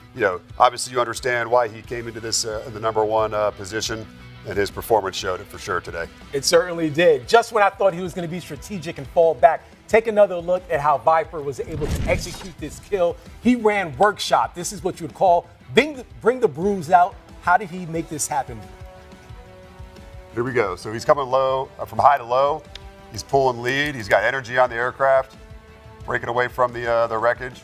Obviously you understand why he came into this in the #1 position. And his performance showed it for sure today. It certainly did. Just when I thought he was going to be strategic and fall back, take another look at how Viper was able to execute this kill. He ran workshop. This is what you would call bring the bruise out. How did he make this happen? Here we go. So he's coming low, from high to low. He's pulling lead. He's got energy on the aircraft, breaking away from the wreckage.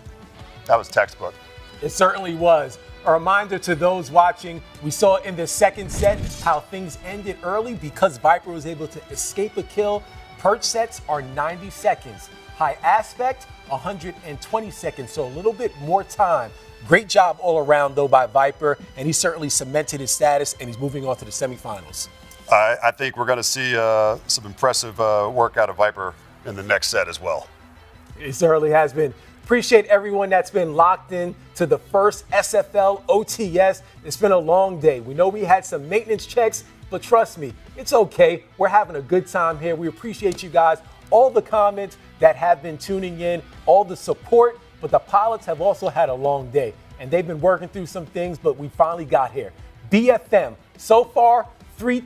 That was textbook. It certainly was. A reminder to those watching, we saw in the second set how things ended early because Viper was able to escape a kill. Perch sets are 90 seconds. high aspect, 120 seconds, so a little bit more time. Great job all around, though, by Viper, and he certainly cemented his status, and he's moving on to the semifinals. I think we're going to see some impressive work out of Viper in the next set as well. It certainly has been. Appreciate everyone that's been locked in to the first SFL OTS. It's been a long day. We know we had some maintenance checks, but trust me, it's okay. We're having a good time here. We appreciate you guys, all the comments that have been tuning in, all the support, but the pilots have also had a long day, and they've been working through some things, but we finally got here. BFM, so far, 3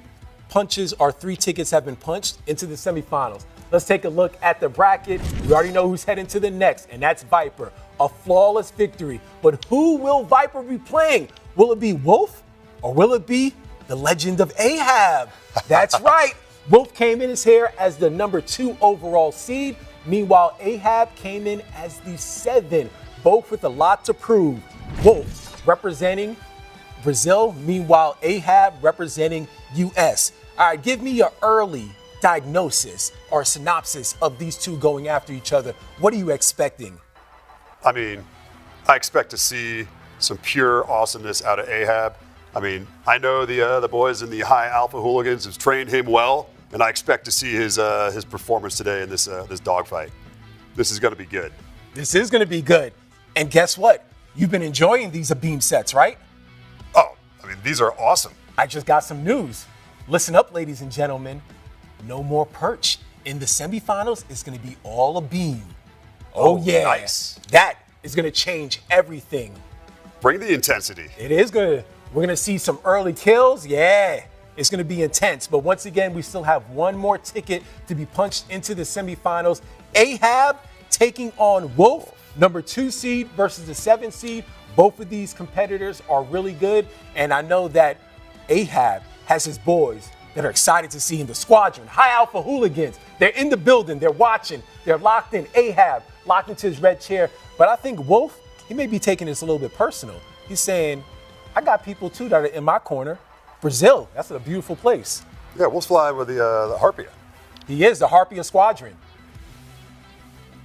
tickets have been punched into the semifinals. Let's take a look at the bracket. We already know who's heading to the next, and that's Viper. A flawless victory. But who will Viper be playing? Will it be Wolf, or will it be the legend of Ahab? That's right. Wolf came in here as the number 2 overall seed. Meanwhile, Ahab came in as the 7, both with a lot to prove. Wolf representing Brazil, meanwhile, Ahab representing US. All right, give me your early diagnosis or synopsis of these two going after each other. What are you expecting? I mean, I expect to see some pure awesomeness out of Ahab. I mean, I know the boys in the High Alpha Hooligans have trained him well, and I expect to see his performance today in this dogfight. This is going to be good. This is going to be good. And guess what? You've been enjoying these beam sets, right? Oh, I mean, these are awesome. I just got some news. Listen up, ladies and gentlemen. No more perch. In the semifinals, it's going to be all a beam. Oh yeah. Nice. That is going to change everything. Bring the intensity. It is going to. We're going to see some early kills. Yeah. It's going to be intense. But once again, we still have one more ticket to be punched into the semifinals. Ahab taking on Wolf, number 2 seed versus the 7 seed. Both of these competitors are really good. And I know that Ahab has his boys that are excited to see him. The squadron, High Alpha Hooligans. They're in the building. They're watching. They're locked in. Ahab locked into his red chair. But I think Wolf, he may be taking this a little bit personal. He's saying, I got people too that are in my corner. Brazil, that's a beautiful place. Yeah, Wolf's flying with the Harpia. He is the Harpia Squadron.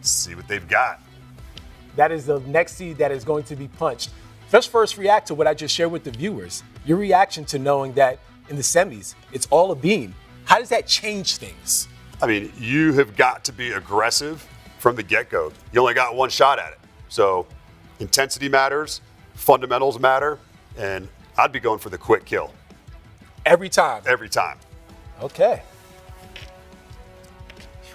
See what they've got. That is the next seed that is going to be punched. Let's first react to what I just shared with the viewers. Your reaction to knowing that in the semis, it's all a beam. How does that change things? I mean, you have got to be aggressive from the get-go. You only got one shot at it. So intensity matters, fundamentals matter, and I'd be going for the quick kill. Every time? Every time. Okay.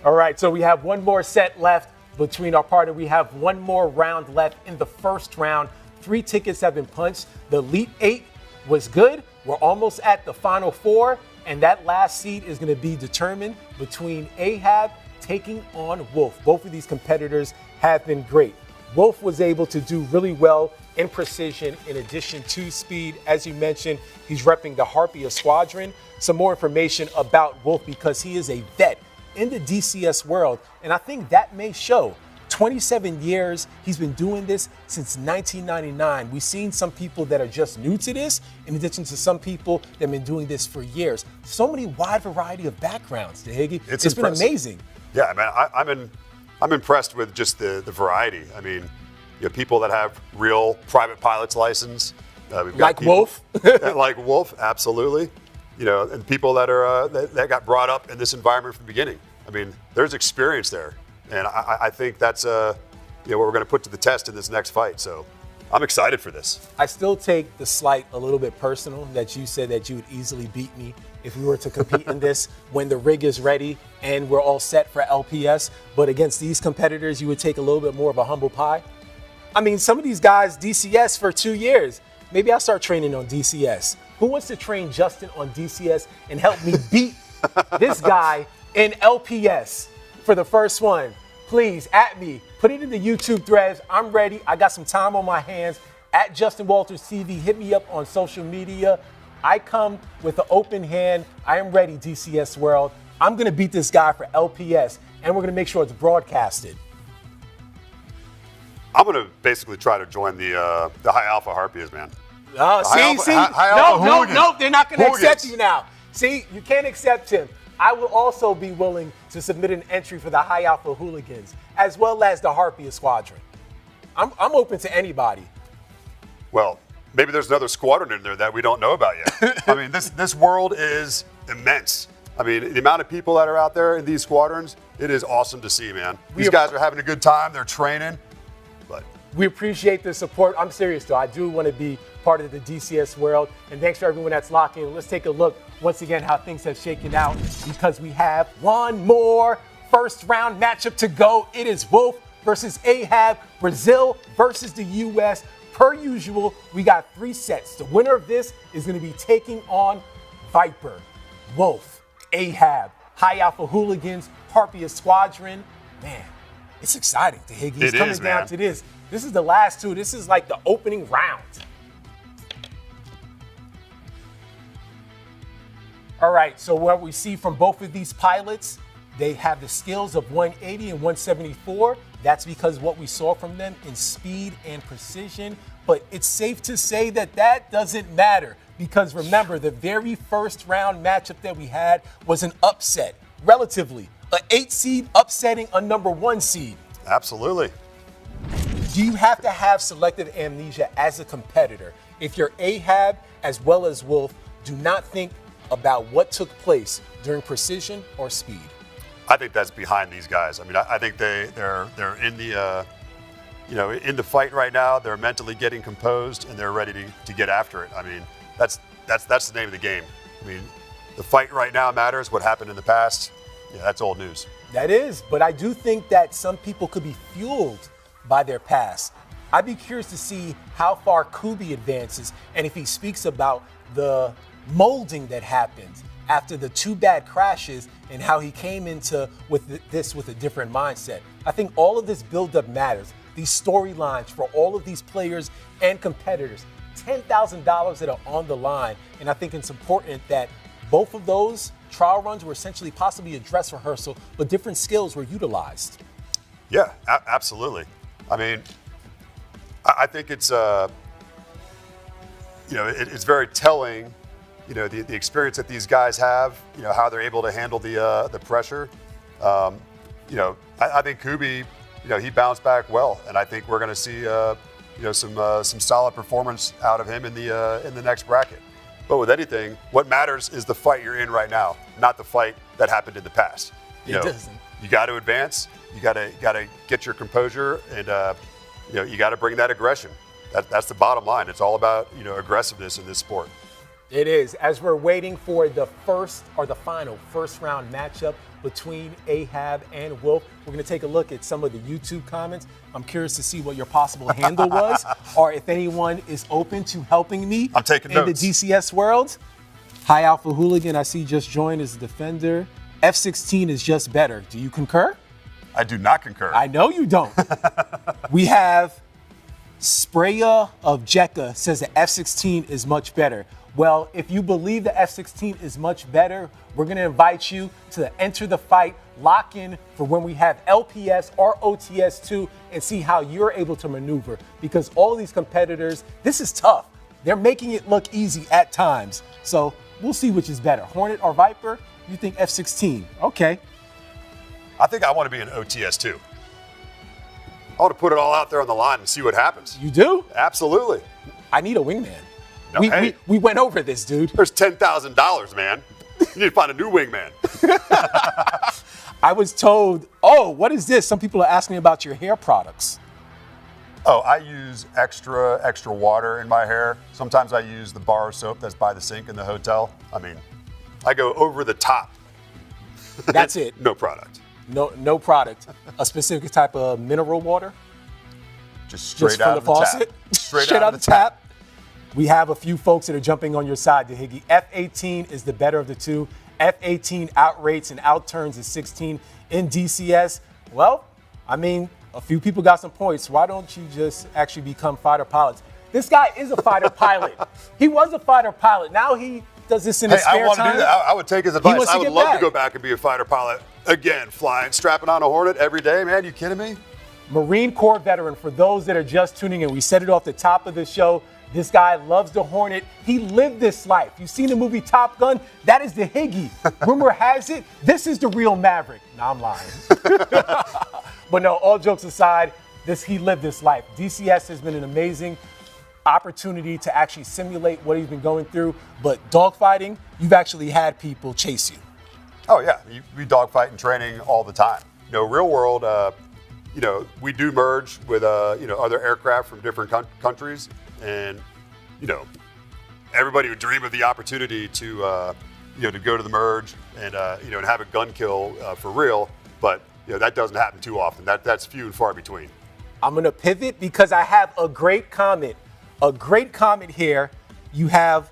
All right, so we have one more set left between our party. We have one more round left in the first round. 3 tickets have been punched. The Elite 8 was good. We're almost at the Final 4, and that last seed is going to be determined between Ahab taking on Wolf. Both of these competitors have been great. Wolf was able to do really well in precision in addition to speed. As you mentioned, he's repping the Harpia Squadron. Some more information about Wolf because he is a vet in the DCS world, and I think that may show. 27 years, he's been doing this since 1999. We've seen some people that are just new to this, in addition to some people that have been doing this for years. So many wide variety of backgrounds, Dehegi. It's been amazing. Yeah, man, I'm impressed with just the variety. I mean, you have people that have real private pilot's license. We've got like people, Wolf. like Wolf, absolutely. You know, and people that are that got brought up in this environment from the beginning. I mean, there's experience there. And I think that's what we're going to put to the test in this next fight. So I'm excited for this. I still take the slight a little bit personal that you said that you would easily beat me if we were to compete in this when the rig is ready and we're all set for LPS. But against these competitors, you would take a little bit more of a humble pie. I mean, some of these guys, DCS for 2 years. Maybe I'll start training on DCS. Who wants to train Justin on DCS and help me beat this guy in LPS? For the first one, please, at me. Put it in the YouTube threads. I'm ready. I got some time on my hands. At Justin Walters TV, hit me up on social media. I come with an open hand. I am ready, DCS world. I'm going to beat this guy for LPS, and we're going to make sure it's broadcasted. I'm going to basically try to join the High Alpha Harpias, man. No, they're not going to accept you now. See, you can't accept him. I will also be willing to submit an entry for the High Alpha Hooligans. as well as the Harpia Squadron. I'm open to anybody. Well, maybe there's another squadron in there that we don't know about yet. I mean, this world is immense. I mean, the amount of people that are out there in these squadrons, it is awesome to see, man. These guys are having a good time. They're training. But we appreciate the support. I'm serious, though. I do want to be part of the DCS world. And thanks for everyone that's locked in. Let's take a look once again how things have shaken out, because we have one more first round matchup to go. It is Wolf versus Ahab, Brazil versus the U.S. Per usual, we got 3 sets. The winner of this is going to be taking on Viper, Wolf, Ahab, High Alpha Hooligans, Harpia Squadron. Man, it's exciting. The Higgy's coming down to this. This is the last 2. This is like the opening round. All right, so what we see from both of these pilots, they have the skills of 180 and 174. That's because what we saw from them in speed and precision. But it's safe to say that that doesn't matter, because remember, the very first round matchup that we had was an upset, relatively. An 8 seed upsetting a number 1 seed. Absolutely. Do you have to have selective amnesia as a competitor if you're Ahab as well as Wolf do not think about what took place during precision or speed? I think that's behind these guys. I mean, I think they're in the in the fight right now. They're mentally getting composed and they're ready to get after it. I mean, that's the name of the game. I mean, the fight right now matters. What happened in the past, yeah, that's old news. That is, but I do think that some people could be fueled by their past. I'd be curious to see how far Couby advances and if he speaks about the molding that happened after the 2 bad crashes and how he came into this with a different mindset. I think all of this buildup matters. These storylines for all of these players and competitors, $10,000 that are on the line. And I think it's important that both of those trial runs were essentially possibly a dress rehearsal, but different skills were utilized. Yeah, absolutely. I mean, I think it's it's very telling. The experience that these guys have, how they're able to handle the pressure. I think Couby, he bounced back well, and I think we're going to see, some solid performance out of him in the next bracket. But with anything, what matters is the fight you're in right now, not the fight that happened in the past. It doesn't. You got to advance. You got to get your composure, and you got to bring that aggression. That's the bottom line. It's all about aggressiveness in this sport. It is. As we're waiting for the final first round matchup between Ahab and Wolf, we're going to take a look at some of the YouTube comments. I'm curious to see what your possible handle was, or if anyone is open to helping me. I'm taking notes. In the DCS world. High Alpha Hooligan, I see just joined as a defender. F-16 is just better. Do you concur? I do not concur. I know you don't. We have Spraya of Jekka says the F-16 is much better. Well, if you believe the F-16 is much better, we're going to invite you to enter the fight, lock in for when we have LPS or OTS-2, and see how you're able to maneuver. Because all these competitors, this is tough. They're making it look easy at times. So we'll see which is better, Hornet or Viper. You think F-16? Okay. I think I want to be an OTS-2. I want to put it all out there on the line and see what happens. You do? Absolutely. I need a wingman. No, we went over this, dude. There's $10,000, man. You need to find a new wingman. I was told, what is this? Some people are asking me about your hair products. Oh, I use extra water in my hair. Sometimes I use the bar of soap that's by the sink in the hotel. I mean, I go over the top. That's it. No product. No product. A specific type of mineral water? Just straight out of the faucet? Tap. Straight out of the tap. We have a few folks that are jumping on your side, DeHiggy. F-18 is the better of the two. F-18 outrates and outturns the 16 in DCS. Well, I mean, a few people got some points. Why don't you just actually become fighter pilots? This guy is a fighter pilot. He was a fighter pilot. Now he does this in his spare time. I want to do that. I would take his advice. I would love to go back and be a fighter pilot again, flying, strapping on a Hornet every day. Man, you kidding me? Marine Corps veteran, for those that are just tuning in, we said it off the top of the show. This guy loves the Hornet. He lived this life. You've seen the movie Top Gun? That is the Higgy. Rumor has it, this is the real Maverick. No, I'm lying. But no, all jokes aside, he lived this life. DCS has been an amazing opportunity to actually simulate what he's been going through. But dogfighting, you've actually had people chase you. Oh yeah, we dogfight in training all the time. Real world, we do merge with other aircraft from different countries, and everybody would dream of the opportunity to to go to the merge and and have a gun kill for real. But that doesn't happen too often. That's few and far between. I'm gonna pivot because I have a great comment. A great comment here. You have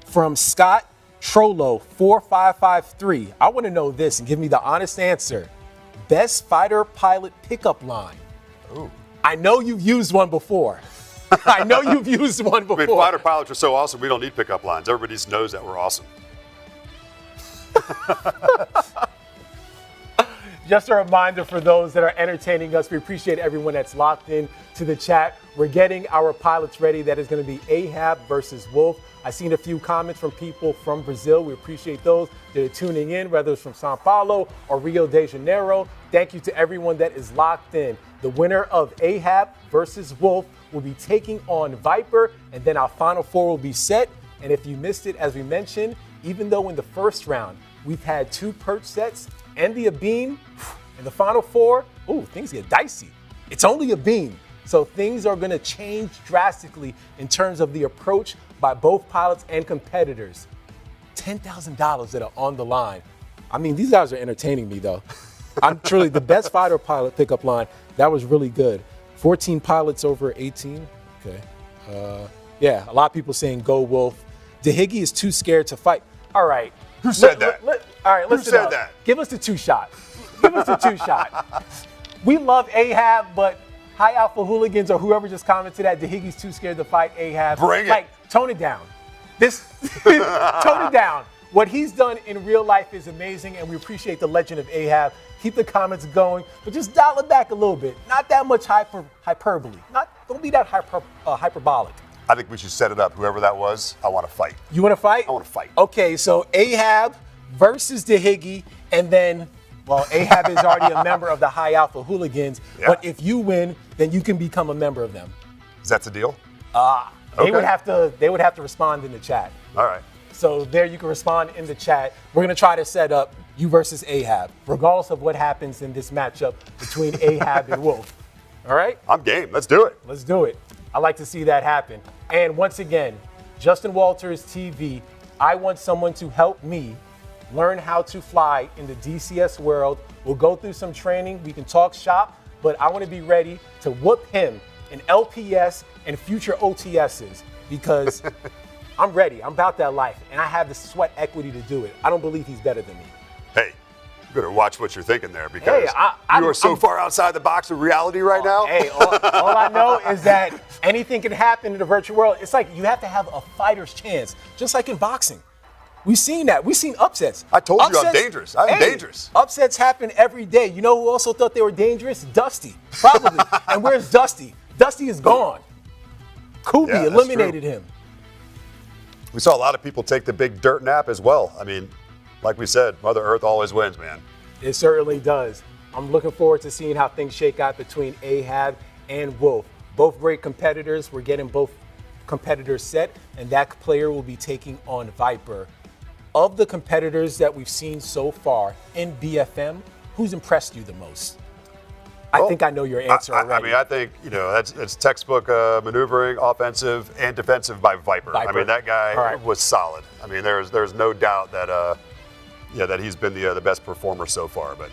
from Scott Trollo 4553. I want to know this and give me the honest answer. Best fighter pilot pickup line. Ooh. I know you've used one before. I know you've used one before. I mean, fighter pilots are so awesome, we don't need pickup lines. Everybody just knows that we're awesome. Just a reminder for those that are entertaining us, we appreciate everyone that's locked in to the chat. We're getting our pilots ready. That is going to be Ahab versus Wolf. I've seen a few comments from people from Brazil. We appreciate those that are tuning in, whether it's from Sao Paulo or Rio de Janeiro. Thank you to everyone that is locked in. The winner of Ahab versus Wolf will be taking on Viper, and then our final four will be set. And if you missed it, as we mentioned, even though in the first round we've had 2 perch sets and the Abeam, in the final four, things get dicey. It's only a beam. So things are going to change drastically in terms of the approach by both pilots and competitors. $10,000 that are on the line. I mean, these guys are entertaining me, though. I'm truly the best fighter pilot pickup line. That was really good. 14 pilots over 18. Okay. Yeah, a lot of people saying go Wolf. DeHiggy is too scared to fight. All right. Who said that? All right, listen up. Who said that? Give us the 2-shot. Give us the 2-shot. We love Ahab, but High Alpha Hooligans or whoever just commented that DeHiggy's too scared to fight Ahab. Bring it. Tone it down. Tone it down. What he's done in real life is amazing, and we appreciate the legend of Ahab. Keep the comments going, but just dial it back a little bit. Not that much hyperbole. Don't be that hyperbolic. I think we should set it up. Whoever that was, I want to fight. You want to fight? I want to fight. Okay, so Ahab versus DeHiggy, and then, Ahab is already a member of the High Alpha Hooligans, but if you win, then you can become a member of them. Is that the deal? They would have to respond in the chat. All right. So there you can respond in the chat. We're going to try to set up you versus Ahab, regardless of what happens in this matchup between Ahab and Wolf. All right? I'm game. Let's do it. Let's do it. I like to see that happen. And once again, Justin Walters TV, I want someone to help me learn how to fly in the DCS world. We'll go through some training. We can talk shop, but I want to be ready to whoop him in LPS and future OTSs because I'm ready. I'm about that life, and I have the sweat equity to do it. I don't believe he's better than me. Hey, you better watch what you're thinking there because you are so far outside the box of reality right now. Hey, all I know is that anything can happen in the virtual world. It's like you have to have a fighter's chance, just like in boxing. We've seen that. We've seen upsets. I told you I'm dangerous. I'm dangerous. Upsets happen every day. You know who also thought they were dangerous? Dusty, probably. And where's Dusty? Dusty is gone. Couby eliminated him. We saw a lot of people take the big dirt nap as well. I mean, like we said, Mother Earth always wins, man. It certainly does. I'm looking forward to seeing how things shake out between Ahab and Wolf. Both great competitors. We're getting both competitors set, and that player will be taking on Viper. Of the competitors that we've seen so far in BFM, who's impressed you the most? I think I know your answer already. I mean, I think, that's textbook maneuvering, offensive and defensive by Viper. I mean, that guy was solid. I mean, there's no doubt that, that he's been the best performer so far. But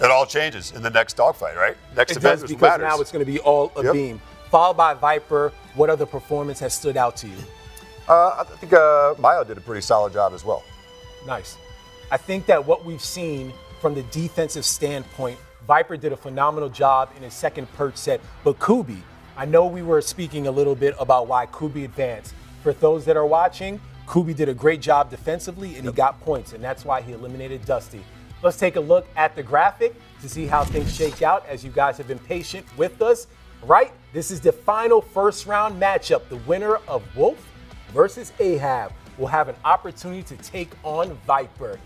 it all changes in the next dogfight, right? Next event does, because now it's going to be all a beam. Followed by Viper, what other performance has stood out to you? I think Mayo did a pretty solid job as well. Nice. I think that what we've seen from the defensive standpoint, Viper did a phenomenal job in his second perch set. But Couby, I know we were speaking a little bit about why Couby advanced. For those that are watching, Couby did a great job defensively, and he got points, and that's why he eliminated Dusty. Let's take a look at the graphic to see how things shake out as you guys have been patient with us. Right? This is the final first round matchup. The winner of Wolf versus Ahab will have an opportunity to take on Viper.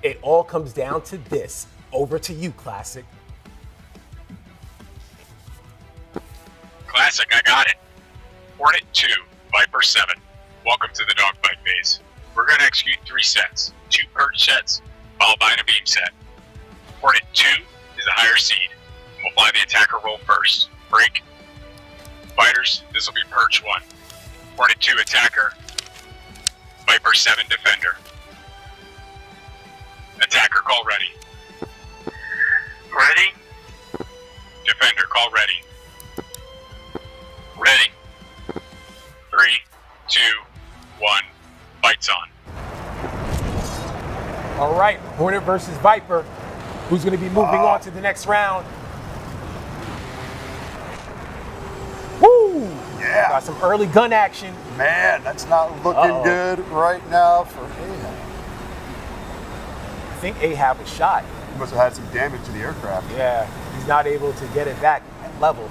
It all comes down to this. Over to you, Classic. Classic, I got it. Hornet 2, Viper 7. Welcome to the dogfight phase. We're going to execute 3 sets. 2 perch sets, followed by a beam set. Hornet 2 is a higher seed. We'll fly the attacker roll first. Break. Fighters, this will be perch 1. Hornet 2 attacker. Viper 7 defender. Attacker, call ready. Ready? Defender, call ready. Ready. 3, 2, 1. Fights on. All right, Hornet versus Viper. Who's going to be moving on to the next round? Woo! Yeah. Got some early gun action. Man, that's not looking good right now for Ahab. I think Ahab was shot. He must have had some damage to the aircraft. Yeah, he's not able to get it back at level.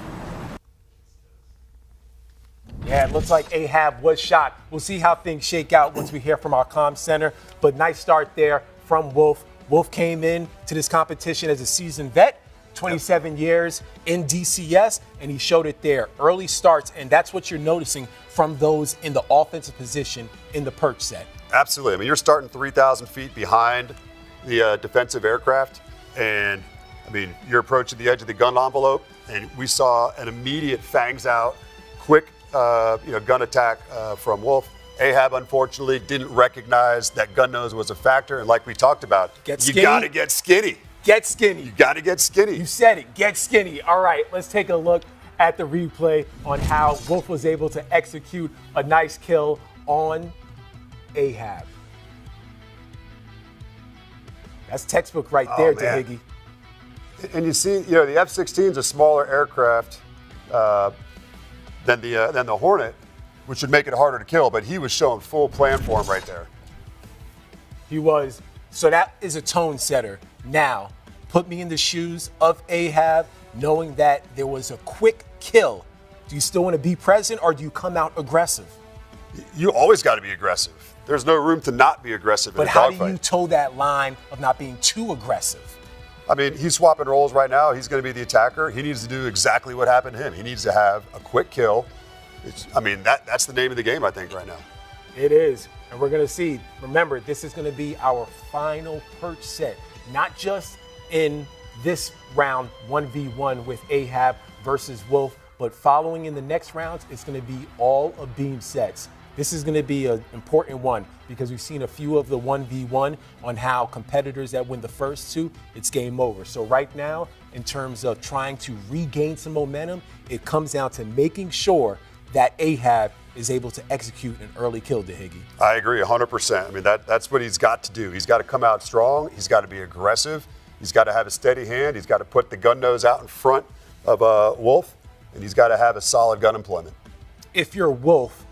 Yeah, it looks like Ahab was shot. We'll see how things shake out once we hear from our comm center. But nice start there from Wolf. Wolf came in to this competition as a seasoned vet, 27 years in DCS, and he showed it there. Early starts, and that's what you're noticing from those in the offensive position in the perch set. Absolutely. I mean, you're starting 3,000 feet behind the defensive aircraft, and I mean, you're approaching the edge of the gun envelope, and we saw an immediate fangs out, quick gun attack from Wolf. Ahab, unfortunately, didn't recognize that gun nose was a factor, and like we talked about, you got to get skinny. Get skinny. You got to get skinny. You said it. Get skinny. All right, let's take a look at the replay on how Wolf was able to execute a nice kill on Ahab. That's textbook right there, Dahiggy. And you see, the F-16 is a smaller aircraft than the Hornet, which would make it harder to kill, but he was showing full plan form right there. He was. So that is a tone setter. Now, put me in the shoes of Ahab, knowing that there was a quick kill. Do you still want to be present, or do you come out aggressive? You always got to be aggressive. There's no room to not be aggressive in a dogfight. But how do you toe that line of not being too aggressive? I mean, he's swapping roles right now. He's going to be the attacker. He needs to do exactly what happened to him. He needs to have a quick kill. That's the name of the game, I think, right now. It is. And we're going to see. Remember, this is going to be our final perch set. Not just in this round, 1v1 with Ahab versus Wolf, but following in the next rounds, it's going to be all of beam sets. This is going to be an important one because we've seen a few of the 1v1 on how competitors that win the first 2, it's game over. So right now, in terms of trying to regain some momentum, it comes down to making sure that Ahab is able to execute an early kill, Dahiggy. I agree 100%. I mean, that's what he's got to do. He's got to come out strong. He's got to be aggressive. He's got to have a steady hand. He's got to put the gun nose out in front of Wolf, and he's got to have a solid gun employment. If you're Wolf,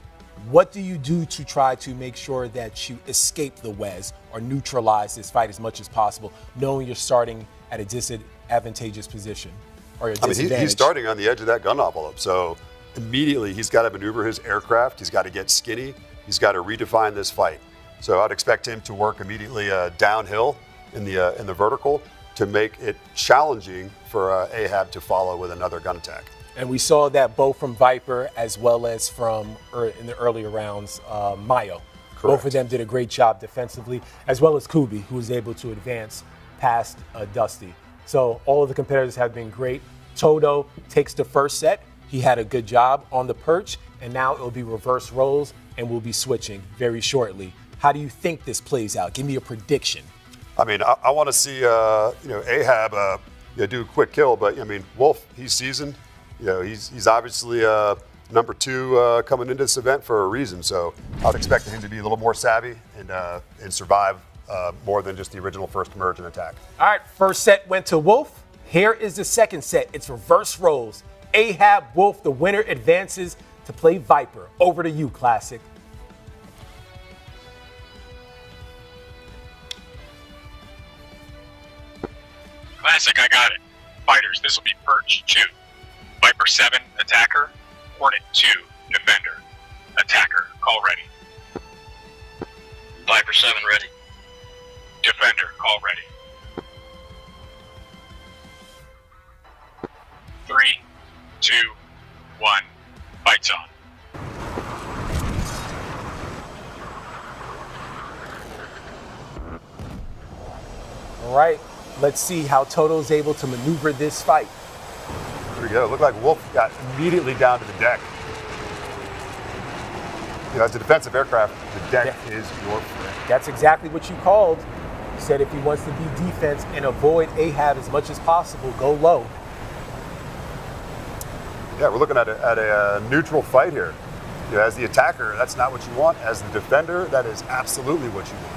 what do you do to try to make sure that you escape the Wes or neutralize this fight as much as possible, knowing you're starting at a disadvantageous position or a disadvantage? He's starting on the edge of that gun envelope, so immediately he's got to maneuver his aircraft. He's got to get skinny. He's got to redefine this fight. So I'd expect him to work immediately downhill in the vertical to make it challenging for Ahab to follow with another gun attack. And we saw that both from Viper as well as from in the earlier rounds, Mayo. Correct. Both of them did a great job defensively, as well as Couby, who was able to advance past Dusty. So all of the competitors have been great. Toto takes the first set. He had a good job on the perch, and now it'll be reverse roles, and we'll be switching very shortly. How do you think this plays out? Give me a prediction. I mean, I want to see Ahab do a quick kill, but I mean, Wolf, he's seasoned. He's obviously number 2 coming into this event for a reason. So I would expect him to be a little more savvy and survive more than just the original first emerge and attack. All right, first set went to Wolf. Here is the second set. It's reverse roles. Ahab, Wolf, the winner advances to play Viper. Over to you, Classic. Classic, I got it. Fighters, this will be perch 2. Viper 7, attacker. Hornet 2, defender. Attacker, call ready. Viper 7 ready. Defender, call ready. 3, 2, 1, All right, let's see how Toto is able to maneuver this fight. There we go. Looked like Wolf got immediately down to the deck. You know, as a defensive aircraft, the deck is your friend. That's exactly what you called. You said if he wants to be defense and avoid Ahab as much as possible, go low. Yeah, we're looking at a neutral fight here. You know, as the attacker, that's not what you want. As the defender, that is absolutely what you want.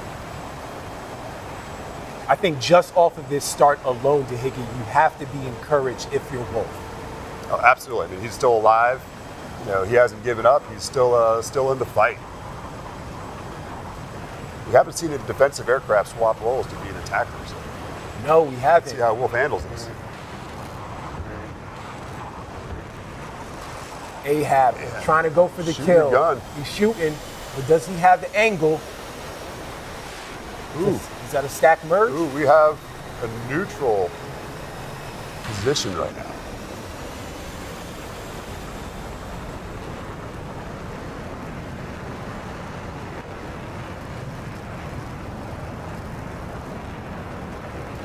I think just off of this start alone, DeHiggy, you have to be encouraged if you're Wolf. Oh, absolutely. I mean, he's still alive. You know, he hasn't given up. He's still in the fight. We haven't seen a defensive aircraft swap roles to be an attacker. So no, we haven't. Let's see how Wolf handles this. Ahab trying to go for the Shooting kill. a gun. He's shooting, but does he have the angle? Ooh. Is that a stack merge? Ooh, we have a neutral position right now.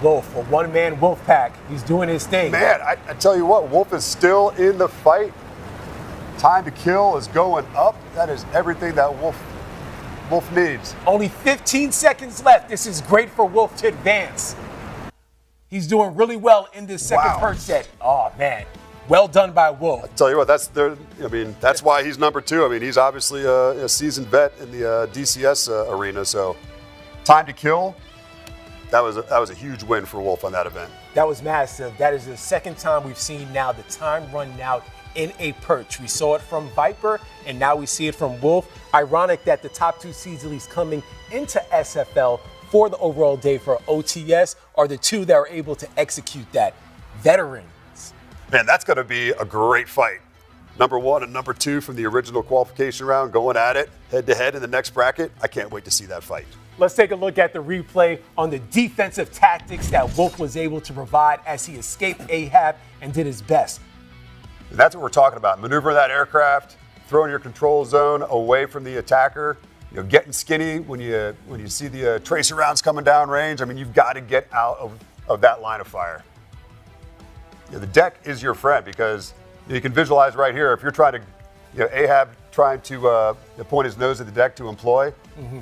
Wolf, a one-man Wolf pack. He's doing his thing. Man, I tell you what, Wolf is still in the fight. Time to kill is going up. That is everything that Wolf needs. Only 15 seconds left. This is great for Wolf to advance. He's doing really well in this second perch set. Oh, man. Well done by Wolf. I tell you what, that's why he's number 2. I mean, he's obviously a seasoned vet in the DCS arena. So, time to kill. That was a huge win for Wolf on that event. That was massive. That is the second time we've seen now the time run out in a perch. We saw it from Viper, and now we see it from Wolf. Ironic that the top 2 seeds at least coming into SFL for the overall day for OTS are the 2 that are able to execute that. Veterans. Man, that's going to be a great fight. Number 1 and number 2 from the original qualification round going at it head-to-head in the next bracket. I can't wait to see that fight. Let's take a look at the replay on the defensive tactics that Wolf was able to provide as he escaped Ahab and did his best. And that's what we're talking about. Maneuver that aircraft, throwing your control zone away from the attacker, you know, getting skinny when you see the tracer rounds coming down range. I mean, you've got to get out of that line of fire. You know, the deck is your friend because you can visualize right here if you're trying to, you know, Ahab trying to point his nose at the deck to employ.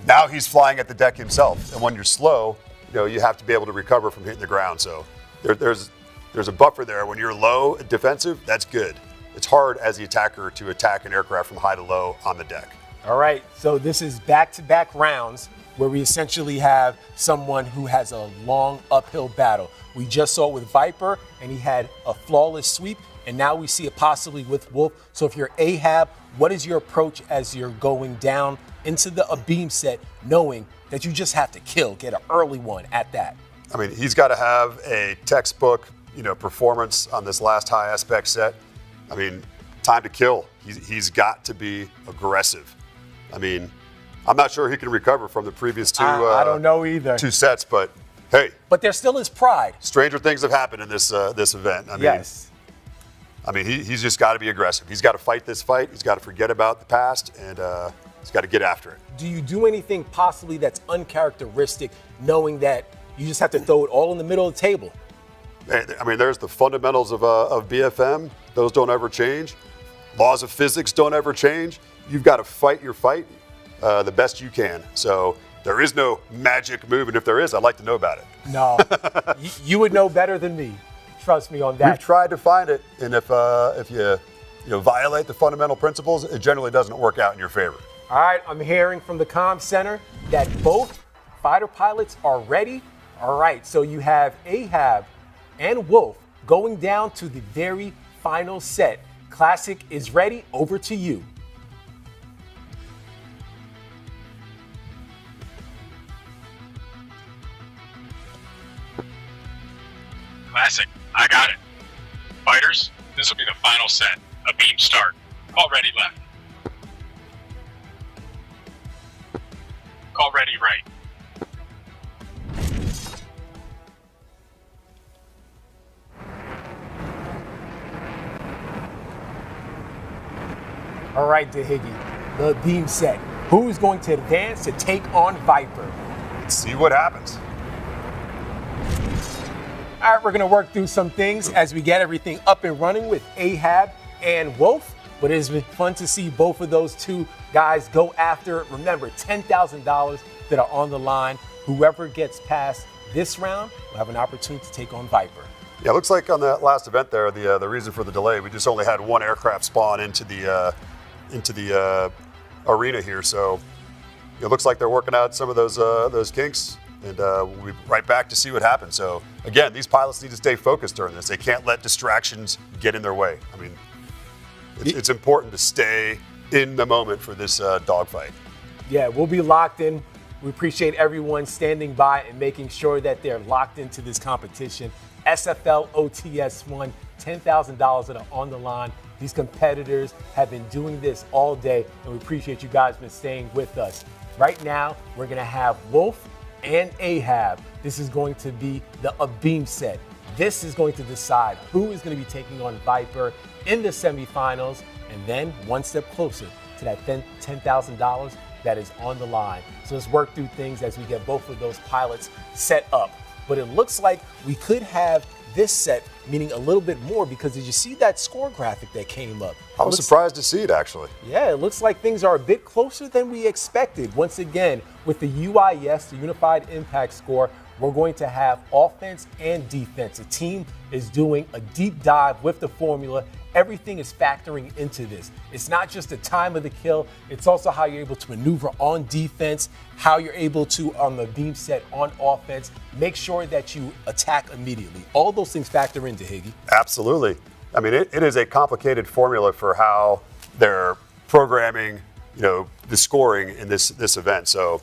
Now he's flying at the deck himself. And when you're slow, you know, you have to be able to recover from hitting the ground. So there's a buffer there. When you're low defensive, that's good. It's hard as the attacker to attack an aircraft from high to low on the deck. All right, so this is back-to-back rounds where we essentially have someone who has a long uphill battle. We just saw it with Viper, and he had a flawless sweep, and now we see it possibly with Wolf. So if you're Ahab, what is your approach as you're going down into a beam set, knowing that you just have to kill, get an early one at that? I mean, he's got to have a textbook, you know, performance on this last high aspect set. I mean, time to kill. He's got to be aggressive. I mean, I'm not sure he can recover from the previous 2. I don't know either. 2 sets, but hey. But there still is pride. Stranger things have happened in this event. I mean, yes. I mean, he's just got to be aggressive. He's got to fight this fight. He's got to forget about the past, and he's got to get after it. Do you do anything possibly that's uncharacteristic, knowing that you just have to throw it all in the middle of the table? I mean, there's the fundamentals of BFM. Those don't ever change. Laws of physics don't ever change. You've got to fight your fight the best you can. So there is no magic move, and if there is, I'd like to know about it. No, you would know better than me. Trust me on that. We've tried to find it, and if you violate the fundamental principles, it generally doesn't work out in your favor. All right, I'm hearing from the comm center that both fighter pilots are ready. All right, so you have Ahab and Wolf going down to the very final set. Classic is ready. Over to you. Classic. I got it. Fighters, this will be the final set. A beam start. Already left. Already right. All right, DeHiggy, the beam set. Who's going to advance to take on Viper? Let's see what happens. All right, we're going to work through some things as we get everything up and running with Ahab and Wolf. But it has been fun to see both of those two guys go after it. Remember, $10,000 that are on the line. Whoever gets past this round will have an opportunity to take on Viper. Yeah, it looks like on that last event there, the reason for the delay, we just only had one aircraft spawn into the arena here. So it looks like they're working out some of those kinks, and we'll be right back to see what happens. So again, these pilots need to stay focused during this. They can't let distractions get in their way. I mean, it's important to stay in the moment for this dogfight. Yeah, we'll be locked in. We appreciate everyone standing by and making sure that they're locked into this competition. SFL OTS-1, $10,000 that are on the line. These competitors have been doing this all day, and we appreciate you guys been staying with us. Right now, we're going to have Wolf and Ahab. This is going to be a beam set. This is going to decide who is going to be taking on Viper in the semifinals, and then one step closer to that $10,000 that is on the line. So let's work through things as we get both of those pilots set up. But it looks like we could have this set, meaning a little bit more, because did you see that score graphic that came up? I was surprised to see it, actually. Yeah, it looks like things are a bit closer than we expected. Once again, with the UIS, the Unified Impact Score, we're going to have offense and defense. The team is doing a deep dive with the formula. Everything is factoring into this. It's not just the time of the kill, it's also how you're able to maneuver on defense, how you're able to, on the beam set on offense, make sure that you attack immediately. All those things factor into, Higgy. Absolutely. I mean, it is a complicated formula for how they're programming, the scoring in this event. So,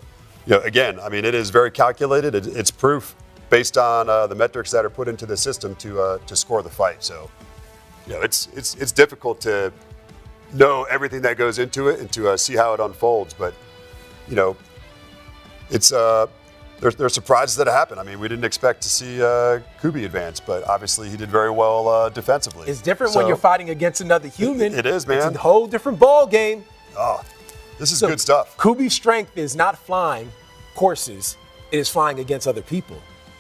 again, I mean, it is very calculated. It's proof based on the metrics that are put into the system to score the fight. So, it's difficult to know everything that goes into it and to see how it unfolds. But, it's there's surprises that happen. I mean, we didn't expect to see Couby advance, but obviously he did very well defensively. It's different when you're fighting against another human. It is, man. It's a whole different ball game. Oh, this is good stuff. Couby's strength is not flying courses; it is flying against other people.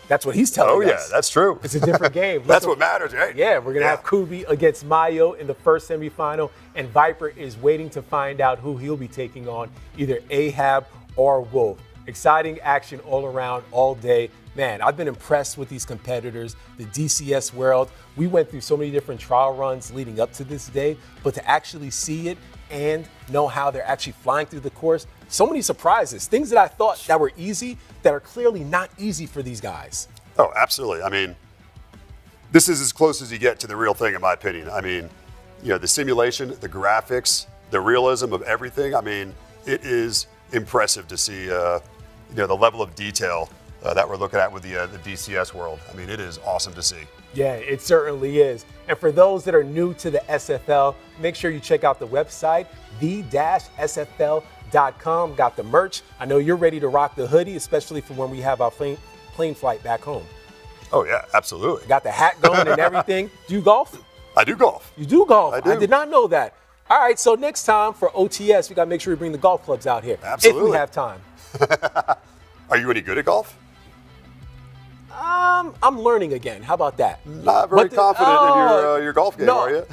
That's what he's telling us. Oh yeah, that's true. It's a different game. That's what matters, right? Yeah, we're gonna have Couby against Mayo in the first semifinal, and Viper is waiting to find out who he'll be taking on, either Ahab or Wolf. Exciting action all around, all day. Man, I've been impressed with these competitors, the DCS world. We went through so many different trial runs leading up to this day, but to actually see it and know how they're actually flying through the course, so many surprises, things that I thought that were easy that are clearly not easy for these guys. Oh, absolutely. I mean, this is as close as you get to the real thing, in my opinion. I mean, the simulation, the graphics, the realism of everything. I mean, it is impressive to see, the level of detail that we're looking at with the DCS world. I mean, it is awesome to see. Yeah, it certainly is. And for those that are new to the SFL, make sure you check out the website, the-sfl.com. Got the merch. I know you're ready to rock the hoodie, especially for when we have our plane flight back home. Oh, yeah, absolutely. Got the hat going and everything. Do you golf? I do golf. You do golf? I do. I did not know that. All right, so next time for OTS, we got to make sure we bring the golf clubs out here. Absolutely. If we have time. Are you any good at golf? I'm learning again. How about that? Not very confident in your golf game, are you?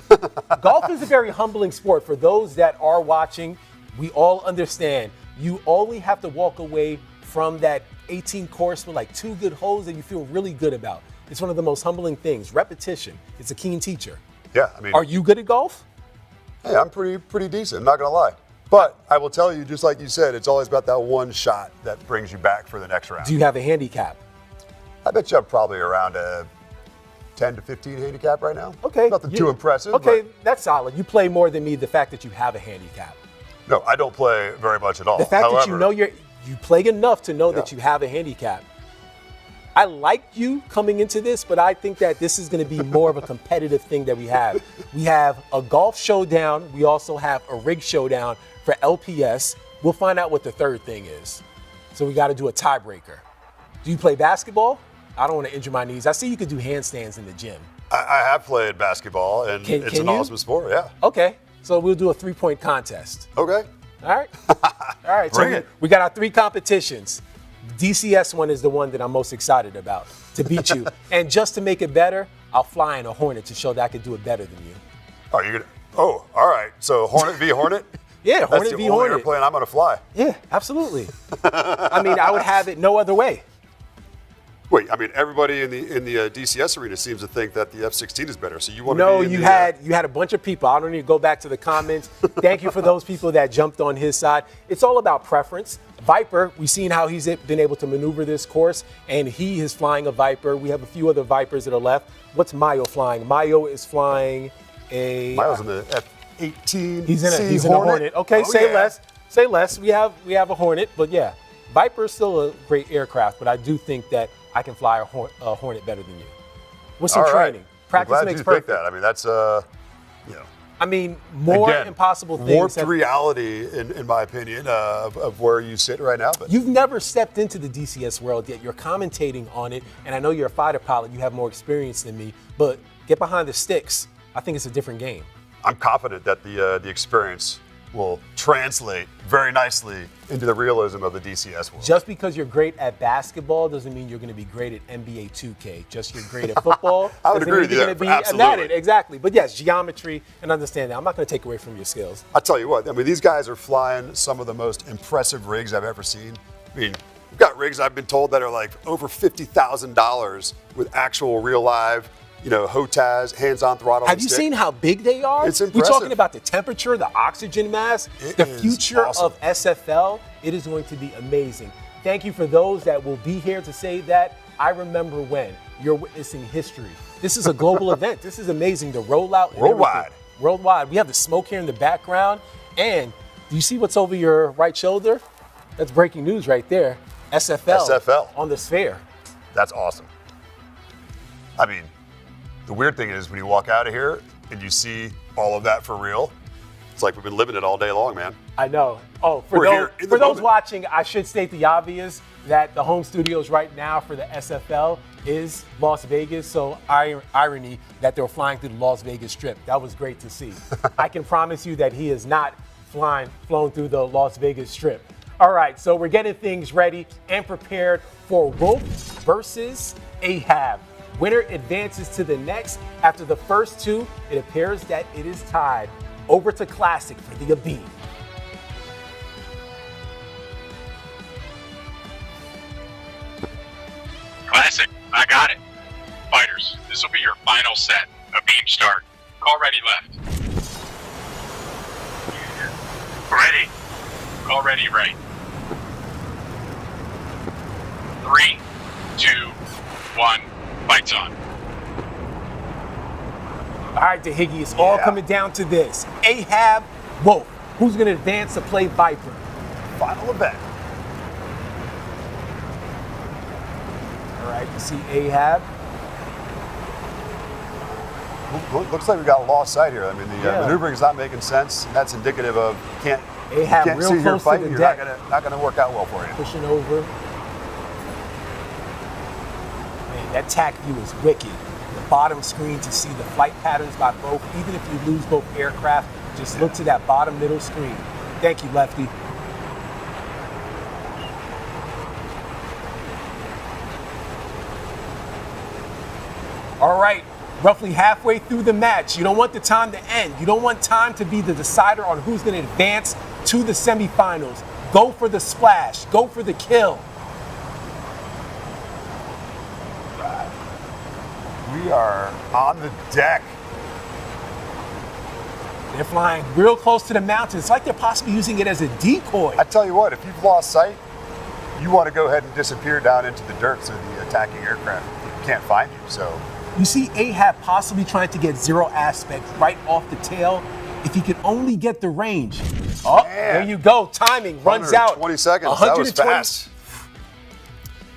Golf is a very humbling sport. For those that are watching, we all understand you only have to walk away from that 18 course with like 2 good holes that you feel really good about. It's one of the most humbling things. Repetition. It's a keen teacher. Yeah, I mean. Are you good at golf? Hey, I'm pretty decent, I'm not gonna lie. But I will tell you, just like you said, it's always about that one shot that brings you back for the next round. Do you have a handicap? I bet you I'm probably around a 10 to 15 handicap right now. Okay. Nothing too impressive. Okay, that's solid. You play more than me, the fact that you have a handicap. No, I don't play very much at all. The fact that you know you play enough to know that you have a handicap. I like you coming into this, but I think that this is going to be more of a competitive thing that we have. We have a golf showdown. We also have a rig showdown for LPS. We'll find out what the third thing is. So we got to do a tiebreaker. Do you play basketball? I don't want to injure my knees. I see you could do handstands in the gym. I have played basketball, and it's an awesome sport, yeah. Okay, so we'll do a 3-point contest. Okay. All right. All right, Bring it. We got our 3 competitions. DCS-1 is the one that I'm most excited about to beat you. And just to make it better, I'll fly in a Hornet to show that I can do it better than you. Oh, you're gonna? Oh, all right. So Hornet v Hornet. Yeah, Hornet That's the v only Hornet. airplane I'm gonna fly. Yeah, absolutely. I mean, I would have it no other way. Wait, I mean, everybody in the DCS arena seems to think that the F-16 is better. So you want to No, be in you the, had a bunch of people. I don't need to go back to the comments. Thank you for those people that jumped on his side. It's all about preference. Viper, we've seen how he's been able to maneuver this course, and he is flying a Viper. We have a few other Vipers that are left. What's Mayo flying? Mayo is flying a. Mayo's in the F-18. He's in a Hornet. Okay, say less. Say less. We have a Hornet, but yeah, Viper is still a great aircraft. But I do think that I can fly a Hornet better than you. With some training. Practice I'm glad makes you perfect. picked that. I mean, that's you know. I mean, more Again, impossible things. Warped reality, in my opinion, of where you sit right now. But You've never stepped into the DCS world yet. You're commentating on it, and I know you're a fighter pilot. You have more experience than me, but get behind the sticks. I think it's a different game. I'm confident that the experience will translate very nicely into the realism of the DCS world. Just because you're great at basketball doesn't mean you're going to be great at NBA 2K. Just you're great at football. I would doesn't agree mean with you're you gonna there. be Absolutely. at it. Exactly. But yes, geometry and understanding. I'm not going to take away from your skills. I'll tell you what, I mean, these guys are flying some of the most impressive rigs I've ever seen. I mean, we've got rigs I've been told that are like over $50,000 with actual real live, HOTAS, hands-on throttle. Have you seen how big they are? It's We're impressive. talking about the temperature, the oxygen mass, the future of SFL. It is going to be amazing. Thank you for those that will be here to say that. I remember when. You're witnessing history. This is a global event. This is amazing. The rollout. And Worldwide. everything. Worldwide. We have the smoke here in the background. And do you see what's over your right shoulder? That's breaking news right there. SFL. On the sphere. That's awesome. I mean, the weird thing is when you walk out of here and you see all of that for real, it's like we've been living it all day long, man. I know. Oh, We're here in the for those moment. watching, I should state the obvious that the home studios right now for the SFL is Las Vegas. So irony that they're flying through the Las Vegas Strip. That was great to see. I can promise you that he is not flown through the Las Vegas Strip. All right, so we're getting things ready and prepared for Wolf versus Ahab. Winner advances to the next. After the first two, it appears that it is tied. Over to Classic for the Aviation. Classic. I got it. Fighters, this will be your final set. A beam start. Call ready left. Ready. Call ready right. 3, 2, 1. Lights on. All right, DeHiggy, it's all coming down to this. Ahab, Wolf. Who's going to advance to play Viper? Final event. All right, you see Ahab. Looks like we got lost sight here. I mean, the maneuvering is not making sense. And that's indicative of Ahab can't real see here close to fighting. the You're deck. not gonna work out well for you. Pushing over. Man, that tack view is wicked. The bottom screen to see the flight patterns by both. Even if you lose both aircraft, just look to that bottom middle screen. Thank you, Lefty. All right, roughly halfway through the match. You don't want the time to end. You don't want time to be the decider on who's going to advance to the semifinals. Go for the splash. Go for the kill. We are on the deck. They're flying real close to the mountains. It's like they're possibly using it as a decoy. I tell you what, if you've lost sight, you want to go ahead and disappear down into the dirt so the attacking aircraft can't find you. So you see Ahab possibly trying to get zero aspect right off the tail. If he could only get the range. Oh, there you go. Timing runs out. 20 seconds. That was fast.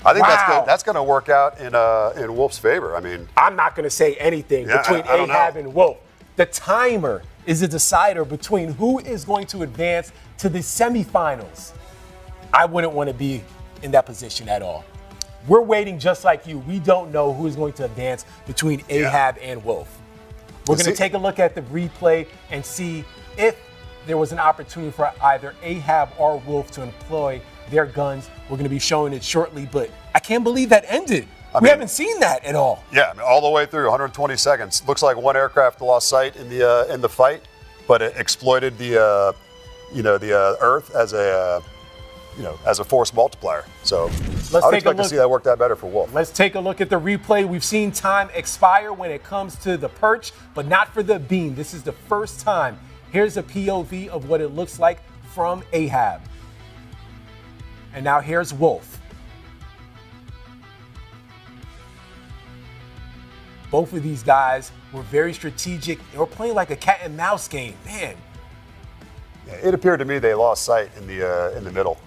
I think that's going to work out in Wolf's favor. I mean, I'm not going to say anything between Ahab and Wolf. The timer is a decider between who is going to advance to the semifinals. I wouldn't want to be in that position at all. We're waiting just like you. We don't know who is going to advance between Ahab and Wolf. We're going to take a look at the replay and see if there was an opportunity for either Ahab or Wolf to employ their guns. We're going to be showing it shortly, but I can't believe that ended. We haven't seen that at all. Yeah, I mean, all the way through, 120 seconds. Looks like one aircraft lost sight in the fight, but it exploited the Earth as a force multiplier. So I would expect to see that work out better for Wolf. Let's take a look at the replay. We've seen time expire when it comes to the perch, but not for the beam. This is the first time. Here's a POV of what it looks like from Ahab. And now here's Wolf. Both of these guys were very strategic. They were playing like a cat and mouse game. Man. Yeah, it appeared to me they lost sight in the middle.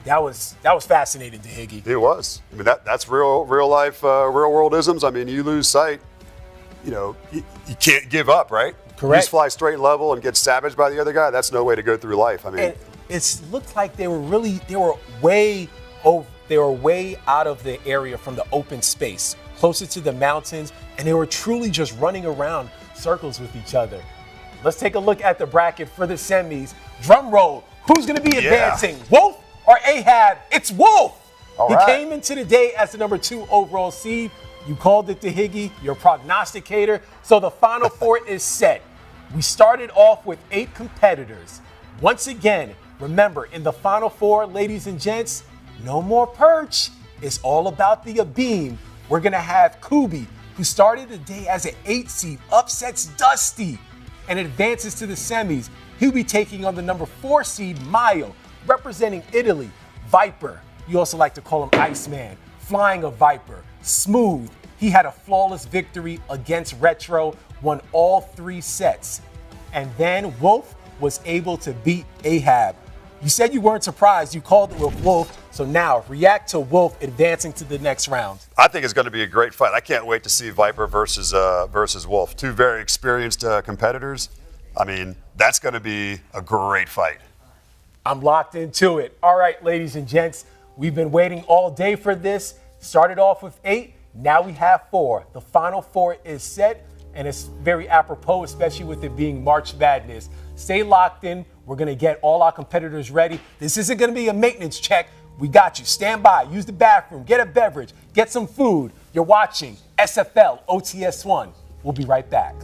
That was fascinating, DeHiggy. It was. I mean, that's real life, real world isms. I mean, you lose sight, you can't give up, right? Correct. You just fly straight level and get savaged by the other guy. That's no way to go through life. I mean, and it looked like they were way out of the area from the open space, closer to the mountains, and they were truly just running around circles with each other. Let's take a look at the bracket for the semis. Drum roll. Who's going to be advancing? Wolf or Ahab? It's Wolf. He came into the day as the number 2 overall seed. You called it, DeHiggy, your prognosticator. So the Final Four is set. We started off with 8 competitors. Once again, remember, in the Final Four, ladies and gents, no more perch. It's all about the beam. We're going to have Couby, who started the day as an 8 seed, upsets Dusty, and advances to the semis. He'll be taking on the number 4 seed, Mayo, representing Italy. Viper, you also like to call him Iceman, flying a Viper. Smooth, he had a flawless victory against Retro, won all 3 sets. And then Wolf was able to beat Ahab. You said you weren't surprised. You called it with Wolf. So now react to Wolf advancing to the next round. I think it's going to be a great fight. I can't wait to see Viper versus Wolf. 2 very experienced competitors. I mean, that's going to be a great fight. I'm locked into it. All right, ladies and gents, we've been waiting all day for this. Started off with 8. Now we have 4. The Final Four is set, and it's very apropos, especially with it being March Madness. Stay locked in. We're going to get all our competitors ready. This isn't going to be a maintenance check. We got you. Stand by. Use the bathroom. Get a beverage. Get some food. You're watching SFL OTS-1. We'll be right back.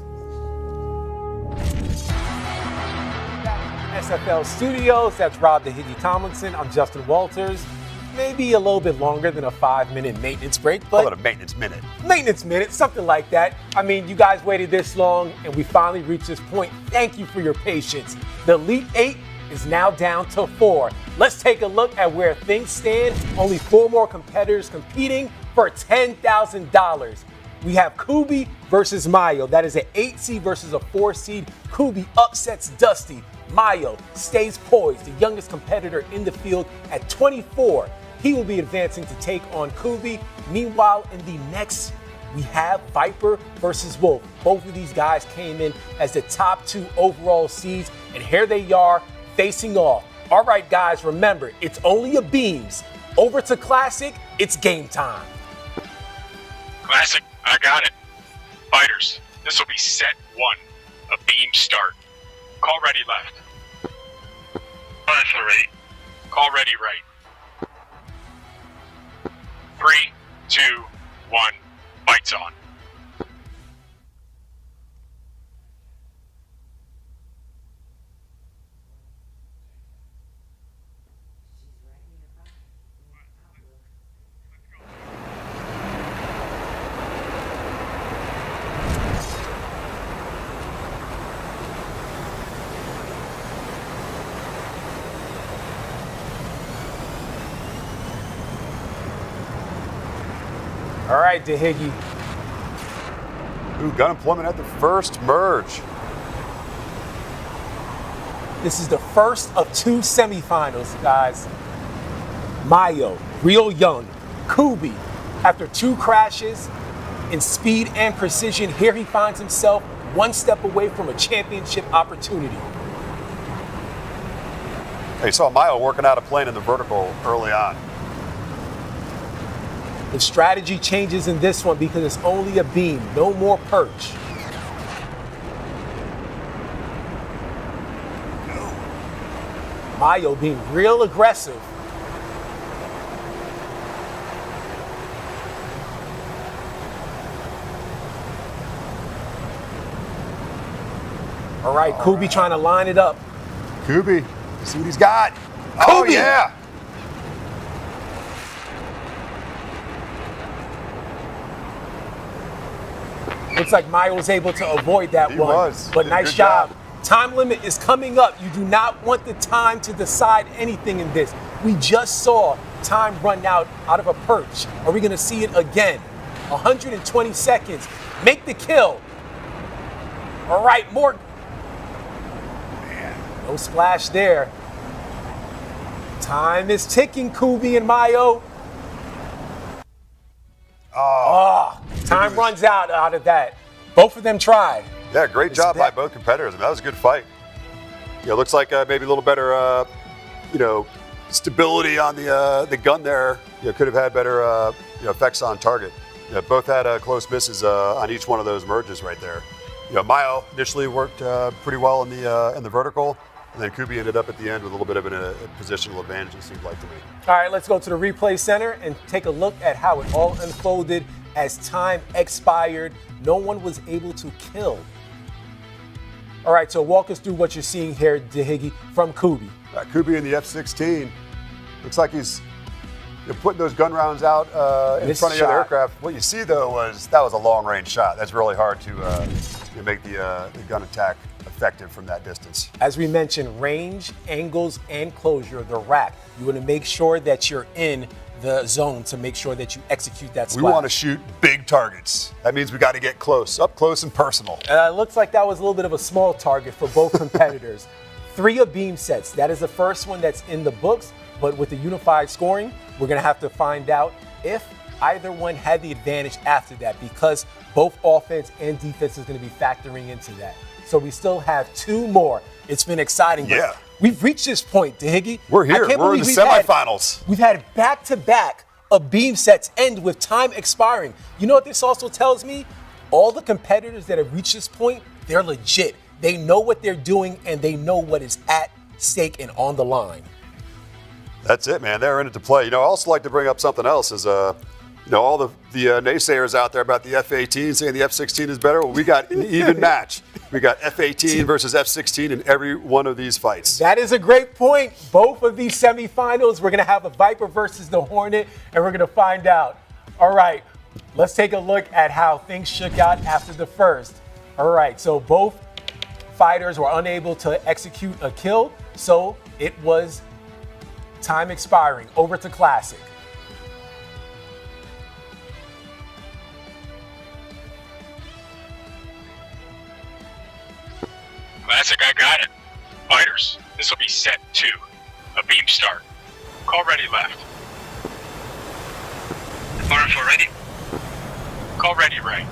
SFL Studios. That's Rob DeHiggy Tomlinson. I'm Justin Walters. Maybe a little bit longer than a 5-minute maintenance break, but call it a maintenance minute. Maintenance minute, something like that. I mean, you guys waited this long, and we finally reached this point. Thank you for your patience. The Elite 8 is now down to 4. Let's take a look at where things stand. Only 4 more competitors competing for $10,000. We have Couby versus Mayo. That is an 8 seed versus a 4 seed. Couby upsets Dusty. Mayo stays poised, the youngest competitor in the field at 24. He will be advancing to take on Couby. Meanwhile, in the next, we have Viper versus Wolf. Both of these guys came in as the top 2 overall seeds, and here they are facing off. All right, guys, remember, it's only a beams. Over to Classic, it's game time. Classic, I got it. Fighters, this will be set 1, a beam start. Call ready left. Ready. Call ready right. 3, 2, 1, fights on. All right, DeHiggy. Ooh, gun employment at the first merge. This is the first of 2 semifinals, guys. Mayo, real young. Couby, after 2 crashes in speed and precision, here he finds himself 1 step away from a championship opportunity. Hey, you saw Mayo working out a plane in the vertical early on. The strategy changes in this one because it's only a beam, no more perch. Mayo being real aggressive. All right, Couby trying to line it up. Couby, see what he's got. Couby. Oh, yeah. Looks like Mayo was able to avoid that He one. was. But Did a nice good job. job. Time limit is coming up. You do not want the time to decide anything in this. We just saw time run out of a perch. Are we going to see it again? 120 seconds. Make the kill. All right, more. Man, no splash there. Time is ticking, Couby and Mayo. Time runs out of that. Both of them tried. Yeah, great job by both competitors. I mean, that was a good fight. Looks like maybe a little better, stability on the gun there. Could have had better, effects on target. Both had close misses on each one of those merges right there. Mayo initially worked pretty well in the vertical, and then Couby ended up at the end with a little bit of a positional advantage, it seemed like to me. All right, let's go to the replay center and take a look at how it all unfolded as time expired. No one was able to kill. All right, so walk us through what you're seeing here, DeHiggy, from Couby. Couby in the F-16. Looks like he's putting those gun rounds out in front of the other aircraft. What you see, though, was that was a long-range shot. That's really hard to make the gun attack effective from that distance. As we mentioned, range, angles, and closure of the rack. You want to make sure that you're in the zone to make sure that you execute that splash. We want to shoot big targets. That means we got to get close, up close and personal. Looks like that was a little bit of a small target for both competitors. 3 of beam sets. That is the first one that's in the books, but with the unified scoring, we're going to have to find out if either one had the advantage after that, because both offense and defense is going to be factoring into that. So we still have 2 more. It's been exciting. Yeah. We've reached this point, DeHiggy. We're here. We're in the semifinals. We've had back-to-back of beam sets end with time expiring. You know what this also tells me? All the competitors that have reached this point, they're legit. They know what they're doing, and they know what is at stake and on the line. That's it, man. They're in it to play. I also like to bring up something else is, all the naysayers out there about the F-18 saying the F-16 is better. Well, we got an even match. We got F-18 versus F-16 in every one of these fights. That is a great point. Both of these semifinals, we're going to have a Viper versus the Hornet, and we're going to find out. All right, let's take a look at how things shook out after the first. All right, so both fighters were unable to execute a kill, so it was time expiring. Over to Classic. Classic, I got it. Fighters, this will be set 2. A beam start. Call ready left. Fire for ready. Call ready right.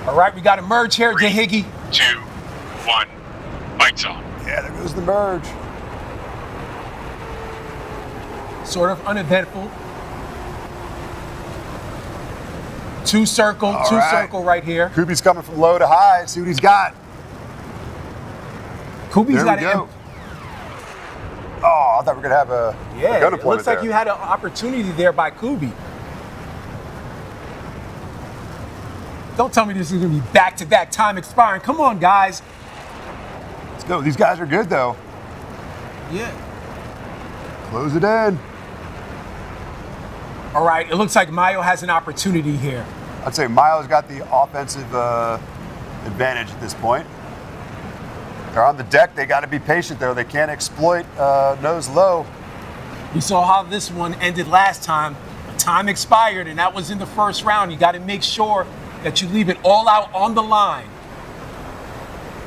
All right, we got a merge here, 3, DeHiggy. 2, 1. Fights on. Yeah, there goes the merge. Sort of uneventful. Two circle right here. Couby's coming from low to high. See what he's got. Couby's got go. Oh, I thought we were going to have a gun deployment. It looks like there. you had an opportunity there by Couby. Don't tell me this is going to be back-to-back time expiring. Come on, guys. Let's go. These guys are good, though. Yeah. Close it in. All right, it looks like Mayo has an opportunity here. I'd say Mayo's got the offensive advantage at this point. They're on the deck. They got to be patient, though. They can't exploit nose low. You saw how this one ended last time. Time expired, and that was in the first round. You got to make sure that you leave it all out on the line.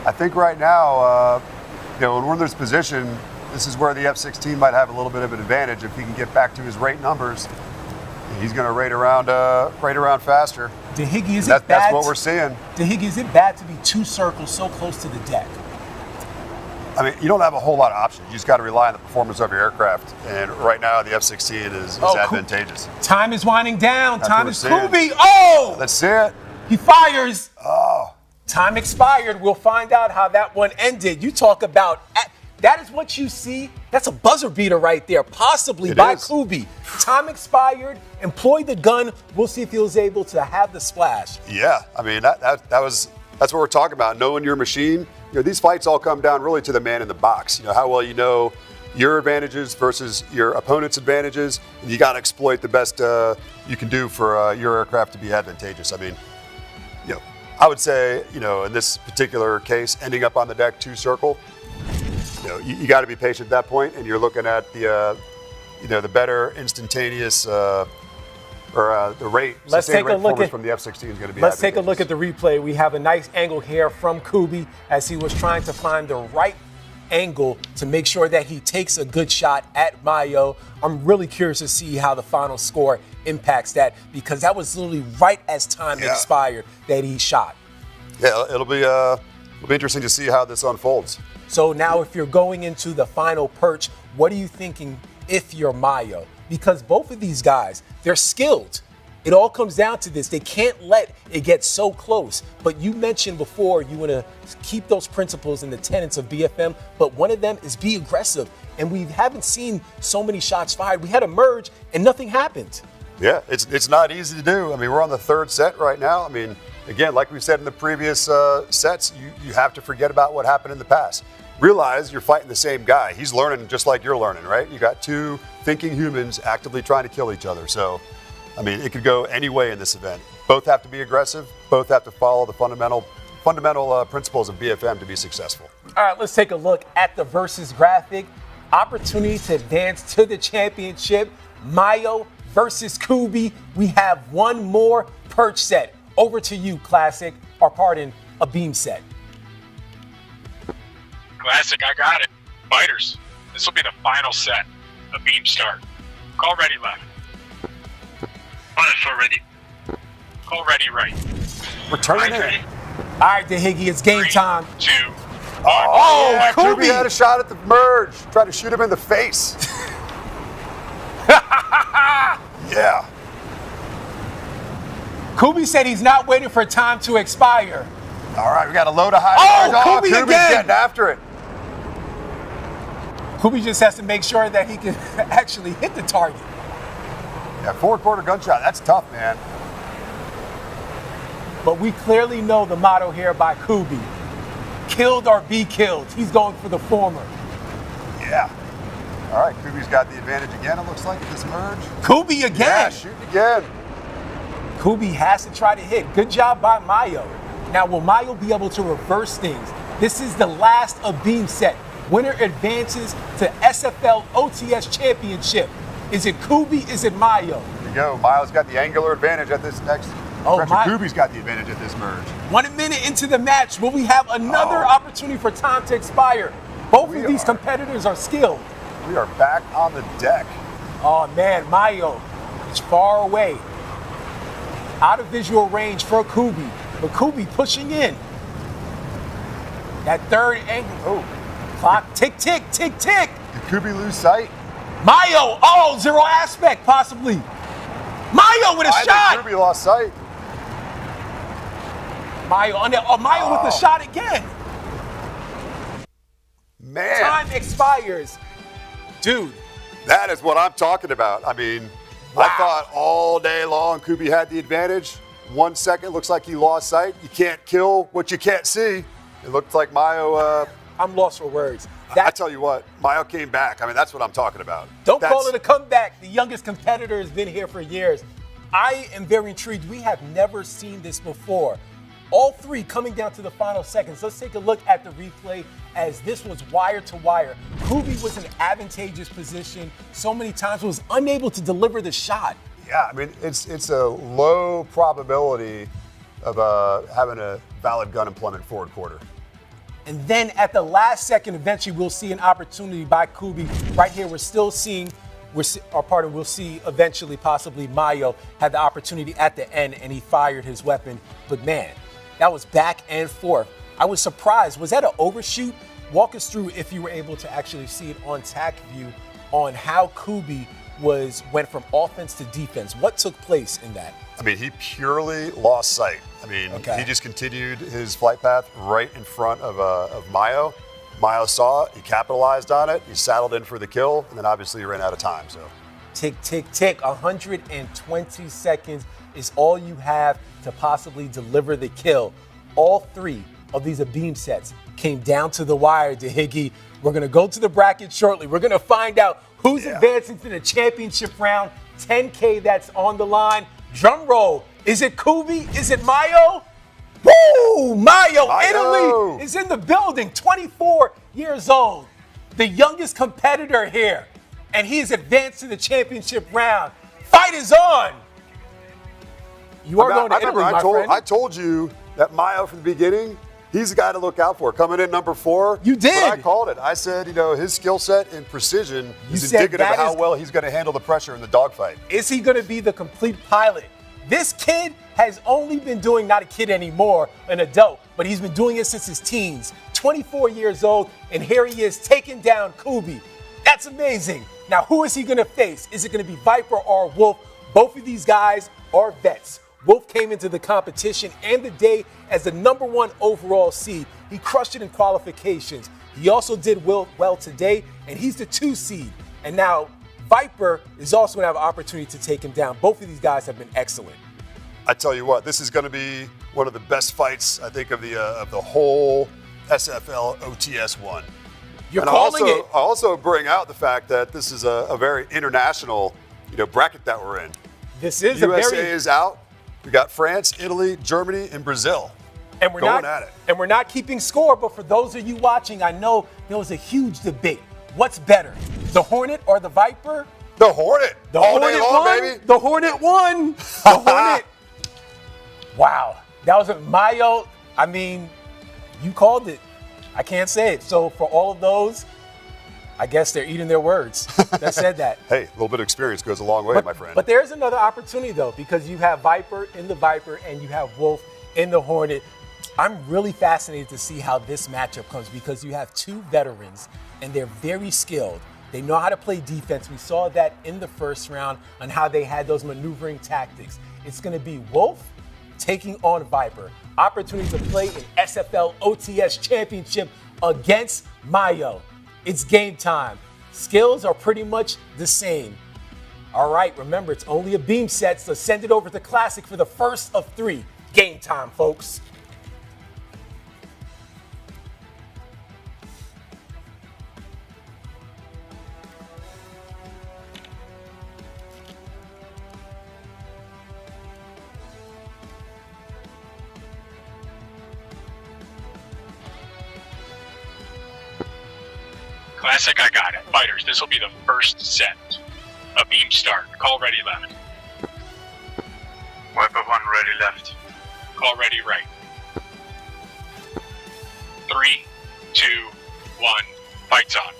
I think right now, when we're in this position, this is where the F-16 might have a little bit of an advantage. If he can get back to his rate numbers, he's going to rate around faster. DeHiggy, is it bad? That's what we're seeing. DeHiggy, is it bad to be 2 circles so close to the deck? I mean, you don't have a whole lot of options. You just got to rely on the performance of your aircraft. And right now, the F-16 is advantageous. Time is winding down. That's Time is what we're Couby. Oh! Let's see it. He fires. Oh. Time expired. We'll find out how that one ended. You talk about that is what you see. That's a buzzer beater right there, possibly by Couby. Time expired. Employ the gun. We'll see if he was able to have the splash. Yeah, I mean, that's what we're talking about. Knowing your machine. You know, these fights all come down really to the man in the box. You know, how well you know your advantages versus your opponent's advantages. And you got to exploit the best you can do for your aircraft to be advantageous. I mean, you know, I would say, you know, in this particular case, ending up on the deck 2 circle, you know, you got to be patient at that point, and you're looking at the, you know, the better instantaneous the rate. Let's take a look at from the F-16 is going to be. Let's take a look at the replay. We have a nice angle here from Couby as he was trying to find the right angle to make sure that he takes a good shot at Mayo. I'm really curious to see how the final score impacts that, because that was literally right as time expired that he shot. Yeah, it'll be interesting to see how this unfolds. So now if you're going into the final perch, what are you thinking if you're Mayo? Because both of these guys, they're skilled. It all comes down to this. They can't let it get so close. But you mentioned before you want to keep those principles and the tenets of BFM, but one of them is be aggressive. And we haven't seen so many shots fired. We had a merge and nothing happened. Yeah, it's not easy to do. I mean, we're on the 3rd set right now. I mean, again, like we said in the previous sets, you have to forget about what happened in the past. Realize you're fighting the same guy. He's learning just like you're learning, right? You got 2 thinking humans actively trying to kill each other. So, I mean, it could go any way in this event. Both have to be aggressive. Both have to follow the fundamental principles of BFM to be successful. All right, let's take a look at the versus graphic. Opportunity to advance to the championship. Mayo versus Couby. We have one more perch set. Over to you, Classic, or pardon, a beam set. Classic, I got it. Fighters, this will be the final set. A beam start. Call ready left. Fire ready. Call ready right. We're turning in. All right, DeHiggy, it's game 3, time. 2, 1. Oh, yeah, Couby Couby had a shot at the merge. Tried to shoot him in the face. Yeah. Couby said he's not waiting for time to expire. All right, we got a load of high. Oh, Couby Couby's again. getting after it. Couby just has to make sure that he can actually hit the target. Yeah, 4-quarter gunshot. That's tough, man. But we clearly know the motto here by Couby. Killed or be killed. He's going for the former. Yeah. All right, Couby's got the advantage again, it looks like, at this merge. Couby again. Yeah, shooting again. Couby has to try to hit. Good job by Mayo. Now, will Mayo be able to reverse things? This is the last of beam set. Winner advances to SFL OTS Championship. Is it Couby? Is it Mayo? There you go. Mayo's got the angular advantage at this next. Couby's got the advantage at this merge. 1 minute into the match, will we have another opportunity for time to expire? Both of these competitors are skilled. We are back on the deck. Oh man, Mayo is far away. Out of visual range for Couby, but Couby pushing in. That 3rd angle. Oh. Clock, tick, tick, tick, tick. Did Couby lose sight? Mayo, zero aspect, possibly. Mayo with a shot. I think Couby lost sight. Mayo with the shot again. Man. Time expires. Dude. That is what I'm talking about. I mean, I thought all day long Couby had the advantage. 1 second looks like he lost sight. You can't kill what you can't see. It looked like Mayo. I'm lost for words. I tell you what, Mayo came back. I mean, that's what I'm talking about. Don't call it a comeback. The youngest competitor has been here for years. I am very intrigued. We have never seen this before. All 3 coming down to the final seconds. Let's take a look at the replay as this was wire to wire. Couby was in an advantageous position so many times, was unable to deliver the shot. Yeah, I mean, it's a low probability of having a valid gun employment forward quarter. And then at the last second, eventually we'll see an opportunity by Couby. Right here, we'll see eventually possibly Mayo had the opportunity at the end and he fired his weapon. But man, that was back and forth. I was surprised. Was that an overshoot? Walk us through, if you were able to actually see it on TAC view, on how Couby went from offense to defense. What took place in that? I mean, he purely lost sight. I mean, he just continued his flight path right in front of Mayo. Mayo saw it, he capitalized on it, he saddled in for the kill, and then obviously he ran out of time. So, tick, tick, tick. 120 seconds is all you have to possibly deliver the kill. All 3 of these beam sets came down to the wire, DeHiggy. We're going to go to the bracket shortly. We're going to find out who's advancing to the championship round. 10K that's on the line. Drum roll. Is it Couby? Is it Mayo? Woo! Mayo, Italy is in the building, 24 years old. The youngest competitor here. And he is advanced to the championship round. Fight is on. You are going to Italy, my friend. I told you that Mayo from the beginning, he's the guy to look out for. Coming in number 4. You did. But I called it. I said, his skill set and precision is indicative of how well he's going to handle the pressure in the dogfight. Is he going to be the complete pilot? This kid has only been doing, not a kid anymore, an adult, but he's been doing it since his teens. 24 years old, and here he is taking down Couby. That's amazing. Now, who is he going to face? Is it going to be Viper or Wolf? Both of these guys are vets. Wolf came into the competition and the day as the #1 overall seed. He crushed it in qualifications. He also did well today, and he's the 2 seed. And now Viper is also going to have an opportunity to take him down. Both of these guys have been excellent. I tell you what, this is going to be one of the best fights, I think, of the whole SFL OTS-1. You're calling it. I also bring out the fact that this is a very international, bracket that we're in. This is USA is out. We got France, Italy, Germany, and Brazil. And we're not keeping score, but for those of you watching, I know there was a huge debate. What's better, the Hornet or the Viper? The Hornet. The All Hornet day long, won. baby. The Hornet won. The Hornet. Wow. That was a Mayo. I mean, you called it. I can't say it. So for all of those, I guess they're eating their words that said that. Hey, a little bit of experience goes a long way, my friend. But there's another opportunity, though, because you have Viper in the Viper and you have Wolf in the Hornet. I'm really fascinated to see how this matchup comes because you have 2 veterans and they're very skilled. They know how to play defense. We saw that in the first round on how they had those maneuvering tactics. It's going to be Wolf taking on Viper. Opportunity to play in SFL OTS Championship against Mayo. It's game time. Skills are pretty much the same. All right, remember, it's only a beam set, so send it over to Classic for the first of 3. Game time, folks. Classic, I got it. Fighters, this will be the first set. A beam start. Call ready left. Wiper 1 ready left. Call ready right. 3, 2, 1. Fights on.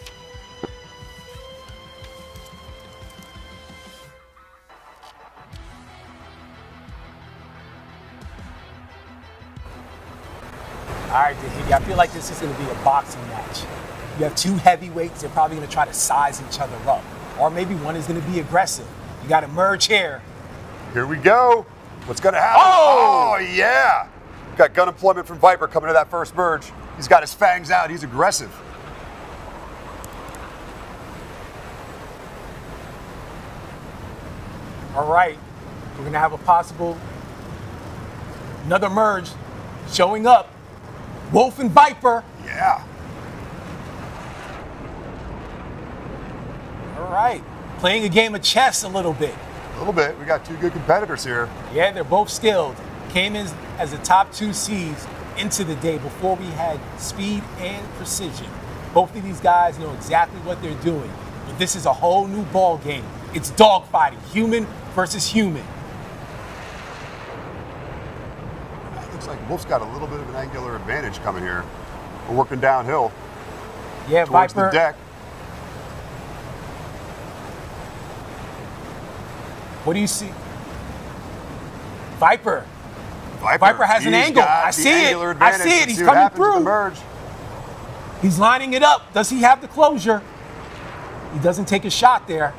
All right, Dahidi, I feel like this is going to be a boxing match. You have 2 heavyweights. They're probably going to try to size each other up. Or maybe one is going to be aggressive. You got to merge here. Here we go. What's going to happen? Oh, yeah. Got gun employment from Viper coming to that first merge. He's got his fangs out. He's aggressive. All right. We're going to have a possible another merge showing up. Wolf and Viper. Yeah. All right. Playing a game of chess a little bit. A little bit. We got 2 good competitors here. Yeah, they're both skilled. Came in as the top 2 seeds into the day before we had speed and precision. Both of these guys know exactly what they're doing. But this is a whole new ball game. It's dogfighting, human versus human. It looks like Wolf's got a little bit of an angular advantage coming here. We're working downhill. Yeah, towards Viper. the deck. What do you see? Viper. Viper has an angle. I see it. I see it. He's coming through. He's lining it up. Does he have the closure? He doesn't take a shot there.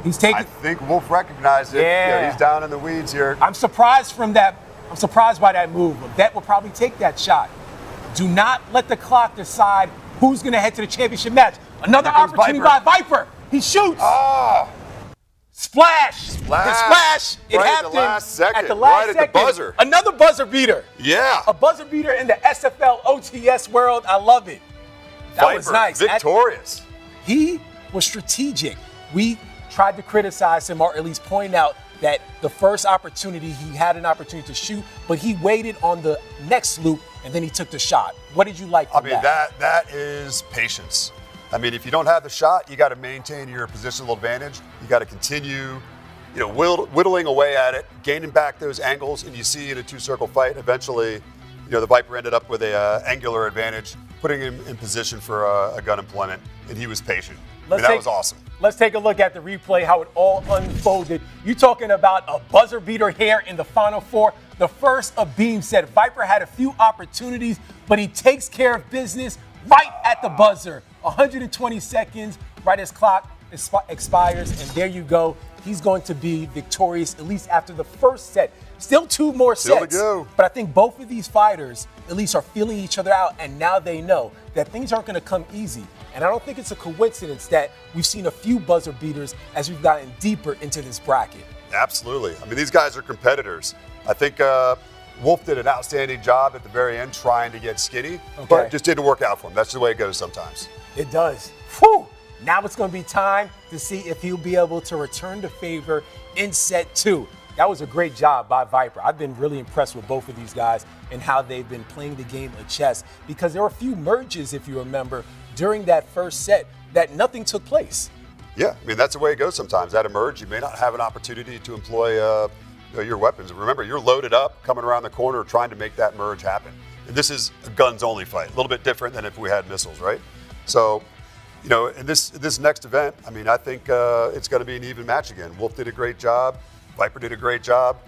He's taking. I think Wolf recognized it. Yeah, he's down in the weeds here. I'm surprised from that. I'm surprised by that move. A vet will probably take that shot. Do not let the clock decide who's going to head to the championship match. Another opportunity by Viper. He shoots. Splash. The splash. It Right happened at the last second. At the last Right second. at the buzzer. Another buzzer beater. Yeah. A buzzer beater in the SFL OTS world. I love it. That was Viper, nice. victorious. He was strategic. We tried to criticize him, or at least point out that the first opportunity, he had an opportunity to shoot, but he waited on the next loop and then he took the shot. What did you like from that is patience. I mean, if you don't have the shot, you got to maintain your positional advantage. You got to continue, whittling away at it, gaining back those angles, and you see in a two-circle fight, eventually, the Viper ended up with a angular advantage, putting him in position for a gun employment, and he was patient. That was awesome. Let's take a look at the replay, how it all unfolded. You talking about a buzzer beater here in the Final Four. The first of Beam said Viper had a few opportunities, but he takes care of business right at the buzzer. 120 seconds, right as clock expires, and there you go. He's going to be victorious, at least after the first set. Still 2 more sets. Still to go. But I think both of these fighters at least are feeling each other out, and now they know that things aren't going to come easy. And I don't think it's a coincidence that we've seen a few buzzer beaters as we've gotten deeper into this bracket. Absolutely. I mean, these guys are competitors. I think Wolf did an outstanding job at the very end trying to get skinny, but it just didn't work out for him. That's the way it goes sometimes. It does. Whew. Now it's going to be time to see if he'll be able to return the favor in set 2. That was a great job by Viper. I've been really impressed with both of these guys and how they've been playing the game of chess, because there were a few merges, if you remember, during that first set that nothing took place. Yeah, I mean, that's the way it goes sometimes. At a merge, you may not have an opportunity to employ your weapons. Remember, you're loaded up, coming around the corner, trying to make that merge happen. And this is a guns-only fight, a little bit different than if we had missiles, right? So, in this next event, I mean, I think it's going to be an even match again. Wolf did a great job. Viper did a great job.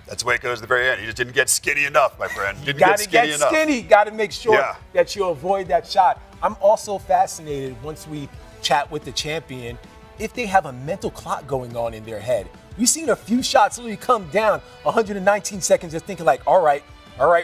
That's the way it goes at the very end. He just didn't get skinny enough, my friend. Didn't get skinny enough. Got to make sure that you avoid that shot. I'm also fascinated, once we chat with the champion, if they have a mental clock going on in their head. We've seen a few shots literally come down 119 seconds, just thinking like, all right,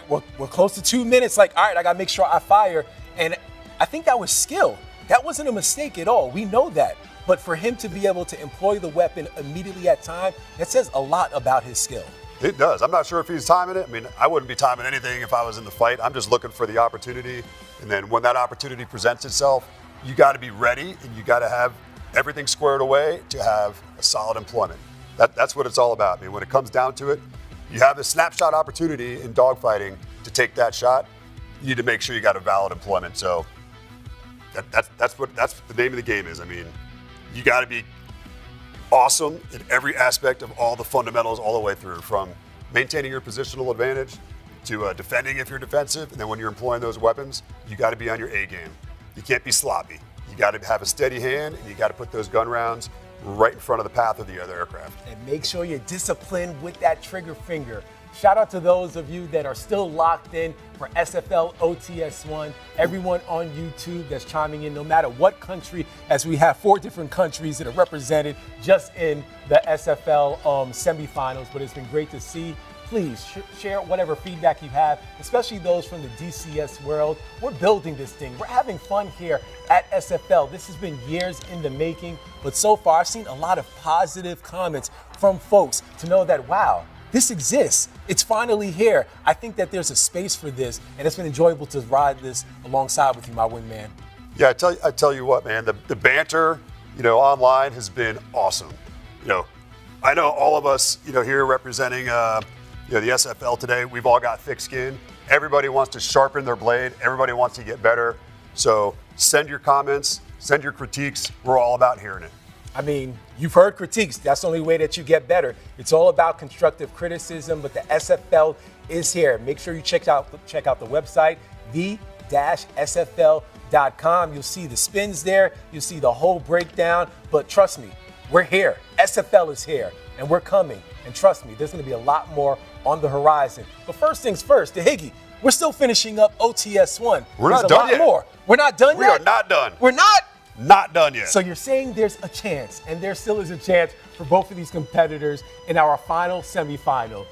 we're close to 2 minutes. Like, all right, I got to make sure I fire. And I think that was skill. That wasn't a mistake at all. We know that. But for him to be able to employ the weapon immediately at time, that says a lot about his skill. It does. I'm not sure if he's timing it. I mean, I wouldn't be timing anything if I was in the fight. I'm just looking for the opportunity. And then when that opportunity presents itself, you got to be ready and you got to have everything squared away to have a solid employment. That's what it's all about. I mean, when it comes down to it, you have a snapshot opportunity in dogfighting to take that shot. You need to make sure you got a valid employment. So that's what the name of the game is. I mean, you got to be awesome in every aspect of all the fundamentals all the way through, from maintaining your positional advantage to defending if you're defensive. And then when you're employing those weapons, you got to be on your A game. You can't be sloppy. You got to have a steady hand, and you got to put those gun rounds right in front of the path of the other aircraft. And make sure you're disciplined with that trigger finger. Shout out to those of you that are still locked in for SFL OTS-1, everyone on YouTube that's chiming in, no matter what country, as we have 4 different countries that are represented just in the SFL semifinals. But it's been great to see. Please share whatever feedback you have, especially those from the DCS world. We're building this thing. We're having fun here at SFL. This has been years in the making, but so far I've seen a lot of positive comments from folks to know that, wow, this exists. It's finally here. I think that there's a space for this, and it's been enjoyable to ride this alongside with you, my wingman. Yeah, I tell you what, man, the banter, online has been awesome. I know all of us, here representing, the SFL today, we've all got thick skin. Everybody wants to sharpen their blade. Everybody wants to get better. So send your comments, send your critiques. We're all about hearing it. I mean, you've heard critiques. That's the only way that you get better. It's all about constructive criticism, but the SFL is here. Make sure you check out the website, the-sfl.com. You'll see the spins there. You'll see the whole breakdown. But trust me, we're here. SFL is here, and we're coming. And trust me, there's going to be a lot more on the horizon. But first things first, the Higgy, we're still finishing up OTS-1. We're not done yet. More. We're not done yet? We are not done. We're not? Not done yet. So you're saying there's a chance, and there still is a chance for both of these competitors in our final semifinal.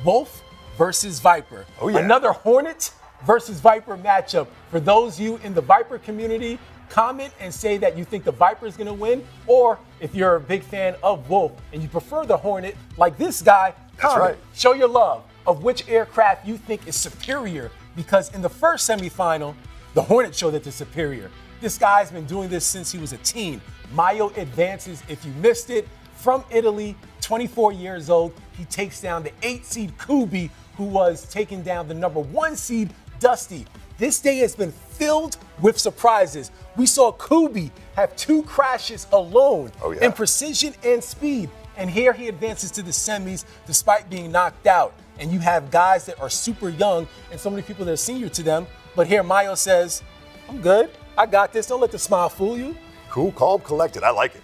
Wolf versus Viper. Oh, yeah. Another Hornet versus Viper matchup. For those of you in the Viper community, comment and say that you think the Viper is going to win, or if you're a big fan of Wolf and you prefer the Hornet, like this guy, comment. right. Show your love of which aircraft you think is superior, because in the first semifinal, the Hornet showed that they're superior. This guy's been doing this since he was a teen. Mayo advances, if you missed it, from Italy, 24 years old. He takes down the 8-seed Couby, who was taking down the number 1 seed Dusty. This day has been filled with surprises. We saw Couby have 2 crashes alone in precision and speed. And here he advances to the semis despite being knocked out. And you have guys that are super young and so many people that are senior to them. But here Mayo says, I'm good. I got this. Don't let the smile fool you. Cool, calm, collected. I like it.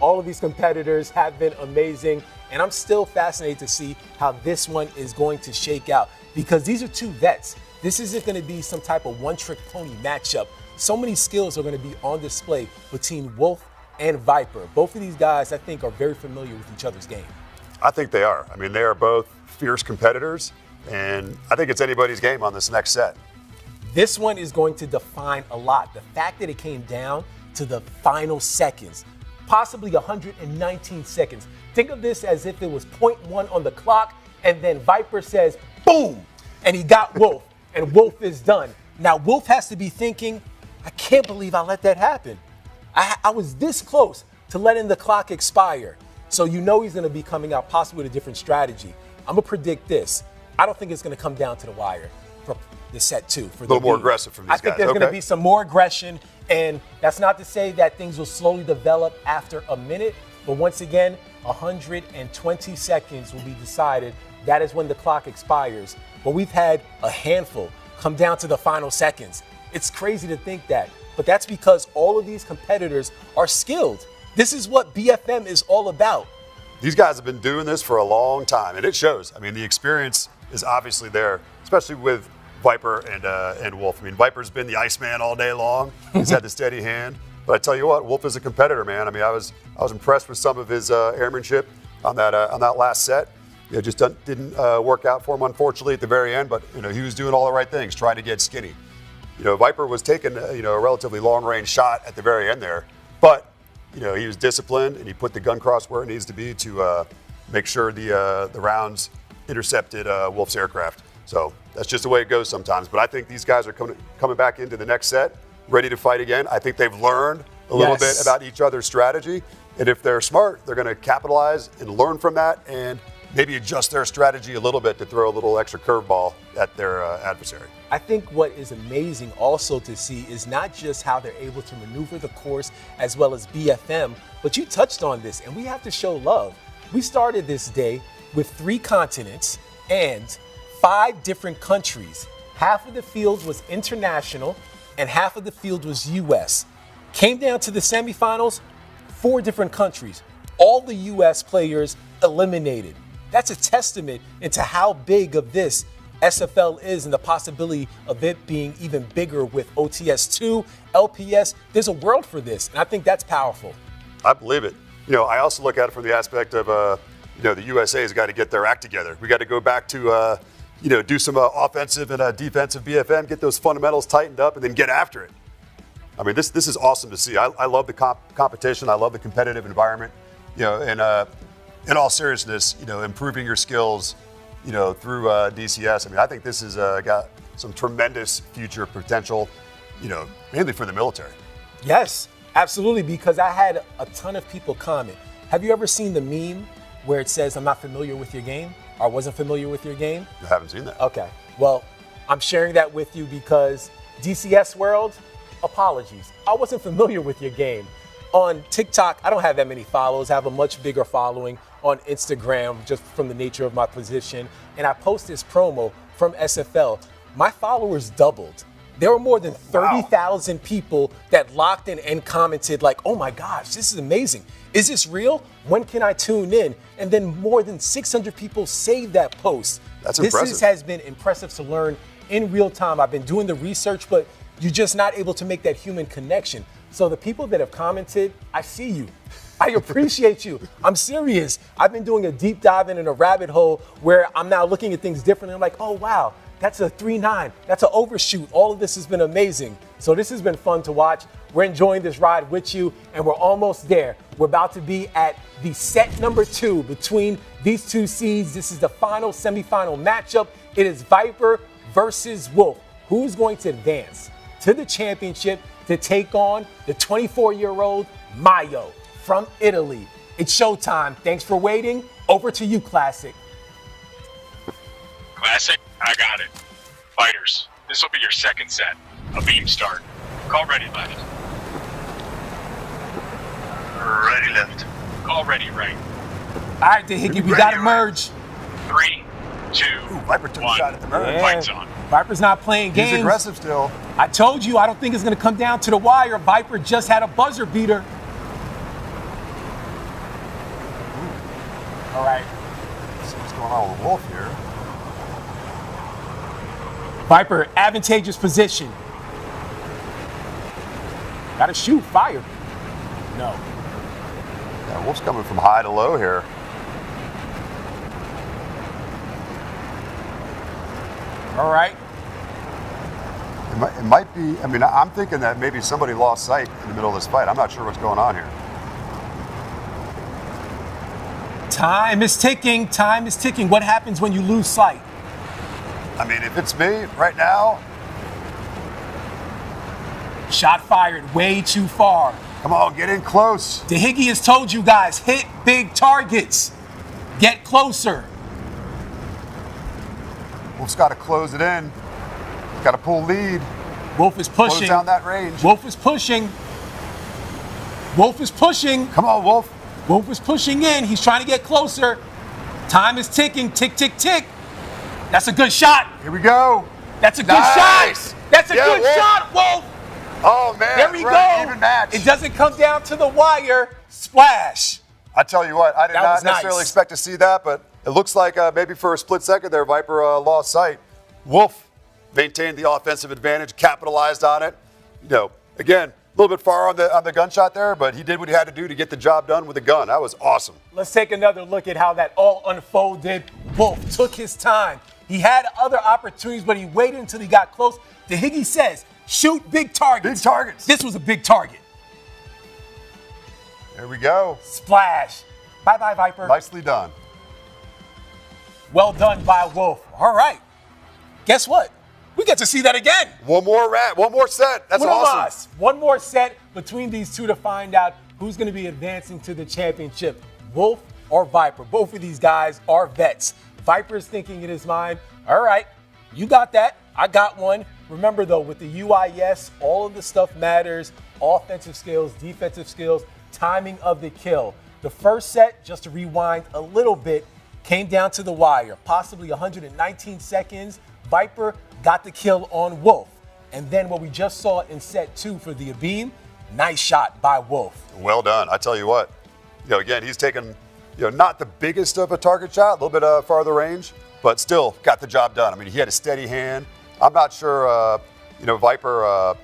All of these competitors have been amazing. And I'm still fascinated to see how this one is going to shake out, because these are 2 vets. This isn't going to be some type of one-trick pony matchup. So many skills are going to be on display between Wolf and Viper. Both of these guys, I think, are very familiar with each other's game. I think they are. I mean, they are both fierce competitors, and I think it's anybody's game on this next set. This one is going to define a lot. The fact that it came down to the final seconds, possibly 119 seconds. Think of this as if it was 0.1 on the clock, and then Viper says, boom, and he got Wolf, and Wolf is done. Now, Wolf has to be thinking, I can't believe I let that happen. I was this close to letting the clock expire. So you know he's going to be coming out possibly with a different strategy. I'm going to predict this. I don't think it's going to come down to the wire for the set 2. For a little more aggressive from these guys. I think there's going to be some more aggression, and that's not to say that things will slowly develop after a minute, but once again, 120 seconds will be decided. That is when the clock expires. But we've had a handful come down to the final seconds. It's crazy to think that, but that's because all of these competitors are skilled. This is what BFM is all about. These guys have been doing this for a long time, and it shows. I mean, the experience is obviously there, especially with Viper and Wolf. I mean, Viper's been the Iceman all day long. He's had the steady hand. But I tell you what, Wolf is a competitor, man. I mean, I was impressed with some of his airmanship on that last set. It just didn't work out for him, unfortunately, at the very end. But he was doing all the right things, trying to get skinny. Viper was taking a relatively long-range shot at the very end there, but he was disciplined and he put the gun cross where it needs to be to make sure the rounds intercepted Wolf's aircraft. So that's just the way it goes sometimes. But I think these guys are coming back into the next set, ready to fight again. I think they've learned a little bit about each other's strategy, and if they're smart, they're going to capitalize and learn from that and maybe adjust their strategy a little bit to throw a little extra curveball at their adversary. I think what is amazing also to see is not just how they're able to maneuver the course as well as BFM, but you touched on this, and we have to show love. We started this day with 3 continents and 5 different countries. Half of the field was international and half of the field was US. Came down to the semifinals, 4 different countries. All the US players eliminated. That's a testament into how big of this SFL is and the possibility of it being even bigger with OTS-2, LPS. There's a world for this, and I think that's powerful. I believe it. I also look at it from the aspect of, the USA has got to get their act together. We got to go back to, do some offensive and defensive BFM, get those fundamentals tightened up, and then get after it. I mean, this is awesome to see. I love the competition. I love the competitive environment. And in all seriousness, improving your skills, through DCS. I mean, I think this has got some tremendous future potential, mainly for the military. Yes, absolutely, because I had a ton of people comment. Have you ever seen the meme where it says, I'm not familiar with your game, or wasn't familiar with your game? I haven't seen that. Okay, well, I'm sharing that with you because DCS world, apologies. I wasn't familiar with your game. On TikTok, I don't have that many followers. I have a much bigger following on Instagram just from the nature of my position. And I post this promo from SFL. My followers doubled. There were more than 30,000 people that locked in and commented like, oh my gosh, this is amazing. Is this real? When can I tune in? And then more than 600 people saved that post. That's impressive. This has been impressive to learn in real time. I've been doing the research, but you're just not able to make that human connection. So the people that have commented, I see you. I appreciate you. I'm serious. I've been doing a deep dive in a rabbit hole where I'm now looking at things differently. I'm like, oh, wow, That's a 3.9. That's an overshoot. All of this has been amazing. So this has been fun to watch. We're enjoying this ride with you, and we're almost there. We're about to be at the set number 2 between these two seeds. This is the final semifinal matchup. It is Viper versus Wolf. Who's going to advance to the championship to take on the 24-year-old Mayo from Italy? It's showtime. Thanks for waiting. Over to you, Classic. Classic, I got it. Fighters, this will be your second set. A beam start. Call ready left. Ready left. Call ready right. All right, Dahiggy, we got to merge. 3, 2, Viper took a shot at the merge. Yeah. Fights on. Viper's not playing games. He's aggressive still. I told you, I don't think it's going to come down to the wire. Viper just had a buzzer beater. All right. Let's see what's going on with Wolf here. Viper, advantageous position. Got to shoot, fire. No. Yeah, Wolf's coming from high to low here. All right. It might be, I mean, I'm thinking that maybe somebody lost sight in the middle of this fight. I'm not sure what's going on here. Time is ticking. Time is ticking. What happens when you lose sight? I mean, if it's me right now. Shot fired way too far. Come on, get in close. Dahiggy has told you guys, hit big targets. Get closer. Wolf's got to close it in. Got to pull lead. Wolf is pushing. Close down that range. Wolf is pushing. Wolf is pushing. Come on, Wolf. Wolf is pushing in. He's trying to get closer. Time is ticking. Tick, tick, tick. That's a good shot. Here we go. That's a good Nice. shot. That's a good Wolf. shot, Wolf. Oh, man. There we right. go. Even match. It doesn't come down to the wire. Splash. I tell you what, I did That not was nice. necessarily expect to see that, but it looks like maybe for a split second there, Viper lost sight. Wolf maintained the offensive advantage, capitalized on it. You know, again, a little bit far on the gunshot there, but he did what he had to do to get the job done with the gun. That was awesome. Let's take another look at how that all unfolded. Wolf took his time. He had other opportunities, but he waited until he got close. Dahiggy says, shoot big targets. Big targets. This was a big target. There we go. Splash. Bye-bye, Viper. Nicely done. Well done by Wolf. All right. Guess what? We get to see that again. One more set. That's awesome. One more set between these two to find out who's going to be advancing to the championship, Wolf or Viper. Both of these guys are vets. Viper's thinking in his mind, all right, you got that. I got one. Remember, though, with the UIS, all of the stuff matters. Offensive skills, defensive skills, timing of the kill. The first set, just to rewind a little bit, came down to the wire. Possibly 119 seconds. Viper got the kill on Wolf. And then what we just saw in set 2 for the Abeam, nice shot by Wolf. Well done. I tell you what, again, he's taken, not the biggest of a target shot, a little bit farther range, but still got the job done. I mean, he had a steady hand. I'm not sure, Viper,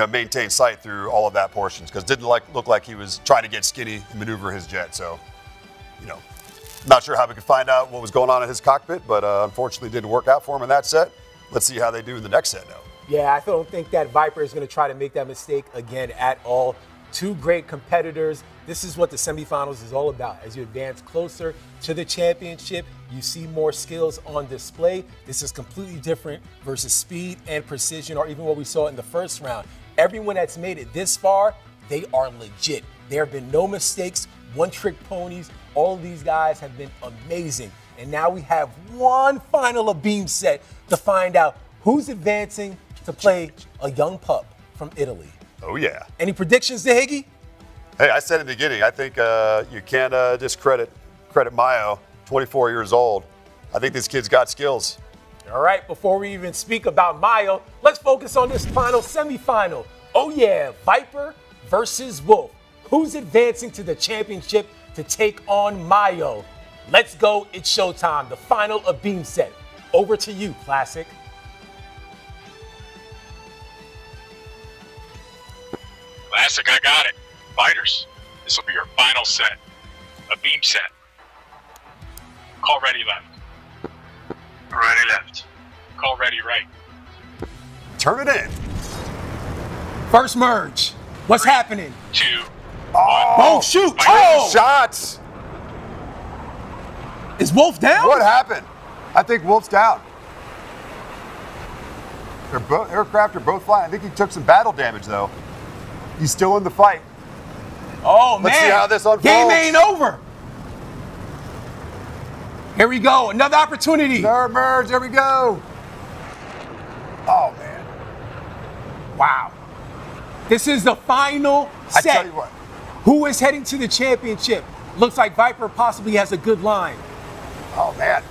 maintained sight through all of that portions because it didn't look like he was trying to get skinny and maneuver his jet. So, not sure how we could find out what was going on in his cockpit, but unfortunately didn't work out for him in that set. Let's see how they do in the next set now. Yeah, I don't think that Viper is going to try to make that mistake again at all. Two great competitors. This is what the semifinals is all about. As you advance closer to the championship, you see more skills on display. This is completely different versus speed and precision, or even what we saw in the first round. Everyone that's made it this far, they are legit. There have been no mistakes, one-trick ponies. All of these guys have been amazing. And now we have one final Abeam set to find out who's advancing to play a young pup from Italy. Oh, yeah. Any predictions, Dahiggy? Hey, I said in the beginning, I think you can't discredit Mayo, 24 years old. I think this kid's got skills. All right, before we even speak about Mayo, let's focus on this final semifinal. Oh, yeah, Viper versus Wolf. Who's advancing to the championship to take on Mayo? Let's go. It's showtime. The final Abeam set. Over to you, Classic. Classic, I got it. Fighters, this will be your final set. Abeam set. Call ready left. Ready left. Call ready, right. Turn it in. First merge. What's happening? 2. Oh, shoot. Oh! Shots. Is Wolf down? What happened? I think Wolf's down. Aircraft are both flying. I think he took some battle damage, though. He's still in the fight. Oh, man. Let's see how this unfolds. Game ain't over. Here we go. Another opportunity. Third merge. There we go. Oh, man. Wow. This is the final set. I tell you what. Who is heading to the championship? Looks like Viper possibly has a good line. Oh, man.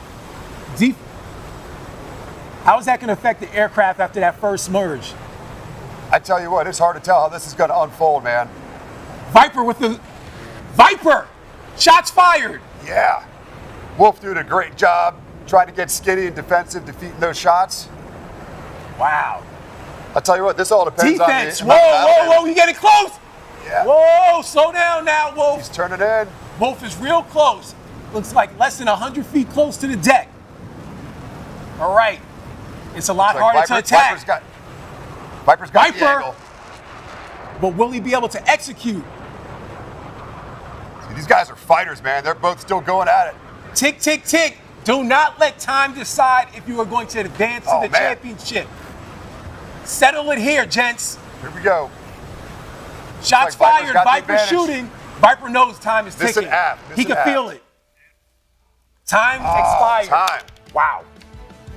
How is that going to affect the aircraft after that first merge? I tell you what, it's hard to tell how this is going to unfold, man. Viper! Shots fired! Yeah. Wolf doing a great job trying to get skinny and defensive, defeating those shots. Wow. I tell you what, this all depends Defense. on the Whoa, you getting close? Yeah. Whoa, slow down now, Wolf. He's turning in. Wolf is real close. Looks like less than 100 feet close to the deck. All right. It's a lot harder to attack. Viper's got the angle. But will he be able to execute? See, these guys are fighters, man. They're both still going at it. Tick, tick, tick. Do not let time decide if you are going to advance to the championship. Settle it here, gents. Here we go. Shots fired. Viper shooting. Viper knows time is ticking. He can feel it. Time expired. Time. Wow.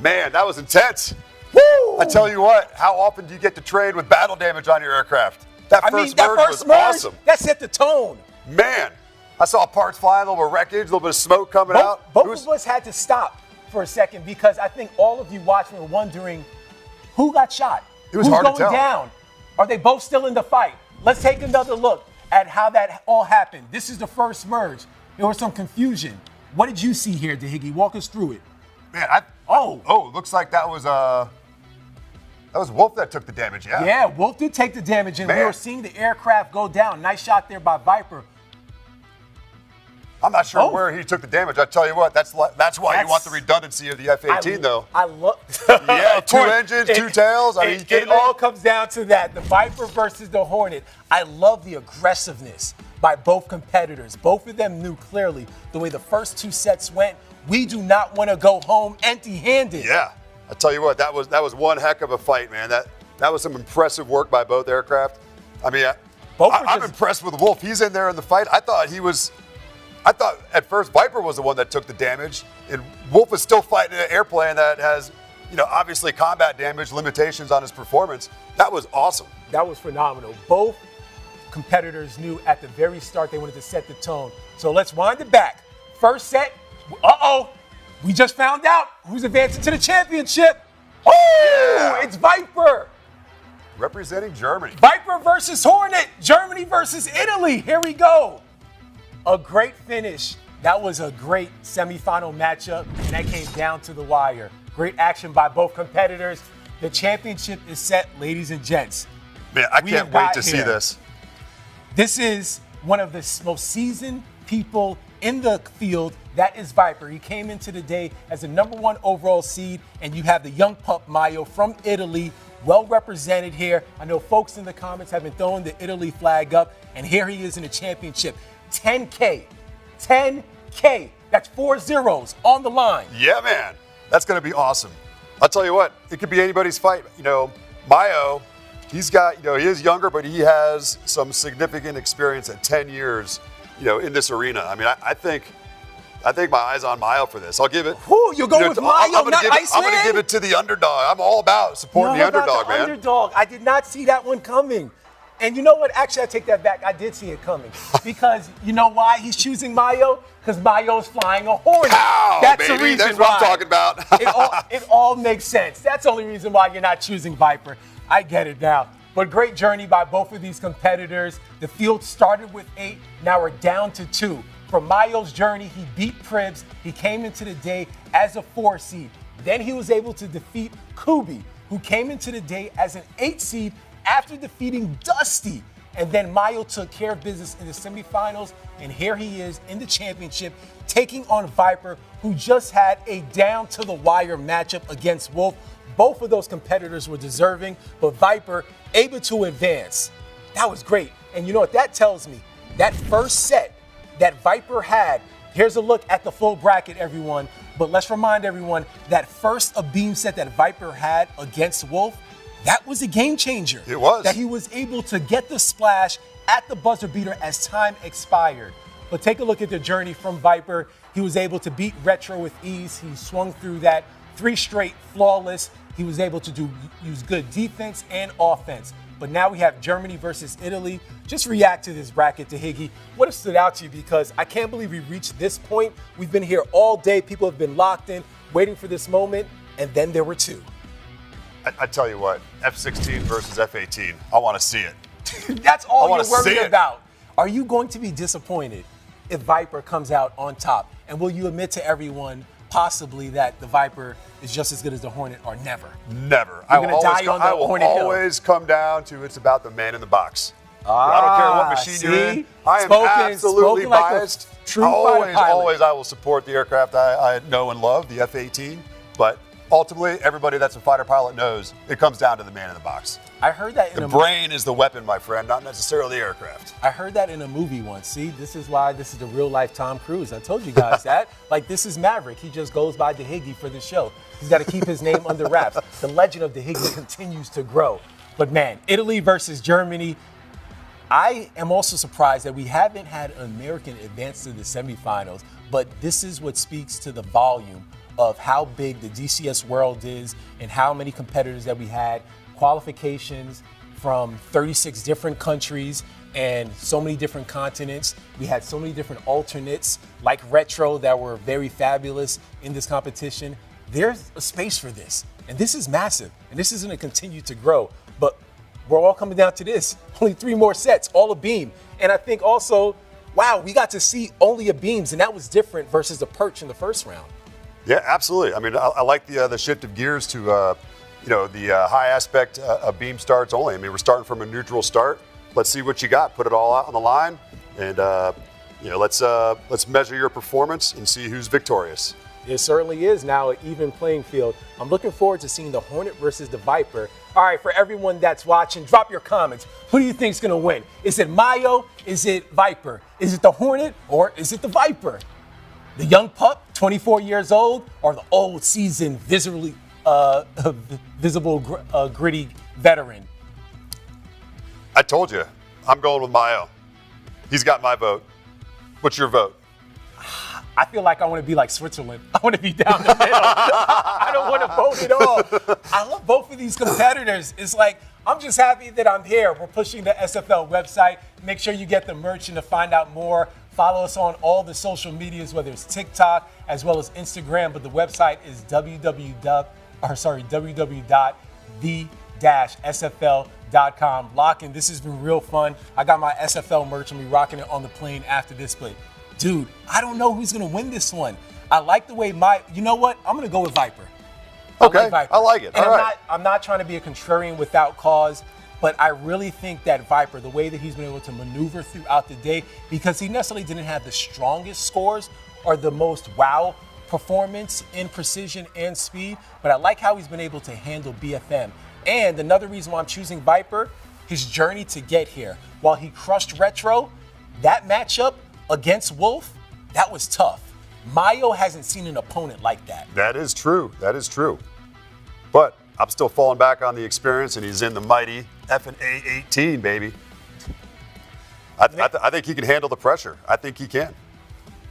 Man, that was intense. Woo! I tell you what, how often do you get to trade with battle damage on your aircraft? That first merge was awesome. That set the tone. Man, I saw parts flying, a little bit of wreckage, a little bit of smoke coming out. Both of us had to stop for a second because I think all of you watching were wondering who got shot. It was hard to tell. Who's going down? Are they both still in the fight? Let's take another look at how that all happened. This is the first merge. There was some confusion. What did you see here, DeHiggy? Walk us through it. Man, looks like that was Wolf that took the damage, yeah? Yeah, Wolf did take the damage, and we were seeing the aircraft go down. Nice shot there by Viper. I'm not sure where he took the damage. I tell you what, that's why you want the redundancy of the F-18, though. I love. Yeah, 2 engines, 2 tails. I mean, it all comes down to that. The Viper versus the Hornet. I love the aggressiveness by both competitors. Both of them knew clearly the way the first 2 sets went. We do not want to go home empty-handed. Yeah, I tell you what, that was one heck of a fight, man. That was some impressive work by both aircraft. I mean, I'm impressed with Wolf. He's in there in the fight. I thought at first Viper was the one that took the damage, and Wolf is still fighting an airplane that has, obviously combat damage limitations on his performance. That was awesome. That was phenomenal. Both competitors knew at the very start they wanted to set the tone. So let's wind it back. First set. We just found out who's advancing to the championship. It's Viper. Representing Germany. Viper versus Hornet. Germany versus Italy. Here we go. A great finish. That was a great semifinal matchup, and that came down to the wire. Great action by both competitors. The championship is set, ladies and gents. Man, I can't wait to see this. This is one of the most seasoned people in the field. That is Viper. He came into the day as the #1 overall seed, and you have the young pup Mayo from Italy, well represented here. I know folks in the comments have been throwing the Italy flag up, and here he is in the championship. 10K. That's 4 zeros on the line. Yeah, man. That's going to be awesome. I'll tell you what, it could be anybody's fight. Mayo, he's got, he is younger, but he has some significant experience at 10 years, in this arena. I mean, I think my eyes on Mayo for this. I'll give it. You're going with Mayo, not Iceland? I'm going to give it to the underdog. I'm all about supporting the underdog, man. Underdog. I did not see that one coming. And you know what? Actually, I take that back. I did see it coming. Because you know why he's choosing Mayo? Because Mayo's flying a Hornet. That's the reason That's what I'm talking about. it all makes sense. That's the only reason why you're not choosing Viper. I get it now. But great journey by both of these competitors. The field started with 8. Now we're down to 2. For Mayo's journey, he beat Pribs. He came into the day as a 4 seed. Then he was able to defeat Couby, who came into the day as an 8 seed after defeating Dusty And then Mayo took care of business in the semifinals, and here he is in the championship, taking on Viper, who just had a down-to-the-wire matchup against Wolf. Both of those competitors were deserving, but Viper able to advance. That was great. And you know what that tells me? That first set that Viper had, here's a look at the full bracket, everyone. But let's remind everyone that first beam set that Viper had against Wolf, that was a game changer. It was. That he was able to get the splash at the buzzer beater as time expired. But take a look at the journey from Viper. He was able to beat Retro with ease. He swung through that 3 straight flawless. He was able to use good defense and offense. But now we have Germany versus Italy. Just react to this bracket, Higgy. What has stood out to you? Because I can't believe we reached this point. We've been here all day. People have been locked in, waiting for this moment. And then there were 2. I tell you what, F-16 versus F-18, I want to see it. That's all I wanna you're worried see it. about. Are you going to be disappointed if Viper comes out on top? And will you admit to everyone possibly that the Viper is just as good as the Hornet, or never? Never. You're gonna die on the I will Hornet Hill. always come down to it's about the man in the box. I don't care what machine you're in. I am absolutely biased. Like a true fighter pilot. Always, I will support the aircraft I know and love, the F-18. But ultimately, everybody that's a fighter pilot knows it comes down to the man in the box. I heard that the brain is the weapon, my friend, not necessarily the aircraft. I heard that in a movie once. See, this is why this is the real life Tom Cruise. I told you guys that. Like, this is Maverick. He just goes by Higgy for the show. He's got to keep his name under wraps. The legend of Higgy continues to grow. But man, Italy versus Germany. I am also surprised that we haven't had an American advance to the semifinals, but this is what speaks to the volume of how big the DCS world is and how many competitors that we had, qualifications from 36 different countries and so many different continents. We had so many different alternates like Retro that were very fabulous in this competition. There's a space for this, and this is massive, and this is going to continue to grow. But we're all coming down to this. Only 3 more sets, all a beam. And I think also, wow, we got to see only a beams, and that was different versus the perch in the first round. Yeah, absolutely. I mean, I like the shift of gears to, the high aspect of beam starts only. I mean, we're starting from a neutral start. Let's see what you got. Put it all out on the line, and let's measure your performance and see who's victorious. It certainly is now an even playing field. I'm looking forward to seeing the Hornet versus the Viper. All right, for everyone that's watching, drop your comments. Who do you think is going to win? Is it Mayo? Is it Viper? Is it the Hornet or is it the Viper? The young pup, 24 years old, or the old seasoned, visible, gritty veteran? I told you, I'm going with Mayo. He's got my vote. What's your vote? I feel like I want to be like Switzerland. I want to be down the middle. I don't want to vote at all. I love both of these competitors. It's like, I'm just happy that I'm here. We're pushing the SFL website. Make sure you get the merch and to find out more. Follow us on all the social medias, whether it's TikTok as well as Instagram. But the website is www.the-sfl.com. Locking, this has been real fun. I got my SFL merch. I'm going to be rocking it on the plane after this. But, dude, I don't know who's going to win this one. I like the way you know what? I'm going to go with Viper. Okay, I like it. And all right. I'm not trying to be a contrarian without cause, but I really think that Viper, the way that he's been able to maneuver throughout the day, because he necessarily didn't have the strongest scores or the most wow performance in precision and speed, but I like how he's been able to handle BFM. And another reason why I'm choosing Viper, his journey to get here. While he crushed Retro, that matchup against Wolf, that was tough. Mayo hasn't seen an opponent like that. That is true. That is true. But I'm still falling back on the experience, and he's in the mighty F&A-18, baby. I think he can handle the pressure. I think he can.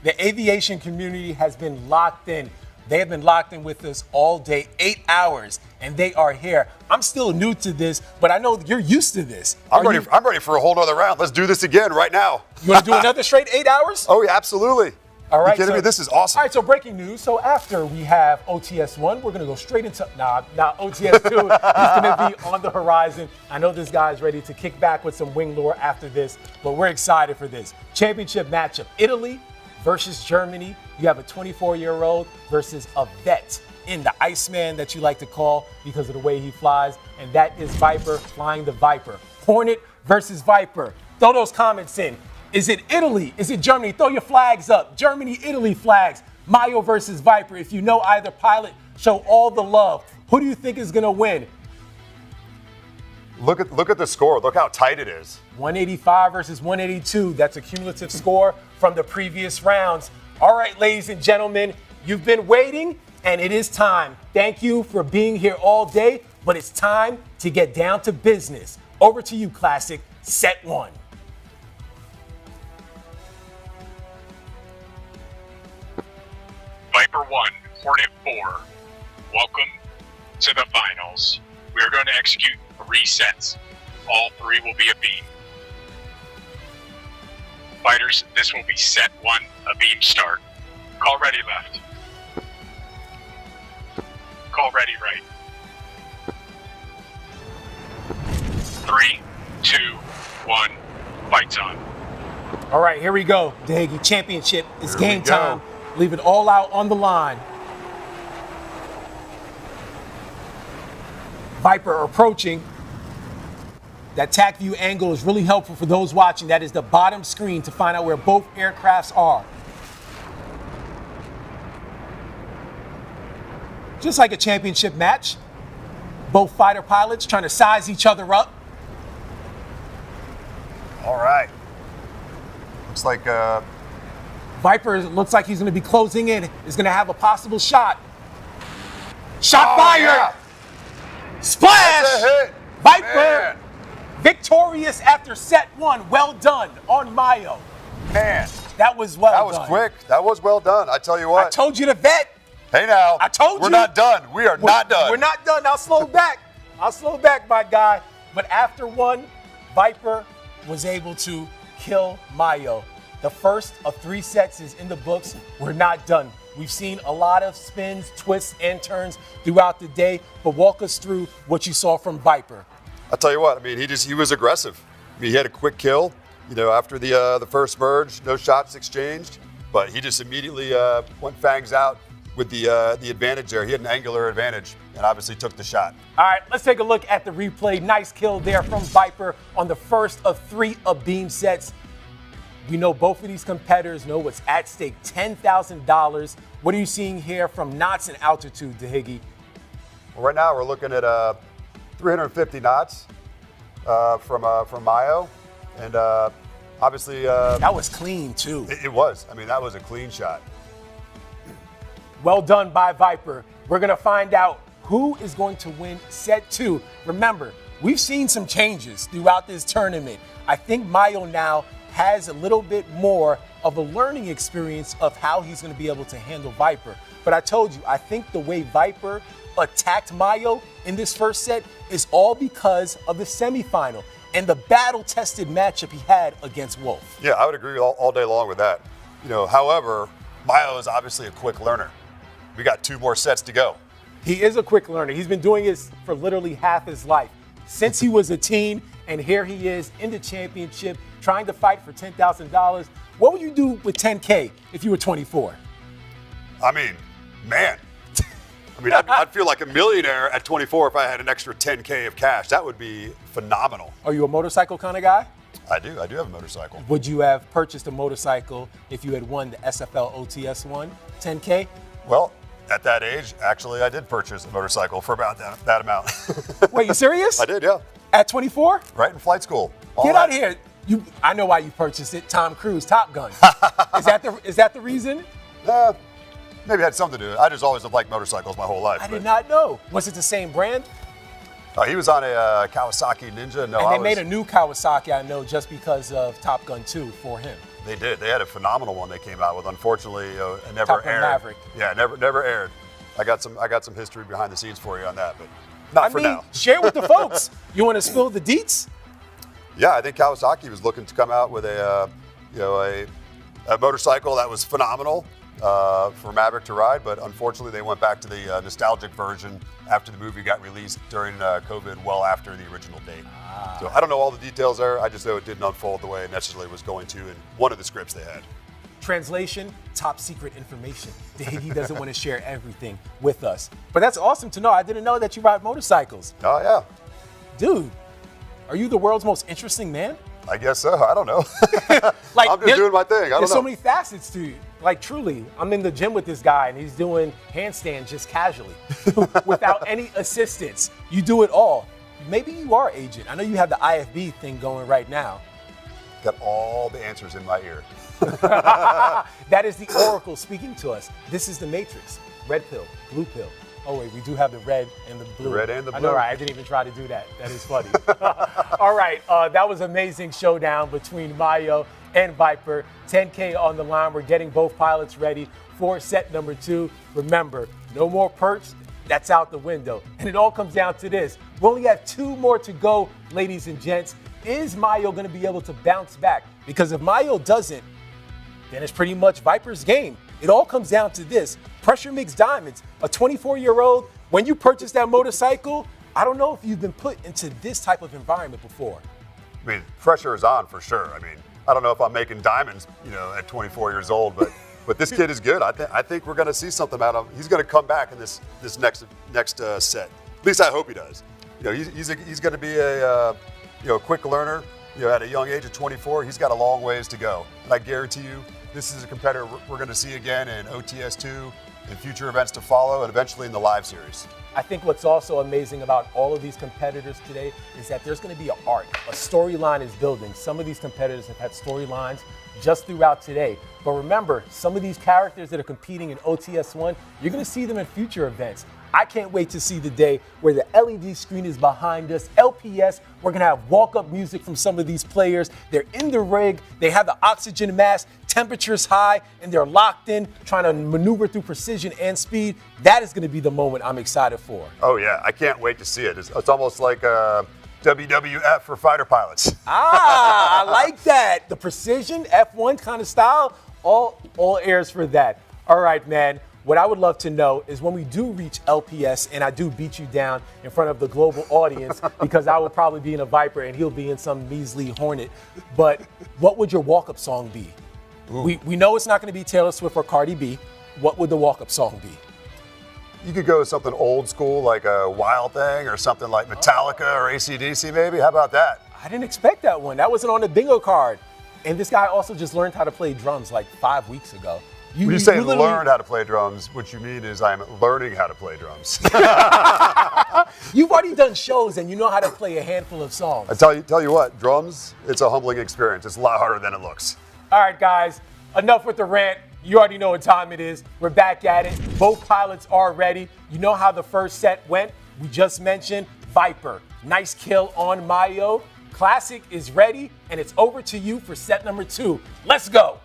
The aviation community has been locked in. They have been locked in with us all day, 8 hours, and they are here. I'm still new to this, but I know you're used to this. I'm ready for a whole nother round. Let's do this again right now. You want to do another straight 8 hours? Oh, yeah, absolutely. All right, you kidding me? This is awesome. All right, so breaking news. So after we have OTS-1, we're going to go straight into, OTS-2 is going to be on the horizon. I know this guy's ready to kick back with some wing lore after this, but we're excited for this. Championship matchup, Italy versus Germany. You have a 24-year-old versus a vet in the Iceman that you like to call because of the way he flies, and that is Viper flying the Viper. Hornet versus Viper? Throw those comments in. Is it Italy? Is it Germany? Throw your flags up. Germany, Italy flags. Mayo versus Viper. If you know either pilot, show all the love. Who do you think is going to win? Look at the score. Look how tight it is. 185 versus 182. That's a cumulative score from the previous rounds. All right, ladies and gentlemen, you've been waiting, and it is time. Thank you for being here all day, but it's time to get down to business. Over to you, Classic. Set one. Viper 1, Hornet 4, welcome to the finals. We are going to execute 3 sets. All 3 will be a beam. Fighters, this will be set 1, a beam start. Call ready left. Call ready right. 3, 2, 1, fights on. All right, here we go. The Hagee Championship is game time. Leave it all out on the line. Viper approaching. That TAC view angle is really helpful for those watching. That is the bottom screen to find out where both aircrafts are. Just like a championship match, both fighter pilots trying to size each other up. All right. Looks like Viper looks like he's going to be closing in. Is going to have a possible shot. Shot fired. Yeah. Splash. That's a hit. Viper Man. Victorious after set 1. Well done on Mayo. Man. That was well done. That was quick. That was well done. I tell you what. I told you to vet. Hey now. I told you. We're not done. We're not done. We're not done. I'll slow back. I'll slow back, my guy. But after 1, Viper was able to kill Mayo. The first of 3 sets is in the books. We're not done. We've seen a lot of spins, twists, and turns throughout the day, but walk us through what you saw from Viper. I'll tell you what, I mean, he was aggressive. I mean, he had a quick kill, after the first merge, no shots exchanged, but he just immediately went fangs out with the advantage there. He had an angular advantage and obviously took the shot. All right, let's take a look at the replay. Nice kill there from Viper on the first of 3 beam sets. We know both of these competitors know what's at stake, $10,000. What are you seeing here from knots and altitude, DeHiggy? Well, right now we're looking at 350 knots from Mayo, and obviously that was clean too. It was. I mean, that was a clean shot. Well done by Viper. We're gonna find out who is going to win set 2. Remember, we've seen some changes throughout this tournament. I think Mayo now has a little bit more of a learning experience of how he's going to be able to handle Viper. But I told you, I think the way Viper attacked Mayo in this first set is all because of the semifinal and the battle-tested matchup he had against Wolf. Yeah, I would agree all day long with that. However, Mayo is obviously a quick learner. We got 2 more sets to go. He is a quick learner. He's been doing this for literally half his life. Since he was a teen, and here he is in the championship trying to fight for $10,000. What would you do with $10K if you were 24? I mean, man. I'd feel like a millionaire at 24 if I had an extra $10K of cash. That would be phenomenal. Are you a motorcycle kind of guy? I do have a motorcycle. Would you have purchased a motorcycle if you had won the SFL OTS-1 10K? Well, at that age, actually, I did purchase a motorcycle for about that amount. Wait, you serious? I did, yeah. At 24? Right in flight school. Get out of here. I know why you purchased it. Tom Cruise, Top Gun. Is that the reason? Maybe it had something to do with it. I just always have liked motorcycles my whole life. I did not know. Was it the same brand? He was on a Kawasaki Ninja. No, and they made a new Kawasaki, I know, just because of Top Gun 2 for him. They did. They had a phenomenal one they came out with. Unfortunately, it never Top Gun aired. Maverick. Yeah, never aired. I got some history behind the scenes for you on that, but not for now. Share with the folks. You want to spill the deets? Yeah, I think Kawasaki was looking to come out with a motorcycle that was phenomenal for Maverick to ride, but unfortunately they went back to the nostalgic version after the movie got released during COVID, well after the original date. So I don't know all the details there. I just know it didn't unfold the way it necessarily was going to in one of the scripts they had. Translation, top secret information. He doesn't want to share everything with us. But that's awesome to know. I didn't know that you ride motorcycles. Oh, yeah. Dude, Are you the world's most interesting man? I guess so. I don't know. Like, I'm just doing my thing. I don't There's know. so many facets to you. Like, truly, I'm in the gym with this guy, and he's doing handstands just casually without any assistance. You do it all. Maybe you are agent. I know you have the IFB thing going right now. Got all the answers in my ear. That is the Oracle speaking to us. This is the Matrix. Red pill, blue pill. Oh, wait, we do have the red and the blue. The red and the blue. I know, right? I didn't even try to do that. That is funny. All right, that was an amazing showdown between Mayo and Viper. 10K on the line. We're getting both pilots ready for set number 2. Remember, no more perks. That's out the window. And it all comes down to this. We only have 2 more to go, ladies and gents. Is Mayo going to be able to bounce back? Because if Mayo doesn't, then it's pretty much Viper's game. It all comes down to this. Pressure makes diamonds. A 24-year-old, when you purchase that motorcycle, I don't know if you've been put into this type of environment before. I mean, pressure is on for sure. I mean, I don't know if I'm making diamonds, at 24 years old, but this kid is good. I think we're going to see something out of him. He's going to come back in this next set. At least I hope he does. He's going to be a quick learner. At a young age of 24, he's got a long ways to go. And I guarantee you, this is a competitor we're going to see again in OTS-2, in future events to follow, and eventually in the live series. I think what's also amazing about all of these competitors today is that there's going to be an arc. A storyline is building. Some of these competitors have had storylines just throughout today. But remember, some of these characters that are competing in OTS-1, you're going to see them in future events. I can't wait to see the day where the LED screen is behind us. LPS, we're going to have walk-up music from some of these players. They're in the rig. They have the oxygen mask. Temperature's high, and they're locked in, trying to maneuver through precision and speed. That is going to be the moment I'm excited for. Oh, yeah. I can't wait to see it. It's almost like WWF for fighter pilots. I like that. The precision, F1 kind of style, all airs for that. All right, man. What I would love to know is when we do reach LPS and I do beat you down in front of the global audience, because I will probably be in a Viper and he'll be in some measly Hornet, but what would your walk-up song be? We know it's not going to be Taylor Swift or Cardi B. What would the walk-up song be? You could go with something old school like a Wild Thing or something like Metallica or AC/DC maybe. How about that? I didn't expect that one. That wasn't on the bingo card. And this guy also just learned how to play drums like 5 weeks ago. When you say learned how to play drums, what you mean is I'm learning how to play drums. You've already done shows and you know how to play a handful of songs. I tell you what, drums, it's a humbling experience. It's a lot harder than it looks. All right, guys, enough with the rant. You already know what time it is. We're back at it. Both pilots are ready. You know how the first set went. We just mentioned Viper. Nice kill on Mayo. Classic is ready, and it's over to you for set number 2. Let's go.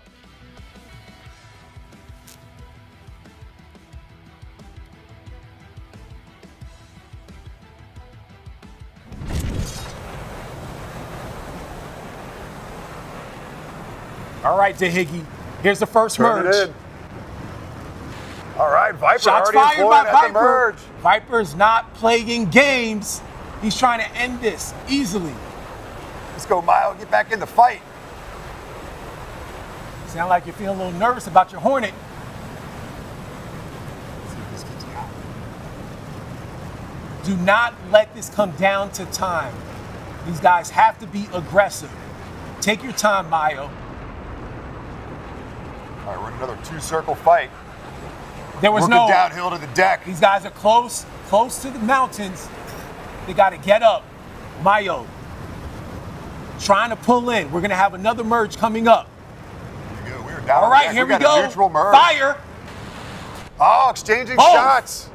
All right, DeHiggy, here's the first merge. All right, Viper Shots already fired by employed at the Viper. merge. Viper's not playing games. He's trying to end this easily. Let's go, Mayo. Get back in the fight. Sound like you're feeling a little nervous about your Hornet. Do not let this come down to time. These guys have to be aggressive. Take your time, Mayo. All right, we're in another 2-circle fight. There was Working downhill to the deck. These guys are close to the mountains. They got to get up. Mayo trying to pull in. We're going to have another merge coming up. Here we go. We're down. All right, here we go. Neutral merge. Fire. Oh, exchanging shots.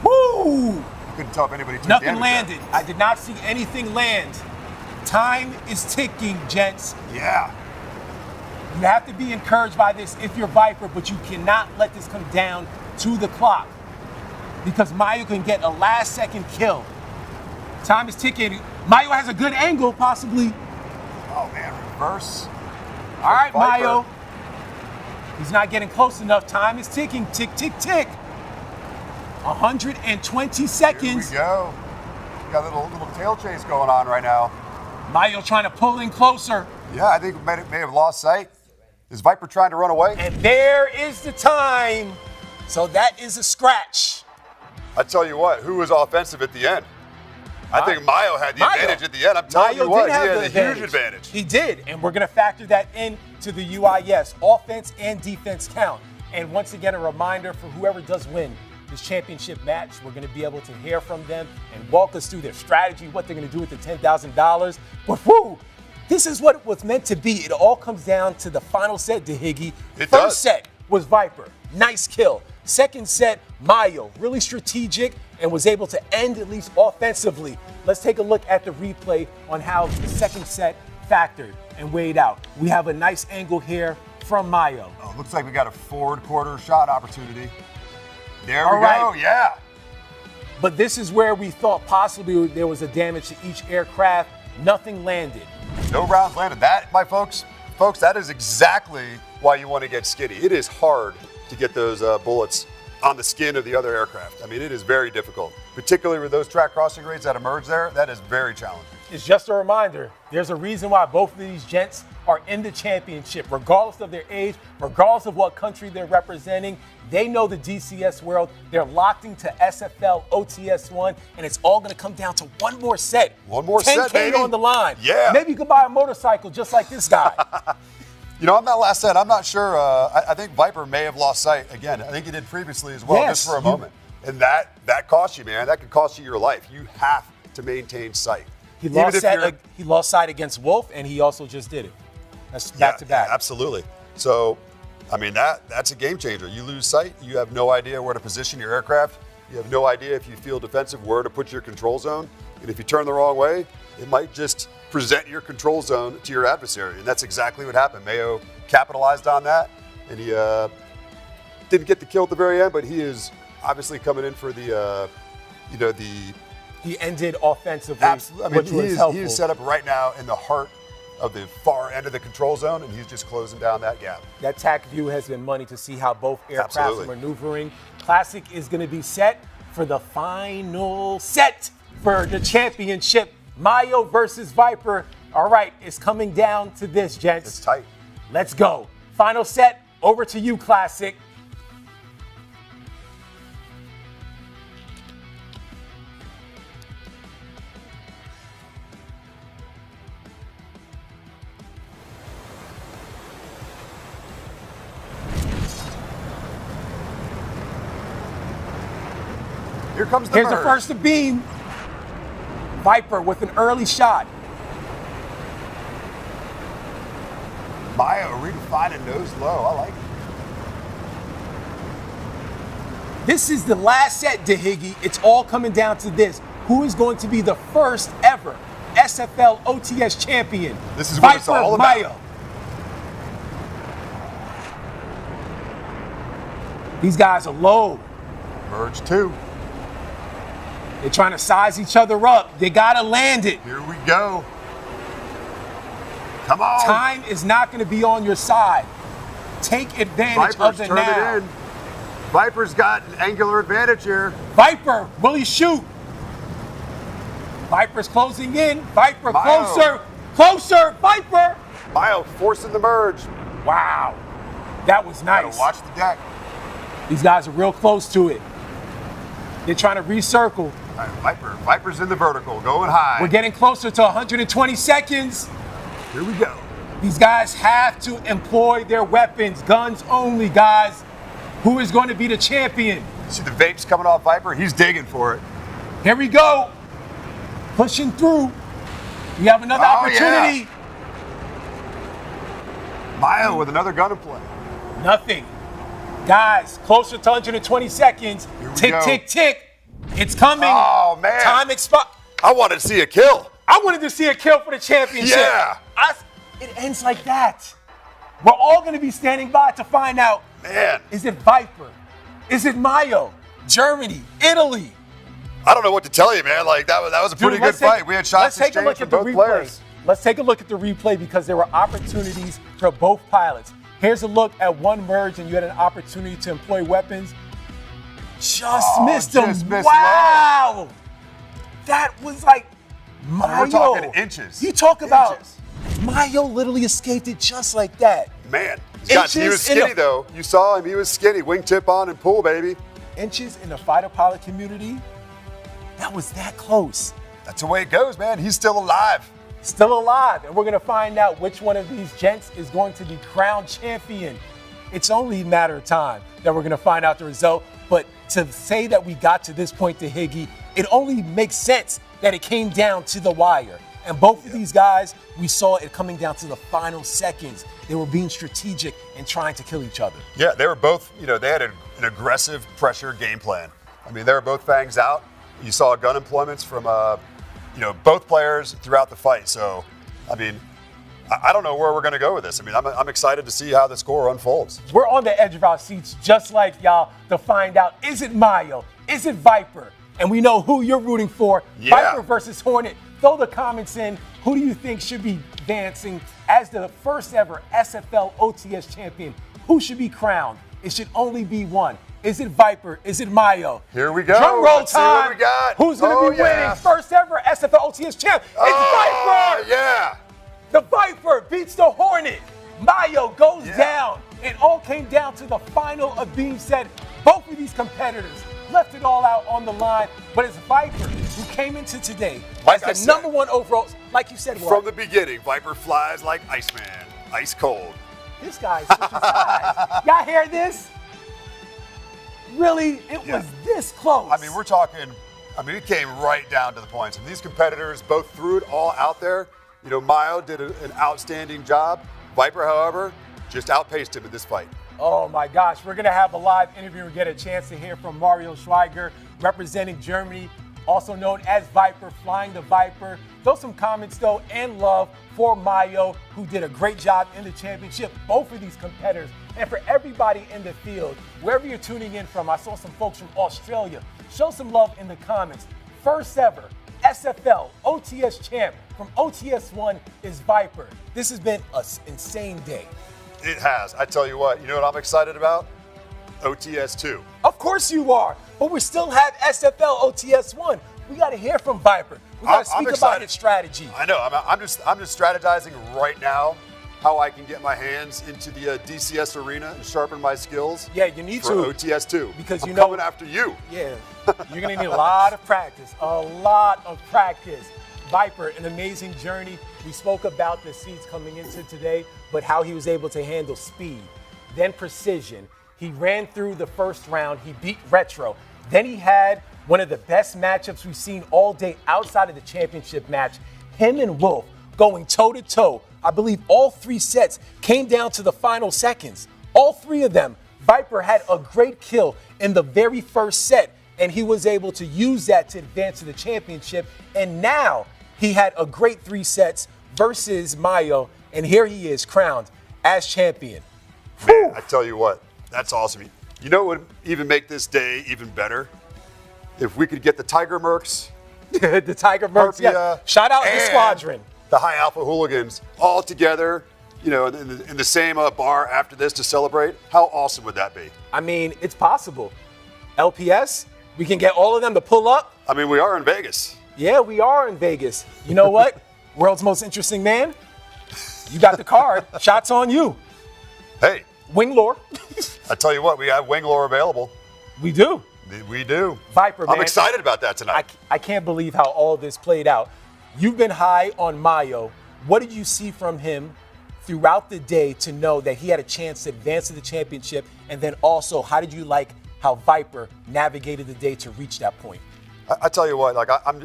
Woo! Couldn't tell if anybody took Nothing damage landed. I did not see anything land. Time is ticking, gents. Yeah. You have to be encouraged by this if you're Viper, but you cannot let this come down to the clock because Mayo can get a last-second kill. Time is ticking. Mayo has a good angle, possibly. Oh, man, reverse. All right, Viper. Mayo. He's not getting close enough. Time is ticking. Tick, tick, tick. 120 seconds. Here we go. Got a little tail chase going on right now. Mayo trying to pull in closer. Yeah, I think we may have lost sight. Is Viper trying to run away? And there is the time. So that is a scratch. I tell you what, who was offensive at the end? I think Mayo had the advantage at the end. I'm telling you what, he had a huge advantage. He did, and we're going to factor that into the UIS. Offense and defense count. And once again, a reminder for whoever does win this championship match, we're going to be able to hear from them and walk us through their strategy, what they're going to do with the $10,000. But whoo, this is what it was meant to be. It all comes down to the final set, DeHiggy. First set was Viper. Nice kill. Second set, Mayo. Really strategic and was able to end at least offensively. Let's take a look at the replay on how the second set factored and weighed out. We have a nice angle here from Mayo. Oh, looks like we got a forward quarter shot opportunity. There we go, yeah. But this is where we thought possibly there was a damage to each aircraft. Nothing landed. No rounds landed. That, my folks, that is exactly why you want to get skitty. It is hard to get those bullets on the skin of the other aircraft. I mean, it is very difficult, particularly with those track crossing rates that emerge there. That is very challenging. It's just a reminder, there's a reason why both of these gents are in the championship, regardless of their age, regardless of what country they're representing. They know the DCS world. They're locked into SFL OTS-1, and it's all going to come down to one more set. One more set, baby. $10K on the line. Yeah. Maybe you could buy a motorcycle just like this guy. You know, on that last set, I'm not sure. I think Viper may have lost sight again. I think he did previously as well, just for a moment. And that costs you, man. That could cost you your life. You have to maintain sight. He lost sight against Wolf, and he also just did it. That's back to back. Yeah, absolutely. So, I mean, that's a game changer. You lose sight, you have no idea where to position your aircraft. You have no idea if you feel defensive where to put your control zone. And if you turn the wrong way, it might just present your control zone to your adversary. And that's exactly what happened. Mayo capitalized on that, and he didn't get the kill at the very end, but he is obviously coming in for the. He ended offensively. Absolutely. I mean, which was helpful. he is set up right now in the heart of the far end of the control zone, and he's just closing down that gap. That TAC view has been money to see how both aircraft are maneuvering. Classic is going to be set for the final set for the championship. Mayo versus Viper. All right, it's coming down to this, gents. It's tight. Let's go. Final set, over to you, Classic. Here comes the Here's merge. the first to beam. Viper with an early shot. Mayo redefining nose low. I like it. This is the last set, DeHiggy. It's all coming down to this. Who is going to be the first ever SFL OTS champion? This is what it's all about. Mayo. These guys are low. Merge 2. They're trying to size each other up. They got to land it. Here we go. Come on. Time is not going to be on your side. Take advantage of the now. It in. Viper's got an angular advantage here. Viper, will he shoot? Viper's closing in. Viper, Mayo. closer, Viper. Mayo forcing the merge. Wow, that was nice. Watch the deck. These guys are real close to it. They're trying to recircle. All right, Viper's in the vertical, going high. We're getting closer to 120 seconds. Here we go. These guys have to employ their weapons. Guns only, guys. Who is going to be the champion? See the vapes coming off Viper? He's digging for it. Here we go. Pushing through. We have another opportunity. Yeah. Mayo with another gun in play. Nothing. Guys, closer to 120 seconds. Tick, go. tick, tick. It's coming. Oh, man. Time expired. I wanted to see a kill. I wanted to see a kill for the championship. Yeah. It ends like that. We're all going to be standing by to find out. Man. Is it Viper? Is it Mayo? Germany? Italy? I don't know what to tell you, man. Like, that was a pretty good fight. We had shots exchanged from both players. Let's take a look at the replay because there were opportunities for both pilots. Here's a look at one merge, and you had an opportunity to employ weapons. Just missed them. Wow. That was like Mayo. We're talking inches. You talk about Mayo literally escaped it just like that. Man. He was skinny, though. You saw him. He was skinny. Wingtip on and pull, baby. Inches in the fighter pilot community. That was that close. That's the way it goes, man. He's still alive. Still alive, and we're going to find out which one of these gents is going to be crowned champion. It's only a matter of time that we're going to find out the result. But to say that we got to this point to Higgy, it only makes sense that it came down to the wire. And both of these guys, we saw it coming down to the final seconds. They were being strategic and trying to kill each other. Yeah, they were both, they had an aggressive pressure game plan. I mean, they were both fangs out. You saw gun employments from, both players throughout the fight. So, I mean, I don't know where we're going to go with this. I mean, I'm excited to see how the score unfolds. We're on the edge of our seats, just like y'all, to find out, is it Mayo? Is it Viper? And we know who you're rooting for. Yeah. Viper versus Hornet. Throw the comments in. Who do you think should be dancing as the first ever SFL OTS champion? Who should be crowned? It should only be one. Is it Viper? Is it Mayo? Here we go. Drum roll Let's time. see what we got. Who's going to be winning? First ever SFL OTS champ. It's Viper. Yeah. The Viper beats the Hornet. Mayo goes down. It all came down to the final of being said. Both of these competitors left it all out on the line, but it's Viper who came into today as the #1 overall. Like you said, from the beginning, Viper flies like Iceman, ice cold. This guy's switching sides. Y'all hear this? Really, it was this close. I mean, we're talking. I mean, it came right down to the points, and these competitors both threw it all out there. Mayo did an outstanding job. Viper, however, just outpaced him in this fight. Oh my gosh, we're gonna have a live interview and get a chance to hear from Mario Schweiger, representing Germany, also known as Viper, flying the Viper. Throw some comments though and love for Mayo, who did a great job in the championship. Both of these competitors, and for everybody in the field, wherever you're tuning in from, I saw some folks from Australia. Show some love in the comments. First ever SFL OTS champ from OTS-1 is Viper. This has been an insane day. It has. I tell you what, what I'm excited about? OTS-2. Of course you are, but we still have SFL OTS-1. We got to hear from Viper. We got to speak about his strategy. I know. I'm just strategizing right now how I can get my hands into the DCS arena and sharpen my skills. Yeah, you need for to. OTS-2. Because I'm coming after you. Yeah, you're going to need a lot of practice. A lot of practice. Viper, an amazing journey. We spoke about the seats coming into today, but how he was able to handle speed, then precision. He ran through the first round. He beat Retro. Then he had one of the best matchups we've seen all day outside of the championship match. Him and Wolf going toe-to-toe. I believe all 3 sets came down to the final seconds. All 3 of them. Viper had a great kill in the very first set, and he was able to use that to advance to the championship. And now he had a great 3 sets versus Mayo, and here he is crowned as champion. Man, I tell you what, that's awesome. You know what would even make this day even better? If we could get the Tiger Mercs, the Tiger Mercs, yeah. Shout out the squadron, the High Alpha Hooligans, all together, in the same bar after this to celebrate. How awesome would that be? I mean, it's possible. LPS, we can get all of them to pull up. I mean, we are in Vegas. Yeah, we are in Vegas. You know what? World's most interesting man. You got the card. Shots on you. Hey. Wing lore. I tell you what, we have wing lore available. We do. We do. Viper, man. I'm excited about that tonight. I can't believe how all this played out. You've been high on Mayo. What did you see from him throughout the day to know that he had a chance to advance to the championship? And then also, how did you like how Viper navigated the day to reach that point? I tell you what,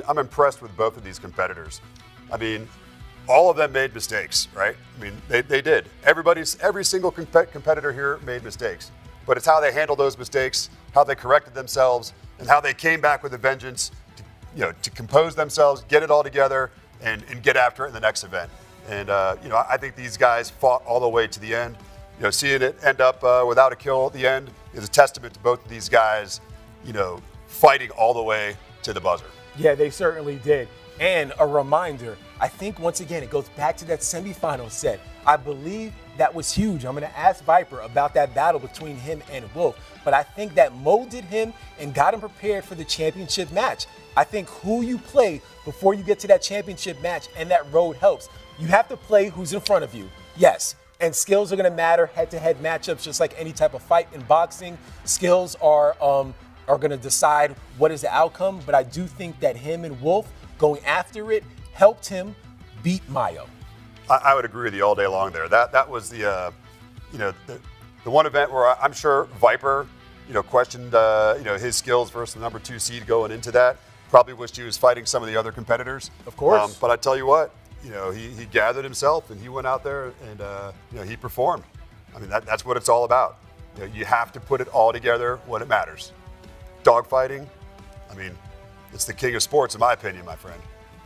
I'm impressed with both of these competitors. I mean, all of them made mistakes, right? I mean, they did. Every single competitor here made mistakes. But it's how they handled those mistakes, how they corrected themselves, and how they came back with a vengeance to compose themselves, get it all together, and get after it in the next event. And, I think these guys fought all the way to the end. Seeing it end up without a kill at the end is a testament to both of these guys, fighting all the way to the buzzer. Yeah, they certainly did. And a reminder, I think once again, it goes back to that semifinal set. I believe that was huge. I'm going to ask Viper about that battle between him and Wolf. But I think that molded him and got him prepared for the championship match. I think who you play before you get to that championship match and that road helps. You have to play who's in front of you. Yes. And skills are going to matter, head-to-head matchups, just like any type of fight in boxing. Skills are going to decide what is the outcome. But I do think that him and Wolf going after it helped him beat Mayo. I would agree with you all day long there. That was the one event where I'm sure Viper, questioned, his skills versus the number 2 seed going into that. Probably wished he was fighting some of the other competitors. Of course. But I tell you what, he gathered himself and he went out there and, he performed. I mean, that's what it's all about. You have to put it all together when it matters. Dogfighting, I mean, it's the king of sports in my opinion, my friend.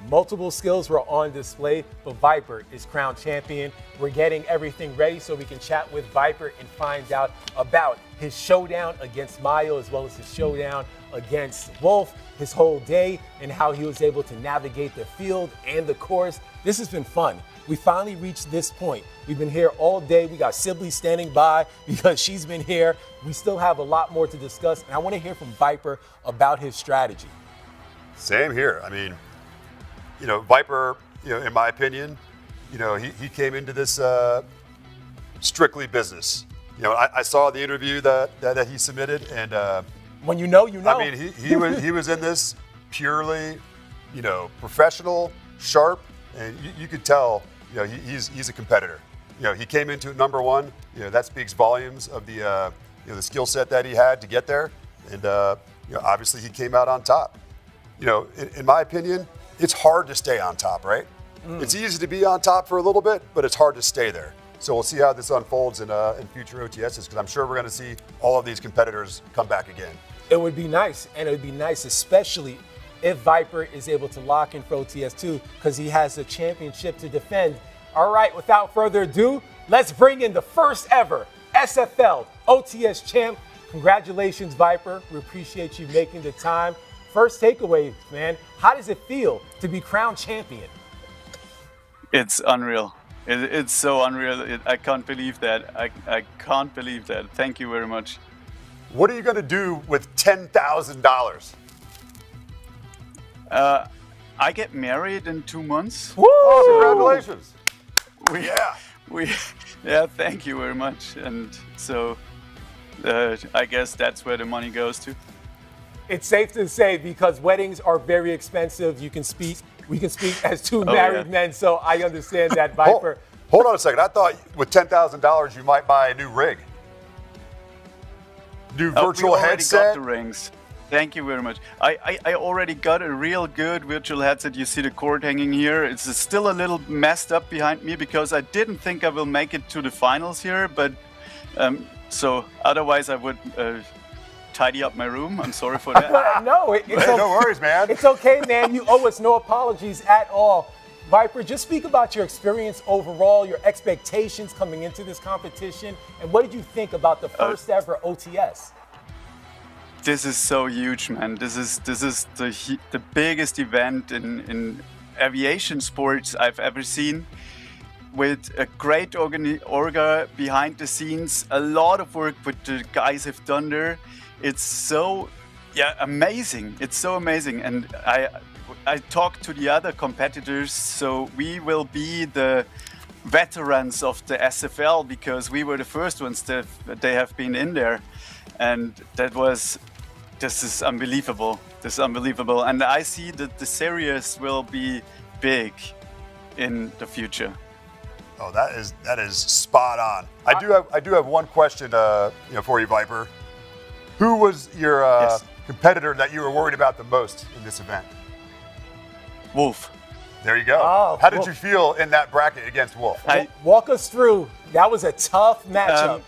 Multiple skills were on display, but Viper is crowned champion. We're getting everything ready so we can chat with Viper and find out about his showdown against Mayo as well as his showdown against Wolf, his whole day, and how he was able to navigate the field and the course. This has been fun. We finally reached this point. We've been here all day. We got Sibley standing by because she's been here. We still have a lot more to discuss, and I want to hear from Viper about his strategy. Same here. I mean, Viper, in my opinion, he came into this strictly business. I saw the interview that he submitted, and when you know. I mean, he was in this purely, professional, sharp, and you could tell, he's a competitor. He came into it number 1. That speaks volumes of the the skill set that he had to get there, and obviously he came out on top. In my opinion, it's hard to stay on top, right? It's easy to be on top for a little bit, but it's hard to stay there. So we'll see how this unfolds in future OTSs, because I'm sure we're going to see all of these competitors come back again. It would be nice, and it would be nice especially if Viper is able to lock in for OTS2 because he has a championship to defend. All right, without further ado, let's bring in the first ever SFL OTS champ. Congratulations, Viper. We appreciate you making the time. First takeaway, man, how does it feel to be crowned champion? It's unreal. It's so unreal. I can't believe that. I can't believe that. Thank you very much. What are you going to do with $10,000? I get married in 2 months. Woo! Oh, congratulations. Yeah, thank you very much. And so I guess that's where the money goes to. It's safe to say because weddings are very expensive. We can speak as two married men, so I understand that, Viper. Hold on a second. I thought with $10,000 you might buy a new rig. New virtual headset. Got the rings. Thank you very much. I already got a real good virtual headset. You see the cord hanging here. It's still a little messed up behind me because I didn't think I will make it to the finals here, but so otherwise I would tidy up my room. I'm sorry for that. No worries, man. It's okay, man. You owe us no apologies at all. Viper, just speak about your experience overall, your expectations coming into this competition, and what did you think about the first ever OTS? This is so huge, man. This is the biggest event in aviation sports I've ever seen, with a great orga behind the scenes, a lot of work what the guys have done there. It's so amazing. It's so amazing, and I talked to the other competitors, so we will be the veterans of the SFL because we were the first ones that they have been in there, and this is unbelievable. This is unbelievable, and I see that the series will be big in the future. Oh, that is spot on. I do have one question for you, Viper. Who was your competitor that you were worried about the most in this event? Wolf. There you go. Oh, how did you feel in that bracket against Wolf? Walk us through. That was a tough matchup.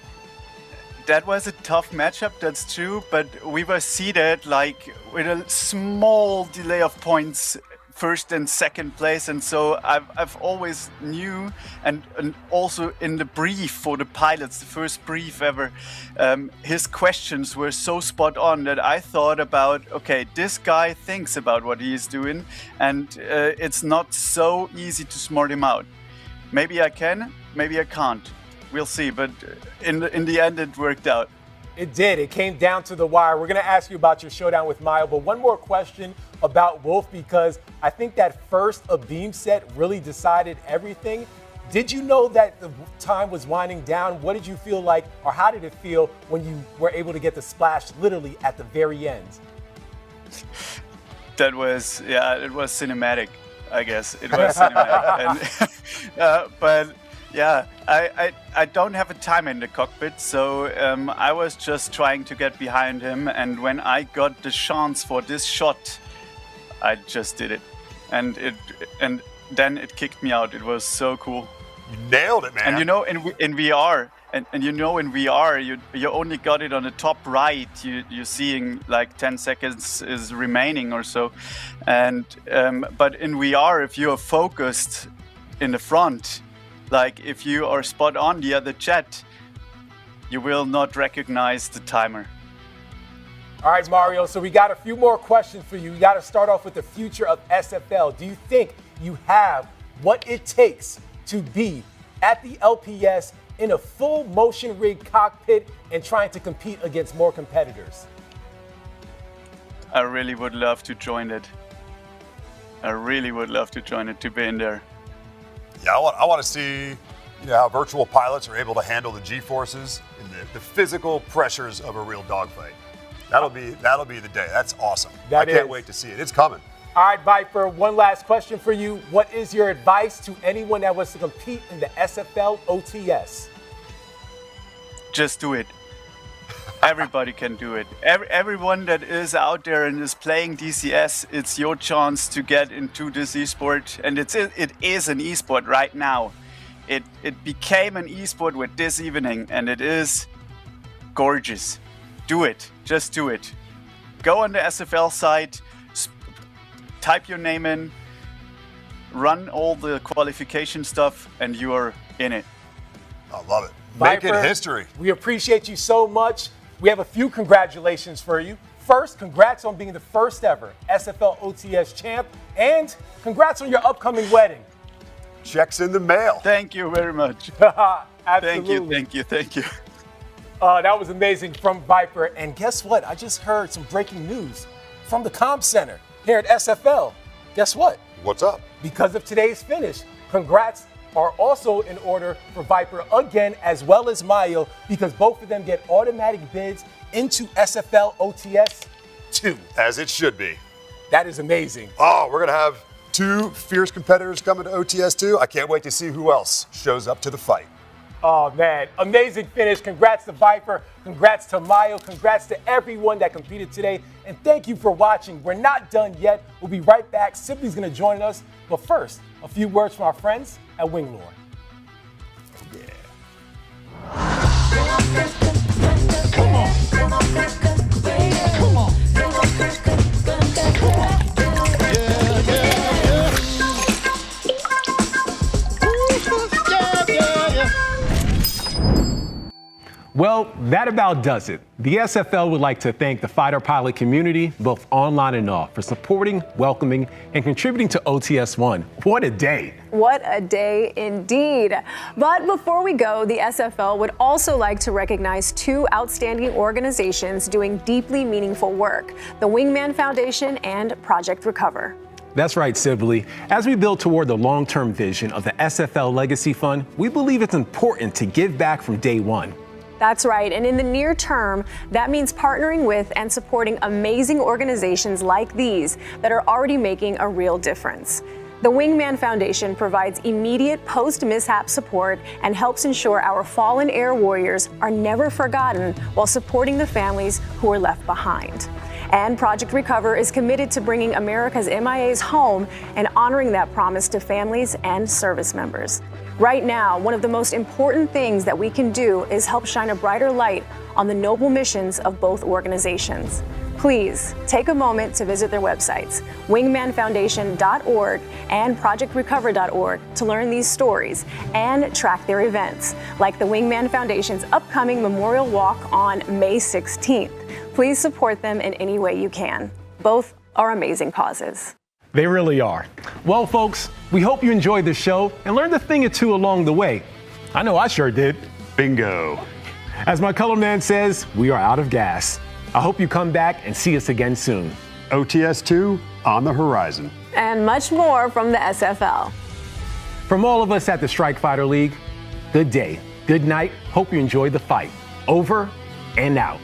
That was a tough matchup, that's true, but we were seeded like with a small delay of points, first and second place, and so I've always knew, and also in the brief for the pilots, the first brief ever, his questions were so spot on that I thought about, okay, this guy thinks about what he is doing, and it's not so easy to smart him out. Maybe I can, maybe I can't. We'll see, but in the end, it worked out. It did. It came down to the wire. We're going to ask you about your showdown with Mayo, but one more question about Wolf, because I think that first beam set really decided everything. Did you know that the time was winding down? What did you feel like, or how did it feel when you were able to get the splash literally at the very end? That was, it was cinematic, I guess. It was cinematic. And, but yeah, I don't have a timer in the cockpit, so I was just trying to get behind him. And when I got the chance for this shot, I just did it. And then it kicked me out. It was so cool. You nailed it, man. And you know, in VR, and you know, in VR, you only got it on the top right. You're seeing like 10 seconds is remaining or so, and but in VR, if you are focused in the front, like if you are spot on the other jet, you will not recognize the timer. All right, Mario. So we got a few more questions for you. We got to start off with the future of SFL. Do you think you have what it takes to be at the LPS in a full motion rig cockpit and trying to compete against more competitors? I really would love to join it. I really would love to join it, to be in there. Yeah, I want to see how virtual pilots are able to handle the G-forces and the physical pressures of a real dogfight. That'll be the day. That's awesome. I can't wait to see it. It's coming. All right, Viper, one last question for you. What is your advice to anyone that wants to compete in the SFL OTS? Just do it. Everybody can do it. Everyone that is out there and is playing DCS, it's your chance to get into this esport. And it is an esport right now. It became an esport with this evening, and it is gorgeous. Do it. Just do it. Go on the SFL site, type your name in, run all the qualification stuff, and you are in it. I love it. Viper, Make it history. We appreciate you so much. We have a few congratulations for you. First, congrats on being the first ever SFL OTS champ, and congrats on your upcoming wedding. Checks in the mail. Thank you very much. Absolutely. Thank you. That was amazing from Viper. And guess what? I just heard some breaking news from the Comm Center here at SFL. Guess what? What's up? Because of today's finish, congrats are also in order for Viper again, as well as Mayo, because both of them get automatic bids into SFL OTS 2. As it should be. That is amazing. Oh, we're going to have 2 fierce competitors coming to OTS 2. I can't wait to see who else shows up to the fight. Oh, man. Amazing finish. Congrats to Viper. Congrats to Mayo. Congrats to everyone that competed today. And thank you for watching. We're not done yet. We'll be right back. Sibley's going to join us. But first, a few words from our friends at Winglore. Come on. Come on. Well, that about does it. The SFL would like to thank the fighter pilot community, both online and off, for supporting, welcoming, and contributing to OTS-1. What a day. What a day indeed. But before we go, the SFL would also like to recognize 2 outstanding organizations doing deeply meaningful work, the Wingman Foundation and Project Recover. That's right, Sibley. As we build toward the long-term vision of the SFL Legacy Fund, we believe it's important to give back from day one. That's right, and in the near term, that means partnering with and supporting amazing organizations like these that are already making a real difference. The Wingman Foundation provides immediate post-mishap support and helps ensure our fallen air warriors are never forgotten while supporting the families who are left behind. And Project Recover is committed to bringing America's MIAs home and honoring that promise to families and service members. Right now, one of the most important things that we can do is help shine a brighter light on the noble missions of both organizations. Please take a moment to visit their websites, wingmanfoundation.org and projectrecover.org, to learn these stories and track their events, like the Wingman Foundation's upcoming Memorial Walk on May 16th. Please support them in any way you can. Both are amazing causes. They really are. Well, folks, we hope you enjoyed the show and learned a thing or two along the way. I know I sure did. Bingo. As my color man says, we are out of gas. I hope you come back and see us again soon. OTS-2 on the horizon. And much more from the SFL. From all of us at the Strike Fighter League, good day, good night. Hope you enjoyed the fight. Over and out.